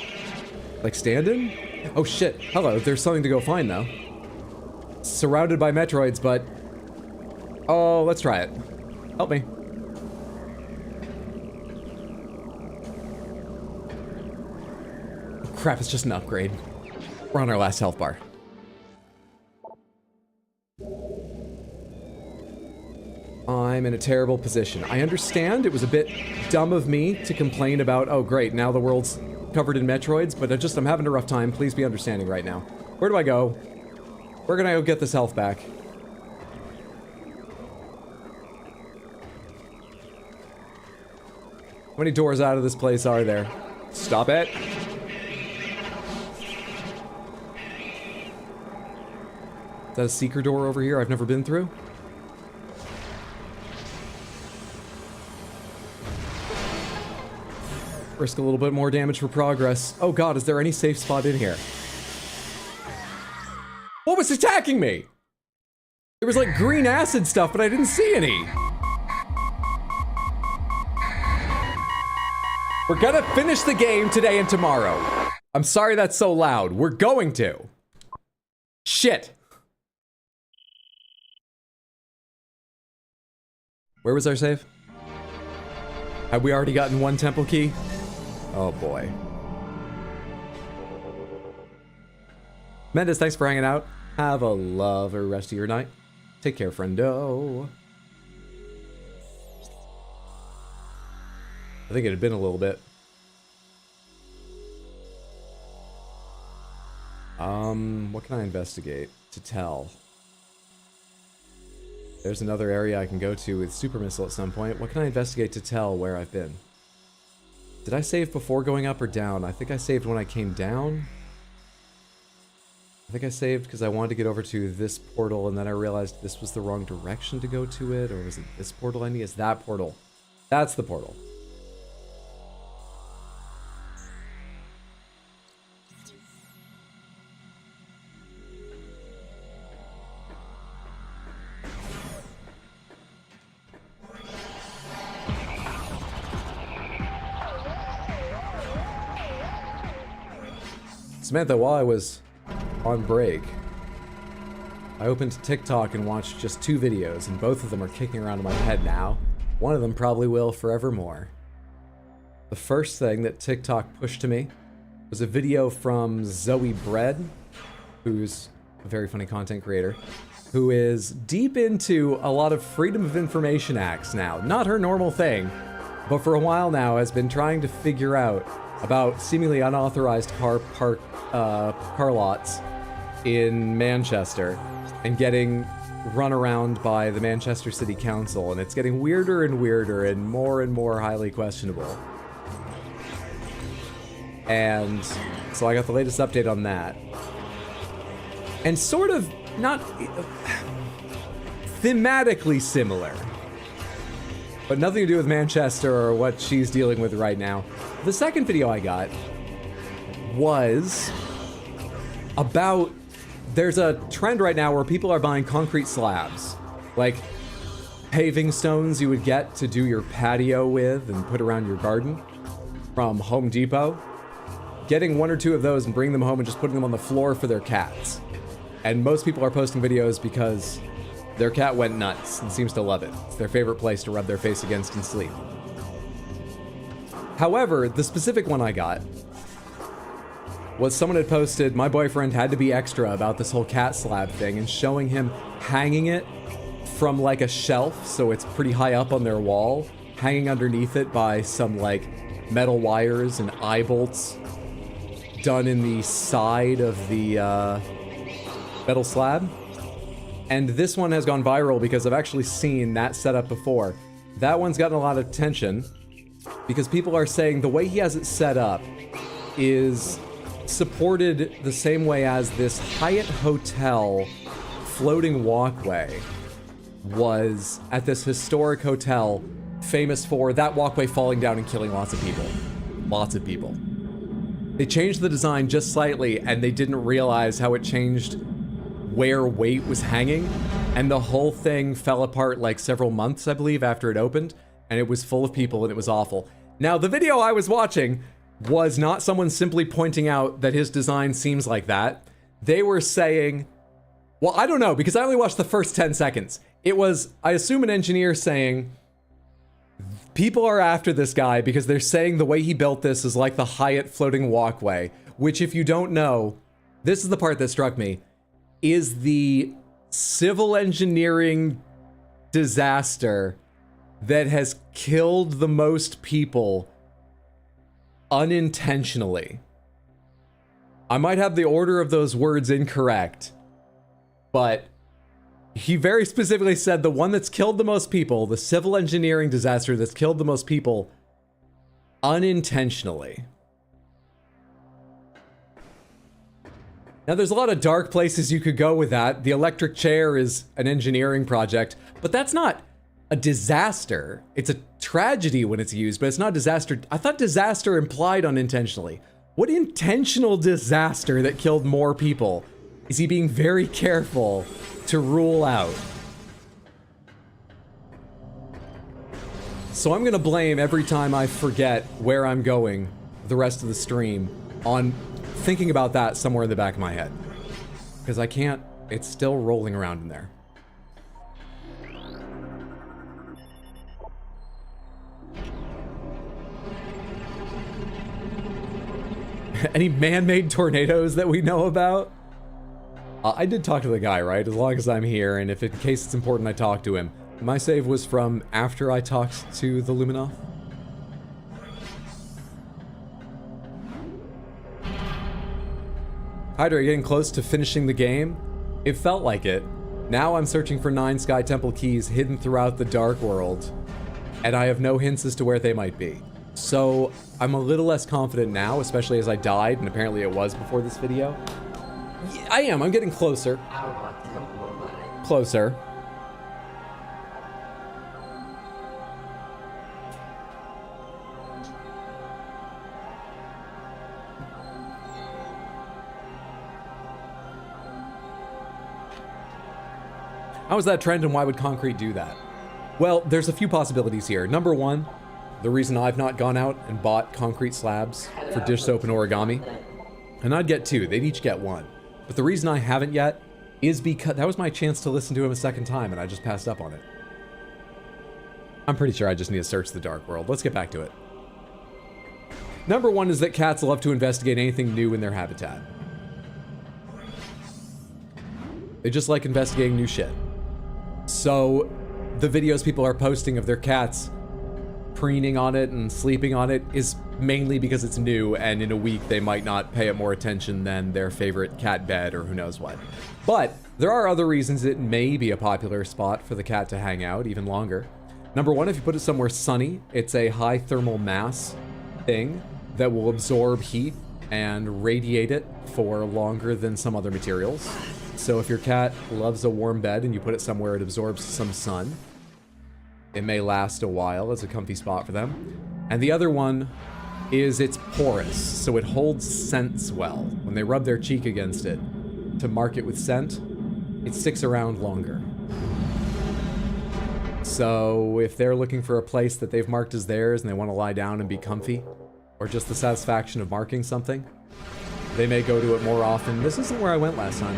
Like, stand in? Oh, shit. Hello, there's something to go find, though. Surrounded by Metroids, but... Oh, let's try it. Help me. Oh, crap, it's just an upgrade. We're on our last health bar. I'm in a terrible position. I understand it was a bit dumb of me to complain about, oh great, now the world's covered in Metroids, but I'm having a rough time. Please be understanding right now. Where do I go? Where can I go get this health back? How many doors out of this place are there? Stop it. Is that a secret door over here I've never been through? Risk a little bit more damage for progress. Oh god, is there any safe spot in here? What was attacking me? There was like green acid stuff, but I didn't see any. We're gonna finish the game today and tomorrow. I'm sorry that's so loud. We're going to. Shit. Where was our save? Have we already gotten one temple key? Oh boy. Mendes, thanks for hanging out. Have a lovely rest of your night. Take care, friendo. I think it had been a little bit. What can I investigate to tell? There's another area I can go to with Super Missile at some point. What can I investigate to tell where I've been? Did I save before going up or down? I think I saved when I came down. I think I saved because I wanted to get over to this portal, and then I realized this was the wrong direction to go to it, or was it this portal I need? It's that portal. That's the portal. Samantha, while I was on break, I opened TikTok and watched just 2 videos, and both of them are kicking around in my head now. One of them probably will forevermore. The first thing that TikTok pushed to me was a video from Zoe Bread, who's a very funny content creator, who is deep into a lot of Freedom of Information acts now. Not her normal thing, but for a while now has been trying to figure out about seemingly unauthorized car lots in Manchester and getting run around by the Manchester City Council, and it's getting weirder and weirder and more highly questionable. And so I got the latest update on that. And sort of not thematically similar, but nothing to do with Manchester or what she's dealing with right now. The second video I got was about, there's a trend right now where people are buying concrete slabs, like paving stones you would get to do your patio with and put around your garden from Home Depot, getting 1 or 2 of those and bringing them home and just putting them on the floor for their cats. And most people are posting videos because their cat went nuts and seems to love it. It's their favorite place to rub their face against and sleep. However, the specific one I got was someone had posted, my boyfriend had to be extra about this whole cat slab thing, and showing him hanging it from like a shelf, so it's pretty high up on their wall, hanging underneath it by some like metal wires and eye bolts done in the side of the metal slab. And this one has gone viral because I've actually seen that setup before. That one's gotten a lot of attention because people are saying the way he has it set up is supported the same way as this Hyatt Hotel floating walkway was at this historic hotel famous for that walkway falling down and killing lots of people. Lots of people. They changed the design just slightly, and they didn't realize how it changed where weight was hanging, and the whole thing fell apart like several months, I believe, after it opened, and it was full of people and it was awful. Now, the video I was watching was not someone simply pointing out that his design seems like that. They were saying, well, I don't know, because I only watched the first 10 seconds. It was, I assume, an engineer saying, people are after this guy because they're saying the way he built this is like the Hyatt floating walkway, which, if you don't know, this is the part that struck me, is the civil engineering disaster that has killed the most people unintentionally. I might have the order of those words incorrect, but he very specifically said the one that's killed the most people, the civil engineering disaster that's killed the most people unintentionally. Now, there's a lot of dark places you could go with that. The electric chair is an engineering project, but that's not a disaster. It's a tragedy when it's used, but it's not disaster. I thought disaster implied unintentionally. What intentional disaster that killed more people is he being very careful to rule out? So I'm gonna blame every time I forget where I'm going the rest of the stream on thinking about that somewhere in the back of my head. Because I can't, it's still rolling around in there. Any man-made tornadoes that we know about? I did talk to the guy, right? As long as I'm here, and if in case it's important I talk to him. My save was from after I talked to the Luminoth. Hydra, getting close to finishing the game? It felt like it. Now I'm searching for 9 Sky Temple keys hidden throughout the Dark World, and I have no hints as to where they might be. So I'm a little less confident now, especially as I died, and apparently it was before this video. Yeah, I am, I'm getting closer. Closer. How is that trend, and why would concrete do that? Well, there's a few possibilities here. Number one, the reason I've not gone out and bought concrete slabs for dish soap and origami, and I'd get 2, they'd each get 1. But the reason I haven't yet is because that was my chance to listen to him a second time, and I just passed up on it. I'm pretty sure I just need to search the Dark World. Let's get back to it. Number one is that cats love to investigate anything new in their habitat. They just like investigating new shit. So the videos people are posting of their cats preening on it and sleeping on it is mainly because it's new, and in a week they might not pay it more attention than their favorite cat bed or who knows what. But there are other reasons it may be a popular spot for the cat to hang out even longer. Number one, if you put it somewhere sunny, it's a high thermal mass thing that will absorb heat and radiate it for longer than some other materials. So if your cat loves a warm bed and you put it somewhere it absorbs some sun, it may last a while as a comfy spot for them. And the other one is it's porous, so it holds scents well. When they rub their cheek against it to mark it with scent, it sticks around longer. So if they're looking for a place that they've marked as theirs and they want to lie down and be comfy, or just the satisfaction of marking something, they may go to it more often. This isn't where I went last time.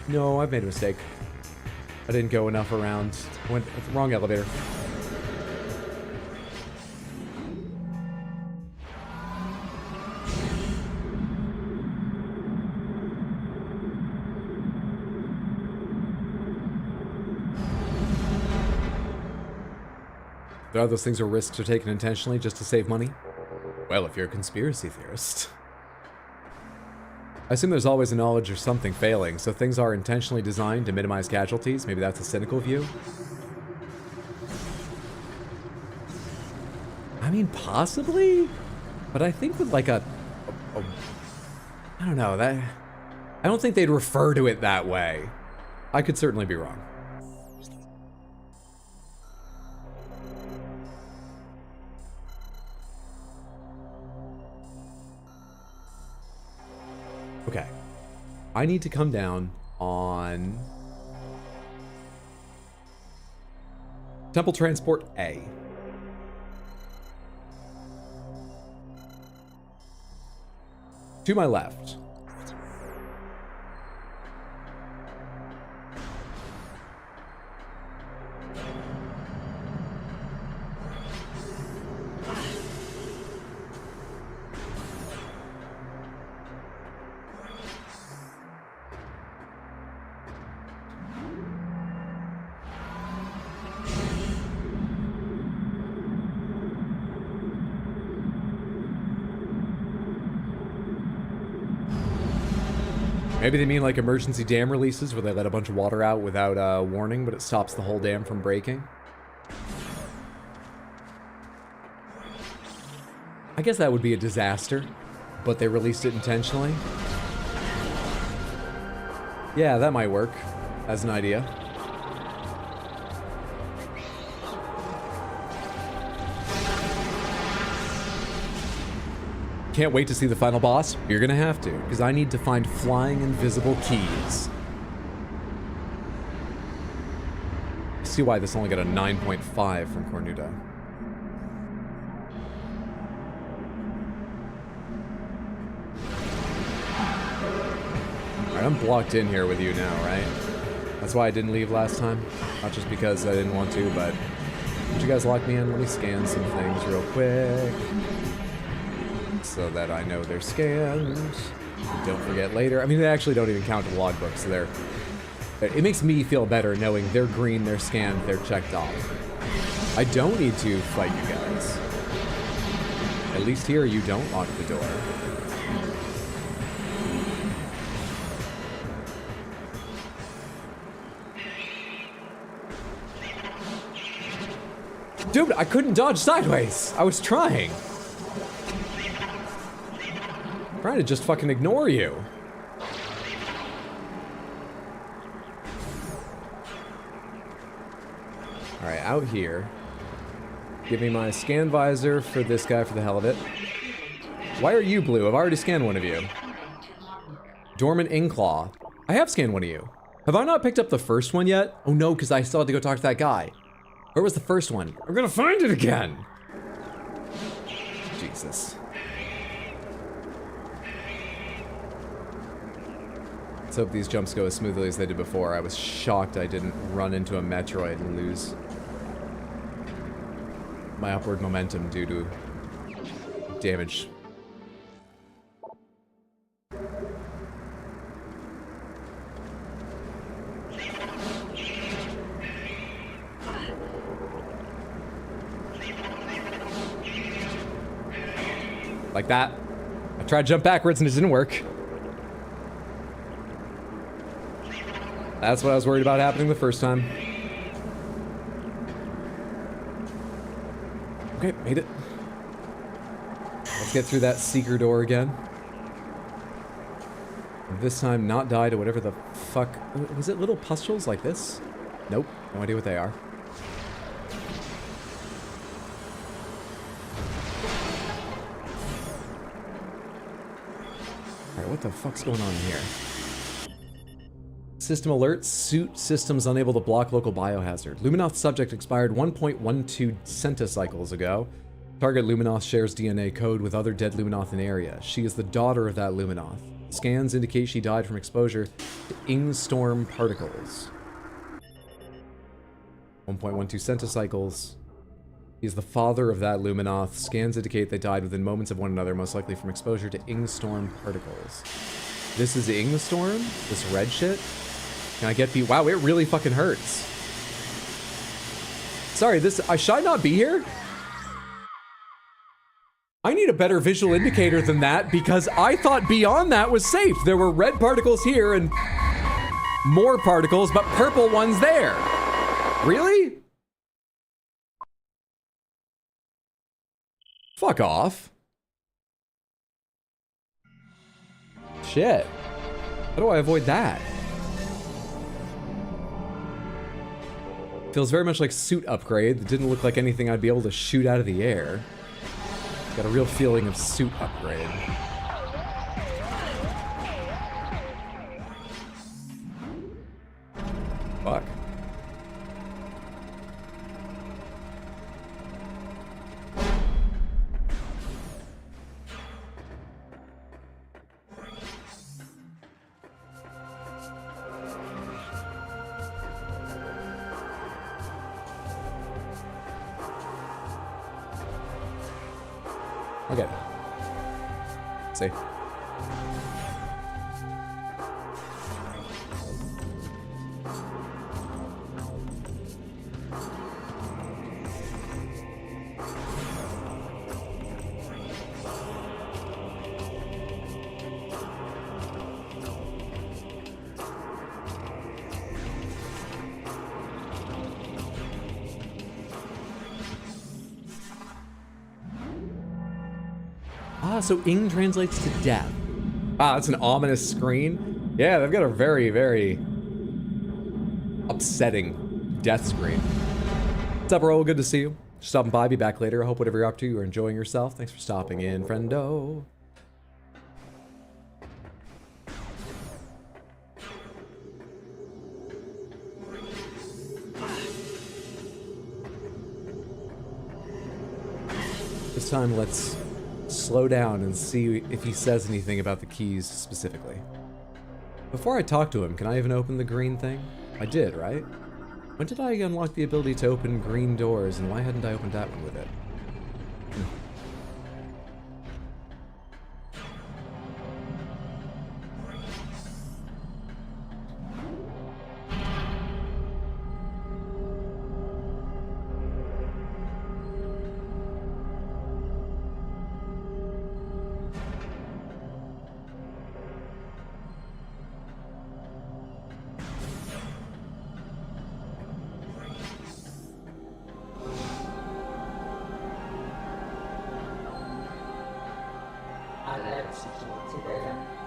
No, I've made a mistake. I didn't go enough around. I went with the wrong elevator. There are those things where risks are taken intentionally just to save money? Well, if you're a conspiracy theorist. I assume there's always a knowledge of something failing, so things are intentionally designed to minimize casualties. Maybe that's a cynical view. I mean, possibly? But I think with like a I don't know, that I don't think they'd refer to it that way. I could certainly be wrong. Okay. I need to come down on Temple Transport A. To my left. Maybe they mean like emergency dam releases where they let a bunch of water out without warning, but it stops the whole dam from breaking. I guess that would be a disaster, but they released it intentionally. Yeah, that might work as an idea. Can't wait to see the final boss. You're gonna have to, because I need to find flying invisible keys. See why this only got a 9.5 from Cornuda. Alright, I'm blocked in here with you now, right? That's why I didn't leave last time. Not just because I didn't want to, but would you guys lock me in? Let me scan some things real quick, so that I know they're scanned. Don't forget later. I mean, they actually don't even count to the logbook, so they're... It makes me feel better knowing they're green, they're scanned, they're checked off. I don't need to fight you guys. At least here, you don't lock the door. Dude, I couldn't dodge sideways. I was trying. Trying to just fucking ignore you. Alright, out here. Give me my scan visor for this guy for the hell of it. Why are you blue? I've already scanned one of you. Dormant Inkclaw. I have scanned one of you. Have I not picked up the first one yet? Oh no, because I still had to go talk to that guy. Where was the first one? I'm gonna find it again! Jesus. Let's hope these jumps go as smoothly as they did before. I was shocked I didn't run into a Metroid and lose my upward momentum due to damage. Like that. I tried to jump backwards and it didn't work. That's what I was worried about happening the first time. Okay, made it. Let's get through that seeker door again. And this time not die to whatever the fuck... Was it little pustules like this? Nope, no idea what they are. Alright, what the fuck's going on here? System alerts. Suit systems unable to block local biohazard. Luminoth subject expired 1.12 centicycles ago. Target Luminoth shares DNA code with other dead Luminoth in area. She is the daughter of that Luminoth. Scans indicate she died from exposure to Ingstorm particles. 1.12 centicycles. He is the father of that Luminoth. Scans indicate they died within moments of one another, most likely from exposure to Ingstorm particles. This is Ingstorm? This red shit? Can I get beat? Wow, it really fucking hurts. Sorry, should I not be here? I need a better visual indicator than that because I thought beyond that was safe. There were red particles here and more particles, but purple ones there. Really? Fuck off. Shit. How do I avoid that? Feels very much like suit upgrade. It didn't look like anything I'd be able to shoot out of the air. Got a real feeling of suit upgrade. Okay. See? Ah, so ing translates to death. Ah, that's an ominous screen. Yeah, they've got a very, very upsetting death screen. What's up, Earl? Good to see you. Just stopping by, be back later. I hope whatever you're up to, you're enjoying yourself. Thanks for stopping in, friendo. This time, let's slow down and see if he says anything about the keys specifically. Before I talk to him, can I even open the green thing? I did, right? When did I unlock the ability to open green doors, and why hadn't I opened that one with it?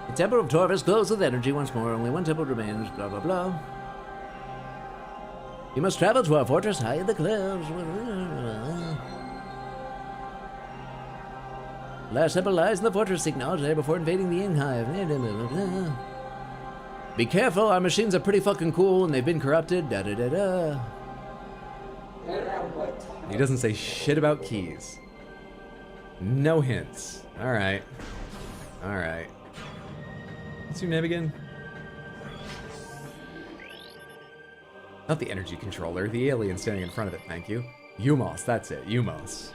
The Temple of Torvus glows with energy once more. Only one temple remains. Blah, blah, blah. You must travel to our fortress high in the clouds. Last temple lies in the fortress. Seek knowledge there before invading the inn hive. Be careful. Our machines are pretty fucking cool and they've been corrupted. Da da da da. He doesn't say shit about keys. No hints. Alright. Alright. What's your name again? Not the energy controller, the alien standing in front of it, thank you. Umos, that's it, Umos.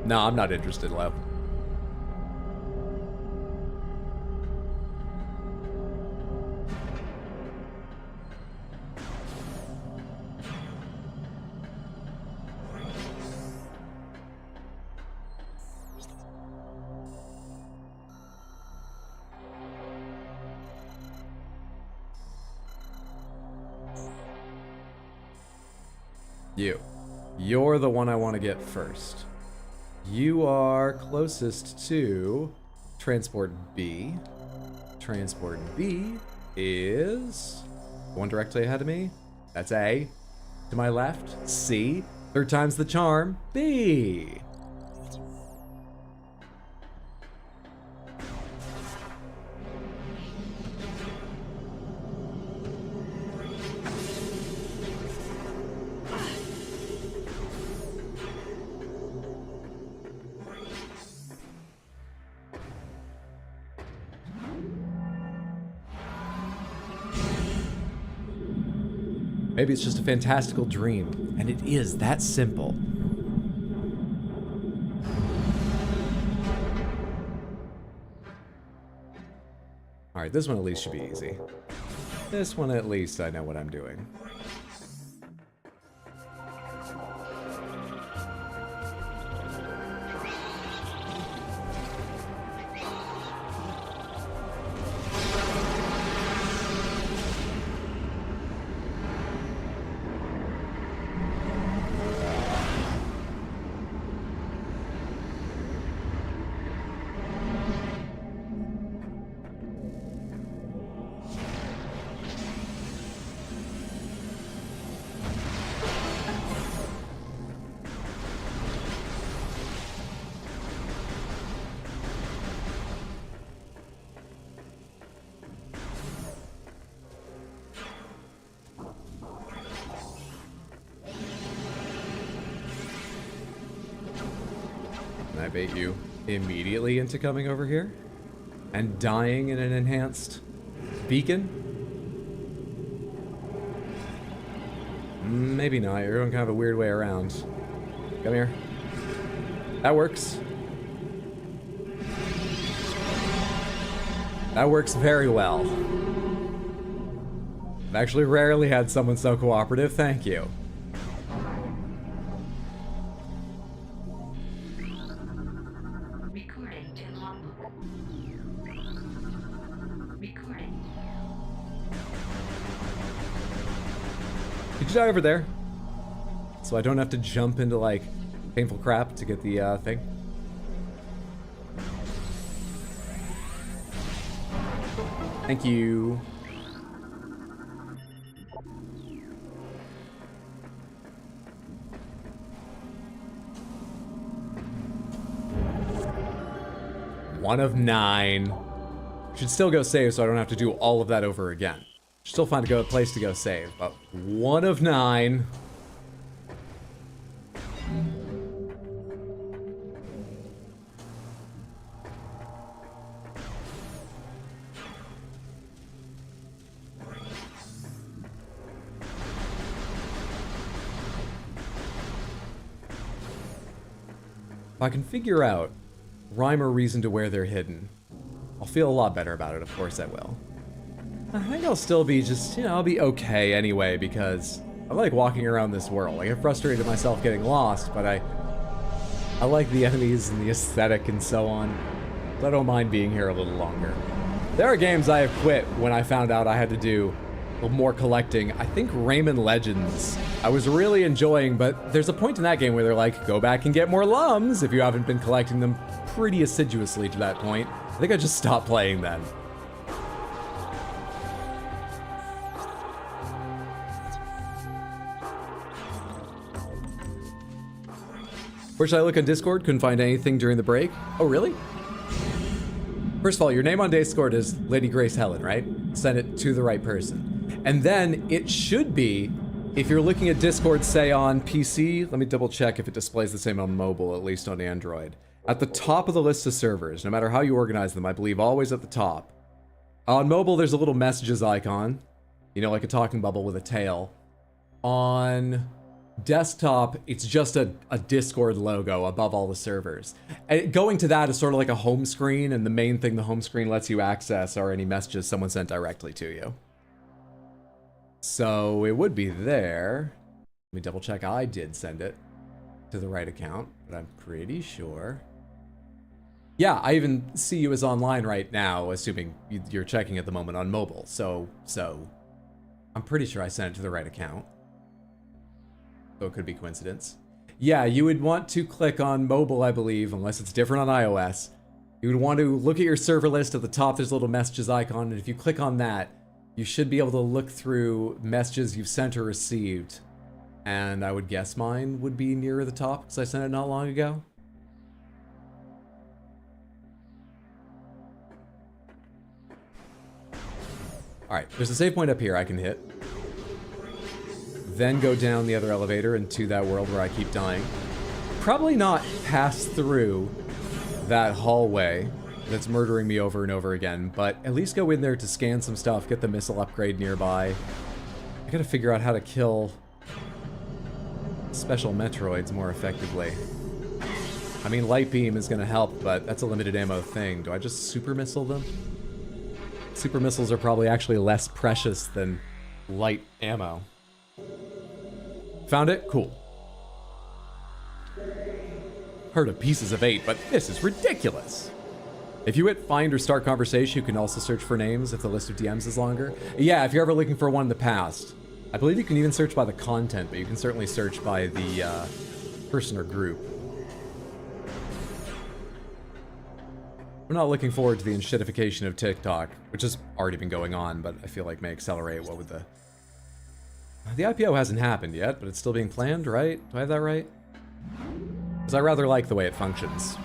No, I'm not interested, Lev. You're the one I want to get first. You are closest to Transport B. Transport B is the one directly ahead of me. That's A. To my left, C. Third time's the charm, B. Maybe it's just a fantastical dream, and it is that simple. Alright, this one at least should be easy. This one at least I know what I'm doing. I bait you immediately into coming over here and dying in an enhanced Beacon? Maybe not. You're going kind of a weird way around. Come here. That works. That works very well. I've actually rarely had someone so cooperative. Thank you. Recording to logbook. Recording. Could you die over there? So I don't have to jump into, like, painful crap to get the, thing. Thank you. One of 9. Should still go save so I don't have to do all of that over again. Should still find a good place to go save, but 1 of 9. If I can figure out rhyme or reason to where they're hidden, I'll feel a lot better about it. Of course I will. I think I'll still be just, you know, I'll be okay anyway, because I like walking around this world. I get frustrated myself getting lost, but I like the enemies and the aesthetic and so on. So I don't mind being here a little longer. There are games I have quit when I found out I had to do more collecting. I think Rayman Legends I was really enjoying, but there's a point in that game where they're like, go back and get more lums if you haven't been collecting them pretty assiduously to that point. I think I just stopped playing then. Where should I look on Discord? Couldn't find anything during the break. Oh, really? First of all, your name on Discord is Lady Grace Helen, right? Send it to the right person. And then it should be, if you're looking at Discord, say on PC, let me double check if it displays the same on mobile, at least on Android. At the top of the list of servers, no matter how you organize them, I believe always at the top. On mobile, there's a little messages icon, you know, like a talking bubble with a tail. On desktop, it's just a Discord logo above all the servers. And going to that is sort of like a home screen, and the main thing the home screen lets you access are any messages someone sent directly to you. So it would be there. Let me double check I did send it to the right account, but I'm pretty sure. Yeah, I even see you as online right now, assuming you're checking at the moment on mobile. So I'm pretty sure I sent it to the right account. So it could be coincidence. Yeah, you would want to click on mobile, I believe, unless it's different on iOS. You would want to look at your server list at the top. There's a little messages icon, and if you click on that, you should be able to look through messages you've sent or received. And I would guess mine would be nearer the top because I sent it not long ago. Alright, there's a save point up here I can hit. Then go down the other elevator into that world where I keep dying. Probably not pass through that hallway that's murdering me over and over again, but at least go in there to scan some stuff, get the missile upgrade nearby. I gotta figure out how to kill special Metroids more effectively. I mean, light beam is gonna help, but that's a limited ammo thing. Do I just super missile them? Super missiles are probably actually less precious than light ammo. Found it? Cool. Heard of pieces of 8, but this is ridiculous. If you hit find or start conversation, you can also search for names if the list of DMs is longer. Yeah, if you're ever looking for one in the past. I believe you can even search by the content, but you can certainly search by the person or group. I'm not looking forward to the enshittification of TikTok, which has already been going on, but I feel like may accelerate what with the... The IPO hasn't happened yet, but it's still being planned, right? Do I have that right? Because I rather like the way it functions.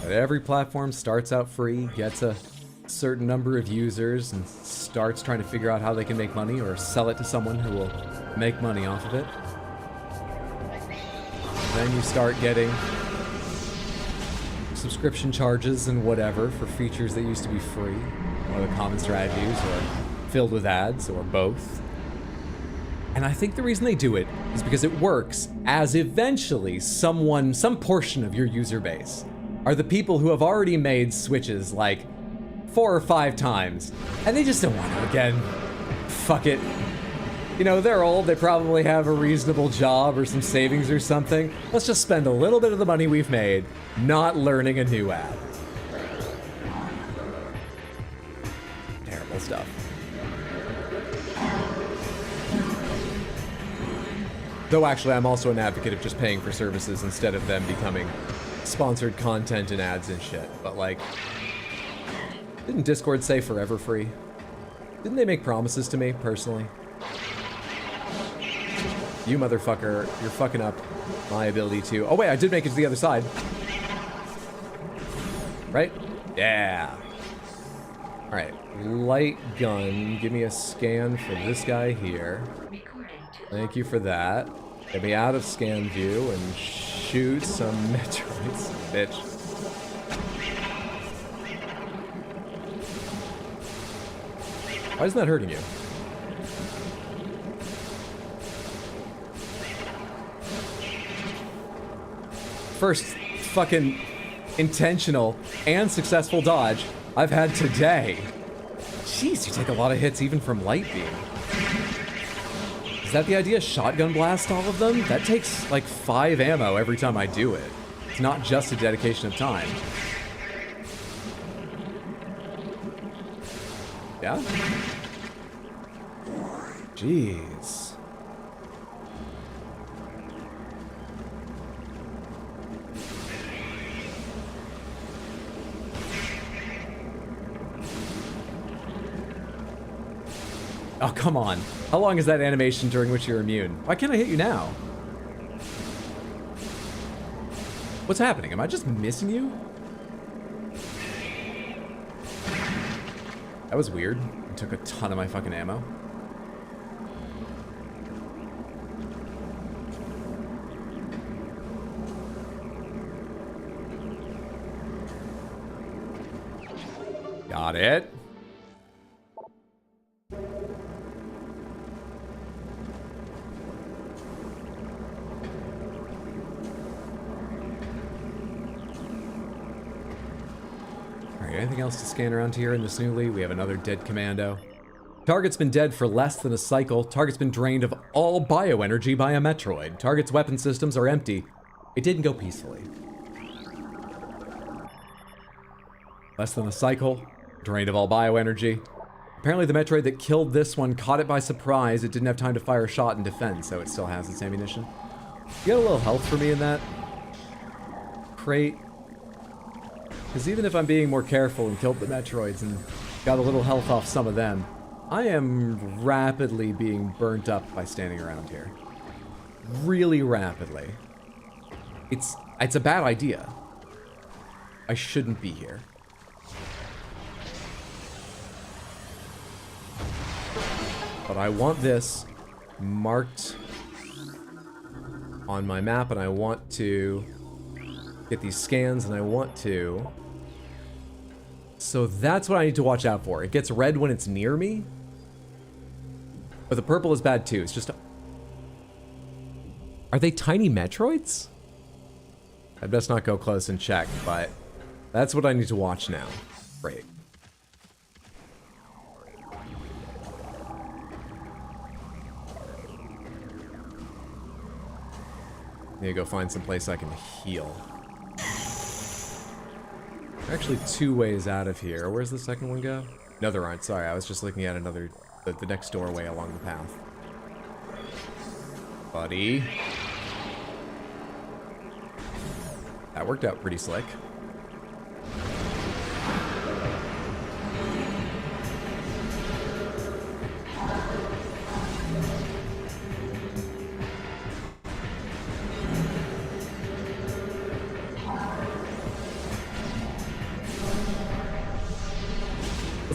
Every platform starts out free, gets a certain number of users and starts trying to figure out how they can make money or sell it to someone who will make money off of it. Then you start getting subscription charges and whatever for features that used to be free, or the common strategies, or filled with ads, or both. And I think the reason they do it is because it works, as eventually some portion of your user base are the people who have already made switches like 4 or 5 times, and they just don't want to again. Fuck it. You know, they're old, they probably have a reasonable job or some savings or something. Let's just spend a little bit of the money we've made not learning a new ad. Terrible stuff. Though actually, I'm also an advocate of just paying for services instead of them becoming sponsored content and ads and shit. But like, didn't Discord say forever free? Didn't they make promises to me, personally? You motherfucker, you're fucking up my ability to... Oh wait, I did make it to the other side. Right? Yeah. Alright, light gun. Give me a scan for this guy here. Thank you for that. Get me out of scan view and shoot some Metroids, bitch. Why isn't that hurting you? First fucking intentional and successful dodge I've had today. Jeez, you take a lot of hits even from light beam. Is that the idea? Shotgun blast all of them? That takes like 5 ammo every time I do it. It's not just a dedication of time. Yeah? Jeez. Oh, come on. How long is that animation during which you're immune? Why can't I hit you now? What's happening? Am I just missing you? That was weird. It took a ton of my fucking ammo. Got it. Anything else to scan around here in this newly? We have another dead commando. Target's been dead for less than a cycle. Target's been drained of all bioenergy by a Metroid. Target's weapon systems are empty. It didn't go peacefully. Less than a cycle. Drained of all bioenergy. Apparently the Metroid that killed this one caught it by surprise. It didn't have time to fire a shot in defense, so it still has its ammunition. You got a little health for me in that crate? Because even if I'm being more careful and killed the Metroids and got a little health off some of them, I am rapidly being burnt up by standing around here. Really rapidly. It's a bad idea. I shouldn't be here. But I want this marked on my map, and I want to get these scans, and I want to... So that's what I need to watch out for. It gets red when it's near me. But the purple is bad too. It's just... Are they tiny Metroids? I'd best not go close and check, but that's what I need to watch now. Great. Need to go find some place I can heal. Actually 2 ways out of here. Where's the second one go? No, there aren't. Sorry, I was just looking at another... the next doorway along the path. Buddy. That worked out pretty slick.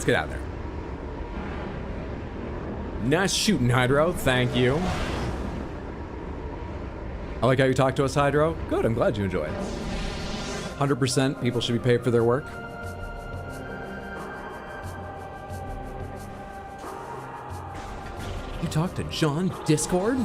let's get out of there. Nice shooting, Hydro. Thank you. I like how you talk to us, Hydro. Good, I'm glad you enjoy it. 100% people should be paid for their work. You talk to John Discord?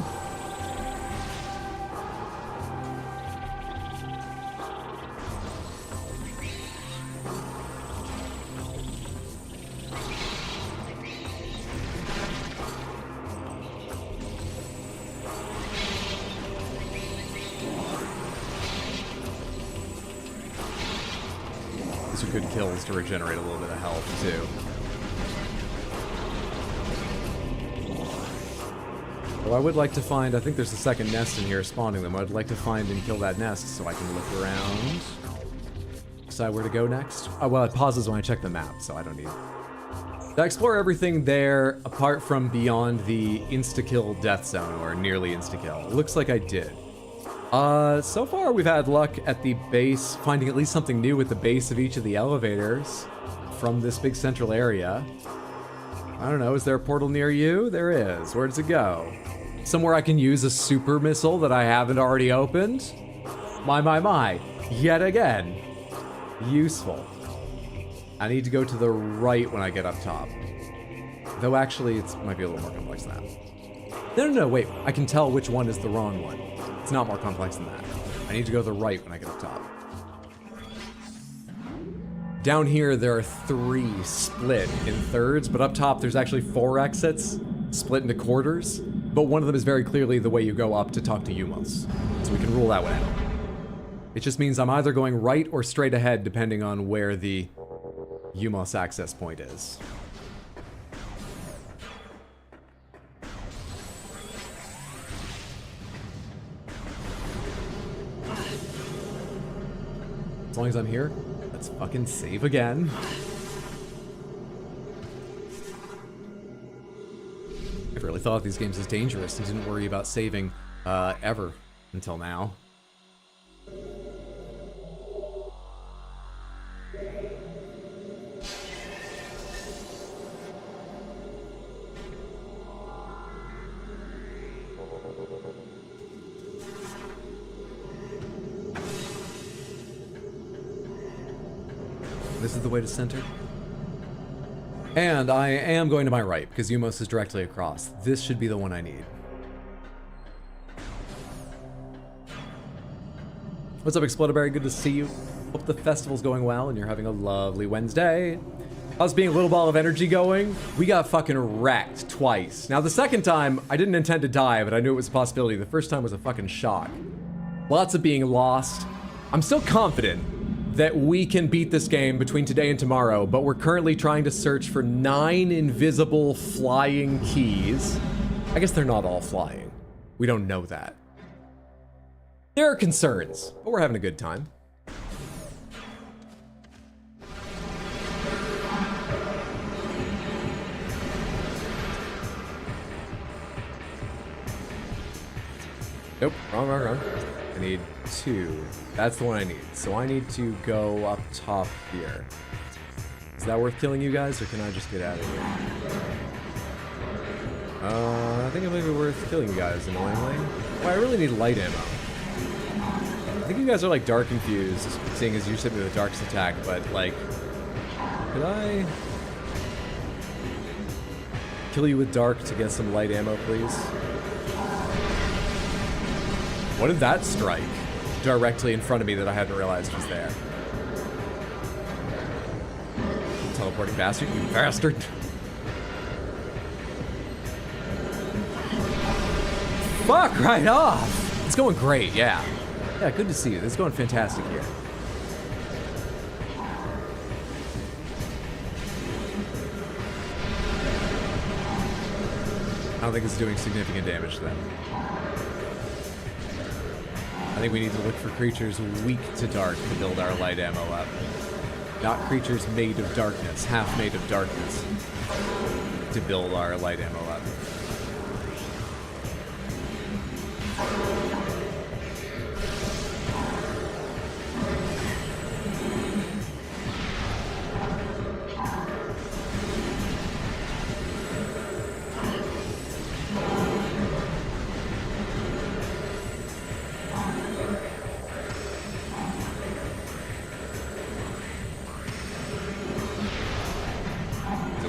These are good kills to regenerate a little bit of health, too. Well, I would like to find, I think there's a second nest in here spawning them. I'd like to find and kill that nest so I can look around. Decide where to go next. Oh, well, it pauses when I check the map, so I don't need it. I explore everything there apart from beyond the insta-kill death zone, or nearly insta-kill. It looks like I did. So far we've had luck at the base, finding at least something new at the base of each of the elevators from this big central area. I don't know, is there a portal near you? There is. Where does it go? Somewhere I can use a super missile that I haven't already opened? My. Yet again. Useful. I need to go to the right when I get up top. Though actually, it might be a little more complex than that. No, wait. I can tell which one is the wrong one. It's not more complex than that. I need to go to the right when I get up top. Down here, there are 3 split in thirds, but up top, there's actually 4 exits split into quarters. But one of them is very clearly the way you go up to talk to Umos. So we can rule that one out. It just means I'm either going right or straight ahead, depending on where the Umos access point is. As long as I'm here, let's fucking save again. I really thought these games was dangerous and didn't worry about saving ever until now. This is the way to center. And I am going to my right, because Umos is directly across. This should be the one I need. What's up, Explodaberry? Good to see you. Hope the festival's going well and you're having a lovely Wednesday. Us being a little ball of energy going, we got fucking wrecked twice. Now, the second time, I didn't intend to die, but I knew it was a possibility. The first time was a fucking shock. Lots of being lost. I'm still confident that we can beat this game between today and tomorrow, but we're currently trying to search for 9 invisible flying keys. I guess they're not all flying. We don't know that. There are concerns, but we're having a good time. Nope, wrong. I need 2. That's the one I need. So I need to go up top here. Is that worth killing you guys, or can I just get out of here? I think it might be worth killing you guys, annoyingly. Oh, I really need light ammo. I think you guys are like dark infused, seeing as you hit me with a dark's attack, but like, could I kill you with dark to get some light ammo, please? What did that strike directly in front of me that I hadn't realized was there? Teleporting bastard, you bastard. Fuck right off. It's going great, yeah. Yeah, good to see you. It's going fantastic here. I don't think it's doing significant damage to them. I think we need to look for creatures weak to dark to build our light ammo up. Not creatures made of darkness, half made of darkness, to build our light ammo up.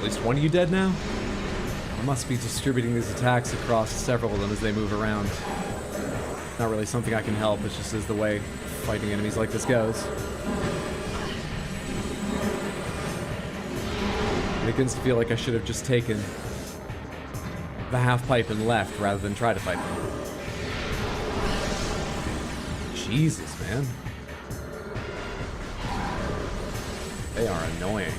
at least one of you dead now? I must be distributing these attacks across several of them as they move around. Not really something I can help, it just is the way fighting enemies like this goes. It begins to feel like I should have just taken the half pipe and left rather than try to fight them. Jesus, man. They are annoying.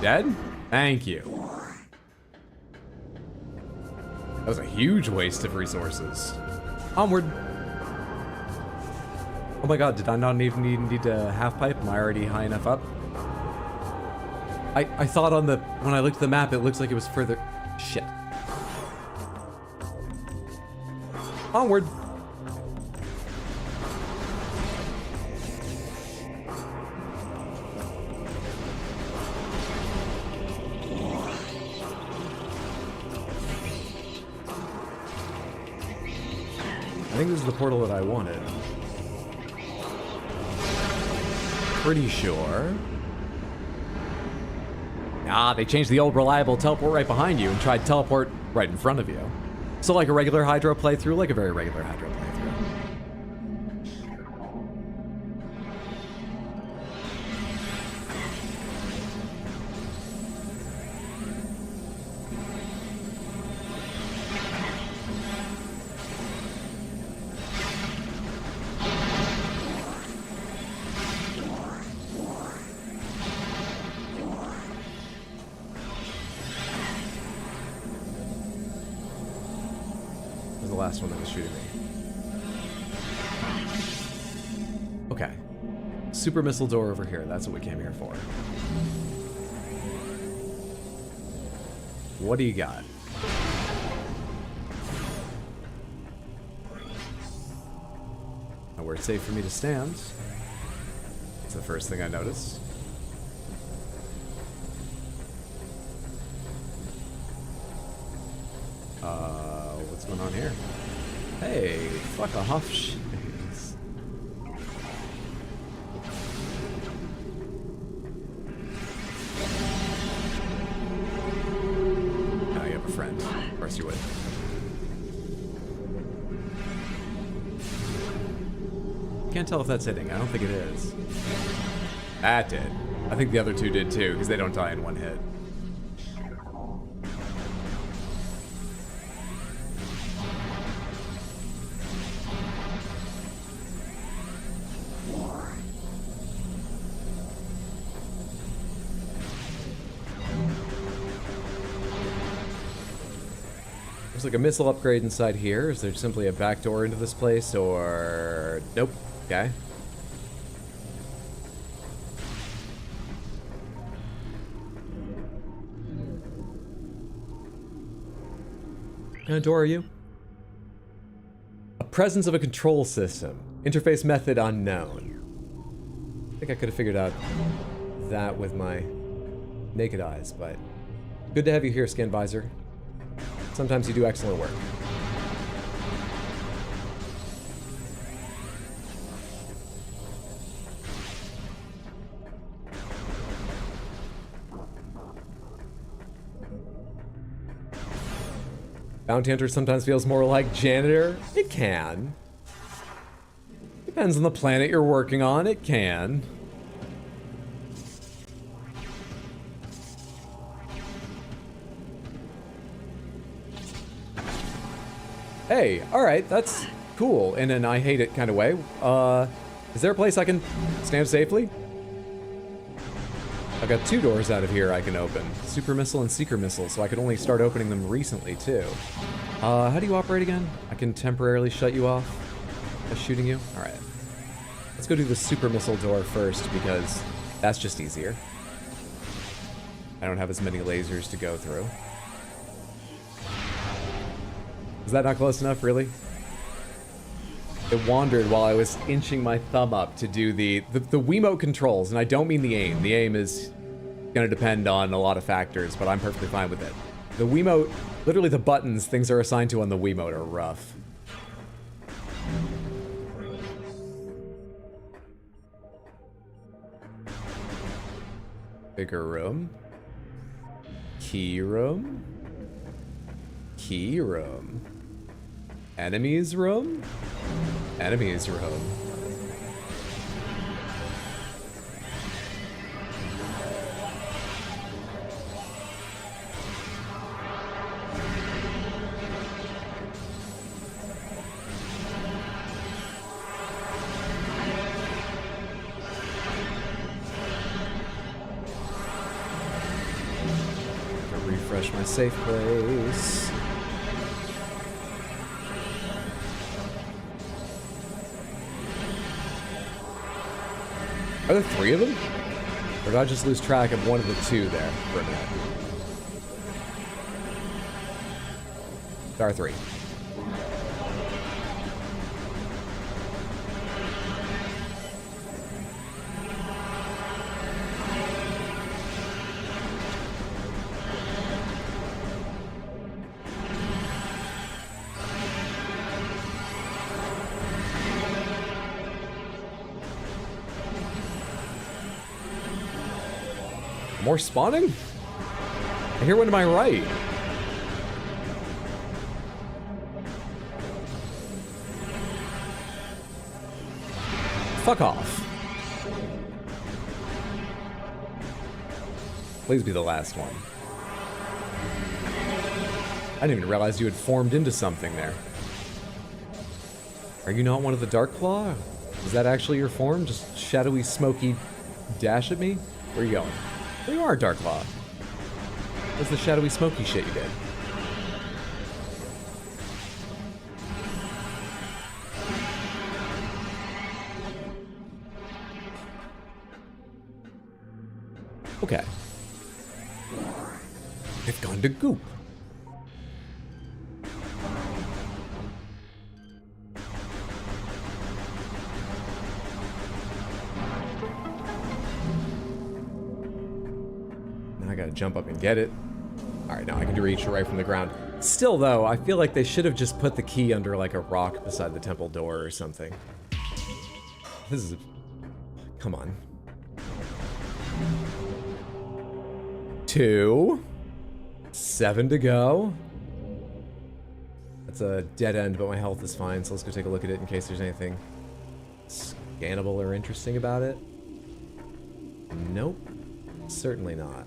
Dead? Thank you. That was a huge waste of resources. Onward. Oh my god, did I not even need a half pipe? Am I already high enough up? I thought when I looked at the map, it looks like it was further. Shit. Onward. I think this is the portal that I wanted. Pretty sure. Ah, they changed the old reliable teleport right behind you and tried teleport right in front of you. So like a regular Hydro playthrough, like a very regular Hydro playthrough. The last one that was shooting me. Okay. Super missile door over here. That's what we came here for. What do you got? Now, where it's safe for me to stand. That's the first thing I noticed. What's going on here? Hey, fuck off, jeez. Now you have a friend. Of course you would. Can't tell if that's hitting. I don't think it is. That did. I think the other two did too, because they don't die in one hit. There's like a missile upgrade inside here. Is there simply a back door into this place, or... Nope. Okay. What kind of door are you? A presence of a control system. Interface method unknown. I think I could have figured out that with my naked eyes, but... Good to have you here, Scan Visor. Sometimes you do excellent work. Bounty Hunter sometimes feels more like janitor. It can. Depends on the planet you're working on. It can. Hey, alright, that's cool in an I hate it kind of way. Is there a place I can stand safely? I've got two doors out of here I can open. Super Missile and Seeker Missile, so I could only start opening them recently, too. How do you operate again? I can temporarily shut you off by shooting you? Alright. Let's go do the Super Missile door first, because that's just easier. I don't have as many lasers to go through. Is that not close enough, really? It wandered while I was inching my thumb up to do the Wiimote controls, and I don't mean the aim. The aim is gonna depend on a lot of factors, but I'm perfectly fine with it. The Wiimote, literally the buttons things are assigned to on the Wiimote are rough. Bigger room. Key room. Key room. Enemies room. Enemies room. Refresh my safe place. Are there 3 of them? Or did I just lose track of one of the 2 there for a minute? There are 3. More spawning? I hear one to my right. Fuck off. Please be the last one. I didn't even realize you had formed into something there. Are you not one of the Dark Claw? Is that actually your form? Just shadowy, smoky dash at me? Where are you going? There you are, Dark Claw. What's the shadowy, smoky shit you did? Okay. They've gone to goop. Now I gotta jump up and get it. Alright, now I can reach it right from the ground. Still, though, I feel like they should have just put the key under, like, a rock beside the temple door or something. This is... Come on. 2. 7 to go. That's a dead end, but my health is fine, so let's go take a look at it in case there's anything scannable or interesting about it. Nope. Certainly not.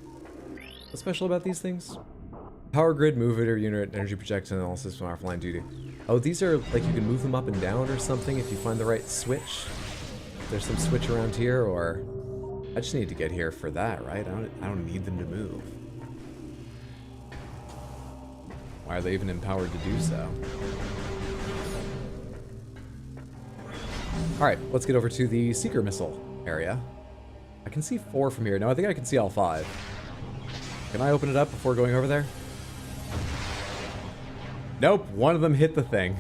What's special about these things? Power grid, mover unit, energy projector analysis from offline duty. Oh, these are, like, you can move them up and down or something if you find the right switch. There's some switch around here, or... I just need to get here for that, right? I don't need them to move. Why are they even empowered to do so? Alright, let's get over to the Seeker Missile area. I can see 4 from here. No, I think I can see all 5. Can I open it up before going over there? Nope, one of them hit the thing.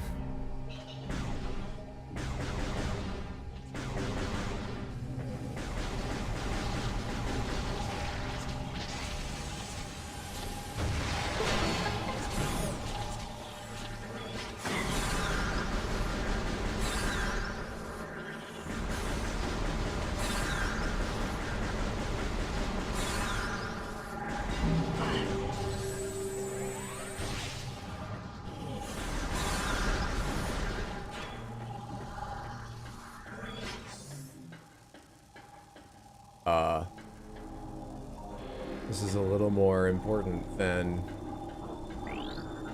This is a little more important than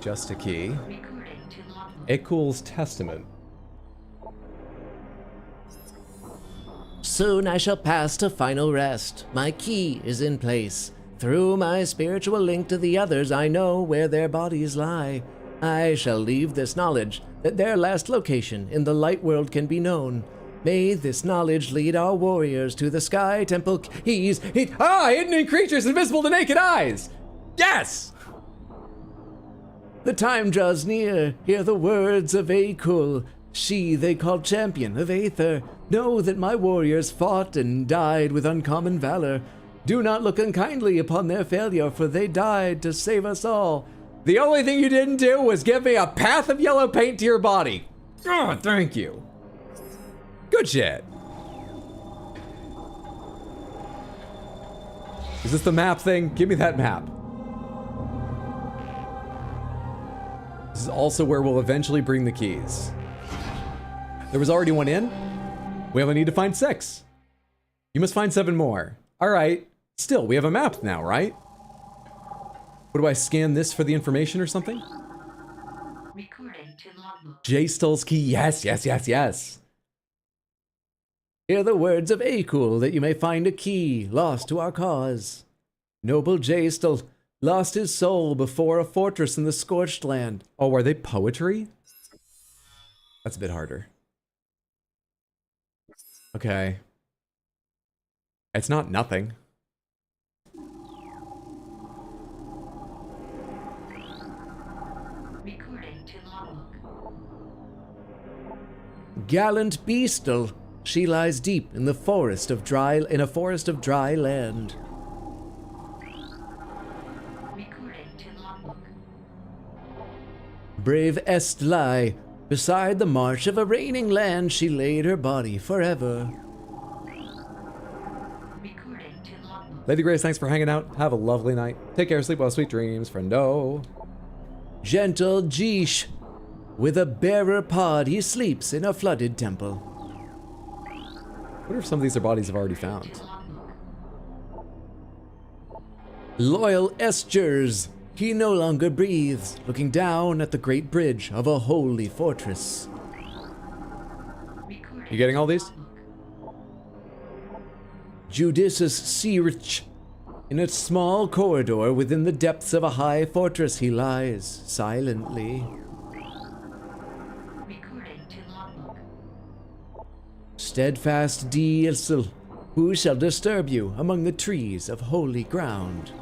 just a key. Ekul's Testament. Soon I shall pass to final rest. My key is in place. Through my spiritual link to the others, I know where their bodies lie. I shall leave this knowledge that their last location in the light world can be known. May this knowledge lead our warriors to the Sky Temple keys. Hidden in creatures invisible to naked eyes! Yes! The time draws near. Hear the words of Ekul. She they called champion of Aether. Know that my warriors fought and died with uncommon valor. Do not look unkindly upon their failure, for they died to save us all. The only thing you didn't do was give me a path of yellow paint to your body. Oh, thank you. Good shit. Is this the map thing? Give me that map. This is also where we'll eventually bring the keys. There was already one in. We only need to find 6. You must find 7 more. All right. Still, we have a map now, right? What do I scan this for the information or something? Recording to logbook. J. Stull's key. Yes, yes, yes, yes. Hear the words of Akul that you may find a key lost to our cause. Noble Jaestel lost his soul before a fortress in the Scorched Land. Oh, are they poetry? That's a bit harder. Okay. It's not nothing. Recording to logbook. Gallant Beastel, she lies deep in a forest of dry land. Recording to logbook. Brave Estlai, beside the marsh of a raining land, she laid her body forever. Recording to logbook. Lady Grace, thanks for hanging out. Have a lovely night. Take care, sleep well, sweet dreams, friendo. Gentle Jeesh, with a bearer pod, he sleeps in a flooded temple. What if some of these are bodies I've already found? Loyal Estgers, he no longer breathes, looking down at the great bridge of a holy fortress. Recording You getting all these? Judicious Search, in a small corridor within the depths of a high fortress he lies, silently. Recording to logbook. Steadfast Diesel, who shall disturb you among the trees of holy ground?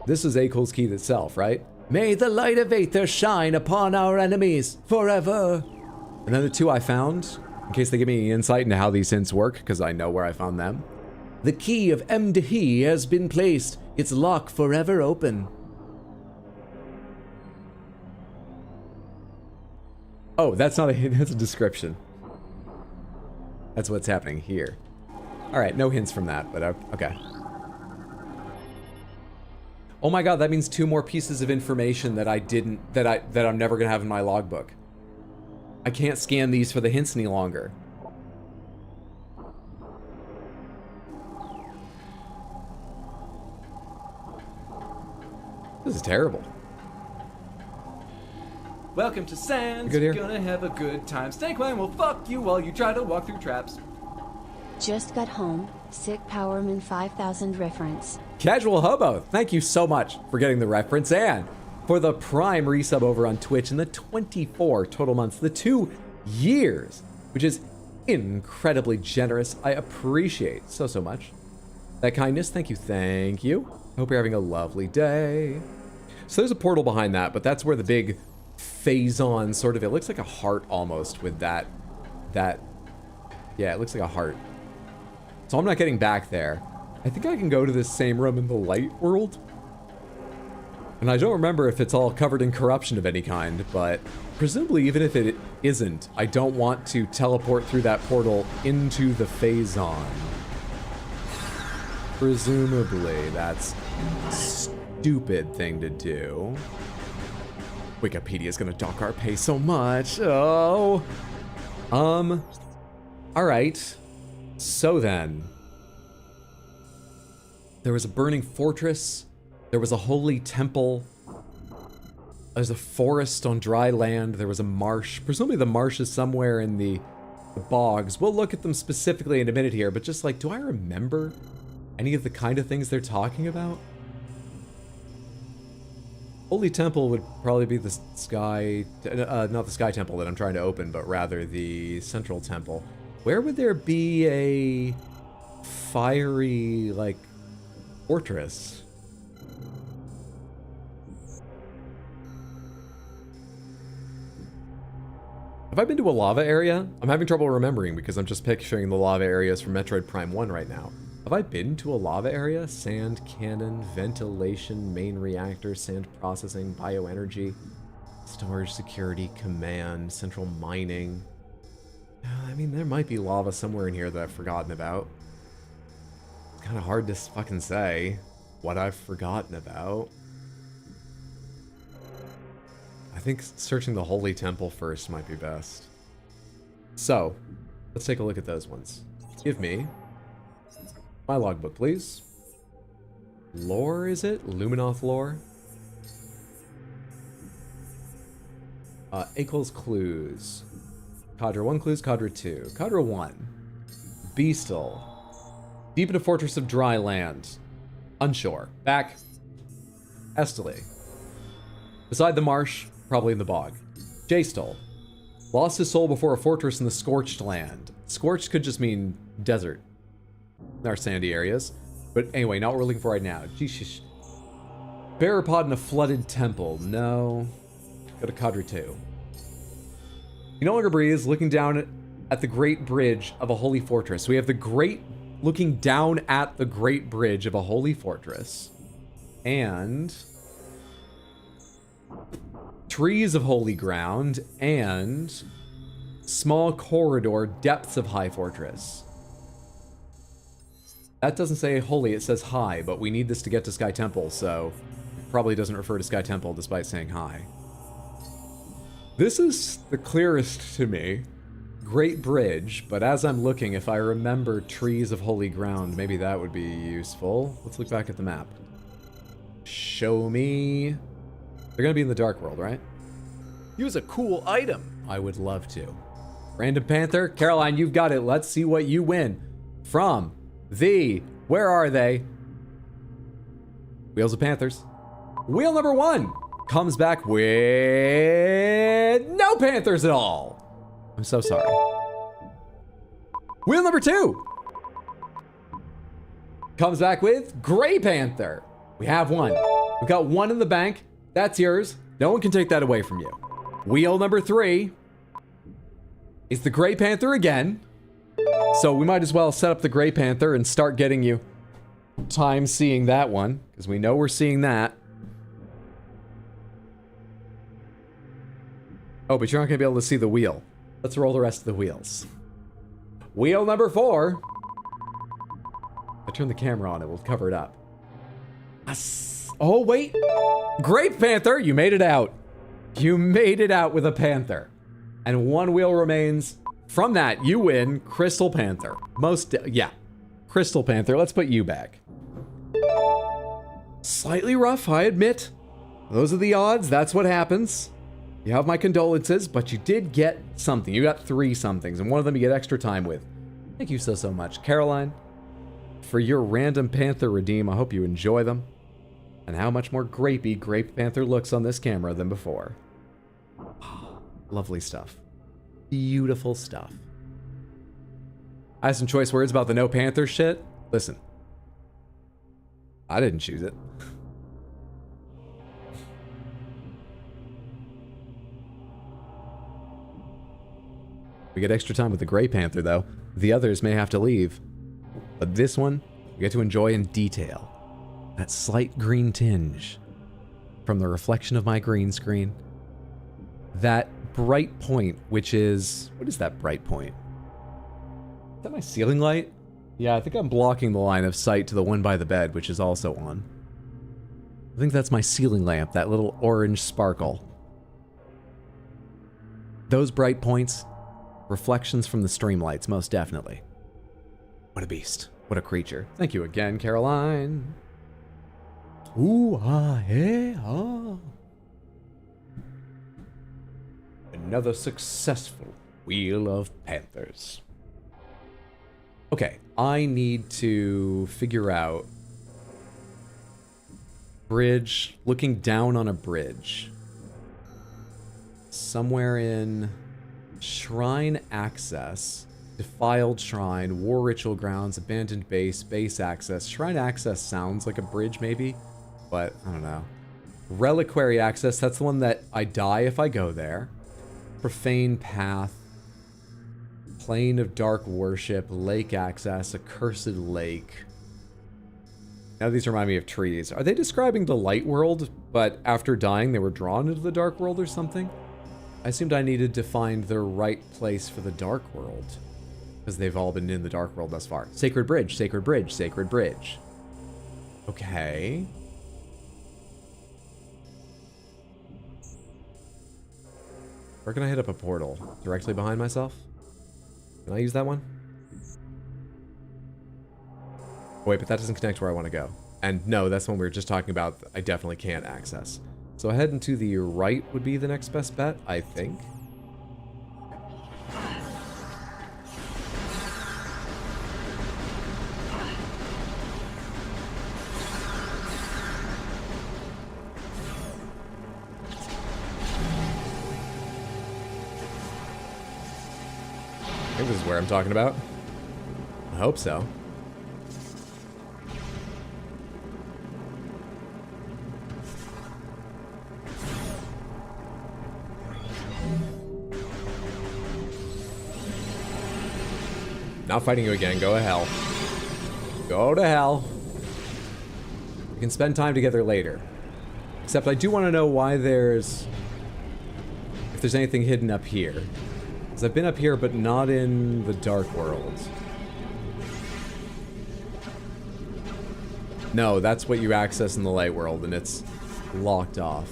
This is Akul's key itself, right? May the light of Aether shine upon our enemies forever. And then the 2 I found, in case they give me any insight into how these hints work, because I know where I found them. The key of Emdehi has been placed, its lock forever open. Oh, that's not a hint, that's a description. That's what's happening here. All right, no hints from that, but okay. Oh my god, that means 2 more pieces of information that I'm never gonna have in my logbook. I can't scan these for the hints any longer. This is terrible. Welcome to Sands. Good here? You're gonna have a good time. Snake Man will fuck you while you try to walk through traps. Just got home. Sick Powerman 5000 reference. Casual Hobo, thank you so much for getting the reference and for the Prime resub over on Twitch and the 24 total months, the 2 years, which is incredibly generous. I appreciate so much that kindness. Thank you, thank you. I hope you're having a lovely day. So there's a portal behind that, but that's where the big phase-on sort of, it looks like a heart almost with that, yeah, it looks like a heart. So I'm not getting back there. I think I can go to this same room in the light world. And I don't remember if it's all covered in corruption of any kind, but presumably even if it isn't, I don't want to teleport through that portal into the phase-on. Presumably, that's a stupid thing to do. Wikipedia's gonna dock our pay so much. Oh. Alright. So then. There was a burning fortress. There was a holy temple. There's a forest on dry land. There was a marsh. Presumably the marsh is somewhere in the bogs. We'll look at them specifically in a minute here, but just like, do I remember any of the kind of things they're talking about? Holy temple would probably be the sky, not the sky temple that I'm trying to open, but rather the central temple. Where would there be a fiery, like, fortress? Have I been to a lava area? I'm having trouble remembering because I'm just picturing the lava areas from Metroid Prime 1 right now. Have I been to a lava area? Sand cannon, ventilation, main reactor, sand processing, bioenergy, storage security, command, central mining. I mean, there might be lava somewhere in here that I've forgotten about. It's kind of hard to fucking say what I've forgotten about. I think searching the Holy Temple first might be best. So, let's take a look at those ones. Give me my logbook, please. Lore, is it? Luminoth lore? Equals clues. Cadre 1 clues, Cadre 2. Cadre 1. Beastal. Deep in a fortress of dry land. Unshore. Back. Esteli. Beside the marsh, probably in the bog. Jaystal. Lost his soul before a fortress in the scorched land. Scorched could just mean desert. In our sandy areas. But anyway, not what we're looking for right now. Jeez. Barapod in a flooded temple. No. Go to Cadre 2. He no longer breathes, looking down at the great bridge of a holy fortress. We have the great, looking down at the great bridge of a holy fortress. And trees of holy ground and small corridor depths of high fortress. That doesn't say holy, it says high, but we need this to get to Sky Temple, so it probably doesn't refer to Sky Temple despite saying high. This is the clearest to me. Great bridge, but as I'm looking, if I remember trees of holy ground, maybe that would be useful. Let's look back at the map. Show me. They're gonna be in the Dark World, right? Use a cool item. I would love to. Random Panther, Caroline, you've got it. Let's see what you win from the, where are they? Wheels of Panthers. Wheel number 1 comes back with no Panthers at all. I'm so sorry. Wheel number 2 comes back with Gray Panther. We have one. We've got one in the bank. That's yours. No one can take that away from you. Wheel number 3 is the Gray Panther again. So we might as well set up the Gray Panther and start getting you time seeing that one, because we know we're seeing that. Oh, but you're not going to be able to see the wheel. Let's roll the rest of the wheels. Wheel number 4. I turn the camera on, it will cover it up. Oh, wait. Great Panther, you made it out. You made it out with a Panther. And one wheel remains. From that, you win Crystal Panther. Yeah. Crystal Panther, let's put you back. Slightly rough, I admit. Those are the odds, that's what happens. You have my condolences, but you did get something. You got 3 somethings, and one of them you get extra time with. Thank you so much, Caroline, for your random Panther redeem. I hope you enjoy them. And how much more grapey Grape Panther looks on this camera than before. Lovely stuff. Beautiful stuff. I have some choice words about the no Panther shit. Listen. I didn't choose it. We get extra time with the Gray Panther, though. The others may have to leave. But this one, we get to enjoy in detail. That slight green tinge from the reflection of my green screen. That bright point, which is... What is that bright point? Is that my ceiling light? Yeah, I think I'm blocking the line of sight to the one by the bed, which is also on. I think that's my ceiling lamp, that little orange sparkle. Those bright points... Reflections from the streamlights, most definitely. What a beast. What a creature. Thank you again, Caroline. Ooh, ah, hey, ah. Another successful Wheel of Panthers. Okay, I need to figure out... Bridge, looking down on a bridge. Somewhere in... Shrine access, defiled shrine, war ritual grounds, abandoned base, base access. Shrine access sounds like a bridge maybe, but I don't know. Reliquary access, that's the one that I die if I go there. Profane path. Plane of dark worship. Lake access. Accursed lake. Now these remind me of trees. Are they describing the light world, but after dying they were drawn into the dark world or something? I assumed I needed to find the right place for the dark world, because they've all been in the dark world thus far. Sacred bridge, sacred bridge, sacred bridge. Okay. Where can I hit up a portal? Directly behind myself? Can I use that one? Wait, but that doesn't connect where I want to go. And no, that's one we were just talking about. I definitely can't access. So heading to the right would be the next best bet, I think. I think this is where I'm talking about. I hope so. Not fighting you again. Go to hell. Go to hell. We can spend time together later. Except I do want to know why there's... if there's anything hidden up here. Because I've been up here, but not in the dark world. No, that's what you access in the light world, and it's locked off.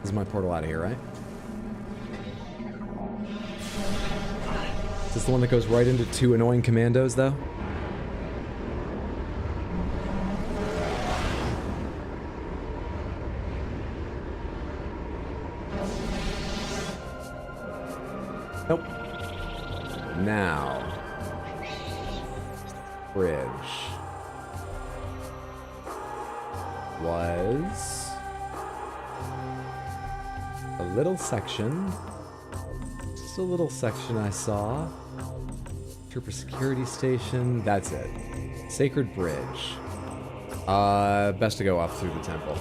This is my portal out of here, right? Is this the one that goes right into 2 annoying commandos, though? Nope. Now. Bridge. Was... a little section. Just a little section I saw. Trooper security station. That's it. Sacred bridge. Best to go up through the temple.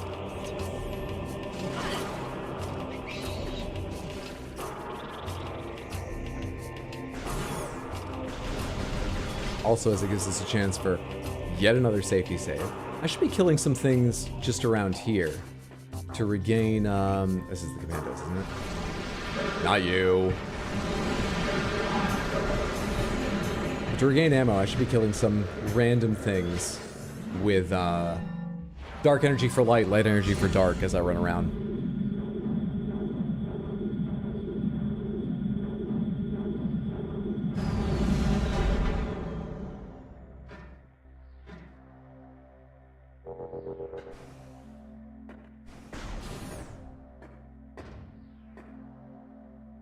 Also, as it gives us a chance for yet another safety save. I should be killing some things just around here to regain, this is the commandos, isn't it? Not you. But to regain ammo, I should be killing some random things with, dark energy for light, light energy for dark as I run around.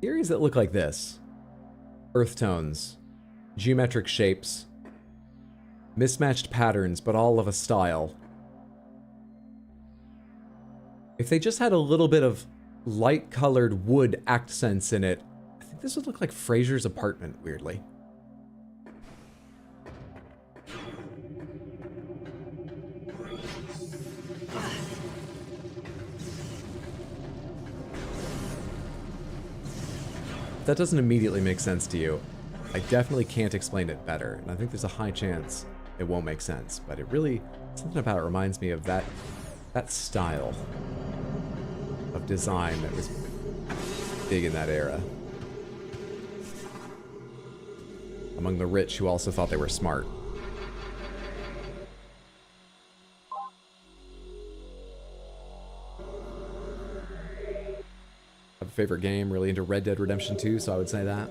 Theories that look like this. Earth tones. Geometric shapes. Mismatched patterns, but all of a style. If they just had a little bit of light-colored wood accents in it, I think this would look like Fraser's apartment, weirdly. If that doesn't immediately make sense to you, I definitely can't explain it better, and I think there's a high chance it won't make sense, but it really, something about it reminds me of that style of design that was big in that era. Among the rich who also thought they were smart. I have a favorite game, really into Red Dead Redemption 2, so I would say that.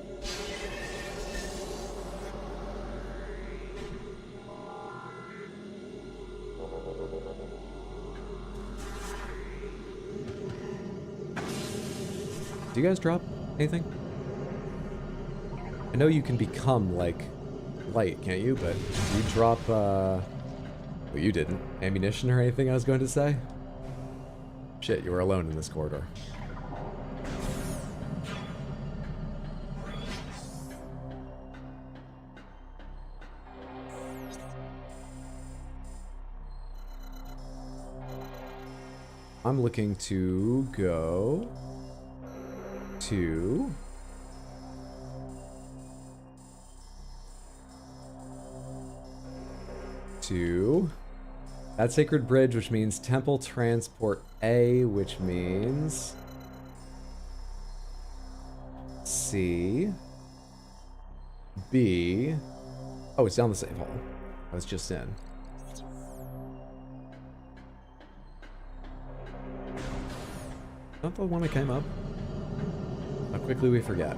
Do you guys drop anything? I know you can become, like, light, can't you? But do you drop, well, you didn't. Ammunition or anything, I was going to say? Shit, you were alone in this corridor. I'm looking to go to that sacred bridge, which means temple transport A, which means C, B. Oh, it's down the same hole I was just in. Not the one that came up. How quickly we forget.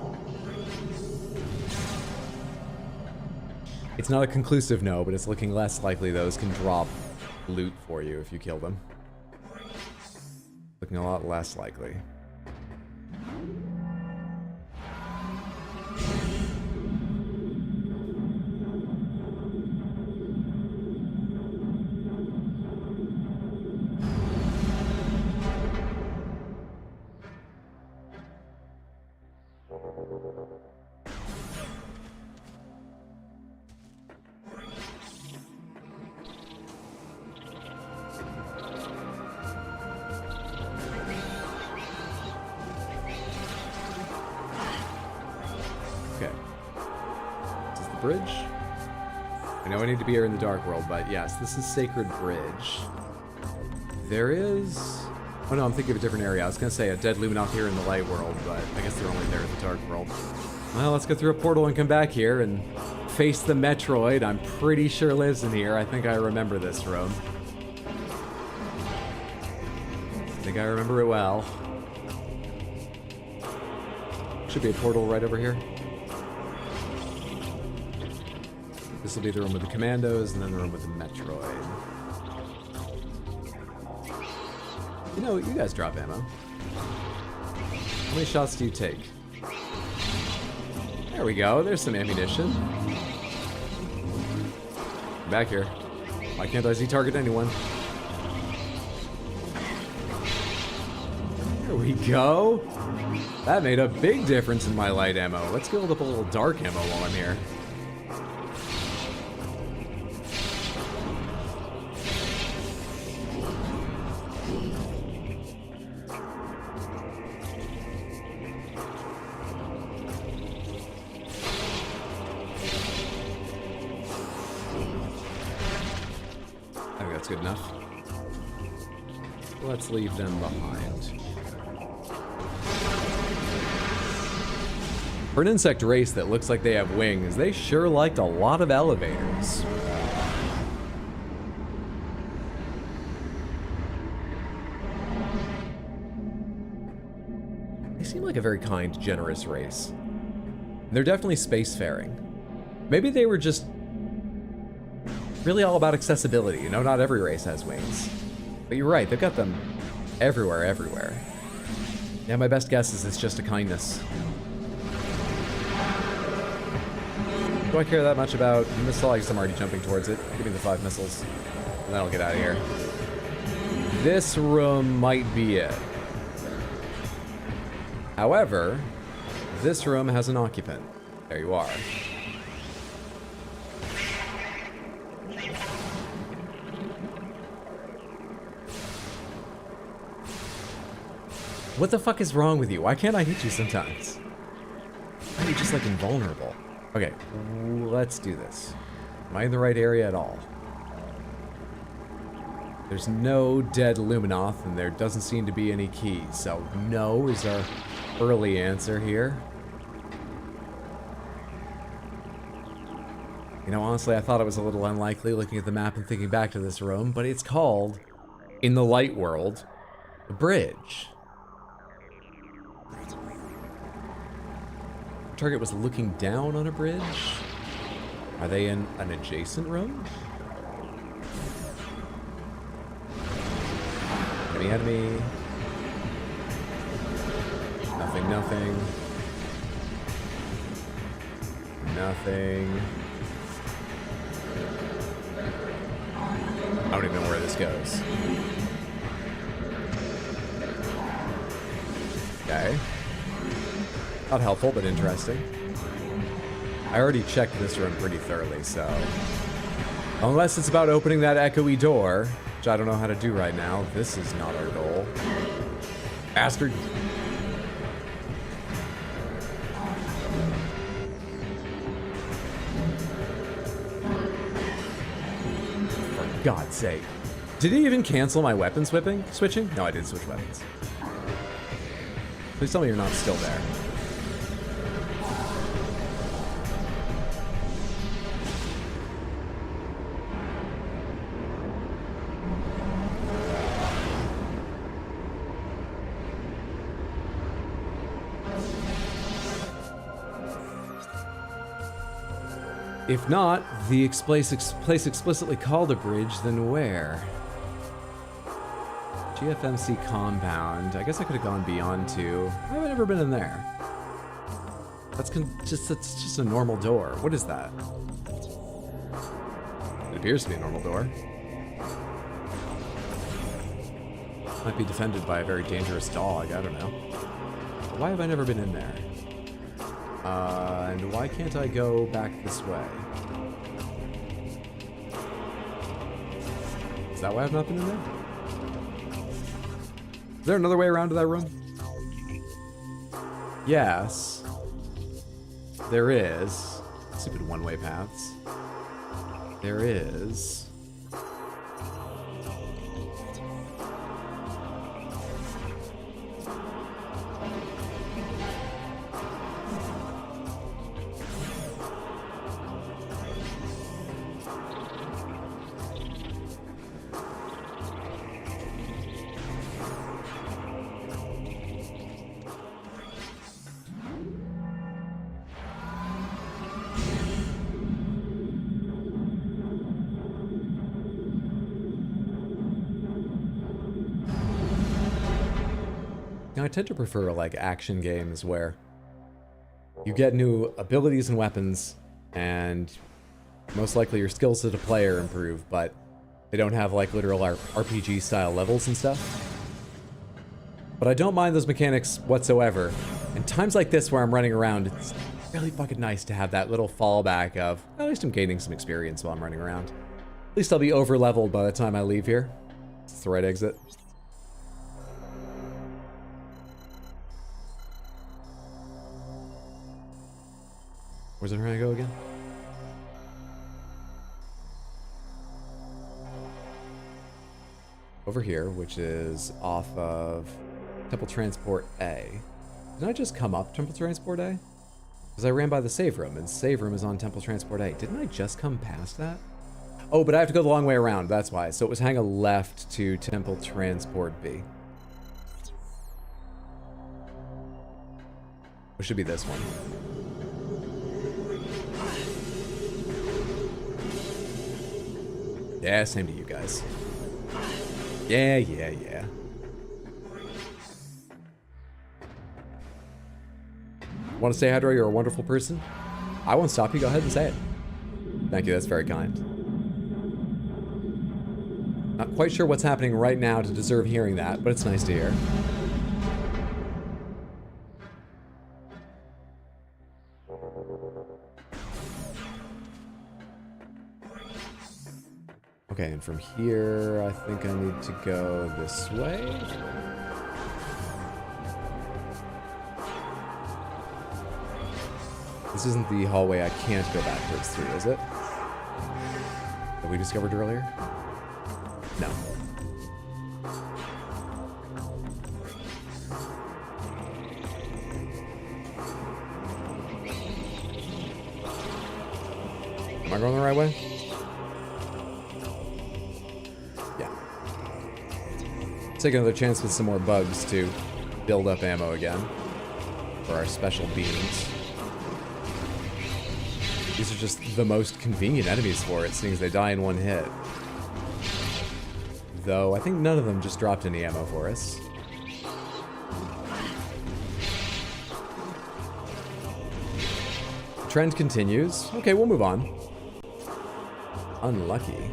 It's not a conclusive no, but it's looking less likely those can drop loot for you if you kill them. Looking a lot less likely. Bridge. I know I need to be here in the Dark World, but yes, this is Sacred Bridge. There is... Oh no, I'm thinking of a different area. I was going to say a dead Luminoth here in the Light World, but I guess they're only there in the Dark World. Well, let's go through a portal and come back here and face the Metroid I'm pretty sure lives in here. I think I remember this room. I think I remember it well. Should be a portal right over here. This will be the room with the commandos, and then the room with the Metroid. You know, you guys drop ammo. How many shots do you take? There we go, there's some ammunition. Back here. Why can't I Z-target anyone? There we go. That made a big difference in my light ammo. Let's build up a little dark ammo while I'm here. Good enough. Let's leave them behind. For an insect race that looks like they have wings, they sure liked a lot of elevators. They seem like a very kind, generous race. They're definitely spacefaring. Maybe they were just really all about accessibility. You know, not every race has wings. But you're right, they've got them everywhere. Yeah, my best guess is it's just a kindness. Do I care that much about missile? I guess I'm already jumping towards it. Give me the 5 missiles, and then I'll get out of here. This room might be it. However, this room has an occupant. There you are. What the fuck is wrong with you? Why can't I hit you sometimes? Why are you just like invulnerable? Okay, let's do this. Am I in the right area at all? There's no dead Luminoth, and there doesn't seem to be any keys, so no is our early answer here. You know, honestly, I thought it was a little unlikely looking at the map and thinking back to this room, but it's called, in the Light World, the Bridge. Target was looking down on a bridge. Are they in an adjacent room? Enemy. Nothing, nothing. Nothing. I don't even know where this goes. Okay. Not helpful, but interesting. I already checked this room pretty thoroughly, so... Unless it's about opening that echoey door, which I don't know how to do right now, this is not our goal. Bastard. For God's sake. Did he even cancel my weapon switching? No, I did switch weapons. Please tell me you're not still there. If not, the place explicitly called a bridge, then where? GFMC compound. I guess I could have gone beyond 2. I've never been in there. That's just a normal door. What is that? It appears to be a normal door. Might be defended by a very dangerous dog. I don't know. But why have I never been in there? And why can't I go back this way? Is that why I've not been in there? Is there another way around to that room? Yes. There is. Stupid one-way paths. There is. I tend to prefer like action games where you get new abilities and weapons and most likely your skills as a player improve, but they don't have like literal RPG style levels and stuff. But I don't mind those mechanics whatsoever. And times like this where I'm running around, it's really fucking nice to have that little fallback of, at least I'm gaining some experience while I'm running around. At least I'll be over leveled by the time I leave here. It's the right exit. Where's it trying to go again? Over here, which is off of Temple Transport A. Didn't I just come up Temple Transport A? Because I ran by the save room, and save room is on Temple Transport A. Didn't I just come past that? Oh, but I have to go the long way around, that's why. So it was hang a left to Temple Transport B. Which should be this one. Yeah, same to you guys. Yeah. Want to say hi to her? You're a wonderful person. I won't stop you. Go ahead and say it. Thank you. That's very kind. Not quite sure what's happening right now to deserve hearing that, but it's nice to hear. Okay, and from here, I think I need to go this way. This isn't the hallway I can't go backwards through, is it? That we discovered earlier? No. Am I going the right way? Take another chance with some more bugs to build up ammo again for our special beams. These are just the most convenient enemies for it, seeing as they die in one hit. Though I think none of them just dropped any ammo for us. The trend continues. Okay, we'll move on. Unlucky.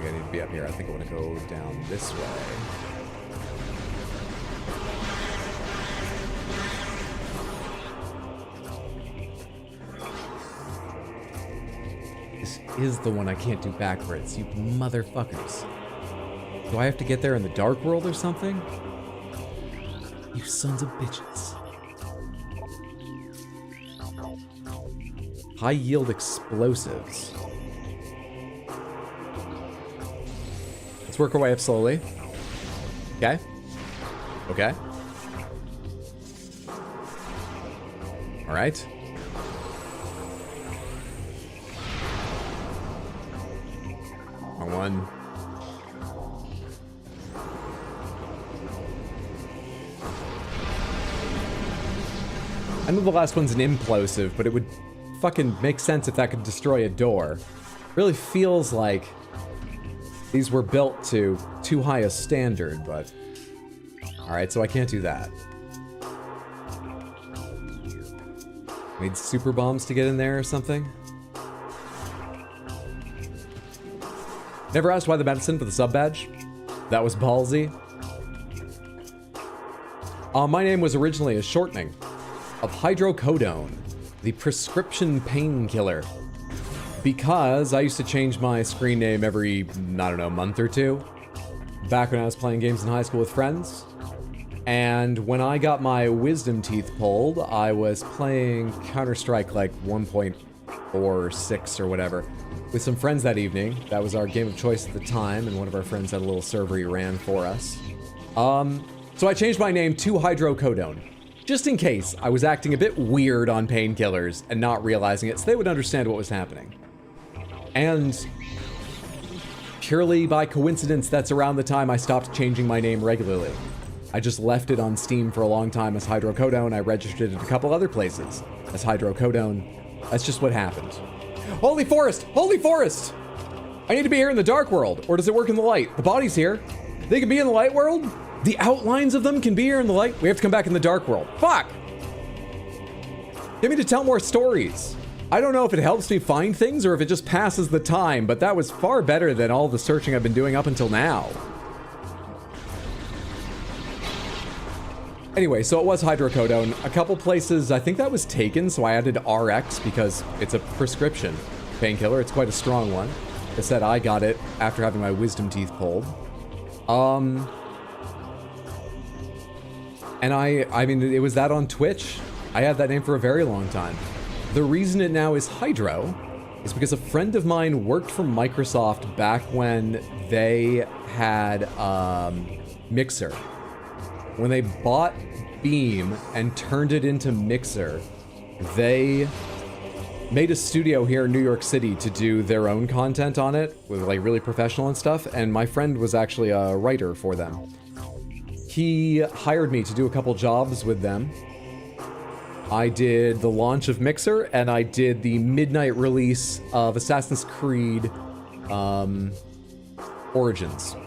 think I need to be up here. I think I want to go down this way. This is the one I can't do backwards, you motherfuckers. Do I have to get there in the dark world or something? You sons of bitches. High yield explosives. Let's work our way up slowly. Okay. Okay. All right. Wrong one. I know the last one's an implosive, but it would fucking make sense if that could destroy a door. Really feels like these were built to too high a standard, but... Alright, so I can't do that. Need super bombs to get in there or something? Never asked why the medicine for the sub badge? That was ballsy. My name was originally a shortening of hydrocodone, the prescription painkiller. Because I used to change my screen name every, I don't know, month or two. Back when I was playing games in high school with friends. And when I got my wisdom teeth pulled, I was playing Counter-Strike like 1.46 or whatever with some friends that evening. That was our game of choice at the time, and one of our friends had a little server he ran for us. So I changed my name to hydrocodone, just in case I was acting a bit weird on painkillers and not realizing it, so they would understand what was happening. And purely by coincidence, that's around the time I stopped changing my name regularly. I just left it on Steam for a long time as hydrocodone. I registered it a couple other places as hydrocodone. That's just what happened. Holy forest! Holy forest! I need to be here in the dark world, or does it work in the light? The body's here. They can be in the light world? The outlines of them can be here in the light? We have to come back in the dark world. Fuck! Get me to tell more stories. I don't know if it helps me find things or if it just passes the time, but that was far better than all the searching I've been doing up until now. Anyway, so it was hydrocodone. A couple places, I think that was taken, so I added RX because it's a prescription painkiller. It's quite a strong one. I said I got it after having my wisdom teeth pulled. And I mean, it was that on Twitch. I had that name for a very long time. The reason it now is Hydro is because a friend of mine worked for Microsoft back when they had Mixer. When they bought Beam and turned it into Mixer, they made a studio here in New York City to do their own content on it, with like really professional and stuff, and my friend was actually a writer for them. He hired me to do a couple jobs with them. I did the launch of Mixer, and I did the midnight release of Assassin's Creed Origins.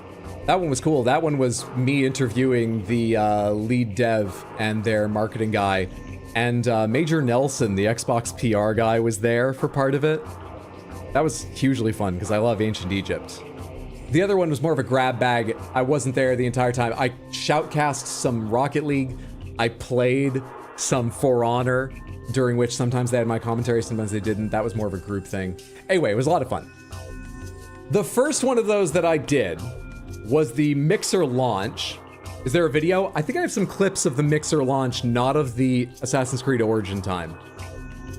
That one was cool. That one was me interviewing the lead dev and their marketing guy, and Major Nelson, the Xbox PR guy, was there for part of it. That was hugely fun because I love Ancient Egypt. The other one was more of a grab bag. I wasn't there the entire time. I shoutcast some Rocket League. I played some For Honor, during which sometimes they had my commentary, sometimes they didn't. That was more of a group thing. Anyway, it was a lot of fun. The first one of those that I did was the Mixer launch. Is there a video? I think I have some clips of the Mixer launch, not of the Assassin's Creed Origin time.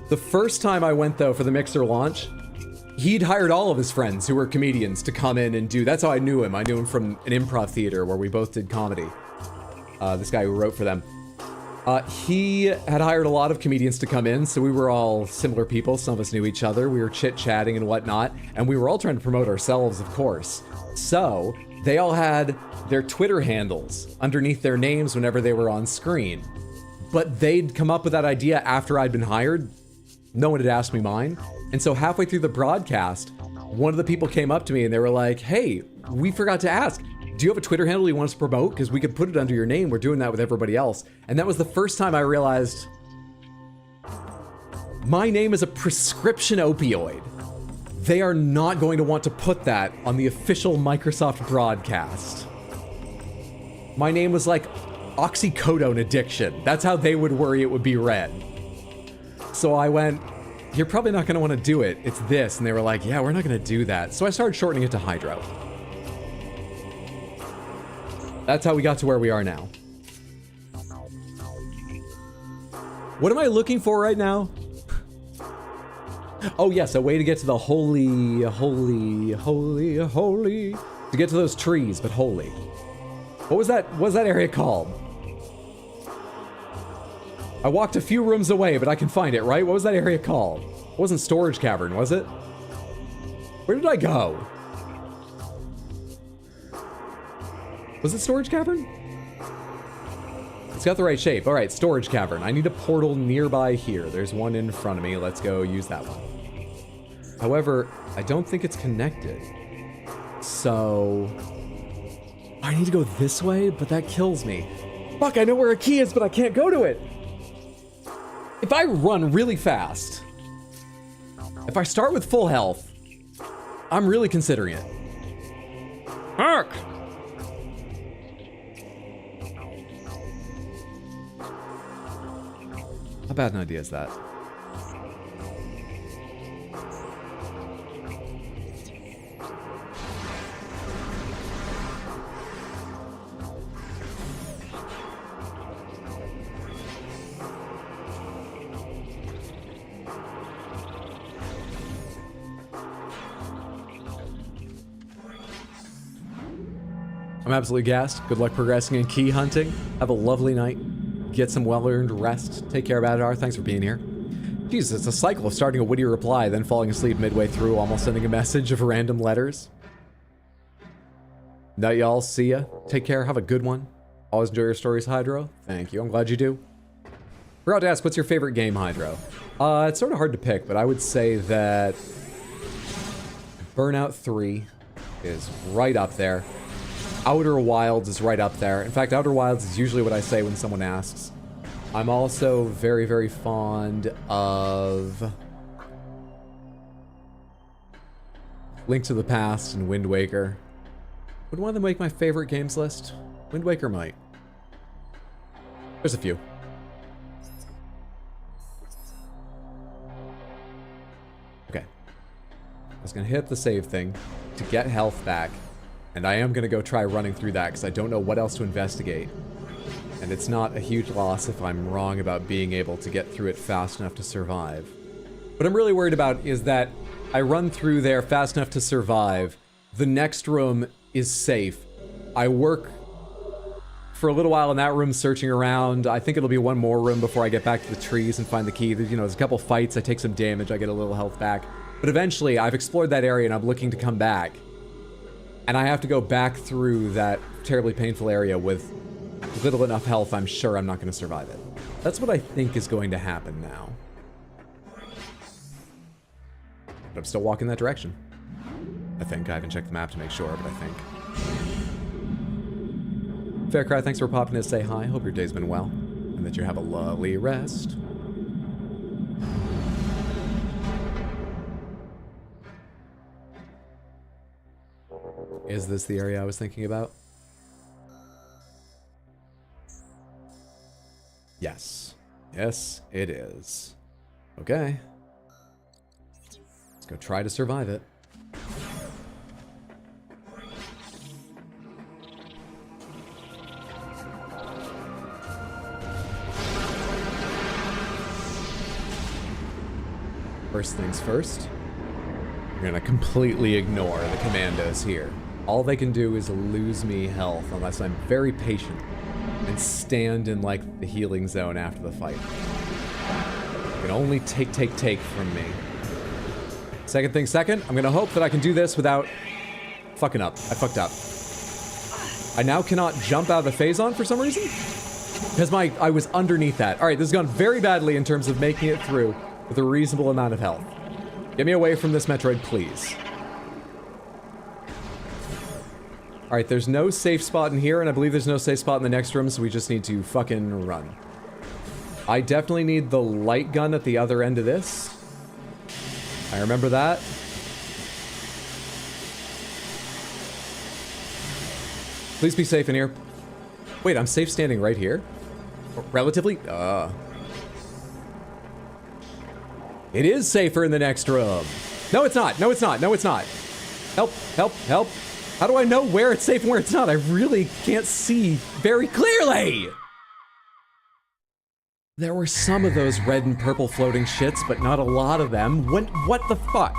The first time I went, though, for the Mixer launch, he'd hired all of his friends who were comedians to come in and do... That's how I knew him. I knew him from an improv theater where we both did comedy. This guy who wrote for them. He had hired a lot of comedians to come in, so we were all similar people. Some of us knew each other. We were chit-chatting and whatnot, and we were all trying to promote ourselves, of course. So they all had their Twitter handles underneath their names whenever they were on screen. But they'd come up with that idea after I'd been hired. No one had asked me mine. And so halfway through the broadcast, one of the people came up to me and they were like, "Hey, we forgot to ask. Do you have a Twitter handle you want us to promote? Because we could put it under your name. We're doing that with everybody else." And that was the first time I realized my name is a prescription opioid. They are not going to want to put that on the official Microsoft broadcast. My name was like oxycodone addiction. That's how they would worry it would be read. So I went, you're probably not going to want to do it. It's this. And they were like, yeah, we're not going to do that. So I started shortening it to hydro. That's how we got to where we are now. What am I looking for right now? Oh yes, a way to get to the holy, to get to those trees, but holy. What was that area called? I walked a few rooms away, but I can find it, right? What was that area called? It wasn't Storage Cavern, was it? Where did I go? Was it Storage Cavern? It's got the right shape. All right, Storage Cavern. I need a portal nearby here. There's one in front of me. Let's go use that one. However, I don't think it's connected. So I need to go this way, but that kills me. Fuck, I know where a key is, but I can't go to it. If I run really fast, if I start with full health, I'm really considering it. Fuck! How bad an idea is that? I'm absolutely gassed. Good luck progressing in key hunting. Have a lovely night. Get some well-earned rest. Take care, Badar. Thanks for being here. Jesus, it's a cycle of starting a witty reply, then falling asleep midway through, almost sending a message of random letters. Night, y'all. See ya. Take care. Have a good one. Always enjoy your stories, Hydro. Thank you. I'm glad you do. Forgot to ask, what's your favorite game, Hydro? It's sort of hard to pick, but I would say that Burnout 3 is right up there. Outer Wilds is right up there. In fact, Outer Wilds is usually what I say when someone asks. I'm also very, very fond of Link to the Past and Wind Waker. Would one of them make my favorite games list? Wind Waker might. There's a few. Okay. I was gonna hit the save thing to get health back. And I am going to go try running through that because I don't know what else to investigate. And it's not a huge loss if I'm wrong about being able to get through it fast enough to survive. What I'm really worried about is that I run through there fast enough to survive. The next room is safe. I work for a little while in that room searching around. I think it'll be one more room before I get back to the trees and find the key. There's a couple fights. I take some damage. I get a little health back. But eventually, I've explored that area and I'm looking to come back. And I have to go back through that terribly painful area with little enough health. I'm sure I'm not going to survive it. That's what I think is going to happen now. But I'm still walking that direction. I think. I haven't checked the map to make sure, but I think. Faircry, thanks for popping in to say hi. Hope your day's been well. And that you have a lovely rest. Is this the area I was thinking about? Yes. Yes, it is. Okay. Let's go try to survive it. First things first, we're gonna completely ignore the commandos here. All they can do is lose me health unless I'm very patient and stand in like the healing zone after the fight. You can only take from me. Second thing second, I'm gonna hope that I can do this without fucking up. I fucked up. I now cannot jump out of the phazon for some reason because I was underneath that. All right, this has gone very badly in terms of making it through with a reasonable amount of health. Get me away from this Metroid, please. All right, there's no safe spot in here, and I believe there's no safe spot in the next room, so we just need to fucking run. I definitely need the light gun at the other end of this. I remember that. Please be safe in here. Wait, I'm safe standing right here? Relatively? It is safer in the next room. No, it's not. No, it's not. No, it's not. Help, help, help. How do I know where it's safe and where it's not? I really can't see very clearly. There were some of those red and purple floating shits, but not a lot of them. What the fuck?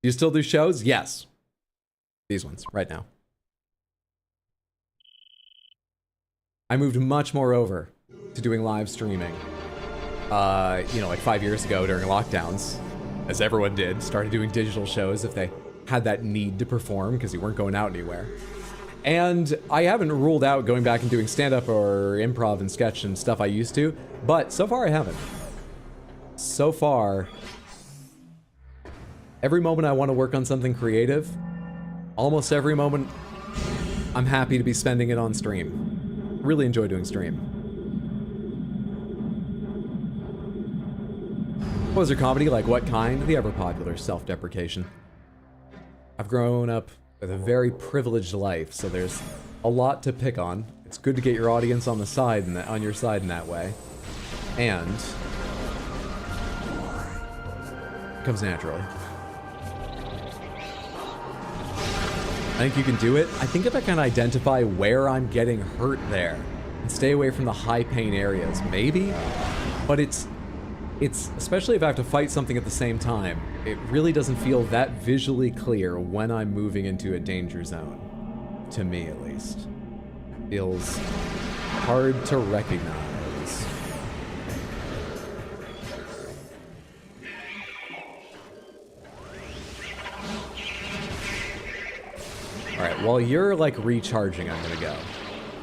You still do shows? Yes. These ones, right now. I moved much more over to doing live streaming. You know, like 5 years ago during lockdowns, as everyone did, started doing digital shows if they had that need to perform because you weren't going out anywhere. And I haven't ruled out going back and doing stand-up or improv and sketch and stuff I used to, but so far I haven't. So far, every moment I want to work on something creative, almost every moment I'm happy to be spending it on stream. Really enjoy doing stream. What was your comedy? Like what kind? The ever popular self-deprecation. I've grown up with a very privileged life, so there's a lot to pick on. It's good to get your audience on the side and on your side in that way. And it comes naturally. I think you can do it. I think if I can identify where I'm getting hurt there and stay away from the high pain areas, maybe. But it's especially if I have to fight something at the same time, it really doesn't feel that visually clear when I'm moving into a danger zone. To me, at least. Feels hard to recognize. Alright, while you're like recharging, I'm gonna go.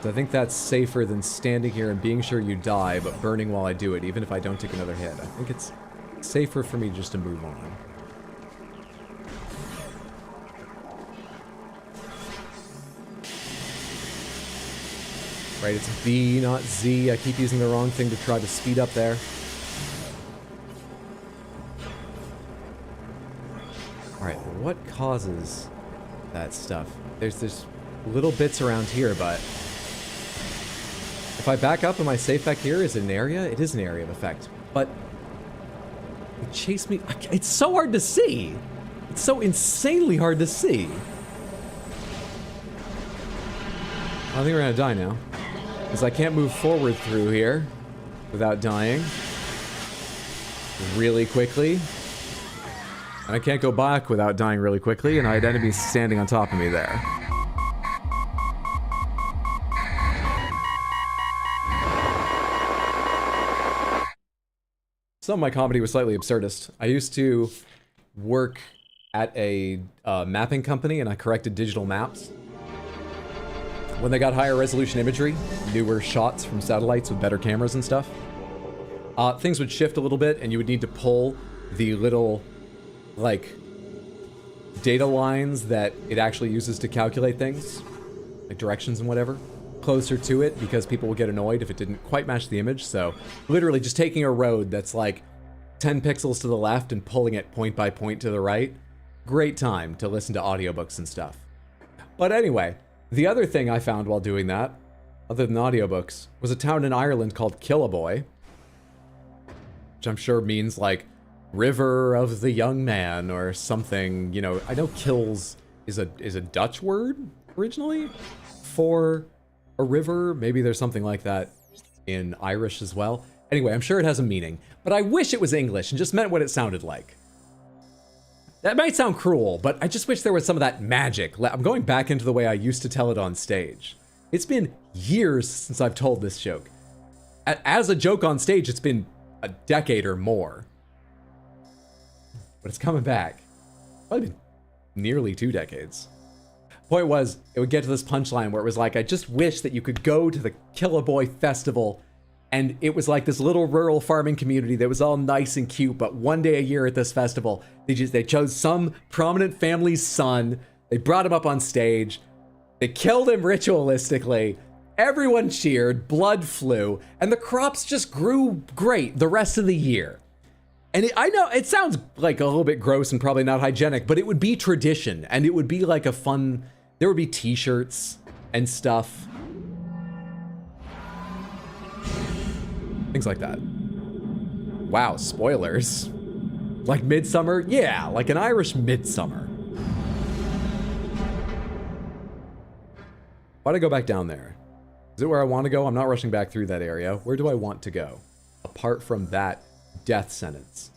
So I think that's safer than standing here and being sure you die, but burning while I do it, even if I don't take another hit. I think it's safer for me just to move on. Right, it's B, not Z. I keep using the wrong thing to try to speed up there. Alright, what causes that stuff? There's little bits around here, but if I back up, am I safe back here? Is it an area? It is an area of effect, but it chased me. It's so hard to see. It's so insanely hard to see. I think we're gonna die now, because I can't move forward through here without dying really quickly. And I can't go back without dying really quickly, and I had enemies standing on top of me there. Some of my comedy was slightly absurdist. I used to work at a mapping company, and I corrected digital maps. When they got higher resolution imagery, newer shots from satellites with better cameras and stuff, things would shift a little bit, and you would need to pull the little, like, data lines that it actually uses to calculate things, like directions and whatever, closer to it, because people would get annoyed if it didn't quite match the image. So literally just taking a road that's like 10 pixels to the left and pulling it point by point to the right. Great time to listen to audiobooks and stuff. But anyway, the other thing I found while doing that, other than audiobooks, was a town in Ireland called Killaboy, which I'm sure means like River of the Young Man or something. You know, I know Kills is a Dutch word originally for a river. Maybe there's something like that in Irish as well. Anyway, I'm sure it has a meaning, but I wish it was English and just meant what it sounded like. That might sound cruel, but I just wish there was some of that magic. I'm going back into the way I used to tell it on stage. It's been years since I've told this joke. As a joke on stage, it's been a decade or more. But it's coming back. Probably been nearly 2 decades. Point was, it would get to this punchline where it was like, I just wish that you could go to the Killaboy Festival, and it was like this little rural farming community that was all nice and cute, but one day a year at this festival, they chose some prominent family's son, they brought him up on stage, they killed him ritualistically, everyone cheered, blood flew, and the crops just grew great the rest of the year. And I know it sounds like a little bit gross and probably not hygienic, but it would be tradition, and it would be like a fun, there would be t-shirts and stuff. Things like that. Wow, spoilers. Like Midsummer? Yeah, like an Irish Midsummer. Why'd I go back down there? Is it where I want to go? I'm not rushing back through that area. Where do I want to go? Apart from that death sentence.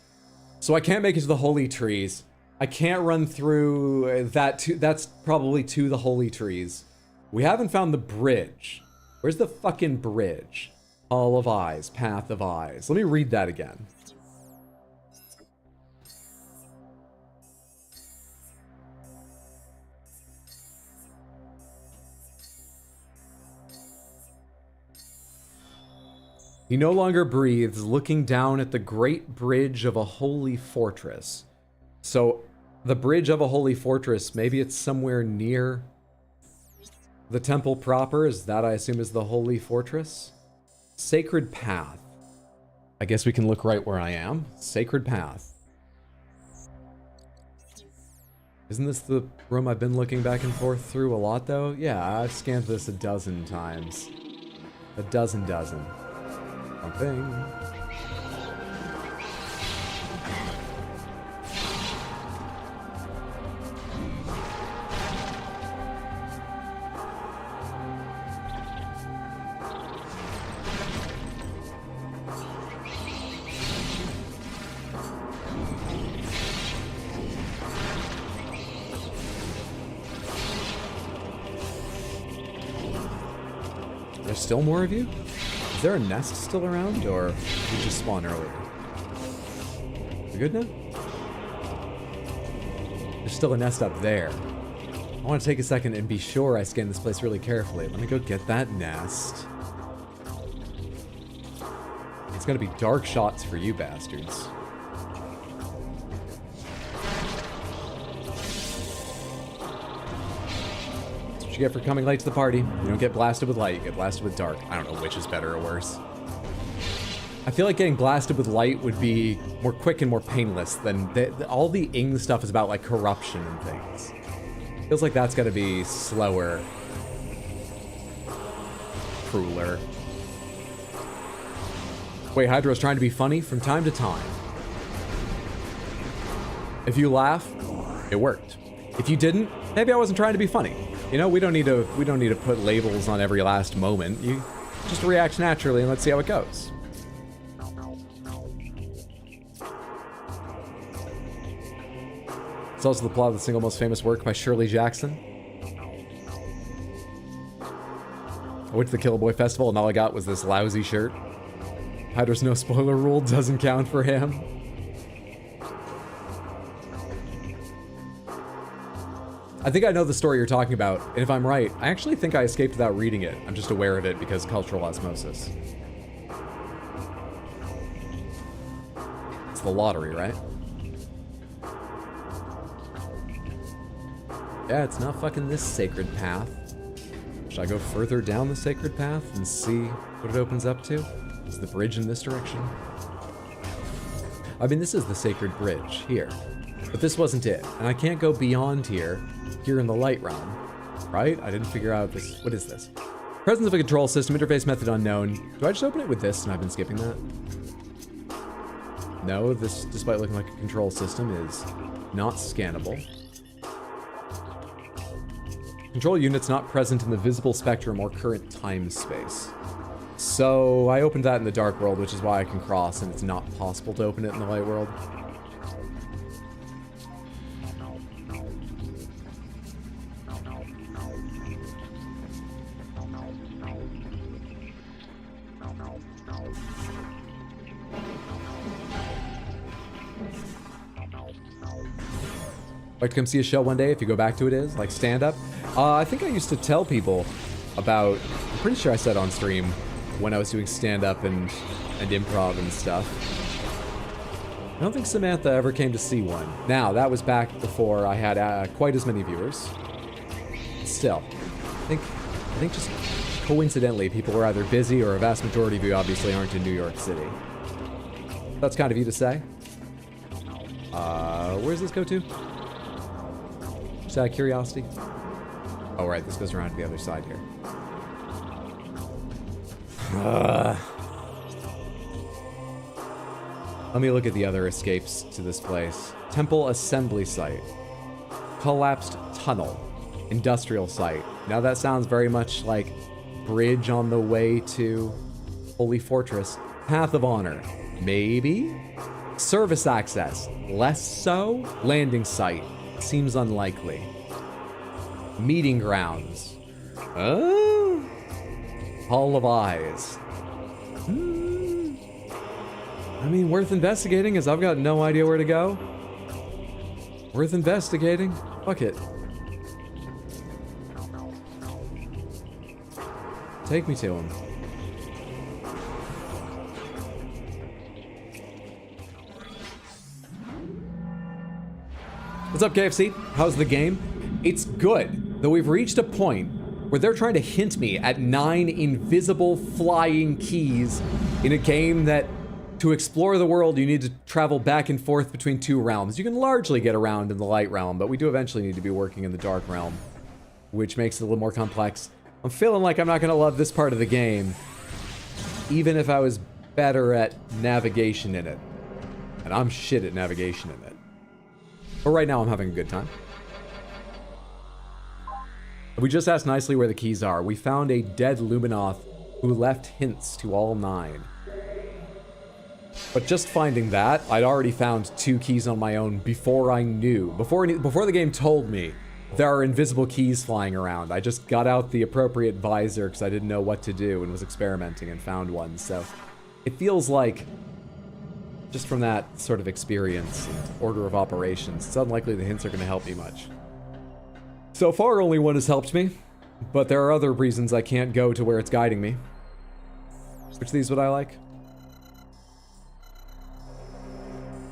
So I can't make it to the holy trees. I can't run through that. That's probably to the holy trees. We haven't found the bridge. Where's the fucking bridge? Hall of Eyes, Path of Eyes. Let me read that again. He no longer breathes, looking down at the great bridge of a holy fortress. So, the bridge of a holy fortress, maybe it's somewhere near the temple proper. Is that, I assume, is the holy fortress? Sacred Path. I guess we can look right where I am. Sacred Path. Isn't this the room I've been looking back and forth through a lot, though? Yeah, I've scanned this a dozen times. A dozen. Something. There's still more of you? Is there a nest still around, or did you just spawn earlier? You good now? There's still a nest up there. I want to take a second and be sure I scan this place really carefully. Let me go get that nest. It's gonna be dark shots for you bastards. You get for coming late to the party. You don't get blasted with light, you get blasted with dark. I don't know which is better or worse. I feel like getting blasted with light would be more quick and more painless than all the Ing stuff is about like corruption and things. Feels like that's gotta be slower, crueler. Wait, Hydro's trying to be funny from time to time. If you laugh, it worked. If you didn't, maybe I wasn't trying to be funny. You know, we don't need to put labels on every last moment. You just react naturally and let's see how it goes. It's also the plot of the single most famous work by Shirley Jackson. I went to the Killboy Festival and all I got was this lousy shirt. Hydro's no spoiler rule doesn't count for him. I think I know the story you're talking about, and if I'm right, I actually think I escaped without reading it. I'm just aware of it because cultural osmosis. It's the lottery, right? Yeah, it's not fucking this sacred path. Should I go further down the sacred path and see what it opens up to? Is the bridge in this direction? I mean, this is the sacred bridge, here. But this wasn't it, and I can't go beyond here in the light realm, right? I didn't figure out this. What is this? Presence of a control system, interface method unknown. Do I just open it with this and I've been skipping that? No, this, despite looking like a control system, is not scannable. Control units not present in the visible spectrum or current time space. So I opened that in the dark world, which is why I can cross, and it's not possible to open it in the light world. Like to come see a show one day if you go back to it is, like stand-up. I think I used to tell people about, I'm pretty sure I said on stream when I was doing stand-up and improv and stuff. I don't think Samantha ever came to see one. Now, that was back before I had quite as many viewers. Still, I think just coincidentally people were either busy or a vast majority of you obviously aren't in New York City. That's kind of you to say. Where's this go to? Just out of curiosity. Oh, right, this goes around to the other side here. Let me look at the other escapes to this place. Temple assembly site. Collapsed tunnel. Industrial site. Now that sounds very much like bridge on the way to Holy Fortress. Path of Honor. Maybe? Service access. Less so? Landing site. Seems unlikely. Meeting grounds. Oh? Hall of Eyes. I mean, worth investigating, as I've got no idea where to go. Worth investigating. Fuck it. Take me to him. What's up, KFC? How's the game? It's good, though we've reached a point where they're trying to hint me at 9 invisible flying keys in a game that, to explore the world, you need to travel back and forth between 2 realms. You can largely get around in the light realm, but we do eventually need to be working in the dark realm, which makes it a little more complex. I'm feeling like I'm not going to love this part of the game, even if I was better at navigation in it. And I'm shit at navigation in it. But right now I'm having a good time. We just asked nicely where the keys are. We found a dead Luminoth who left hints to all 9. But just finding that, I'd already found 2 keys on my own before I knew. Before the game told me there are invisible keys flying around. I just got out the appropriate visor because I didn't know what to do and was experimenting and found one. So it feels like, just from that sort of experience and order of operations, it's unlikely the hints are going to help me much. So far, only one has helped me, but there are other reasons I can't go to where it's guiding me. Which of these would I like?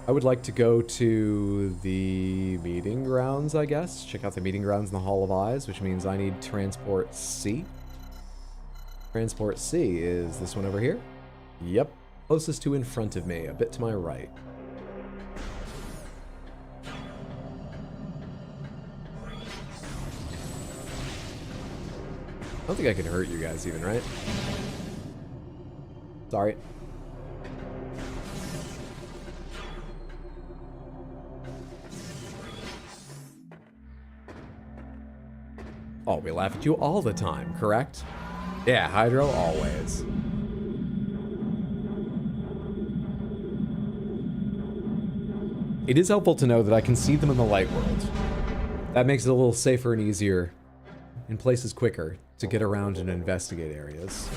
I would like to go to the meeting grounds, I guess. Check out the meeting grounds in the Hall of Eyes, which means I need Transport C. Transport C is this one over here. Yep. Closest to in front of me, a bit to my right. I don't think I can hurt you guys even, right? Sorry. Oh, we laugh at you all the time, correct? Yeah, Hydro, always. It is helpful to know that I can see them in the light world. That makes it a little safer and easier, in places quicker, to get around and investigate areas.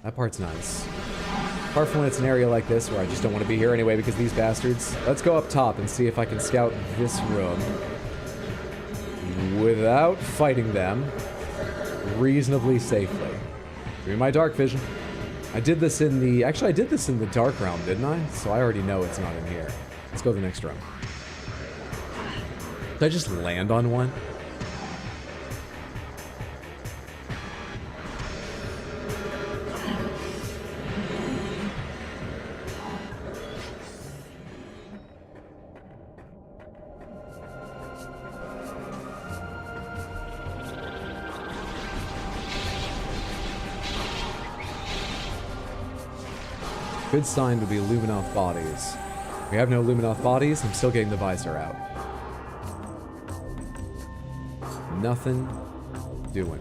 That part's nice. Apart from when it's an area like this where I just don't want to be here anyway because these bastards. Let's go up top and see if I can scout this room without fighting them reasonably safely. Give me my dark vision. I did this in the... Actually, I did this in the dark realm, didn't I? So I already know it's not in here. Let's go to the next room. Did I just land on one? Good sign would be Luminoth bodies. We have no Luminoth bodies, I'm still getting the visor out. Nothing doing.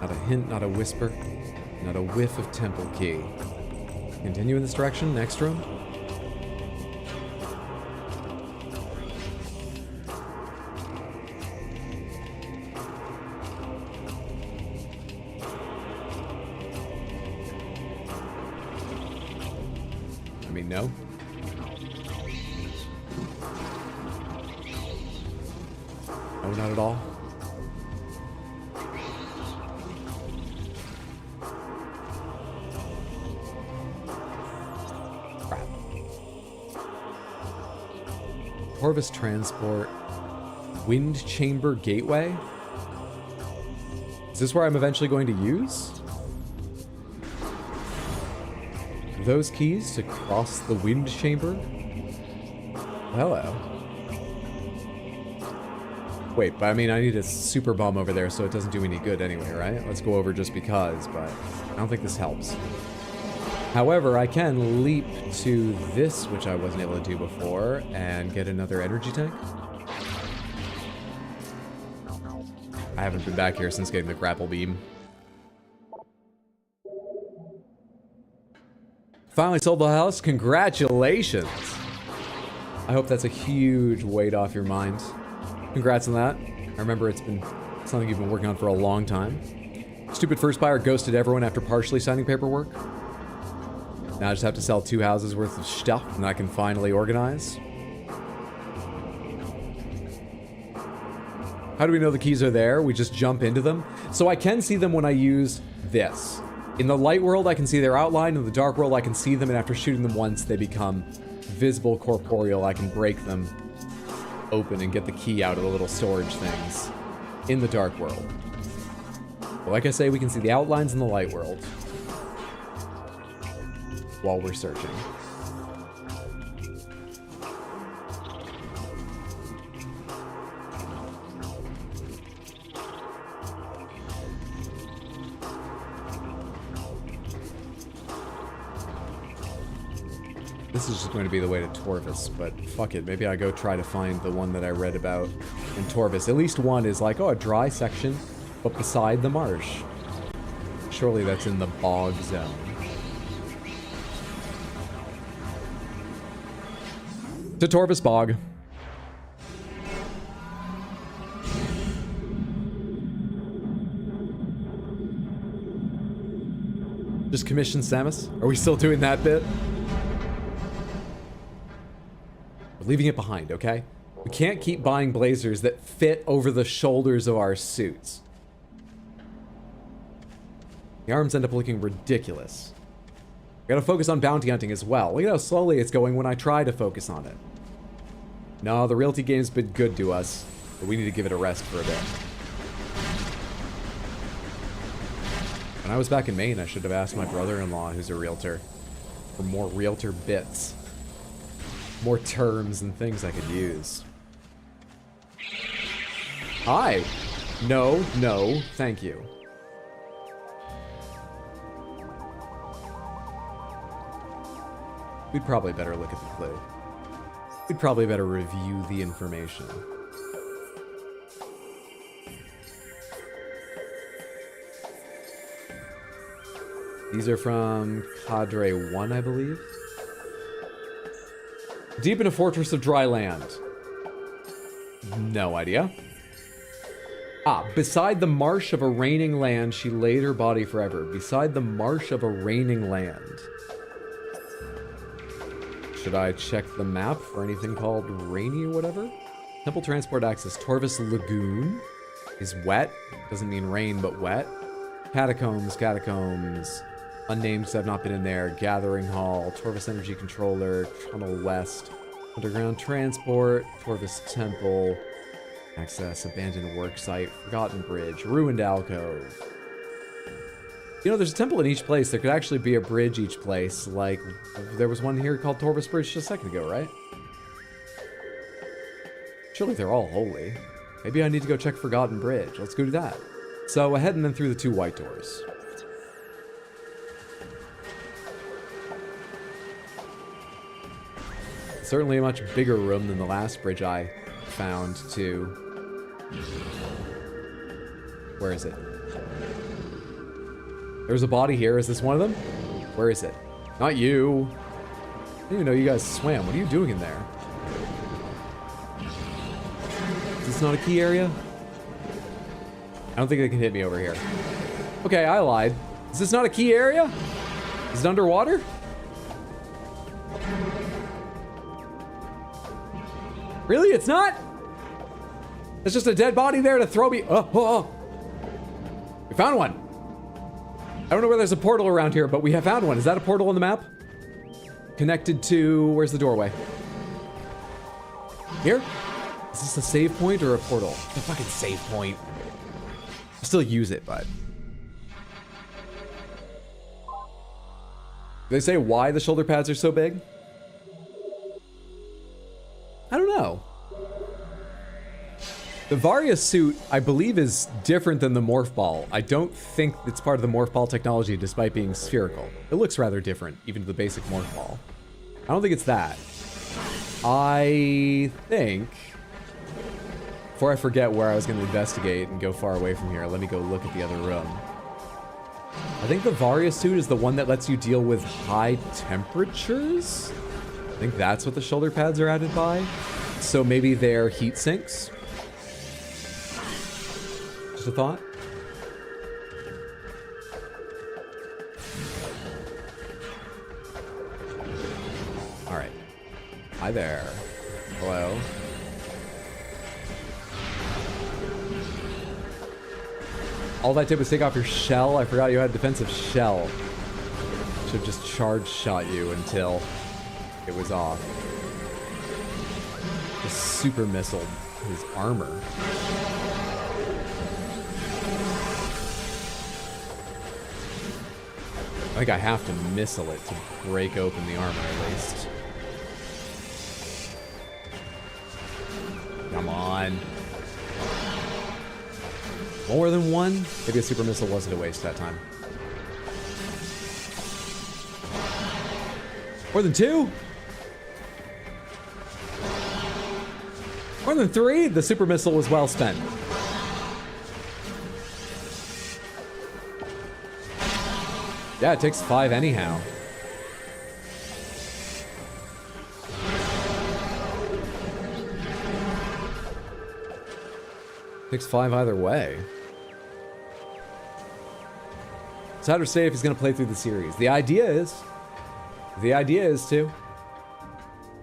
Not a hint, not a whisper, not a whiff of temple key. Continue in this direction, next room. No. No, not at all. Crap. Corvus Transport. Wind Chamber Gateway? Is this where I'm eventually going to use those keys to cross the wind chamber? Hello. Wait, but I mean, I need a super bomb over there so it doesn't do me any good anyway, right? Let's go over just because, but I don't think this helps. However, I can leap to this, which I wasn't able to do before, and get another energy tank. I haven't been back here since getting the grapple beam. Finally sold the house. Congratulations. I hope that's a huge weight off your mind. Congrats on that. I remember it's been something you've been working on for a long time. Stupid first buyer ghosted everyone after partially signing paperwork. Now I just have to sell 2 houses worth of stuff and I can finally organize. How do we know the keys are there? We just jump into them. So I can see them when I use this. In the light world, I can see their outline. In the dark world, I can see them, and after shooting them once, they become visible, corporeal. I can break them open and get the key out of the little storage things in the dark world. But like I say, we can see the outlines in the light world while we're searching. This is just going to be the way to Torvis, but fuck it. Maybe I go try to find the one that I read about in Torvis. At least one is like, oh, a dry section, but beside the marsh. Surely that's in the bog zone. To Torvis Bog. Just commission Samus? Are we still doing that bit? We're leaving it behind, okay? We can't keep buying blazers that fit over the shoulders of our suits. The arms end up looking ridiculous. I gotta focus on bounty hunting as well. Look at how slowly it's going when I try to focus on it. No, the realty game's been good to us, but we need to give it a rest for a bit. When I was back in Maine, I should have asked my brother-in-law, who's a realtor, for more realtor bits. More terms and things I could use. Hi. No, no, thank you. We'd probably better look at the clue. We'd probably better review the information. These are from Cadre 1, I believe. Deep in a fortress of dry land. No idea. Ah, beside the marsh of a raining land, she laid her body forever. Beside the marsh of a raining land. Should I check the map for anything called rainy or whatever? Temple transport access. Torvis Lagoon is wet. Doesn't mean rain, but wet. Catacombs, catacombs. Unnamed because I've not been in there. Gathering Hall. Torvis Energy Controller. Tunnel West. Underground Transport. Torvis Temple. Access. Abandoned Worksite. Forgotten Bridge. Ruined Alcove. You know, there's a temple in each place. There could actually be a bridge each place. Like, there was one here called Torvis Bridge just a second ago, right? Surely they're all holy. Maybe I need to go check Forgotten Bridge. Let's go do that. So, ahead and then through the 2 white doors. Certainly a much bigger room than the last bridge I found, too. Where is it? There's a body here. Is this one of them? Where is it? Not you. I didn't even know you guys swam. What are you doing in there? Is this not a key area? I don't think they can hit me over here. Okay, I lied. Is this not a key area? Is it underwater? Really? It's not? It's just a dead body there to throw me. Oh. We found one. I don't know where there's a portal around here, but we have found one. Is that a portal on the map? Connected to... Where's the doorway? Here? Is this a save point or a portal? It's a fucking save point. I'll still use it, but... Do they say why the shoulder pads are so big? I don't know. The Varia suit, I believe, is different than the Morph Ball. I don't think it's part of the Morph Ball technology despite being spherical. It looks rather different, even to the basic Morph Ball. I don't think it's that. I think... Before I forget where I was going to investigate and go far away from here, let me go look at the other room. I think the Varia suit is the one that lets you deal with high temperatures? I think that's what the shoulder pads are added by. So maybe they're heat sinks? Just a thought? Alright. Hi there. Hello. All that did was take off your shell. I forgot you had a defensive shell. Should have just charge shot you until it was off. Just super missiled his armor. I think I have to missile it to break open the armor at least. Come on. More than one? Maybe a super missile wasn't a waste that time. More than two? More than three? The super missile was well spent. Yeah, it takes 5 anyhow. Takes 5 either way. It's hard to say if he's gonna play through the series. The idea is to.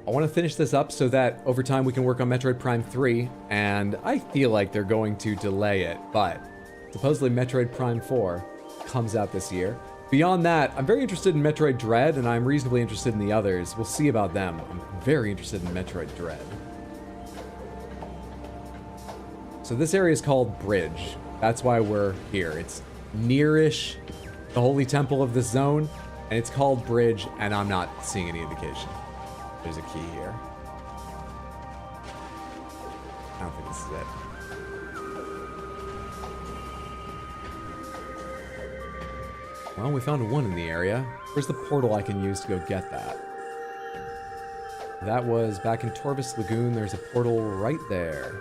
I want to finish this up so that over time we can work on Metroid Prime 3, and I feel like they're going to delay it, but supposedly Metroid Prime 4 comes out this year. Beyond that, I'm very interested in Metroid Dread, and I'm reasonably interested in the others. We'll see about them. I'm very interested in Metroid Dread. So this area is called Bridge. That's why we're here. It's nearish the Holy Temple of this zone, and it's called Bridge, and I'm not seeing any indication. There's a key here. I don't think this is it. Well, we found one in the area. Where's the portal I can use to go get that? That was back in Torvus Lagoon. There's a portal right there.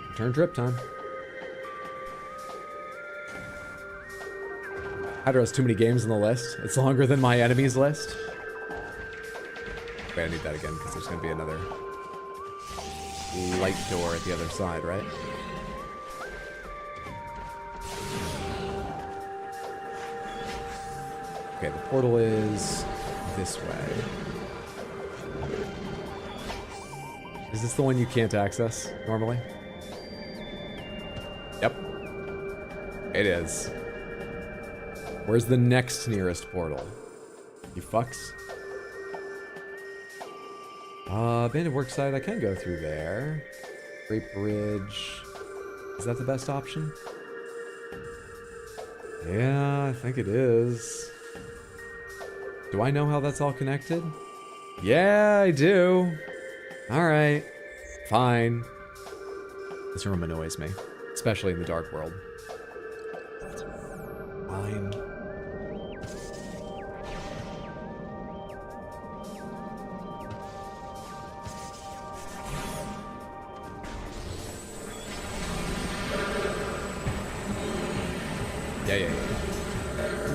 Return trip time. Hydra has too many games on the list. It's longer than my enemies list. Wait, I need that again because there's going to be another light door at the other side, right? Okay, the portal is this way. Is this the one you can't access normally? Yep. It is. Where's the next nearest portal? You fucks. Abandoned worksite, I can go through there. Great Bridge. Is that the best option? Yeah, I think it is. Do I know how that's all connected? Yeah, I do. Alright. Fine. This room annoys me. Especially in the Dark World. Fine.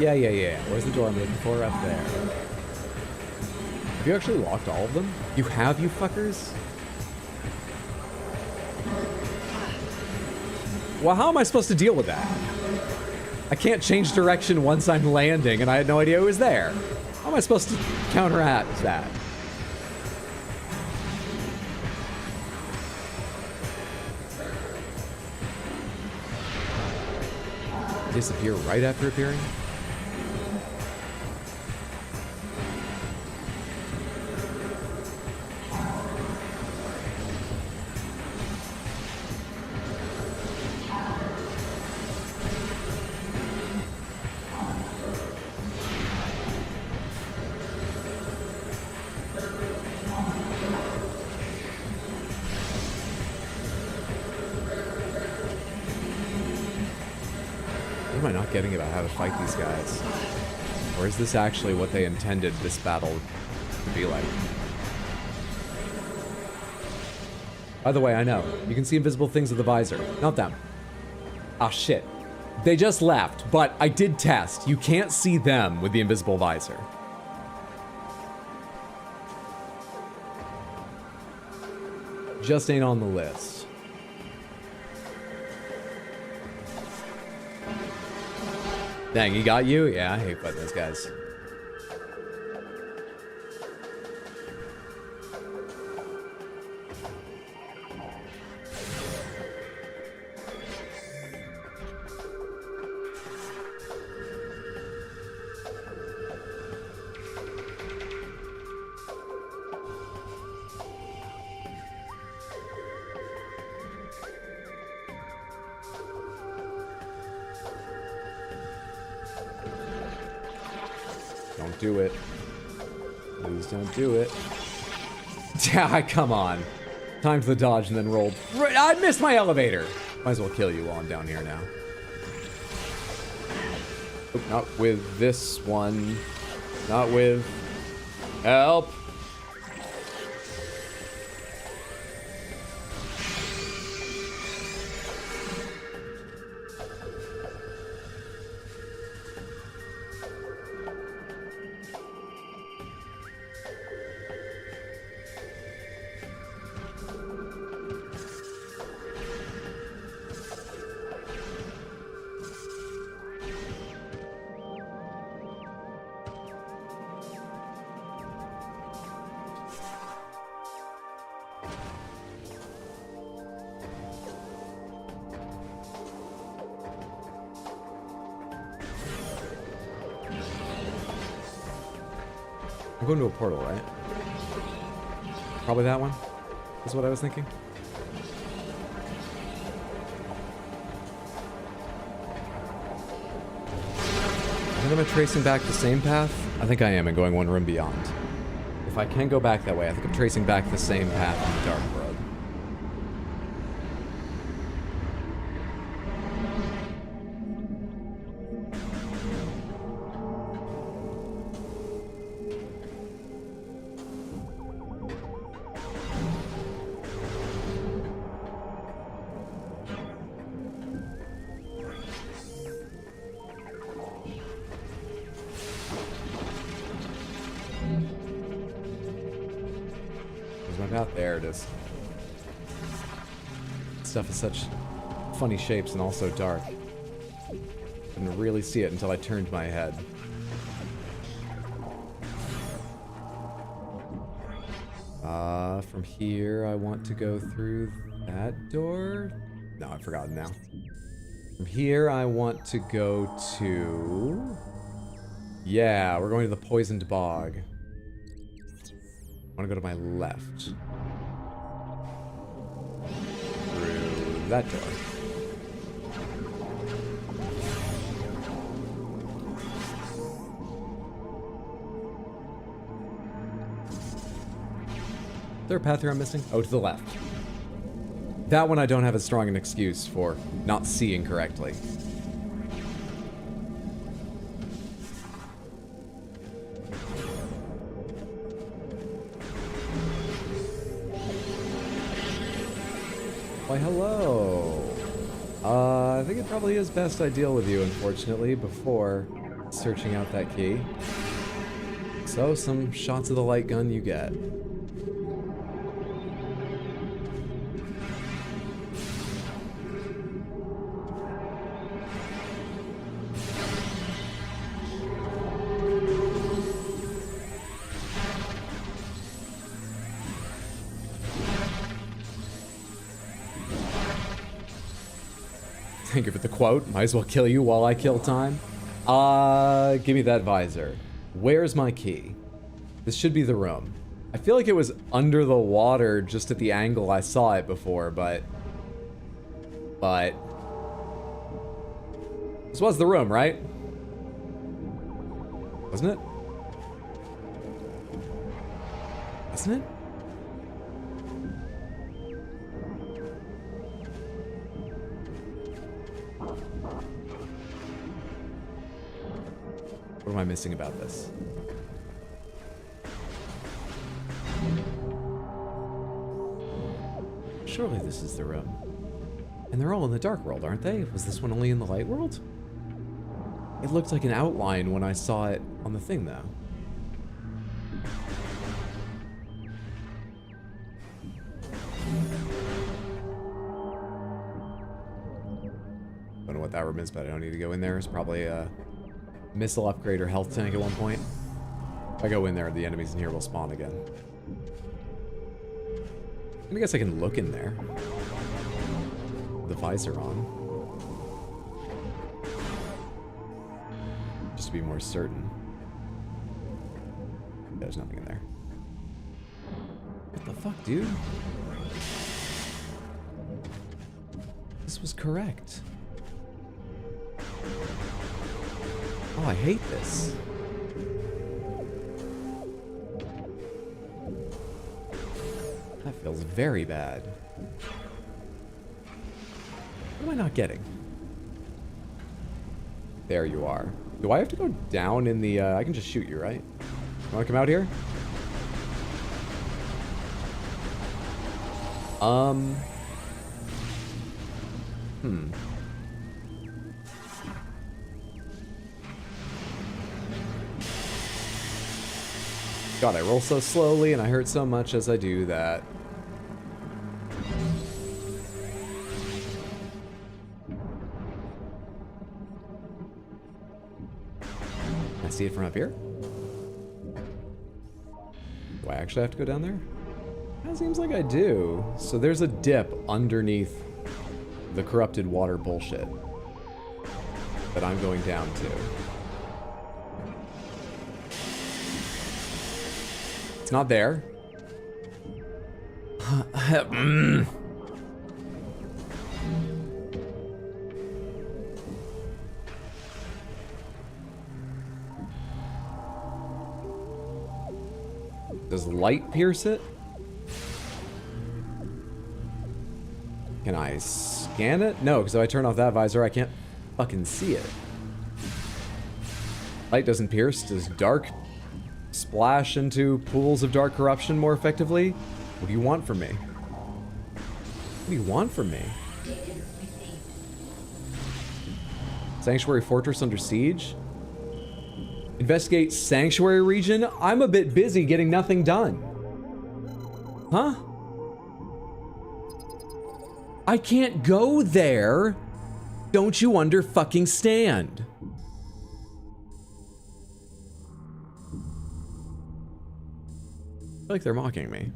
Yeah. Where's the door I'm looking for? Up there. Have you actually locked all of them? You have, you fuckers? Well, how am I supposed to deal with that? I can't change direction once I'm landing, and I had no idea it was there. How am I supposed to counteract that? Disappear right after appearing? am I not getting about how to fight these guys? Or is this actually what they intended this battle to be like? By the way, I know. You can see invisible things with the visor. Not them. Ah, shit. They just left, but I did test. You can't see them with the invisible visor. Just ain't on the list. Dang, he got you? Yeah, I hate fighting those guys. Don't do it. Please don't do it. Yeah, come on. Time for the dodge and then rolled. Right, I missed my elevator. Might as well kill you while I'm down here now. Oh, not with this one. Not with... Help! I'm going to a portal, right? Probably that one? Is what I was thinking. And am I tracing back the same path? I think I am, and going one room beyond. If I can go back that way, I think I'm tracing back the same path in the Dark Road. Out there it is. Stuff is such funny shapes and also dark. Didn't really see it until I turned my head. From here I want to go through that door. No, I've forgotten now. From here I want to go to... Yeah, we're going to the Poisoned Bog. I want to go to my left. Through that door. Is there a path here I'm missing? Oh, to the left. That one I don't have as strong an excuse for not seeing correctly. Why, hello. I think it probably is best I deal with you, unfortunately, before searching out that key. So, some shots of the light gun you get. Thank you for the quote. Might as well kill you while I kill time. Give me that visor. Where's my key? This should be the room. I feel like it was under the water just at the angle I saw it before, but... This was the room, right? Wasn't it? Wasn't it? What am I missing about this? Surely this is the room. And they're all in the dark world, aren't they? Was this one only in the light world? It looked like an outline when I saw it on the thing, though. Don't know what that room is, but I don't need to go in there. It's probably a missile upgrade or health tank at one point. If I go in there, the enemies in here will spawn again. I guess I can look in there. The visor on. Just to be more certain. There's nothing in there. What the fuck, dude? This was correct. Oh, I hate this. That feels very bad. What am I not getting? There you are. Do I have to go down in the, I can just shoot you, right? You wanna come out here? God, I roll so slowly and I hurt so much as I do that. Can I see it from up here? Do I actually have to go down there? That seems like I do. So there's a dip underneath the corrupted water bullshit that I'm going down to. It's not there. Does light pierce it? Can I scan it? No, because if I turn off that visor, I can't fucking see it. Light doesn't pierce. Does dark splash into pools of dark corruption more effectively? What do you want from me? What do you want from me? Sanctuary Fortress under siege? Investigate Sanctuary region? I'm a bit busy getting nothing done. Huh? I can't go there. Don't you under-fucking-stand? I feel like they're mocking me.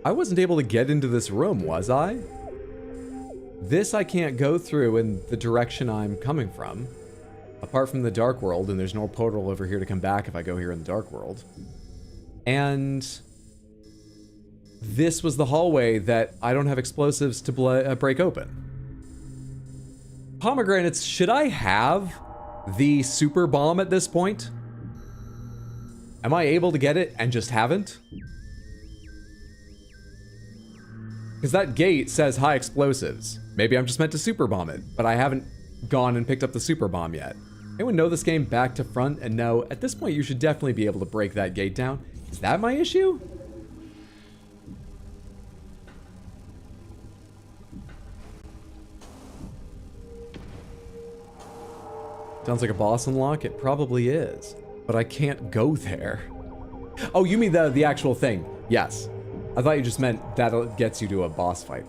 I wasn't able to get into this room, was I? This I can't go through in the direction I'm coming from. Apart from the Dark World, and there's no portal over here to come back if I go here in the Dark World. And this was the hallway that I don't have explosives to break open. Pomegranates, should I have the super bomb at this point? Am I able to get it and just haven't? Because that gate says high explosives. Maybe I'm just meant to super bomb it, but I haven't gone and picked up the super bomb yet. Anyone know this game back to front and know at this point you should definitely be able to break that gate down? Is that my issue? Sounds like a boss unlock. It probably is, but I can't go there. Oh, you mean the actual thing? Yes. I thought you just meant that gets you to a boss fight.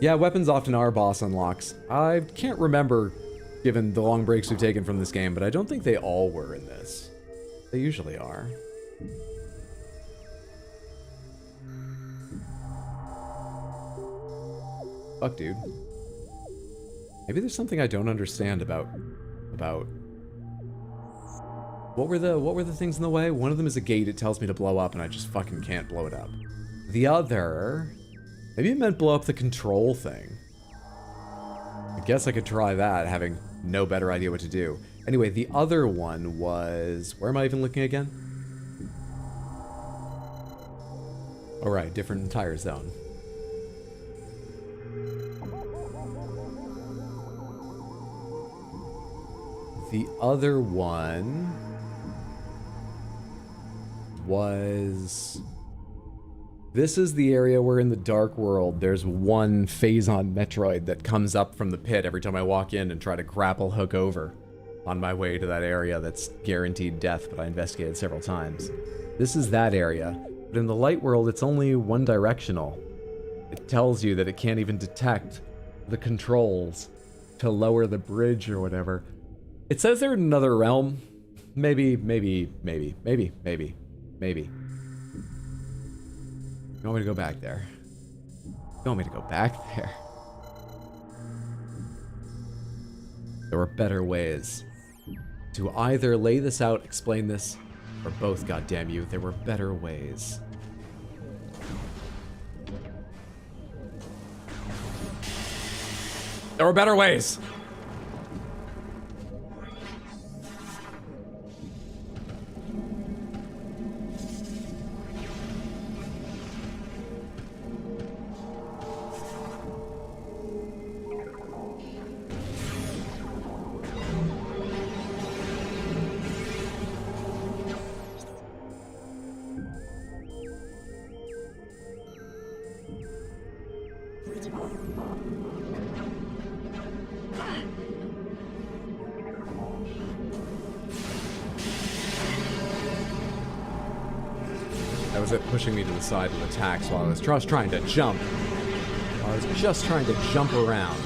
Yeah, weapons often are boss unlocks. I can't remember, given the long breaks we've taken from this game, but I don't think they all were in this. They usually are. Fuck, dude. Maybe there's something I don't understand about what were the things in the way? One of them is a gate. It tells me to blow up, and I just fucking can't blow it up. The other, maybe it meant blow up the control thing. I guess I could try that, having no better idea what to do. Anyway, the other one was, where am I even looking again? All right, different entire zone. The other one was... This is the area where in the Dark World there's one Phazon Metroid that comes up from the pit every time I walk in and try to grapple hook over on my way to that area that's guaranteed death, but I investigated several times. This is that area, but in the Light World it's only one directional. It tells you that it can't even detect the controls to lower the bridge or whatever. It says they're in another realm. Maybe. You want me to go back there? You want me to go back there? There were better ways to either lay this out, explain this, or both, goddamn you. There were better ways. There were better ways! That was it pushing me to the side with attacks while I was just trying to jump. I was just trying to jump around.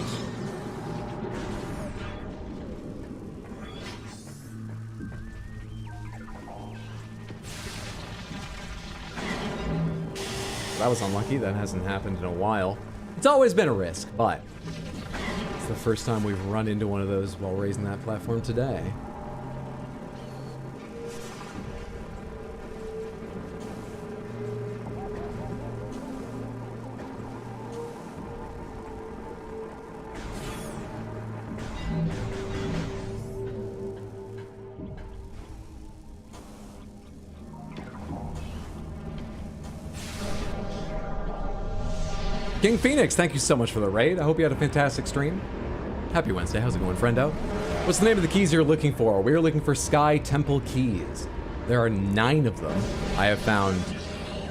That was unlucky. That hasn't happened in a while. It's always been a risk, but it's the first time we've run into one of those while raising that platform today. King Phoenix, thank you so much for the raid. I hope you had a fantastic stream. Happy Wednesday. How's it going, friendo? What's the name of the keys you're looking for? We are looking for Sky Temple keys. There are 9 of them. I have found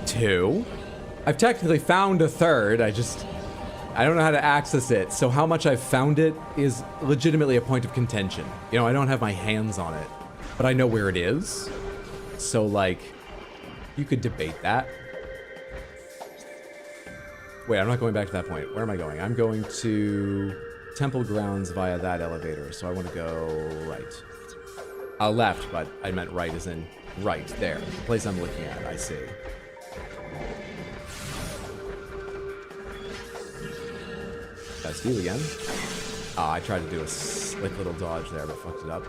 2. I've technically found a third. I don't know how to access it. So how much I've found it is legitimately a point of contention. You know, I don't have my hands on it, but I know where it is. So, like, you could debate that. Wait, I'm not going back to that point. Where am I going? I'm going to Temple Grounds via that elevator, so I want to go right. Left, but I meant right as in right there. The place I'm looking at, I see. Did I steal again? I tried to do a slick little dodge there, but fucked it up.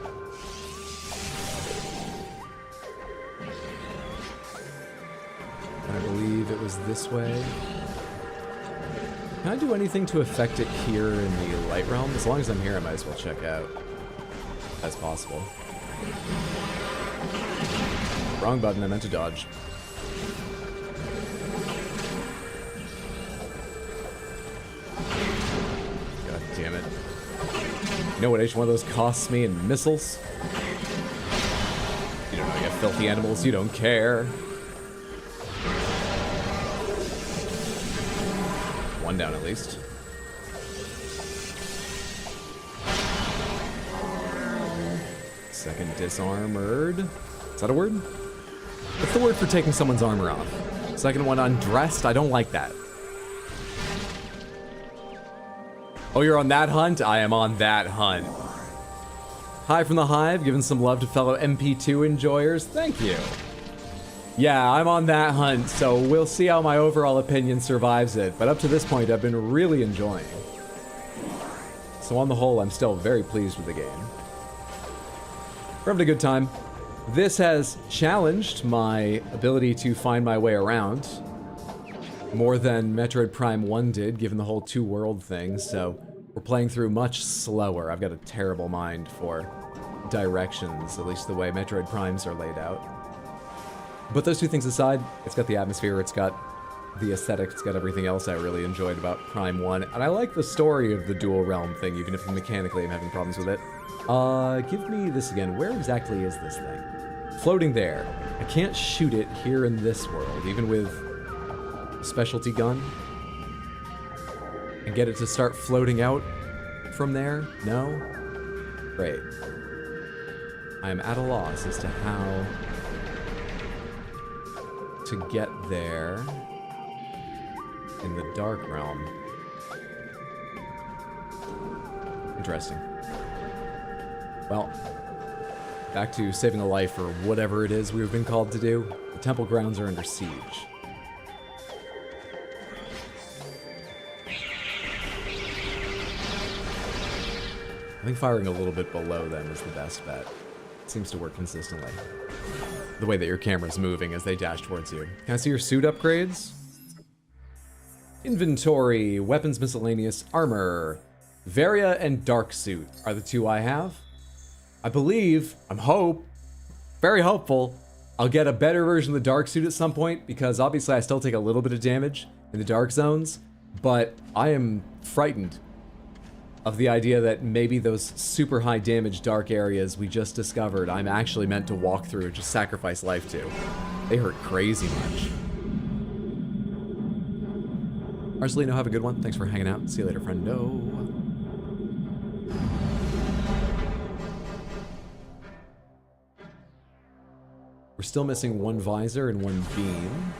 And I believe it was this way. Can I do anything to affect it here in the Light Realm? As long as I'm here, I might as well check out. As possible. Wrong button, I meant to dodge. God damn it. You know what each one of those costs me in missiles? You don't know, you have filthy animals, you don't care. One down at least. Second disarmored. Is that a word? What's the word for taking someone's armor off? Second one undressed? I don't like that. Oh, you're on that hunt? I am on that hunt. Hi from the Hive, giving some love to fellow MP2 enjoyers. Thank you. Yeah, I'm on that hunt, so we'll see how my overall opinion survives it. But up to this point, I've been really enjoying. So on the whole, I'm still very pleased with the game. We're having a good time. This has challenged my ability to find my way around more than Metroid Prime 1 did, given the whole two-world thing, so we're playing through much slower. I've got a terrible mind for directions, at least the way Metroid Primes are laid out. But those two things aside, it's got the atmosphere, it's got the aesthetics, it's got everything else I really enjoyed about Prime 1, and I like the story of the dual realm thing, even if mechanically I'm having problems with it. Give me this again. Where exactly is this thing? Floating there. I can't shoot it here in this world, even with a specialty gun. And get it to start floating out from there? No? Great. I am at a loss as to how to get there in the dark realm. Interesting. Well, back to saving a life or whatever it is we've been called to do. The temple grounds are under siege. I think firing a little bit below them is the best bet. It seems to work consistently. The way that your camera's moving as they dash towards you. Can I see your suit upgrades? Inventory, weapons, miscellaneous, armor. Varia and Dark Suit are the two I have. I believe, very hopeful, I'll get a better version of the Dark Suit at some point, because obviously I still take a little bit of damage in the dark zones, but I am frightened of the idea that maybe those super high damage dark areas we just discovered I'm actually meant to walk through and just sacrifice life to. They hurt crazy much. Marcelino, have a good one. Thanks for hanging out. See you later, friendo. We're still missing one visor and one beam.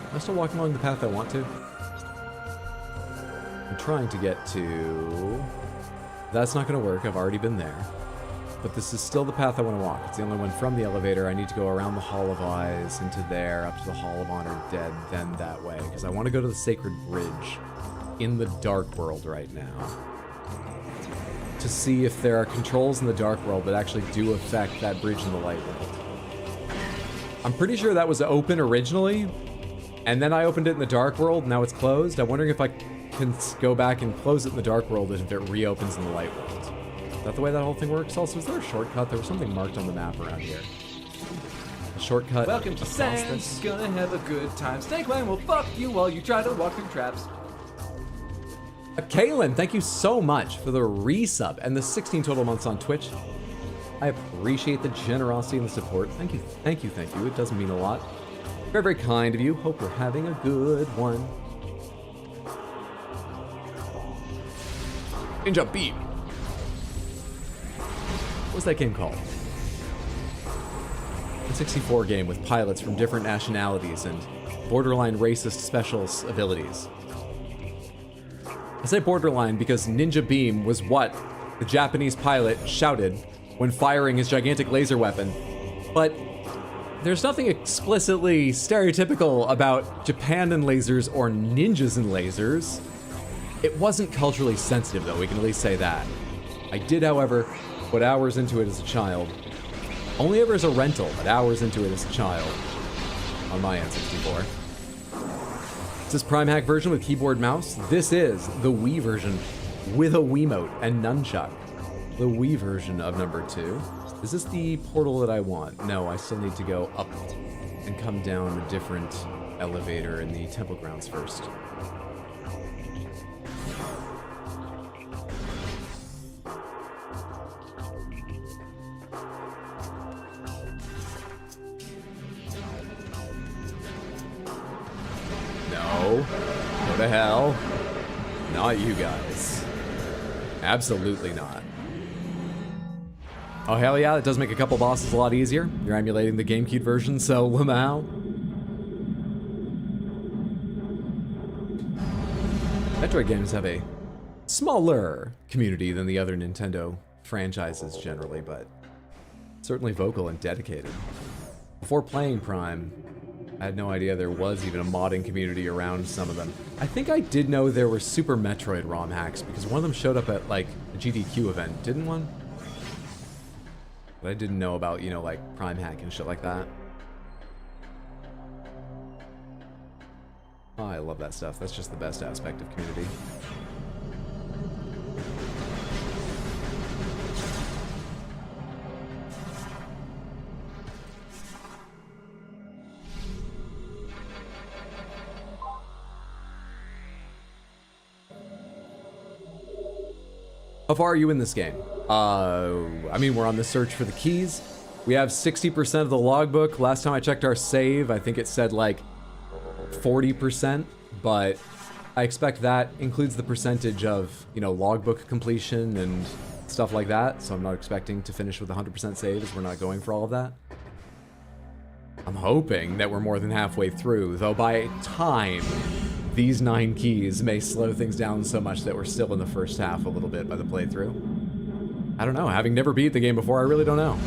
Am I still walking along the path I want to? I'm trying to get to... That's not going to work. I've already been there. But this is still the path I want to walk. It's the only one from the elevator. I need to go around the Hall of Eyes, into there, up to the Hall of Honor Dead, then that way. Because I want to go to the Sacred Bridge in the Dark World right now. To see if there are controls in the Dark World that actually do affect that bridge in the Light World. I'm pretty sure that was open originally, and then I opened it in the Dark World, now it's closed. I'm wondering if I can go back and close it in the Dark World if it reopens in the Light World. Is that the way that whole thing works? Also, is there a shortcut? There was something marked on the map around here. A shortcut. Welcome to Sans, gonna have a good time. Snakeman will fuck you while you try to walk through traps. Kaylin, thank you so much for the resub and the 16 total months on Twitch. I appreciate the generosity and the support. Thank you, thank you, thank you. It does mean a lot. Very, very kind of you. Hope you're having a good one. Ninja Beam. What's that game called? A 64 game with pilots from different nationalities and borderline racist special abilities. I say borderline because Ninja Beam was what the Japanese pilot shouted when firing his gigantic laser weapon. But there's nothing explicitly stereotypical about Japan and lasers or ninjas and lasers. It wasn't culturally sensitive, though, we can at least say that. I did, however, put hours into it as a child. Only ever as a rental, but hours into it as a child. On my N64. Is this Prime Hack version with keyboard mouse? This is the Wii version with a Wiimote and nunchuck. The Wii version of number 2. Is this the portal that I want? No, I still need to go up and come down a different elevator in the temple grounds first. Go to hell. Not you guys. Absolutely not. Oh, hell yeah, it does make a couple bosses a lot easier. You're emulating the GameCube version, so Lamau. Metroid games have a smaller community than the other Nintendo franchises generally, but certainly vocal and dedicated. Before playing Prime, I had no idea there was even a modding community around some of them. I think I did know there were Super Metroid ROM hacks because one of them showed up at like a GDQ event, didn't one? But I didn't know about, you know, like Prime Hack and shit like that. Oh, I love that stuff. That's just the best aspect of community. How far are you in this game? I mean, we're on the search for the keys. We have 60% of the logbook. Last time I checked our save, I think it said like 40%, but I expect that includes the percentage of, you know, logbook completion and stuff like that. So I'm not expecting to finish with 100% save, as we're not going for all of that. I'm hoping that we're more than halfway through, though by time, these 9 keys may slow things down so much that we're still in the first half a little bit by the playthrough. I don't know. Having never beat the game before, I really don't know.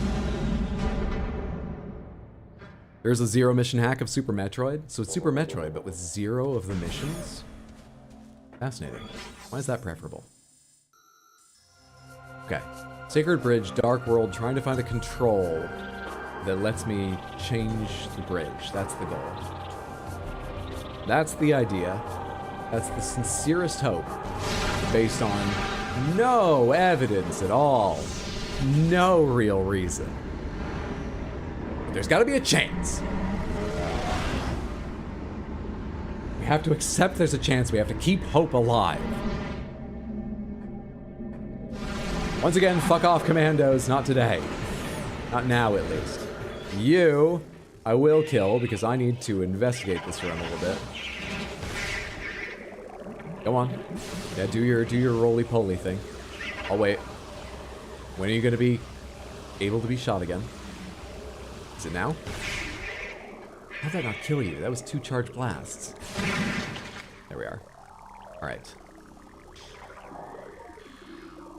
There's a 0 mission hack of Super Metroid. So it's Super Metroid, but with 0 of the missions? Fascinating. Why is that preferable? Okay. Sacred Bridge, Dark World, trying to find a control that lets me change the bridge. That's the goal. That's the idea. That's the sincerest hope, based on no evidence at all. No real reason. There's got to be a chance. We have to accept there's a chance. We have to keep hope alive. Once again, fuck off, Commandos. Not today. Not now, at least. You, I will kill because I need to investigate this room a little bit. Go on. Yeah, do your roly-poly thing. I'll wait. When are you going to be able to be shot again? Is it now? How'd that not kill you? That was 2 charged blasts. There we are. Alright.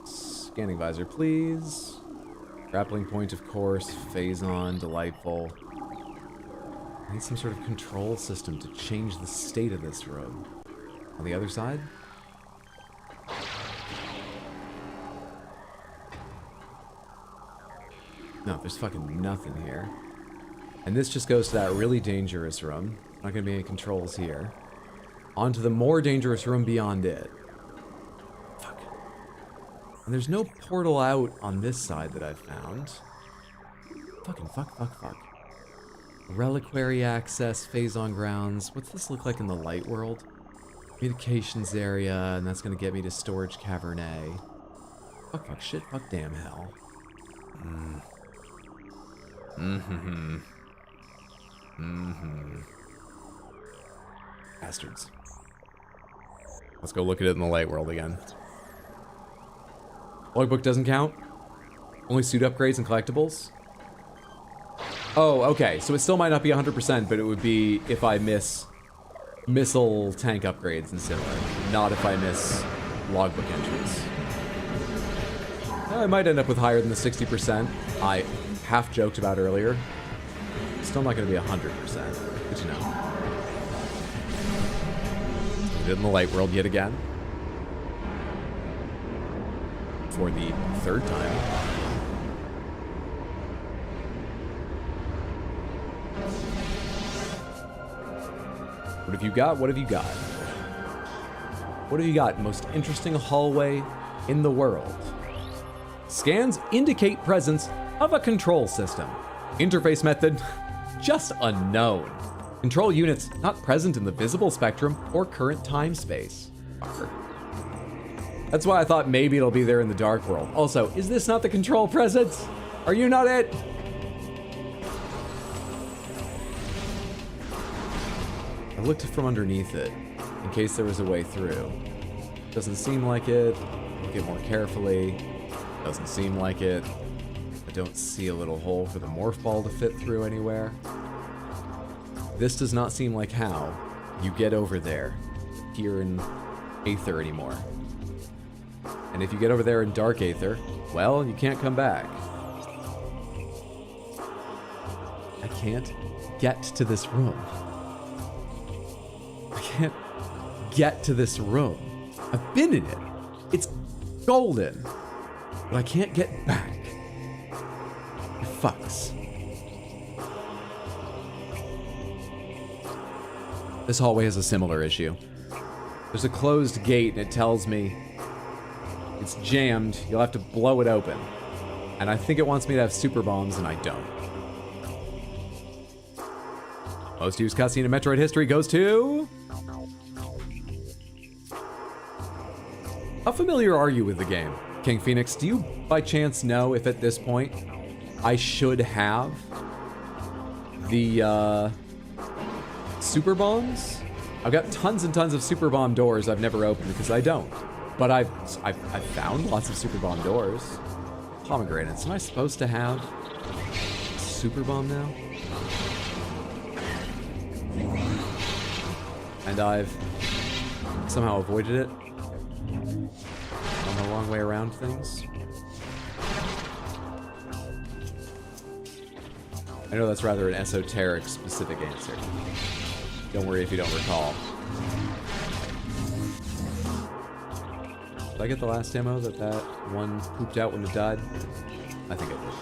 Scanning visor, please. Grappling point, of course. Phase on, delightful. I need some sort of control system to change the state of this room. On the other side? No, there's fucking nothing here. And this just goes to that really dangerous room. Not gonna be any controls here. Onto the more dangerous room beyond it. Fuck. And there's no portal out on this side that I've found. Fucking fuck. Reliquary access, phase on grounds. What's this look like in the light world? Communications area, and that's gonna get me to storage cavern A. Fuck, shit, fuck, damn hell. Bastards. Let's go look at it in the light world again. Logbook doesn't count? Only suit upgrades and collectibles? Oh, okay. So it still might not be 100%, but it would be if I miss missile tank upgrades and similar. Not if I miss logbook entries. I might end up with higher than the 60% I half joked about earlier. Still not going to be 100%. Good to know. Did it in the light world yet again. For the 3rd time. What have you got? What have you got? What have you got? Most interesting hallway in the world. Scans indicate presence of a control system. Interface method, just unknown. Control units not present in the visible spectrum or current time space. Fucker. That's why I thought maybe it'll be there in the dark world. Also, is this not the control presence? Are you not it? I looked from underneath it in case there was a way through. Doesn't seem like it. Look at more carefully. Doesn't seem like it. I don't see a little hole for the morph ball to fit through anywhere. This does not seem like how you get over there here in Aether anymore. And if you get over there in Dark Aether, well, you can't come back. I can't get to this room. I can't get to this room. I've been in it. It's golden. But I can't get back. You fucks. This hallway has a similar issue. There's a closed gate and it tells me it's jammed, you'll have to blow it open. And I think it wants me to have super bombs and I don't. Most used cutscene in Metroid history goes to... How familiar are you with the game? King Phoenix, do you by chance know if at this point I should have the super bombs? I've got tons and tons of super bomb doors I've never opened because I don't. But I've found lots of super bomb doors. Pomegranates. Am I supposed to have super bomb now? And I've somehow avoided it. On the long way around things. I know that's rather an esoteric, specific answer. Don't worry if you don't recall. Did I get the last ammo that one pooped out when it died? I think I did.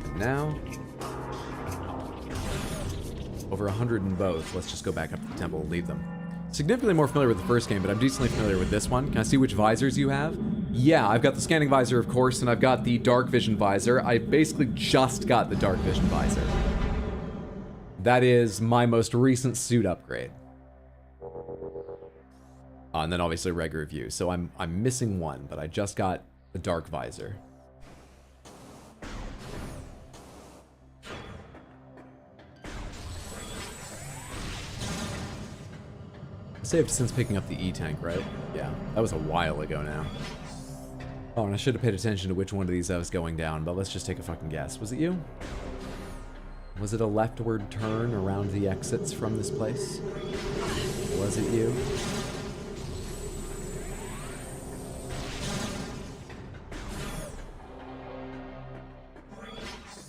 And now, over 100 in both. Let's just go back up to the temple and leave them. Significantly more familiar with the first game, but I'm decently familiar with this one. Can I see which visors you have? Yeah, I've got the scanning visor, of course, and I've got the dark vision visor. I basically just got the dark vision visor. That is my most recent suit upgrade. And then obviously regular view. So I'm missing one, but I just got the dark visor. Saved since picking up the E-tank, right? Yeah, that was a while ago now. Oh, and I should have paid attention to which one of these I was going down, but let's just take a fucking guess. Was it you? Was it a leftward turn around the exits from this place? Was it you?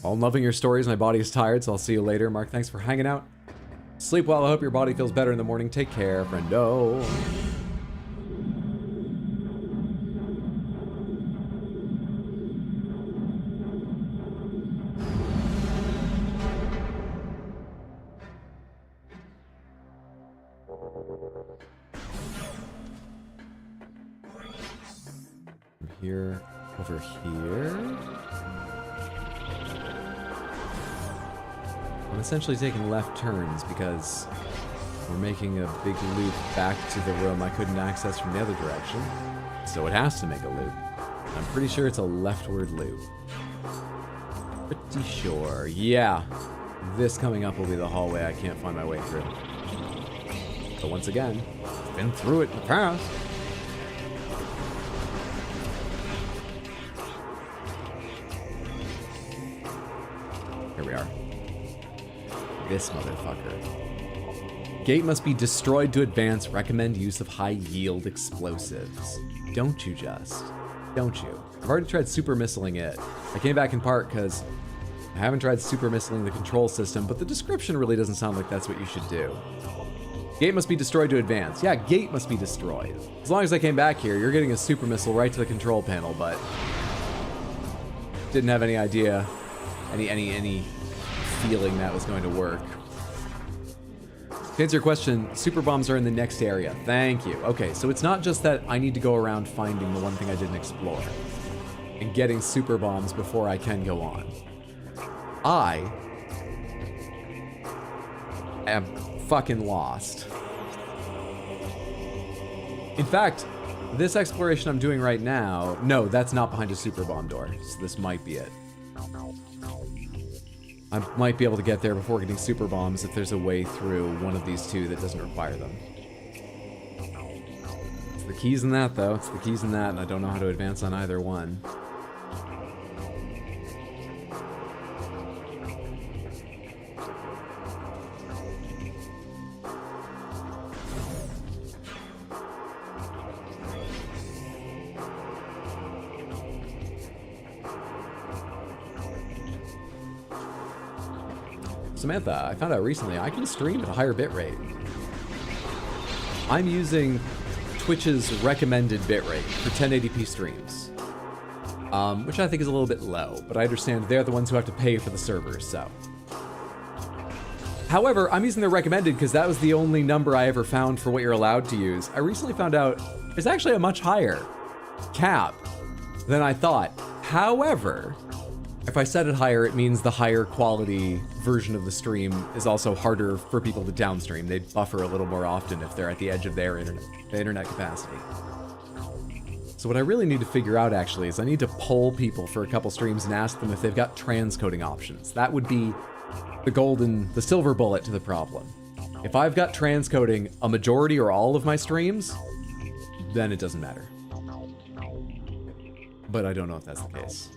I'm loving your stories. My body is tired, so I'll see you later. Mark, thanks for hanging out. Sleep well. I hope your body feels better in the morning. Take care, friendo. Here, over here. I'm essentially taking left turns because we're making a big loop back to the room I couldn't access from the other direction. So it has to make a loop. I'm pretty sure it's a leftward loop. Pretty sure. Yeah. This coming up will be the hallway I can't find my way through. But once again, I've been through it in the past. Here we are. This motherfucker. Gate must be destroyed to advance. Recommend use of high-yield explosives. Don't you just? Don't you? I've already tried super missiling it. I came back in part because I haven't tried super missiling the control system, but the description really doesn't sound like that's what you should do. Gate must be destroyed to advance. Yeah, gate must be destroyed. As long as I came back here, you're getting a super missile right to the control panel, but didn't have any idea, any feeling that was going to work. To answer your question, super bombs are in the next area. Thank you. Okay, so it's not just that I need to go around finding the one thing I didn't explore and getting super bombs before I can go on. I am fucking lost. In fact, this exploration I'm doing right now, no, that's not behind a super bomb door, so this might be it. I might be able to get there before getting super bombs if there's a way through one of these two that doesn't require them. It's the keys in that, though. It's the keys in that, and I don't know how to advance on either one. Samantha, I found out recently I can stream at a higher bitrate. I'm using Twitch's recommended bitrate for 1080p streams, which I think is a little bit low, but I understand they're the ones who have to pay for the servers, so. However, I'm using the recommended because that was the only number I ever found for what you're allowed to use. I recently found out there's actually a much higher cap than I thought. However, If I set it higher, it means the higher quality version of the stream is also harder for people to downstream. They buffer a little more often if they're at the edge of their internet capacity. So what I really need to figure out, actually, is I need to poll people for a couple streams and ask them if they've got transcoding options. That would be the silver bullet to the problem. If I've got transcoding a majority or all of my streams, then it doesn't matter. But I don't know if that's the case.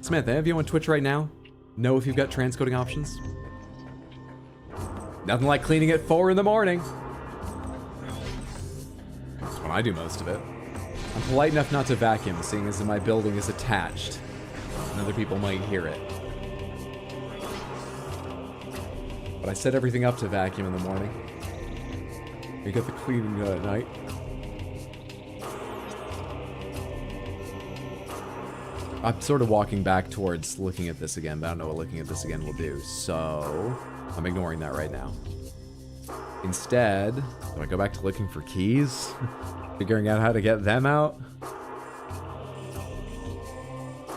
Samantha, have you on Twitch right now? Know if you've got transcoding options? Nothing like cleaning at 4 in the morning. That's when I do most of it. I'm polite enough not to vacuum, seeing as my building is attached, and other people might hear it. But I set everything up to vacuum in the morning. We get the cleaning at night. I'm sort of walking back towards looking at this again, but I don't know what looking at this again will do, so I'm ignoring that right now. Instead, do I go back to looking for keys? Figuring out how to get them out?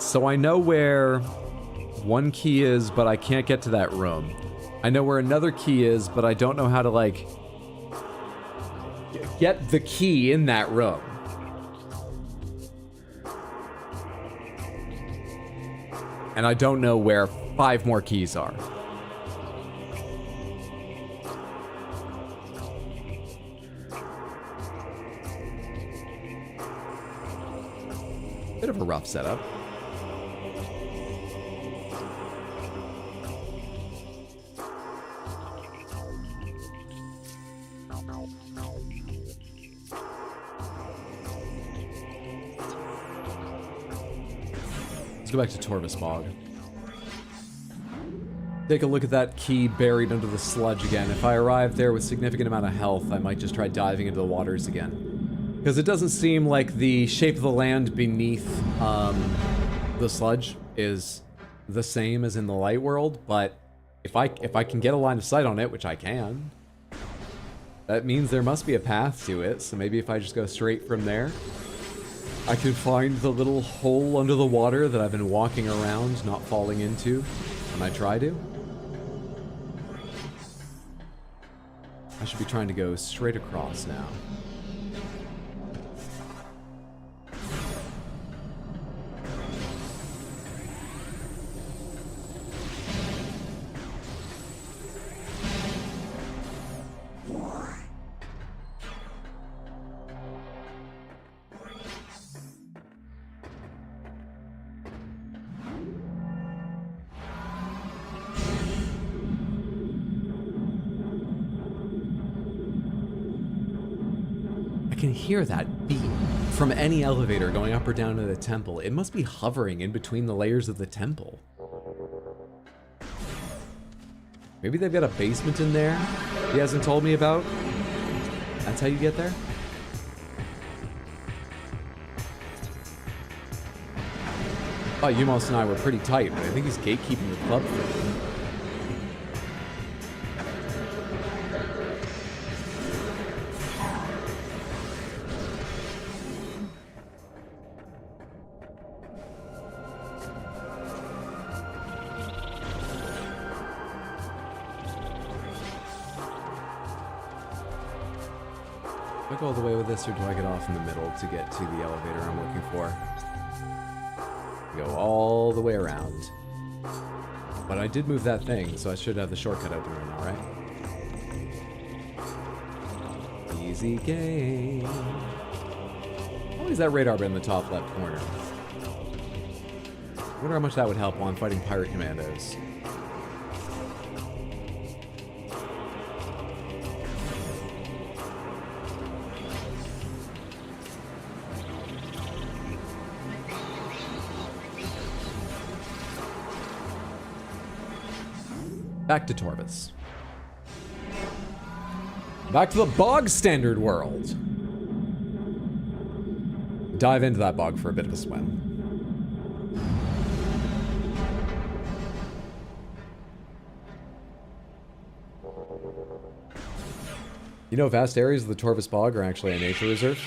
So I know where one key is, but I can't get to that room. I know where another key is, but I don't know how to, like, get the key in that room. And I don't know where 5 more keys are. Bit of a rough setup. Let's go back to Torvus Bog. Take a look at that key buried under the sludge again. If I arrive there with significant amount of health, I might just try diving into the waters again. Because it doesn't seem like the shape of the land beneath the sludge is the same as in the light world, but if I can get a line of sight on it, which I can, that means there must be a path to it, so maybe if I just go straight from there, I can find the little hole under the water that I've been walking around, not falling into when I try to. I should be trying to go straight across now. I can hear that beat from any elevator going up or down to the temple. It must be hovering in between the layers of the temple. Maybe they've got a basement in there he hasn't told me about. That's how you get there? Oh, Umos and I were pretty tight, but I think he's gatekeeping the club for me. Do I go all the way with this, or do I get off in the middle to get to the elevator I'm looking for? Go all the way around. But I did move that thing, so I should have the shortcut open right now, right? Easy game. Why is that radar in the top left corner? I wonder how much that would help while I'm fighting pirate commandos. Back to Torvus. Back to the bog standard world. Dive into that bog for a bit of a swim. You know, vast areas of the Torvus bog are actually a nature reserve.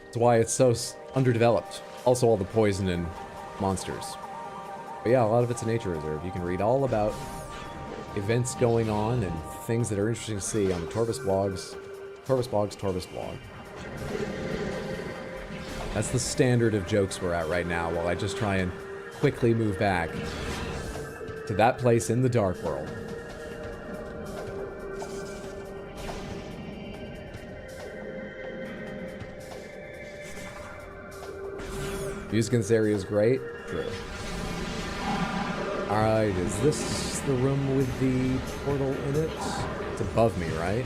That's why it's so underdeveloped. Also all the poison and monsters. But yeah, a lot of it's a nature reserve. You can read all about events going on and things that are interesting to see on the Torvus blogs. Torvus blog. That's the standard of jokes we're at right now, while I just try and quickly move back to that place in the Dark World. Music in this area is great. True. Alright, is this the room with the portal in it? It's above me, right?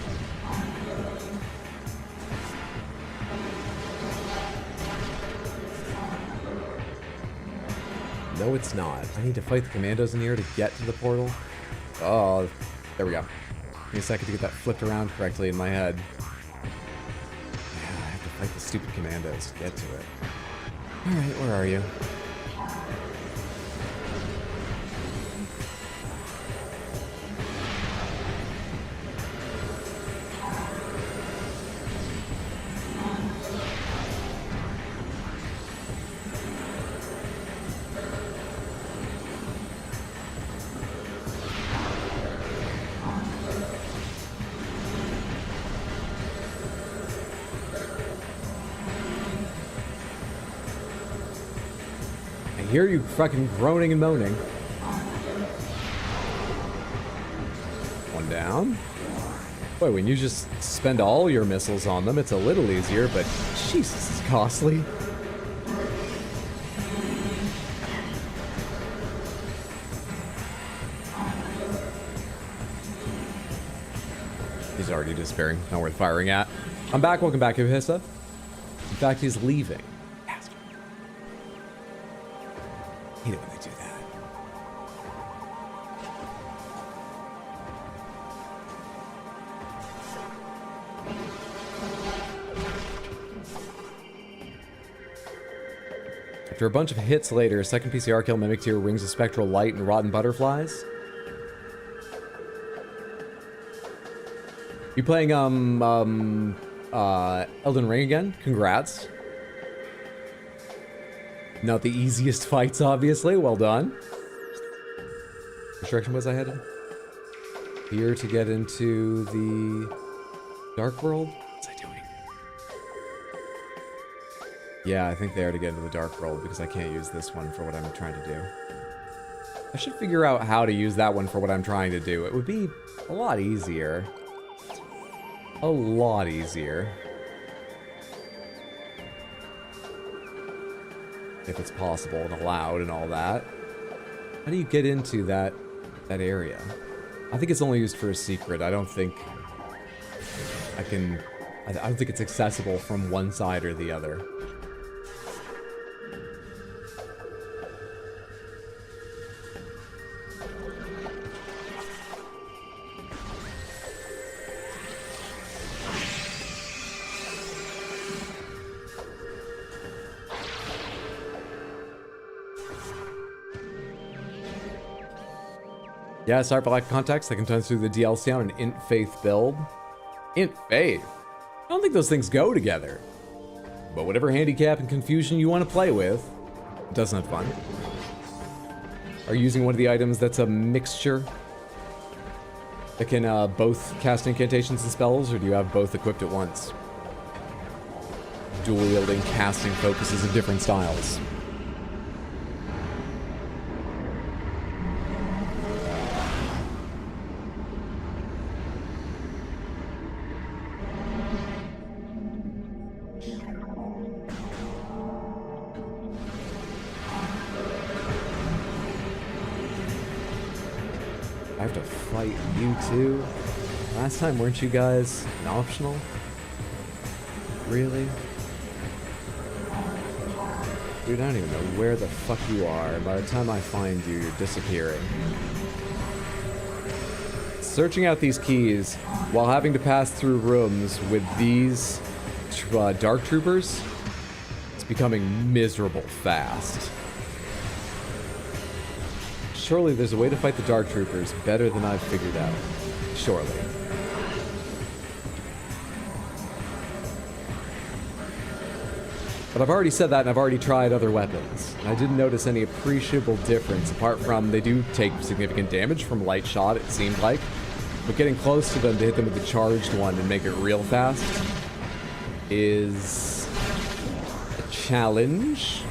No, it's not. I need to fight the commandos in here to get to the portal. Oh, there we go. Give me a second to get that flipped around correctly in my head. Yeah, I have to fight the stupid commandos to get to it. Alright, where are you? I hear you fucking groaning and moaning. One down. Boy, when you just spend all your missiles on them, it's a little easier, but Jesus, it's costly. He's already despairing. Not worth firing at. I'm back. Welcome back, Ibhissa. In fact, he's leaving. Bastard. I hate it when they do that. After a bunch of hits later, a second PCR kill mimicked here rings of spectral light and rotten butterflies. You playing Elden Ring again? Congrats. Not the easiest fights, obviously. Well done. Which direction was I headed? Here to get into the Dark World? What's I doing? Yeah, I think there to get into the Dark World because I can't use this one for what I'm trying to do. I should figure out how to use that one for what I'm trying to do. It would be a lot easier. A lot easier. If it's possible and allowed and all that. How do you get into that area? I think it's only used for a secret. I don't think I can... I don't think it's accessible from one side or the other. Yeah, sorry for lack of context. I can turn through the DLC on an Int Faith build. Int Faith? I don't think those things go together. But whatever handicap and confusion you want to play with, it does sound fun. Are you using one of the items that's a mixture? That can both cast incantations and spells, or do you have both equipped at once? Dual wielding casting focuses of different styles. I have to fight you two? Last time, weren't you guys an optional? Really? Dude, I don't even know where the fuck you are. By the time I find you, you're disappearing. Searching out these keys while having to pass through rooms with these dark troopers, it's becoming miserable fast. Surely there's a way to fight the Dark Troopers better than I've figured out. Surely. But I've already said that, and I've already tried other weapons. And I didn't notice any appreciable difference, apart from they do take significant damage from light shot, it seemed like. But getting close to them to hit them with the charged one and make it real fast is a challenge.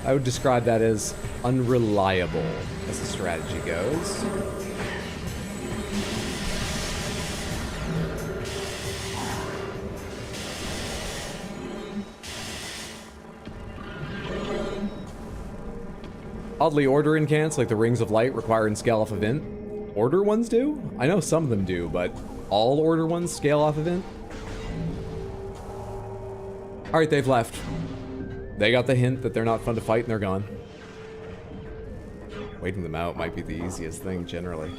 I would describe that as unreliable, as the strategy goes. Oddly, order incants, like the Rings of Light, require and scale off event. Order ones do? I know some of them do, but all order ones scale off event? Alright, they've left. They got the hint that they're not fun to fight and they're gone. Waiting them out might be the easiest thing, generally.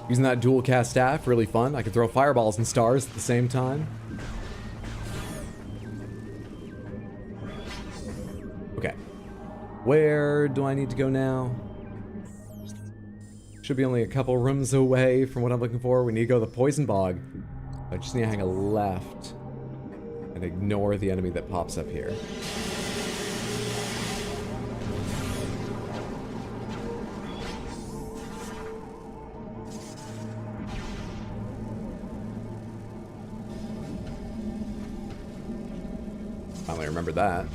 Using that dual cast staff, really fun. I can throw fireballs and stars at the same time. Okay. Where do I need to go now? Should be only a couple rooms away from what I'm looking for. We need to go to the Poison Bog. I just need to hang a left and ignore the enemy that pops up here. Finally remembered that.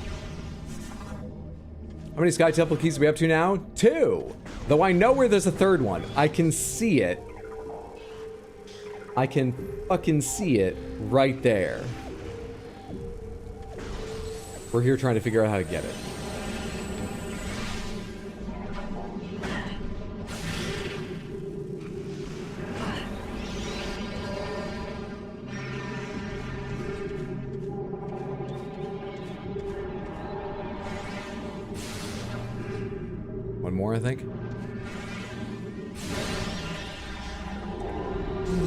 How many Sky Temple keys do we up to now? 2! Though I know where there's a third one. I can see it. I can fucking see it right there. We're here trying to figure out how to get it. One more, I think.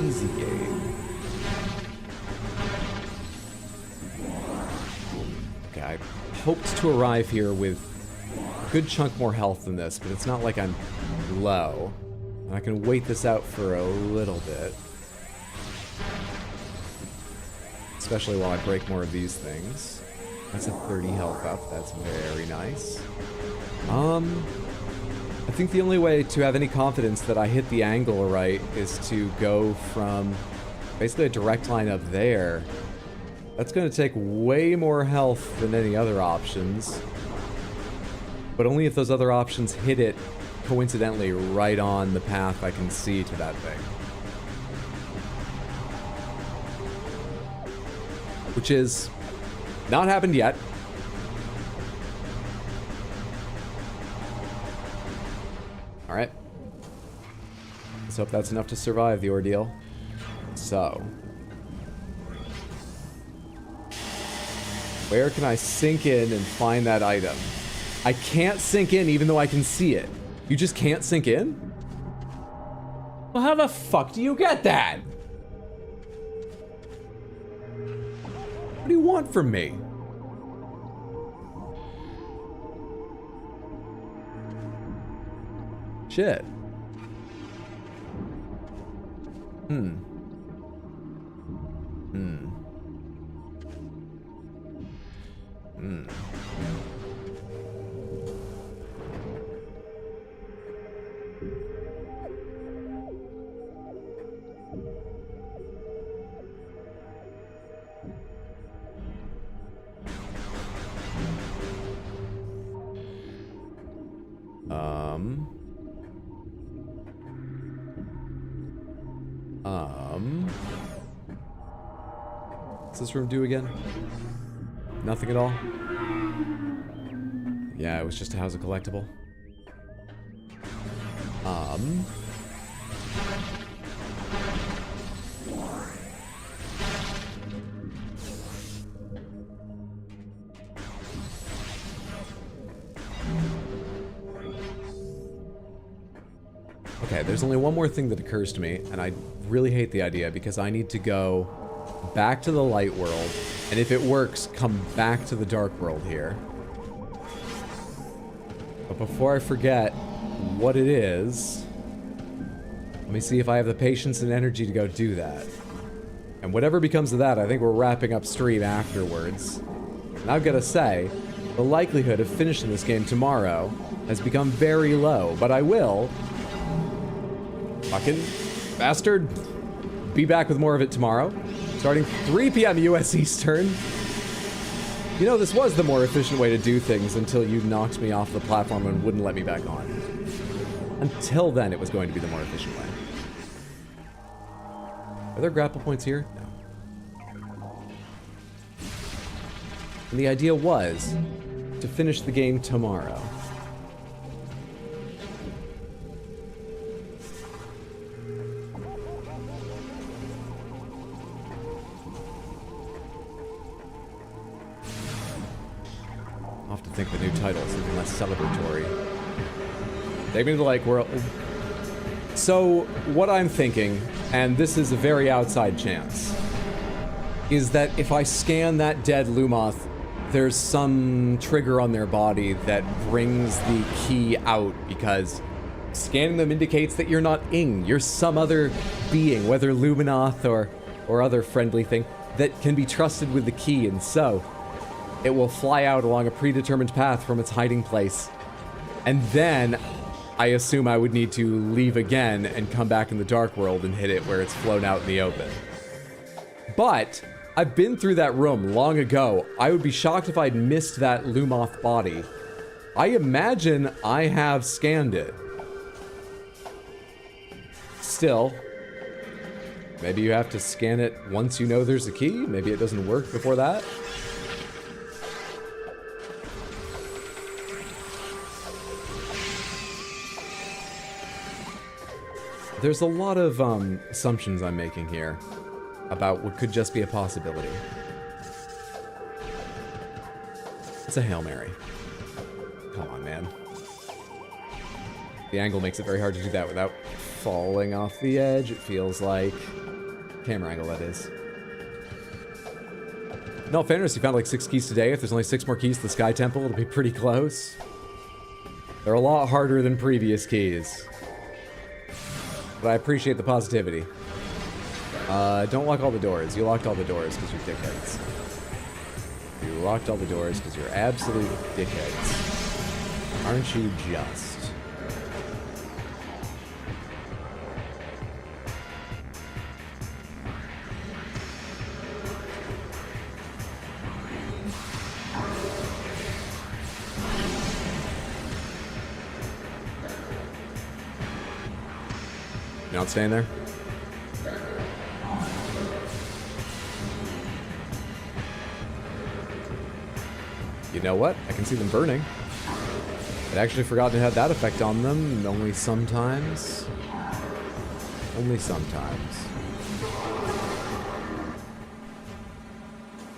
Easy game. Okay, I hoped to arrive here with a good chunk more health than this, but it's not like I'm low. And I can wait this out for a little bit. Especially while I break more of these things. That's a 30 health up. That's very nice. I think the only way to have any confidence that I hit the angle right is to go from basically a direct line up there. That's going to take way more health than any other options. But only if those other options hit it coincidentally right on the path I can see to that thing. Which is not happened yet. Alright. Let's hope that's enough to survive the ordeal. So. Where can I sink in and find that item? I can't sink in even though I can see it. You just can't sink in? Well, how the fuck do you get that? What do you want from me? Shit. Hmm. What's this room do again? Nothing at all? Yeah, it was just to house a collectible. Okay, there's only one more thing that occurs to me, and I really hate the idea because I need to go back to the light world, and if it works, come back to the dark world here. But before I forget what it is, let me see if I have the patience and energy to go do that. And whatever becomes of that, I think we're wrapping up stream afterwards. And I've got to say, the likelihood of finishing this game tomorrow has become very low, but I will, fucking bastard, be back with more of it tomorrow, starting 3 p.m. US Eastern. You know, this was the more efficient way to do things until you knocked me off the platform and wouldn't let me back on. Until then, it was going to be the more efficient way. Are there grapple points here? No. And the idea was to finish the game tomorrow. I'll have to think the new title is something less celebratory. Take me to the lake world. So, what I'm thinking, and this is a very outside chance, is that if I scan that dead Lumoth, there's some trigger on their body that brings the key out, because scanning them indicates that you're not Ing, you're some other being, whether Luminoth or other friendly thing, that can be trusted with the key, and so it will fly out along a predetermined path from its hiding place. And then I assume I would need to leave again and come back in the dark world and hit it where it's flown out in the open. But I've been through that room long ago. I would be shocked if I'd missed that Lumoth body. I imagine I have scanned it. Still, maybe you have to scan it once you know there's a key. Maybe it doesn't work before that. There's a lot of assumptions I'm making here about what could just be a possibility. It's a Hail Mary. Come on, man. The angle makes it very hard to do that without falling off the edge, it feels like. Camera angle, that is. No, fairness, you found like 6 keys today. If there's only 6 more keys to the Sky Temple, it'll be pretty close. They're a lot harder than previous keys. But I appreciate the positivity. Don't lock all the doors. You locked all the doors because you're dickheads. You locked all the doors because you're absolute dickheads. Aren't you just? You're not staying there? You know what? I can see them burning. I'd actually forgotten it had that effect on them. Only sometimes. Only sometimes.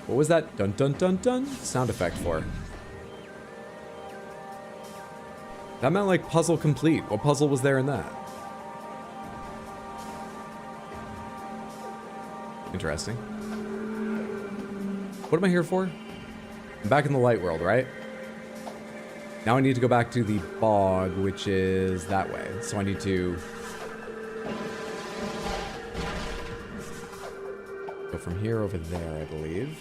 What was that dun dun dun dun sound effect for? That meant like puzzle complete. What puzzle was there in that? Interesting. What am I here for? I'm back in the light world, right? Now I need to go back to the bog, which is that way. So I need to go from here over there, I believe.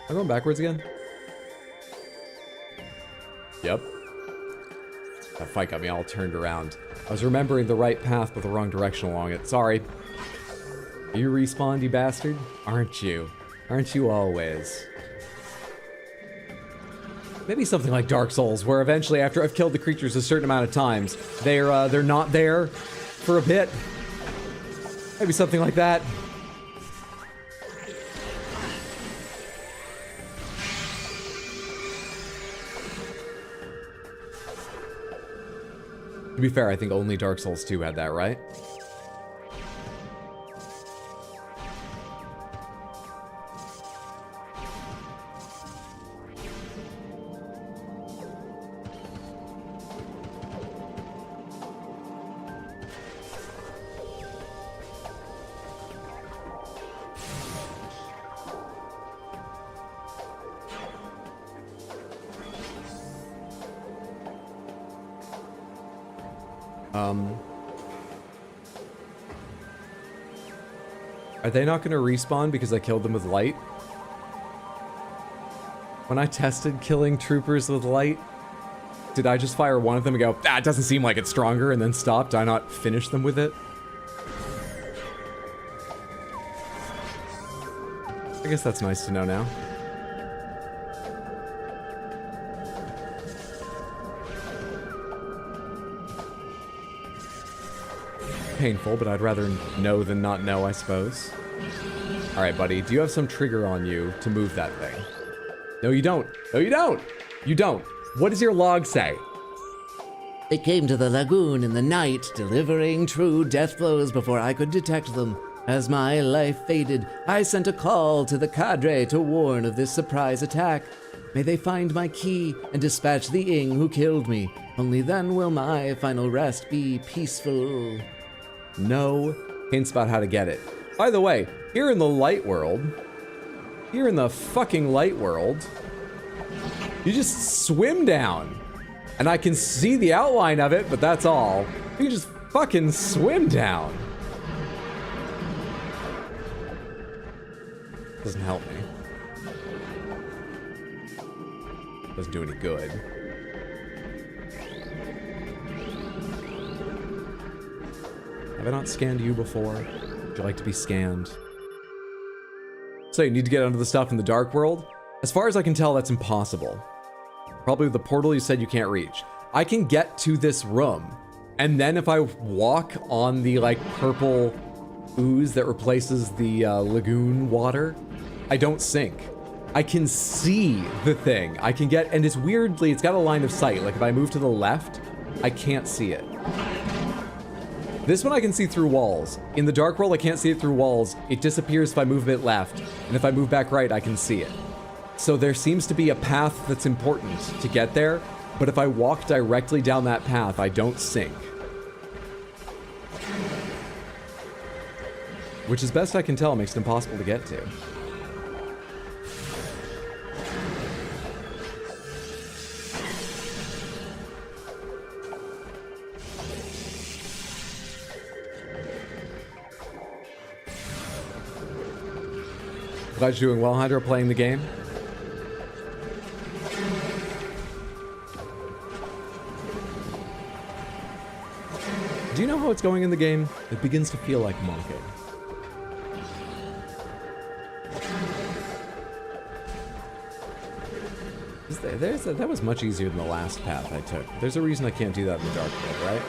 Am I going backwards again? Yep. That fight got me all turned around. I was remembering the right path but the wrong direction along it. Sorry. You respawned, you bastard? Aren't you? Aren't you always? Maybe something like Dark Souls, where eventually after I've killed the creatures a certain amount of times, they're not there for a bit. Maybe something like that. To be fair, I think only Dark Souls 2 had that, right? Are they not going to respawn because I killed them with light? When I tested killing troopers with light, did I just fire one of them and go, ah, it doesn't seem like it's stronger, and then stop? Did I not finish them with it? I guess that's nice to know now. Painful, but I'd rather know than not know, I suppose. Alright, buddy, do you have some trigger on you to move that thing? No, you don't. No, you don't! You don't. What does your log say? They came to the lagoon in the night, delivering true death blows before I could detect them. As my life faded, I sent a call to the cadre to warn of this surprise attack. May they find my key and dispatch the Ing who killed me. Only then will my final rest be peaceful. No hints about how to get it. By the way, here in the light world, here in the fucking light world, you just swim down. And I can see the outline of it, but that's all. You can just fucking swim down. Doesn't help me. Doesn't do any good. Have I not scanned you before? Would you like to be scanned? So you need to get under the stuff in the dark world? As far as I can tell, that's impossible. Probably the portal you said you can't reach. I can get to this room, and then if I walk on the like purple ooze that replaces the lagoon water, I don't sink. I can see the thing. I can get, and it's weirdly, it's got a line of sight. Like if I move to the left, I can't see it. This one I can see through walls. In the dark world, I can't see it through walls. It disappears if I move a bit left, and if I move back right, I can see it. So there seems to be a path that's important to get there, but if I walk directly down that path, I don't sink. Which, as best I can tell, makes it impossible to get to. Glad you're doing well, Hydra, playing the game. Do you know how it's going in the game? It begins to feel like monking. That was much easier than the last path I took. There's a reason I can't do that in the dark world, right?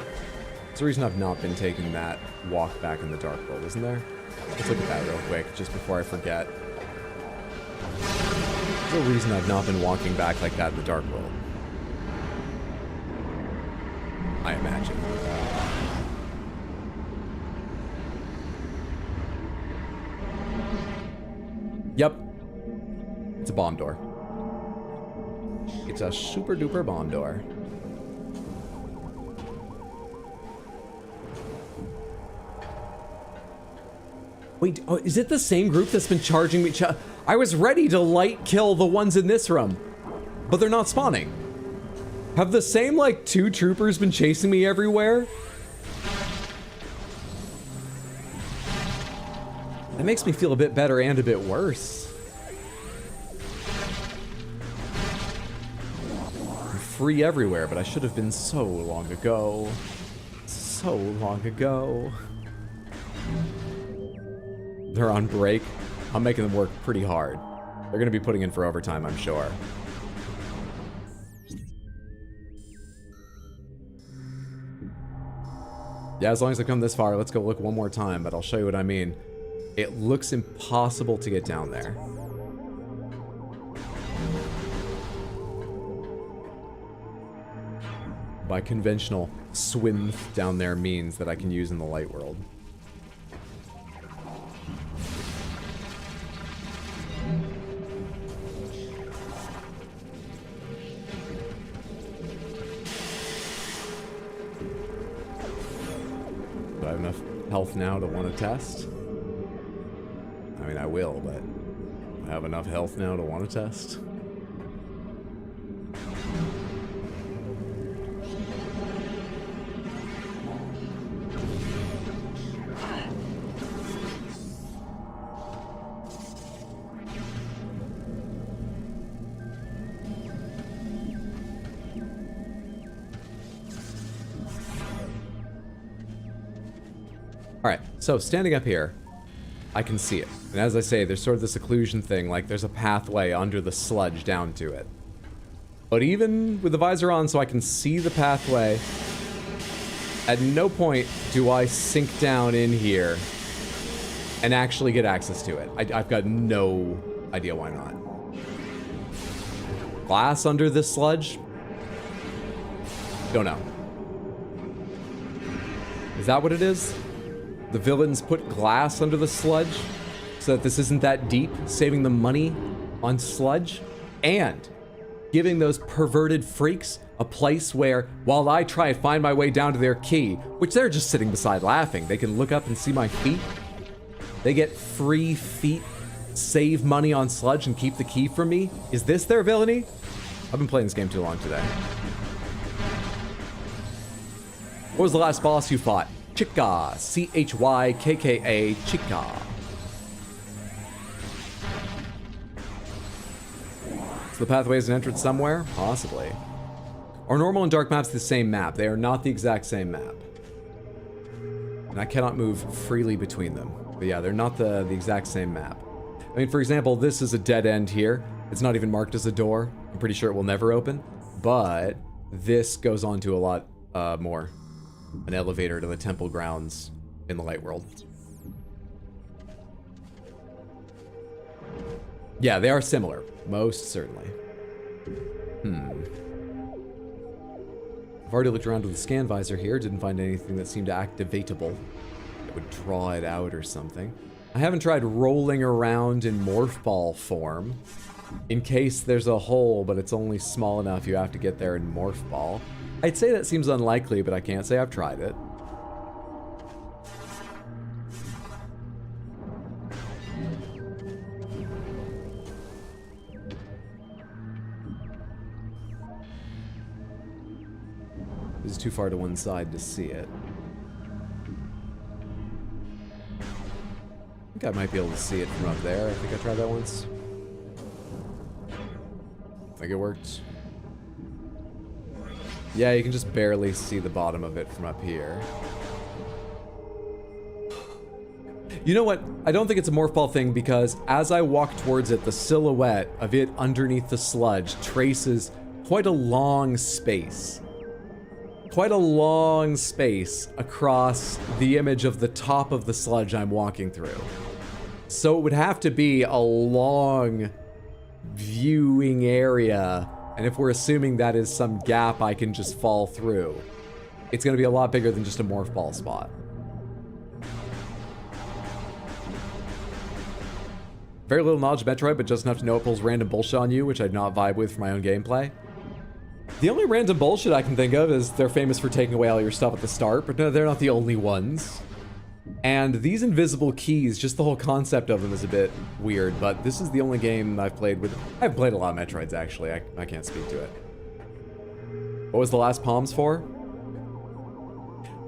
There's a reason I've not been taking that walk back in the dark world, isn't there? Let's look at that real quick, just before I forget. There's a reason I've not been walking back like that in the dark world. I imagine. Yep. It's a bomb door. It's a super duper bomb door. Wait, oh, is it the same group that's been charging me? I was ready to light kill the ones in this room, but they're not spawning. Have the same, like, 2 troopers been chasing me everywhere? That makes me feel a bit better and a bit worse. I'm free everywhere, but I should have been so long ago. So long ago. They're on break. I'm making them work pretty hard. They're gonna be putting in for overtime, I'm sure. Yeah, as long as I've come this far, let's go look one more time, but I'll show you what I mean. It looks impossible to get down there. by conventional swim down there means that I can use in the light world. Do I have enough health now to want to test? I mean, I will, but I have enough health now to want to test? Alright, so standing up here, I can see it. And as I say, there's sort of this occlusion thing, like there's a pathway under the sludge down to it. But even with the visor on so I can see the pathway, at no point do I sink down in here and actually get access to it. I've got no idea why not. Glass under this sludge? Don't know. Is that what it is? The villains put glass under the sludge so that this isn't that deep, saving them money on sludge, and giving those perverted freaks a place where, while I try and find my way down to their key, which they're just sitting beside laughing, they can look up and see my feet. They get free feet, save money on sludge, and keep the key from me. Is this their villainy? I've been playing this game too long today. What was the last boss you fought? Chica. C-H-Y-K-K-A. Chica. So the pathway is an entrance somewhere? Possibly. Are normal and dark maps the same map? They are not the exact same map. And I cannot move freely between them. But yeah, they're not the exact same map. I mean, for example, this is a dead end here. It's not even marked as a door. I'm pretty sure it will never open. But this goes on to a lot more. An elevator to the temple grounds in the light world. Yeah, they are similar. Most certainly. I've already looked around with the scan visor here. Didn't find anything that seemed activatable. It would draw it out or something. I haven't tried rolling around in morph ball form. In case there's a hole, but it's only small enough you have to get there in morph ball. I'd say that seems unlikely, but I can't say I've tried it. This is too far to one side to see it. I think I might be able to see it from up there. I think I tried that once. I think it worked. Yeah, you can just barely see the bottom of it from up here. You know what? I don't think it's a morph ball thing because as I walk towards it, the silhouette of it underneath the sludge traces quite a long space. Quite a long space across the image of the top of the sludge I'm walking through. So it would have to be a long viewing area. And if we're assuming that is some gap I can just fall through, it's going to be a lot bigger than just a morph ball spot. Very little knowledge of Metroid, but just enough to know it pulls random bullshit on you, which I'd not vibe with for my own gameplay. The only random bullshit I can think of is they're famous for taking away all your stuff at the start, but no, they're not the only ones. And these invisible keys, just the whole concept of them is a bit weird, but this is the only game I've played with. I've played a lot of Metroids, actually. I can't speak to it. What was the last palms for?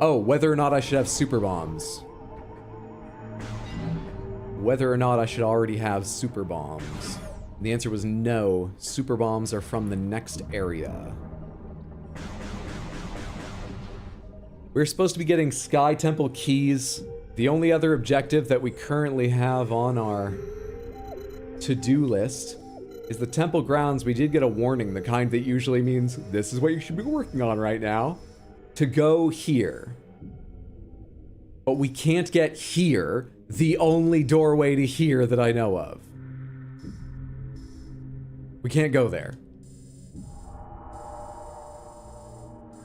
Oh, whether or not I should have super bombs. Whether or not I should already have super bombs. And the answer was no. Super bombs are from the next area. We're supposed to be getting Sky Temple keys. The only other objective that we currently have on our to-do list is the temple grounds. We did get a warning, the kind that usually means this is what you should be working on right now. To go here. But we can't get here, the only doorway to here that I know of. We can't go there.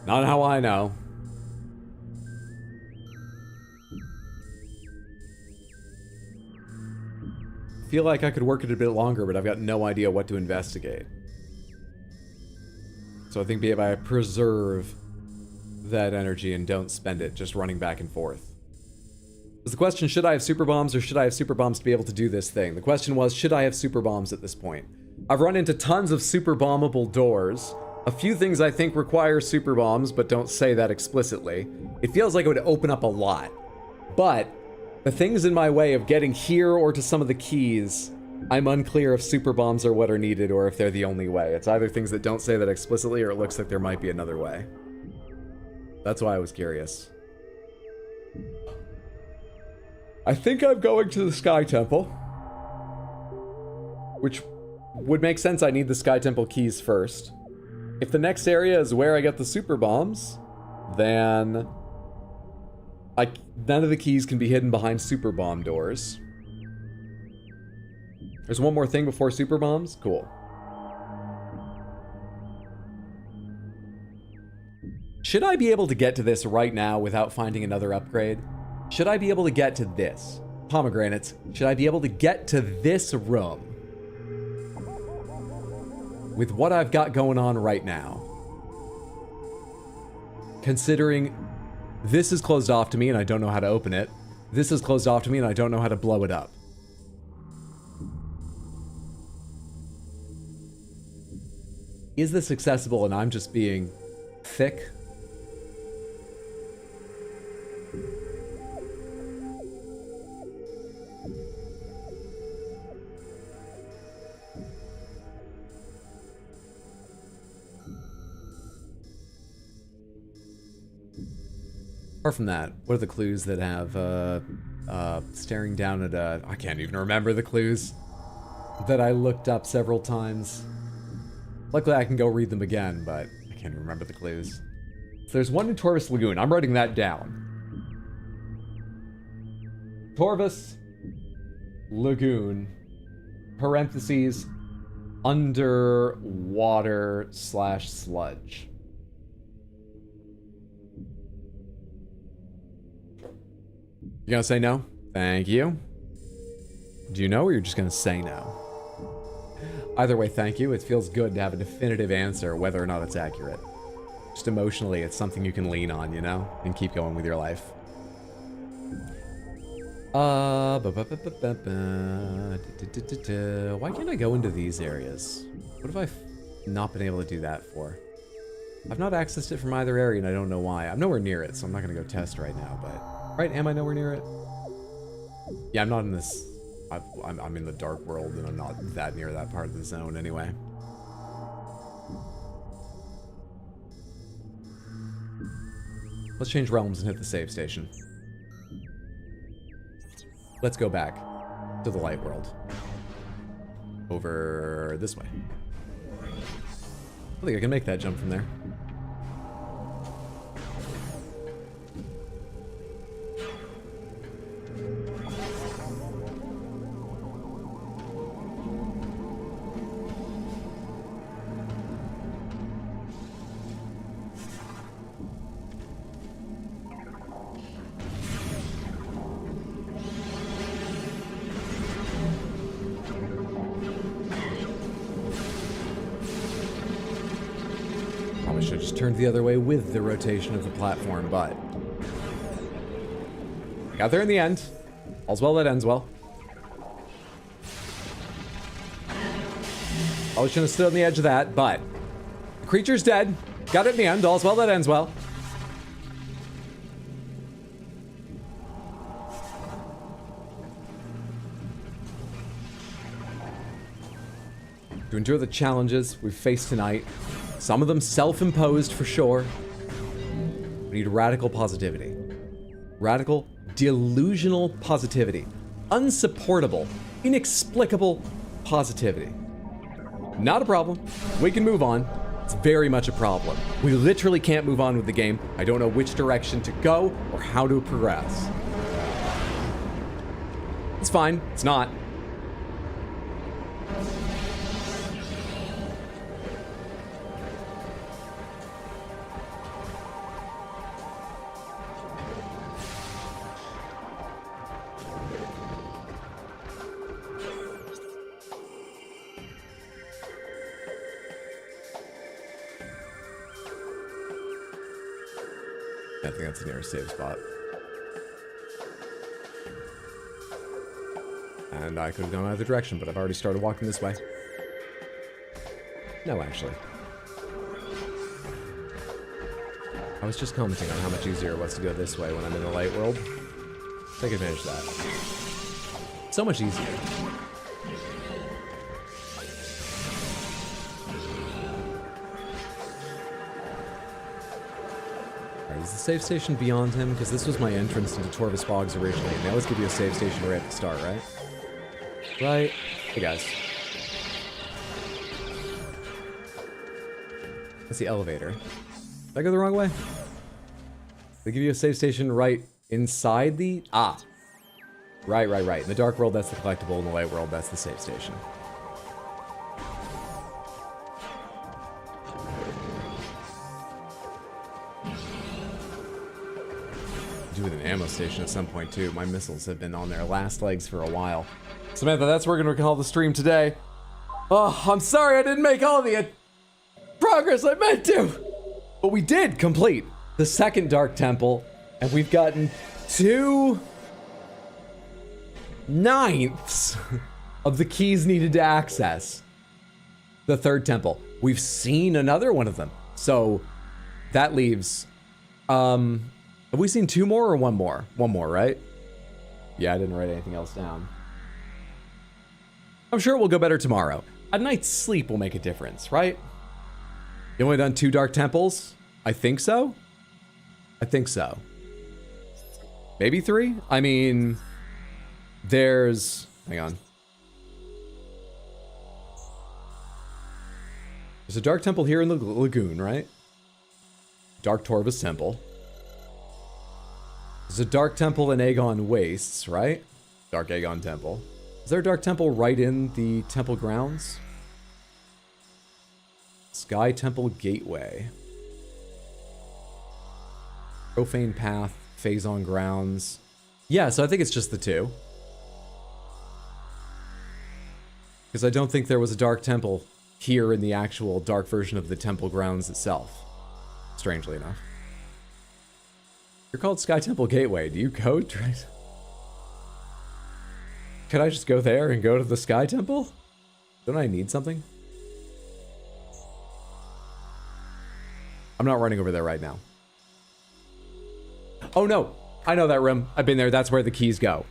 Not how I know. I feel like I could work it a bit longer, but I've got no idea what to investigate. So I think maybe I preserve that energy and don't spend it just running back and forth. Was the question, should I have super bombs or should I have super bombs to be able to do this thing? The question was, should I have super bombs at this point? I've run into tons of super bombable doors. A few things I think require super bombs, but don't say that explicitly. It feels like it would open up a lot. But the things in my way of getting here or to some of the keys, I'm unclear if super bombs are what are needed or if they're the only way. It's either things that don't say that explicitly or it looks like there might be another way. That's why I was curious. I think I'm going to the Sky Temple. Which would make sense. I need the Sky Temple keys first. If the next area is where I get the super bombs, then none of the keys can be hidden behind super bomb doors. There's one more thing before super bombs? Cool. Should I be able to get to this right now without finding another upgrade? Should I be able to get to this? Pomegranates, should I be able to get to this room with what I've got going on right now? Considering this is closed off to me and I don't know how to open it. This is closed off to me and I don't know how to blow it up. Is this accessible and I'm just being thick? Apart from that, what are the clues that have, staring down at a... I can't even remember the clues that I looked up several times. Luckily, I can go read them again, but I can't even remember the clues. So there's one in Torvus Lagoon. I'm writing that down. Torvus Lagoon, parentheses, underwater / sludge. You gonna say no? Thank you. Do you know, or you're just gonna say no? Either way, thank you. It feels good to have a definitive answer, whether or not it's accurate. Just emotionally, it's something you can lean on, you know? And keep going with your life. Why can't I go into these areas? What have I not been able to do that for? I've not accessed it from either area, and I don't know why. I'm nowhere near it, so I'm not gonna go test right now, but... Right, am I nowhere near it? Yeah, I'm not in this... I'm in the dark world, and I'm not that near that part of the zone anyway. Let's change realms and hit the save station. Let's go back to the light world. Over this way. I think I can make that jump from there. Should have just turned the other way with the rotation of the platform, but I got there in the end. All's well that ends well. Probably shouldn't have stood on the edge of that, but the creature's dead. Got it in the end. All's well that ends well. To endure the challenges we've faced tonight, some of them self-imposed for sure. We need radical positivity. Radical, delusional positivity. Unsupportable, inexplicable positivity. Not a problem. We can move on. It's very much a problem. We literally can't move on with the game. I don't know which direction to go or how to progress. It's fine. It's not. I think that's the nearest save spot. And I could have gone either direction, but I've already started walking this way. No, actually. I was just commenting on how much easier it was to go this way when I'm in the light world. Take advantage of that. So much easier. Alright, is the save station beyond him? Because this was my entrance into Torvus Bogs originally, and they always give you a save station right at the start, right? Right? Hey guys. That's the elevator. Did I go the wrong way? They give you a save station right inside the... Ah! Right. In the dark world, that's the collectible. In the light world, that's the save station. Do with an ammo station at some point, too. My missiles have been on their last legs for a while. Samantha, that's what we're going to call the stream today. Oh, I'm sorry I didn't make all the progress I meant to. But we did complete the second Dark Temple, and we've gotten 2/9 of the keys needed to access the third temple. We've seen another one of them. So that leaves, have we seen 2 more or 1 more? 1 more, right? Yeah, I didn't write anything else down. I'm sure it will go better tomorrow. A night's sleep will make a difference, right? You only done 2 Dark Temples? I think so. I think so. Maybe 3? I mean, there's... Hang on. There's a Dark Temple here in the lagoon, right? Dark Torvus Temple. There's a Dark Temple in Aegon Wastes, right? Dark Aegon Temple. Is there a Dark Temple right in the temple grounds? Sky Temple Gateway. Profane Path, Phazon Grounds. Yeah, so I think it's just the 2. Because I don't think there was a Dark Temple here in the actual dark version of the temple grounds itself. Strangely enough. You're called Sky Temple Gateway. Do you code? Could I just go there and go to the Sky Temple? Don't I need something? I'm not running over there right now. Oh no, I know that room. I've been there. That's where the keys go.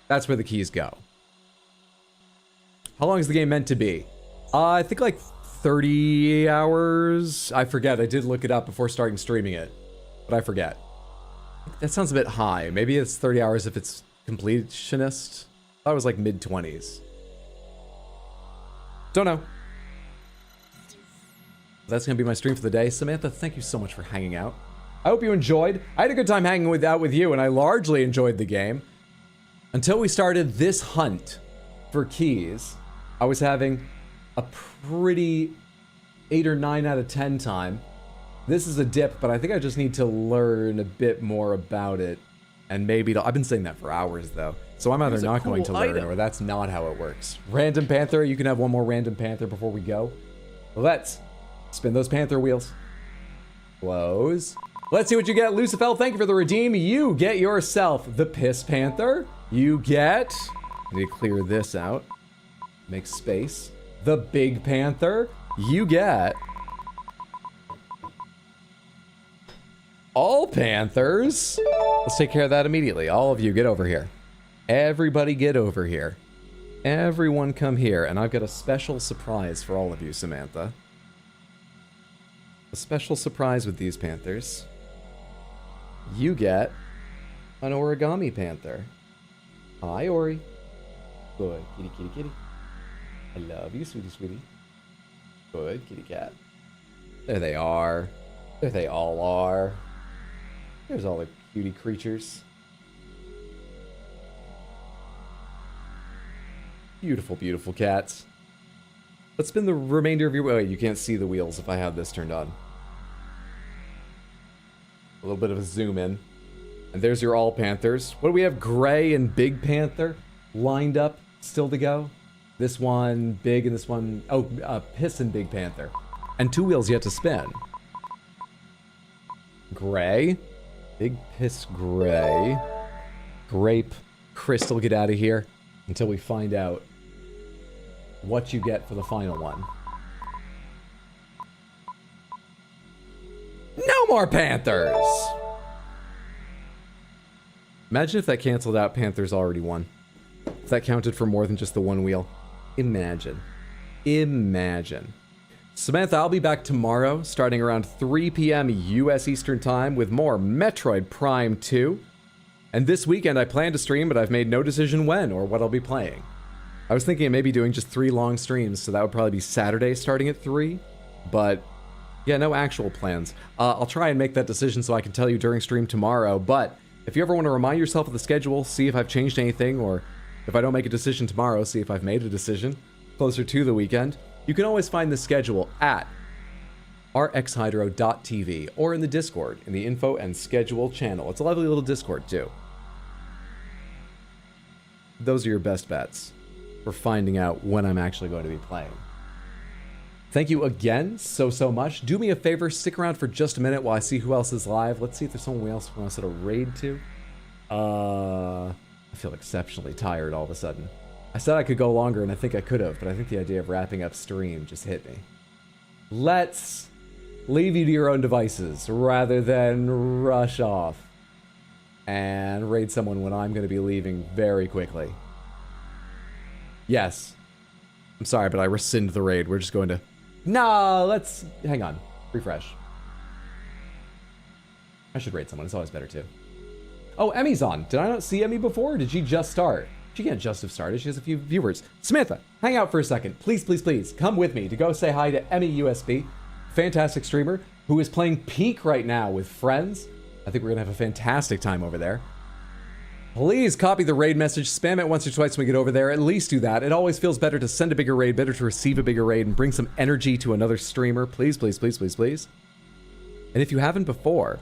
That's where the keys go. How long is the game meant to be? I think like 30 hours. I forget. I did look it up before starting streaming it, but I forget. That sounds a bit high. Maybe it's 30 hours if it's completionist. I thought it was like mid-20s. Don't know. That's going to be my stream for the day. Samantha, thank you so much for hanging out. I hope you enjoyed. I had a good time hanging out with you, and I largely enjoyed the game. Until we started this hunt for keys, I was having a pretty 8 or 9 out of 10 time. This is a dip, but I think I just need to learn a bit more about it. And maybe I've been saying that for hours, though. So I'm either not going to learn, or that's not how it works. Random Panther, you can have one more Random Panther before we go. Let's spin those Panther wheels. Close. Let's see what you get. Lucifel, thank you for the redeem. You get yourself the Piss Panther. You get... I need to clear this out. Make space. The Big Panther. You get... all Panthers. Let's take care of that immediately. All of you, get over here. Everybody get over here. Everyone come here. And I've got a special surprise for all of you, Samantha. A special surprise with these Panthers. You get an Origami Panther. Hi, Ori. Good. Kitty, kitty, kitty. I love you, sweetie, sweetie. Good, kitty cat. There they are. There they all are. There's all the cutie creatures. Beautiful, beautiful cats. Let's spin the remainder of your... Wait, you can't see the wheels if I have this turned on. A little bit of a zoom in. And there's your all Panthers. What do we have? Gray and Big Panther lined up, still to go. This one, Big, and this one... Oh, Piss and Big Panther. And 2 wheels yet to spin. Gray. Big Piss Gray. Grape. Crystal, get out of here until we find out what you get for the final one. No more Panthers! Imagine if that canceled out Panthers already won. If that counted for more than just the one wheel. Imagine. Imagine. Samantha, I'll be back tomorrow, starting around 3 p.m. U.S. Eastern Time with more Metroid Prime 2. And this weekend I plan to stream, but I've made no decision when or what I'll be playing. I was thinking of maybe doing just 3 long streams, so that would probably be Saturday starting at 3. But, yeah, no actual plans. I'll try and make that decision so I can tell you during stream tomorrow, but if you ever want to remind yourself of the schedule, see if I've changed anything, or if I don't make a decision tomorrow, see if I've made a decision closer to the weekend, you can always find the schedule at rxhydro.tv or in the Discord, in the info and schedule channel. It's a lovely little Discord, too. Those are your best bets for finding out when I'm actually going to be playing. Thank you again so much. Do me a favor, stick around for just a minute while I see who else is live. Let's see if there's someone else who wants to raid to. I feel exceptionally tired all of a sudden. I said I could go longer, and I think I could have, but I think the idea of wrapping up stream just hit me. Let's leave you to your own devices rather than rush off and raid someone when I'm going to be leaving very quickly. Yes. I'm sorry, but I rescind the raid. We're just going to... No, let's... Hang on. Refresh. I should raid someone. It's always better, too. Oh, Emmy's on. Did I not see Emmy before, or did she just start? She can't just have started. She has a few viewers. Samantha, hang out for a second. Please, please, please. Come with me to go say hi to Emmy USB. Fantastic streamer who is playing Peak right now with friends. I think we're going to have a fantastic time over there. Please copy the raid message. Spam it once or twice when we get over there. At least do that. It always feels better to send a bigger raid, better to receive a bigger raid, and bring some energy to another streamer. Please, please, please, please, please. And if you haven't before,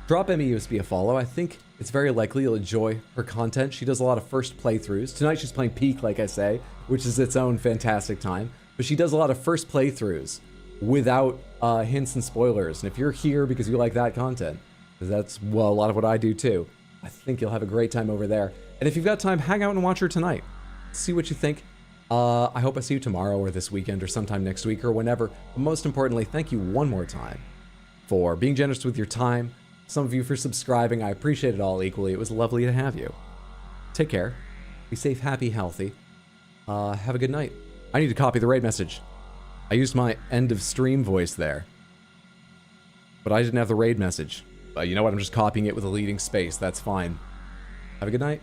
drop Emmy USB a follow. I think it's very likely you'll enjoy her content. She does a lot of first playthroughs. Tonight she's playing Peak, like I say, which is its own fantastic time. But she does a lot of first playthroughs without hints and spoilers. And if you're here because you like that content, because that's, well, a lot of what I do too, I think you'll have a great time over there. And if you've got time, hang out and watch her tonight. See what you think. I hope I see you tomorrow or this weekend or sometime next week or whenever. But most importantly, thank you one more time for being generous with your time. Some of you for subscribing. I appreciate it all equally. It was lovely to have you. Take care. Be safe, happy, healthy. Have a good night. I need to copy the raid message. I used my end of stream voice there. But I didn't have the raid message. You know what? I'm just copying it with a leading space. That's fine. Have a good night.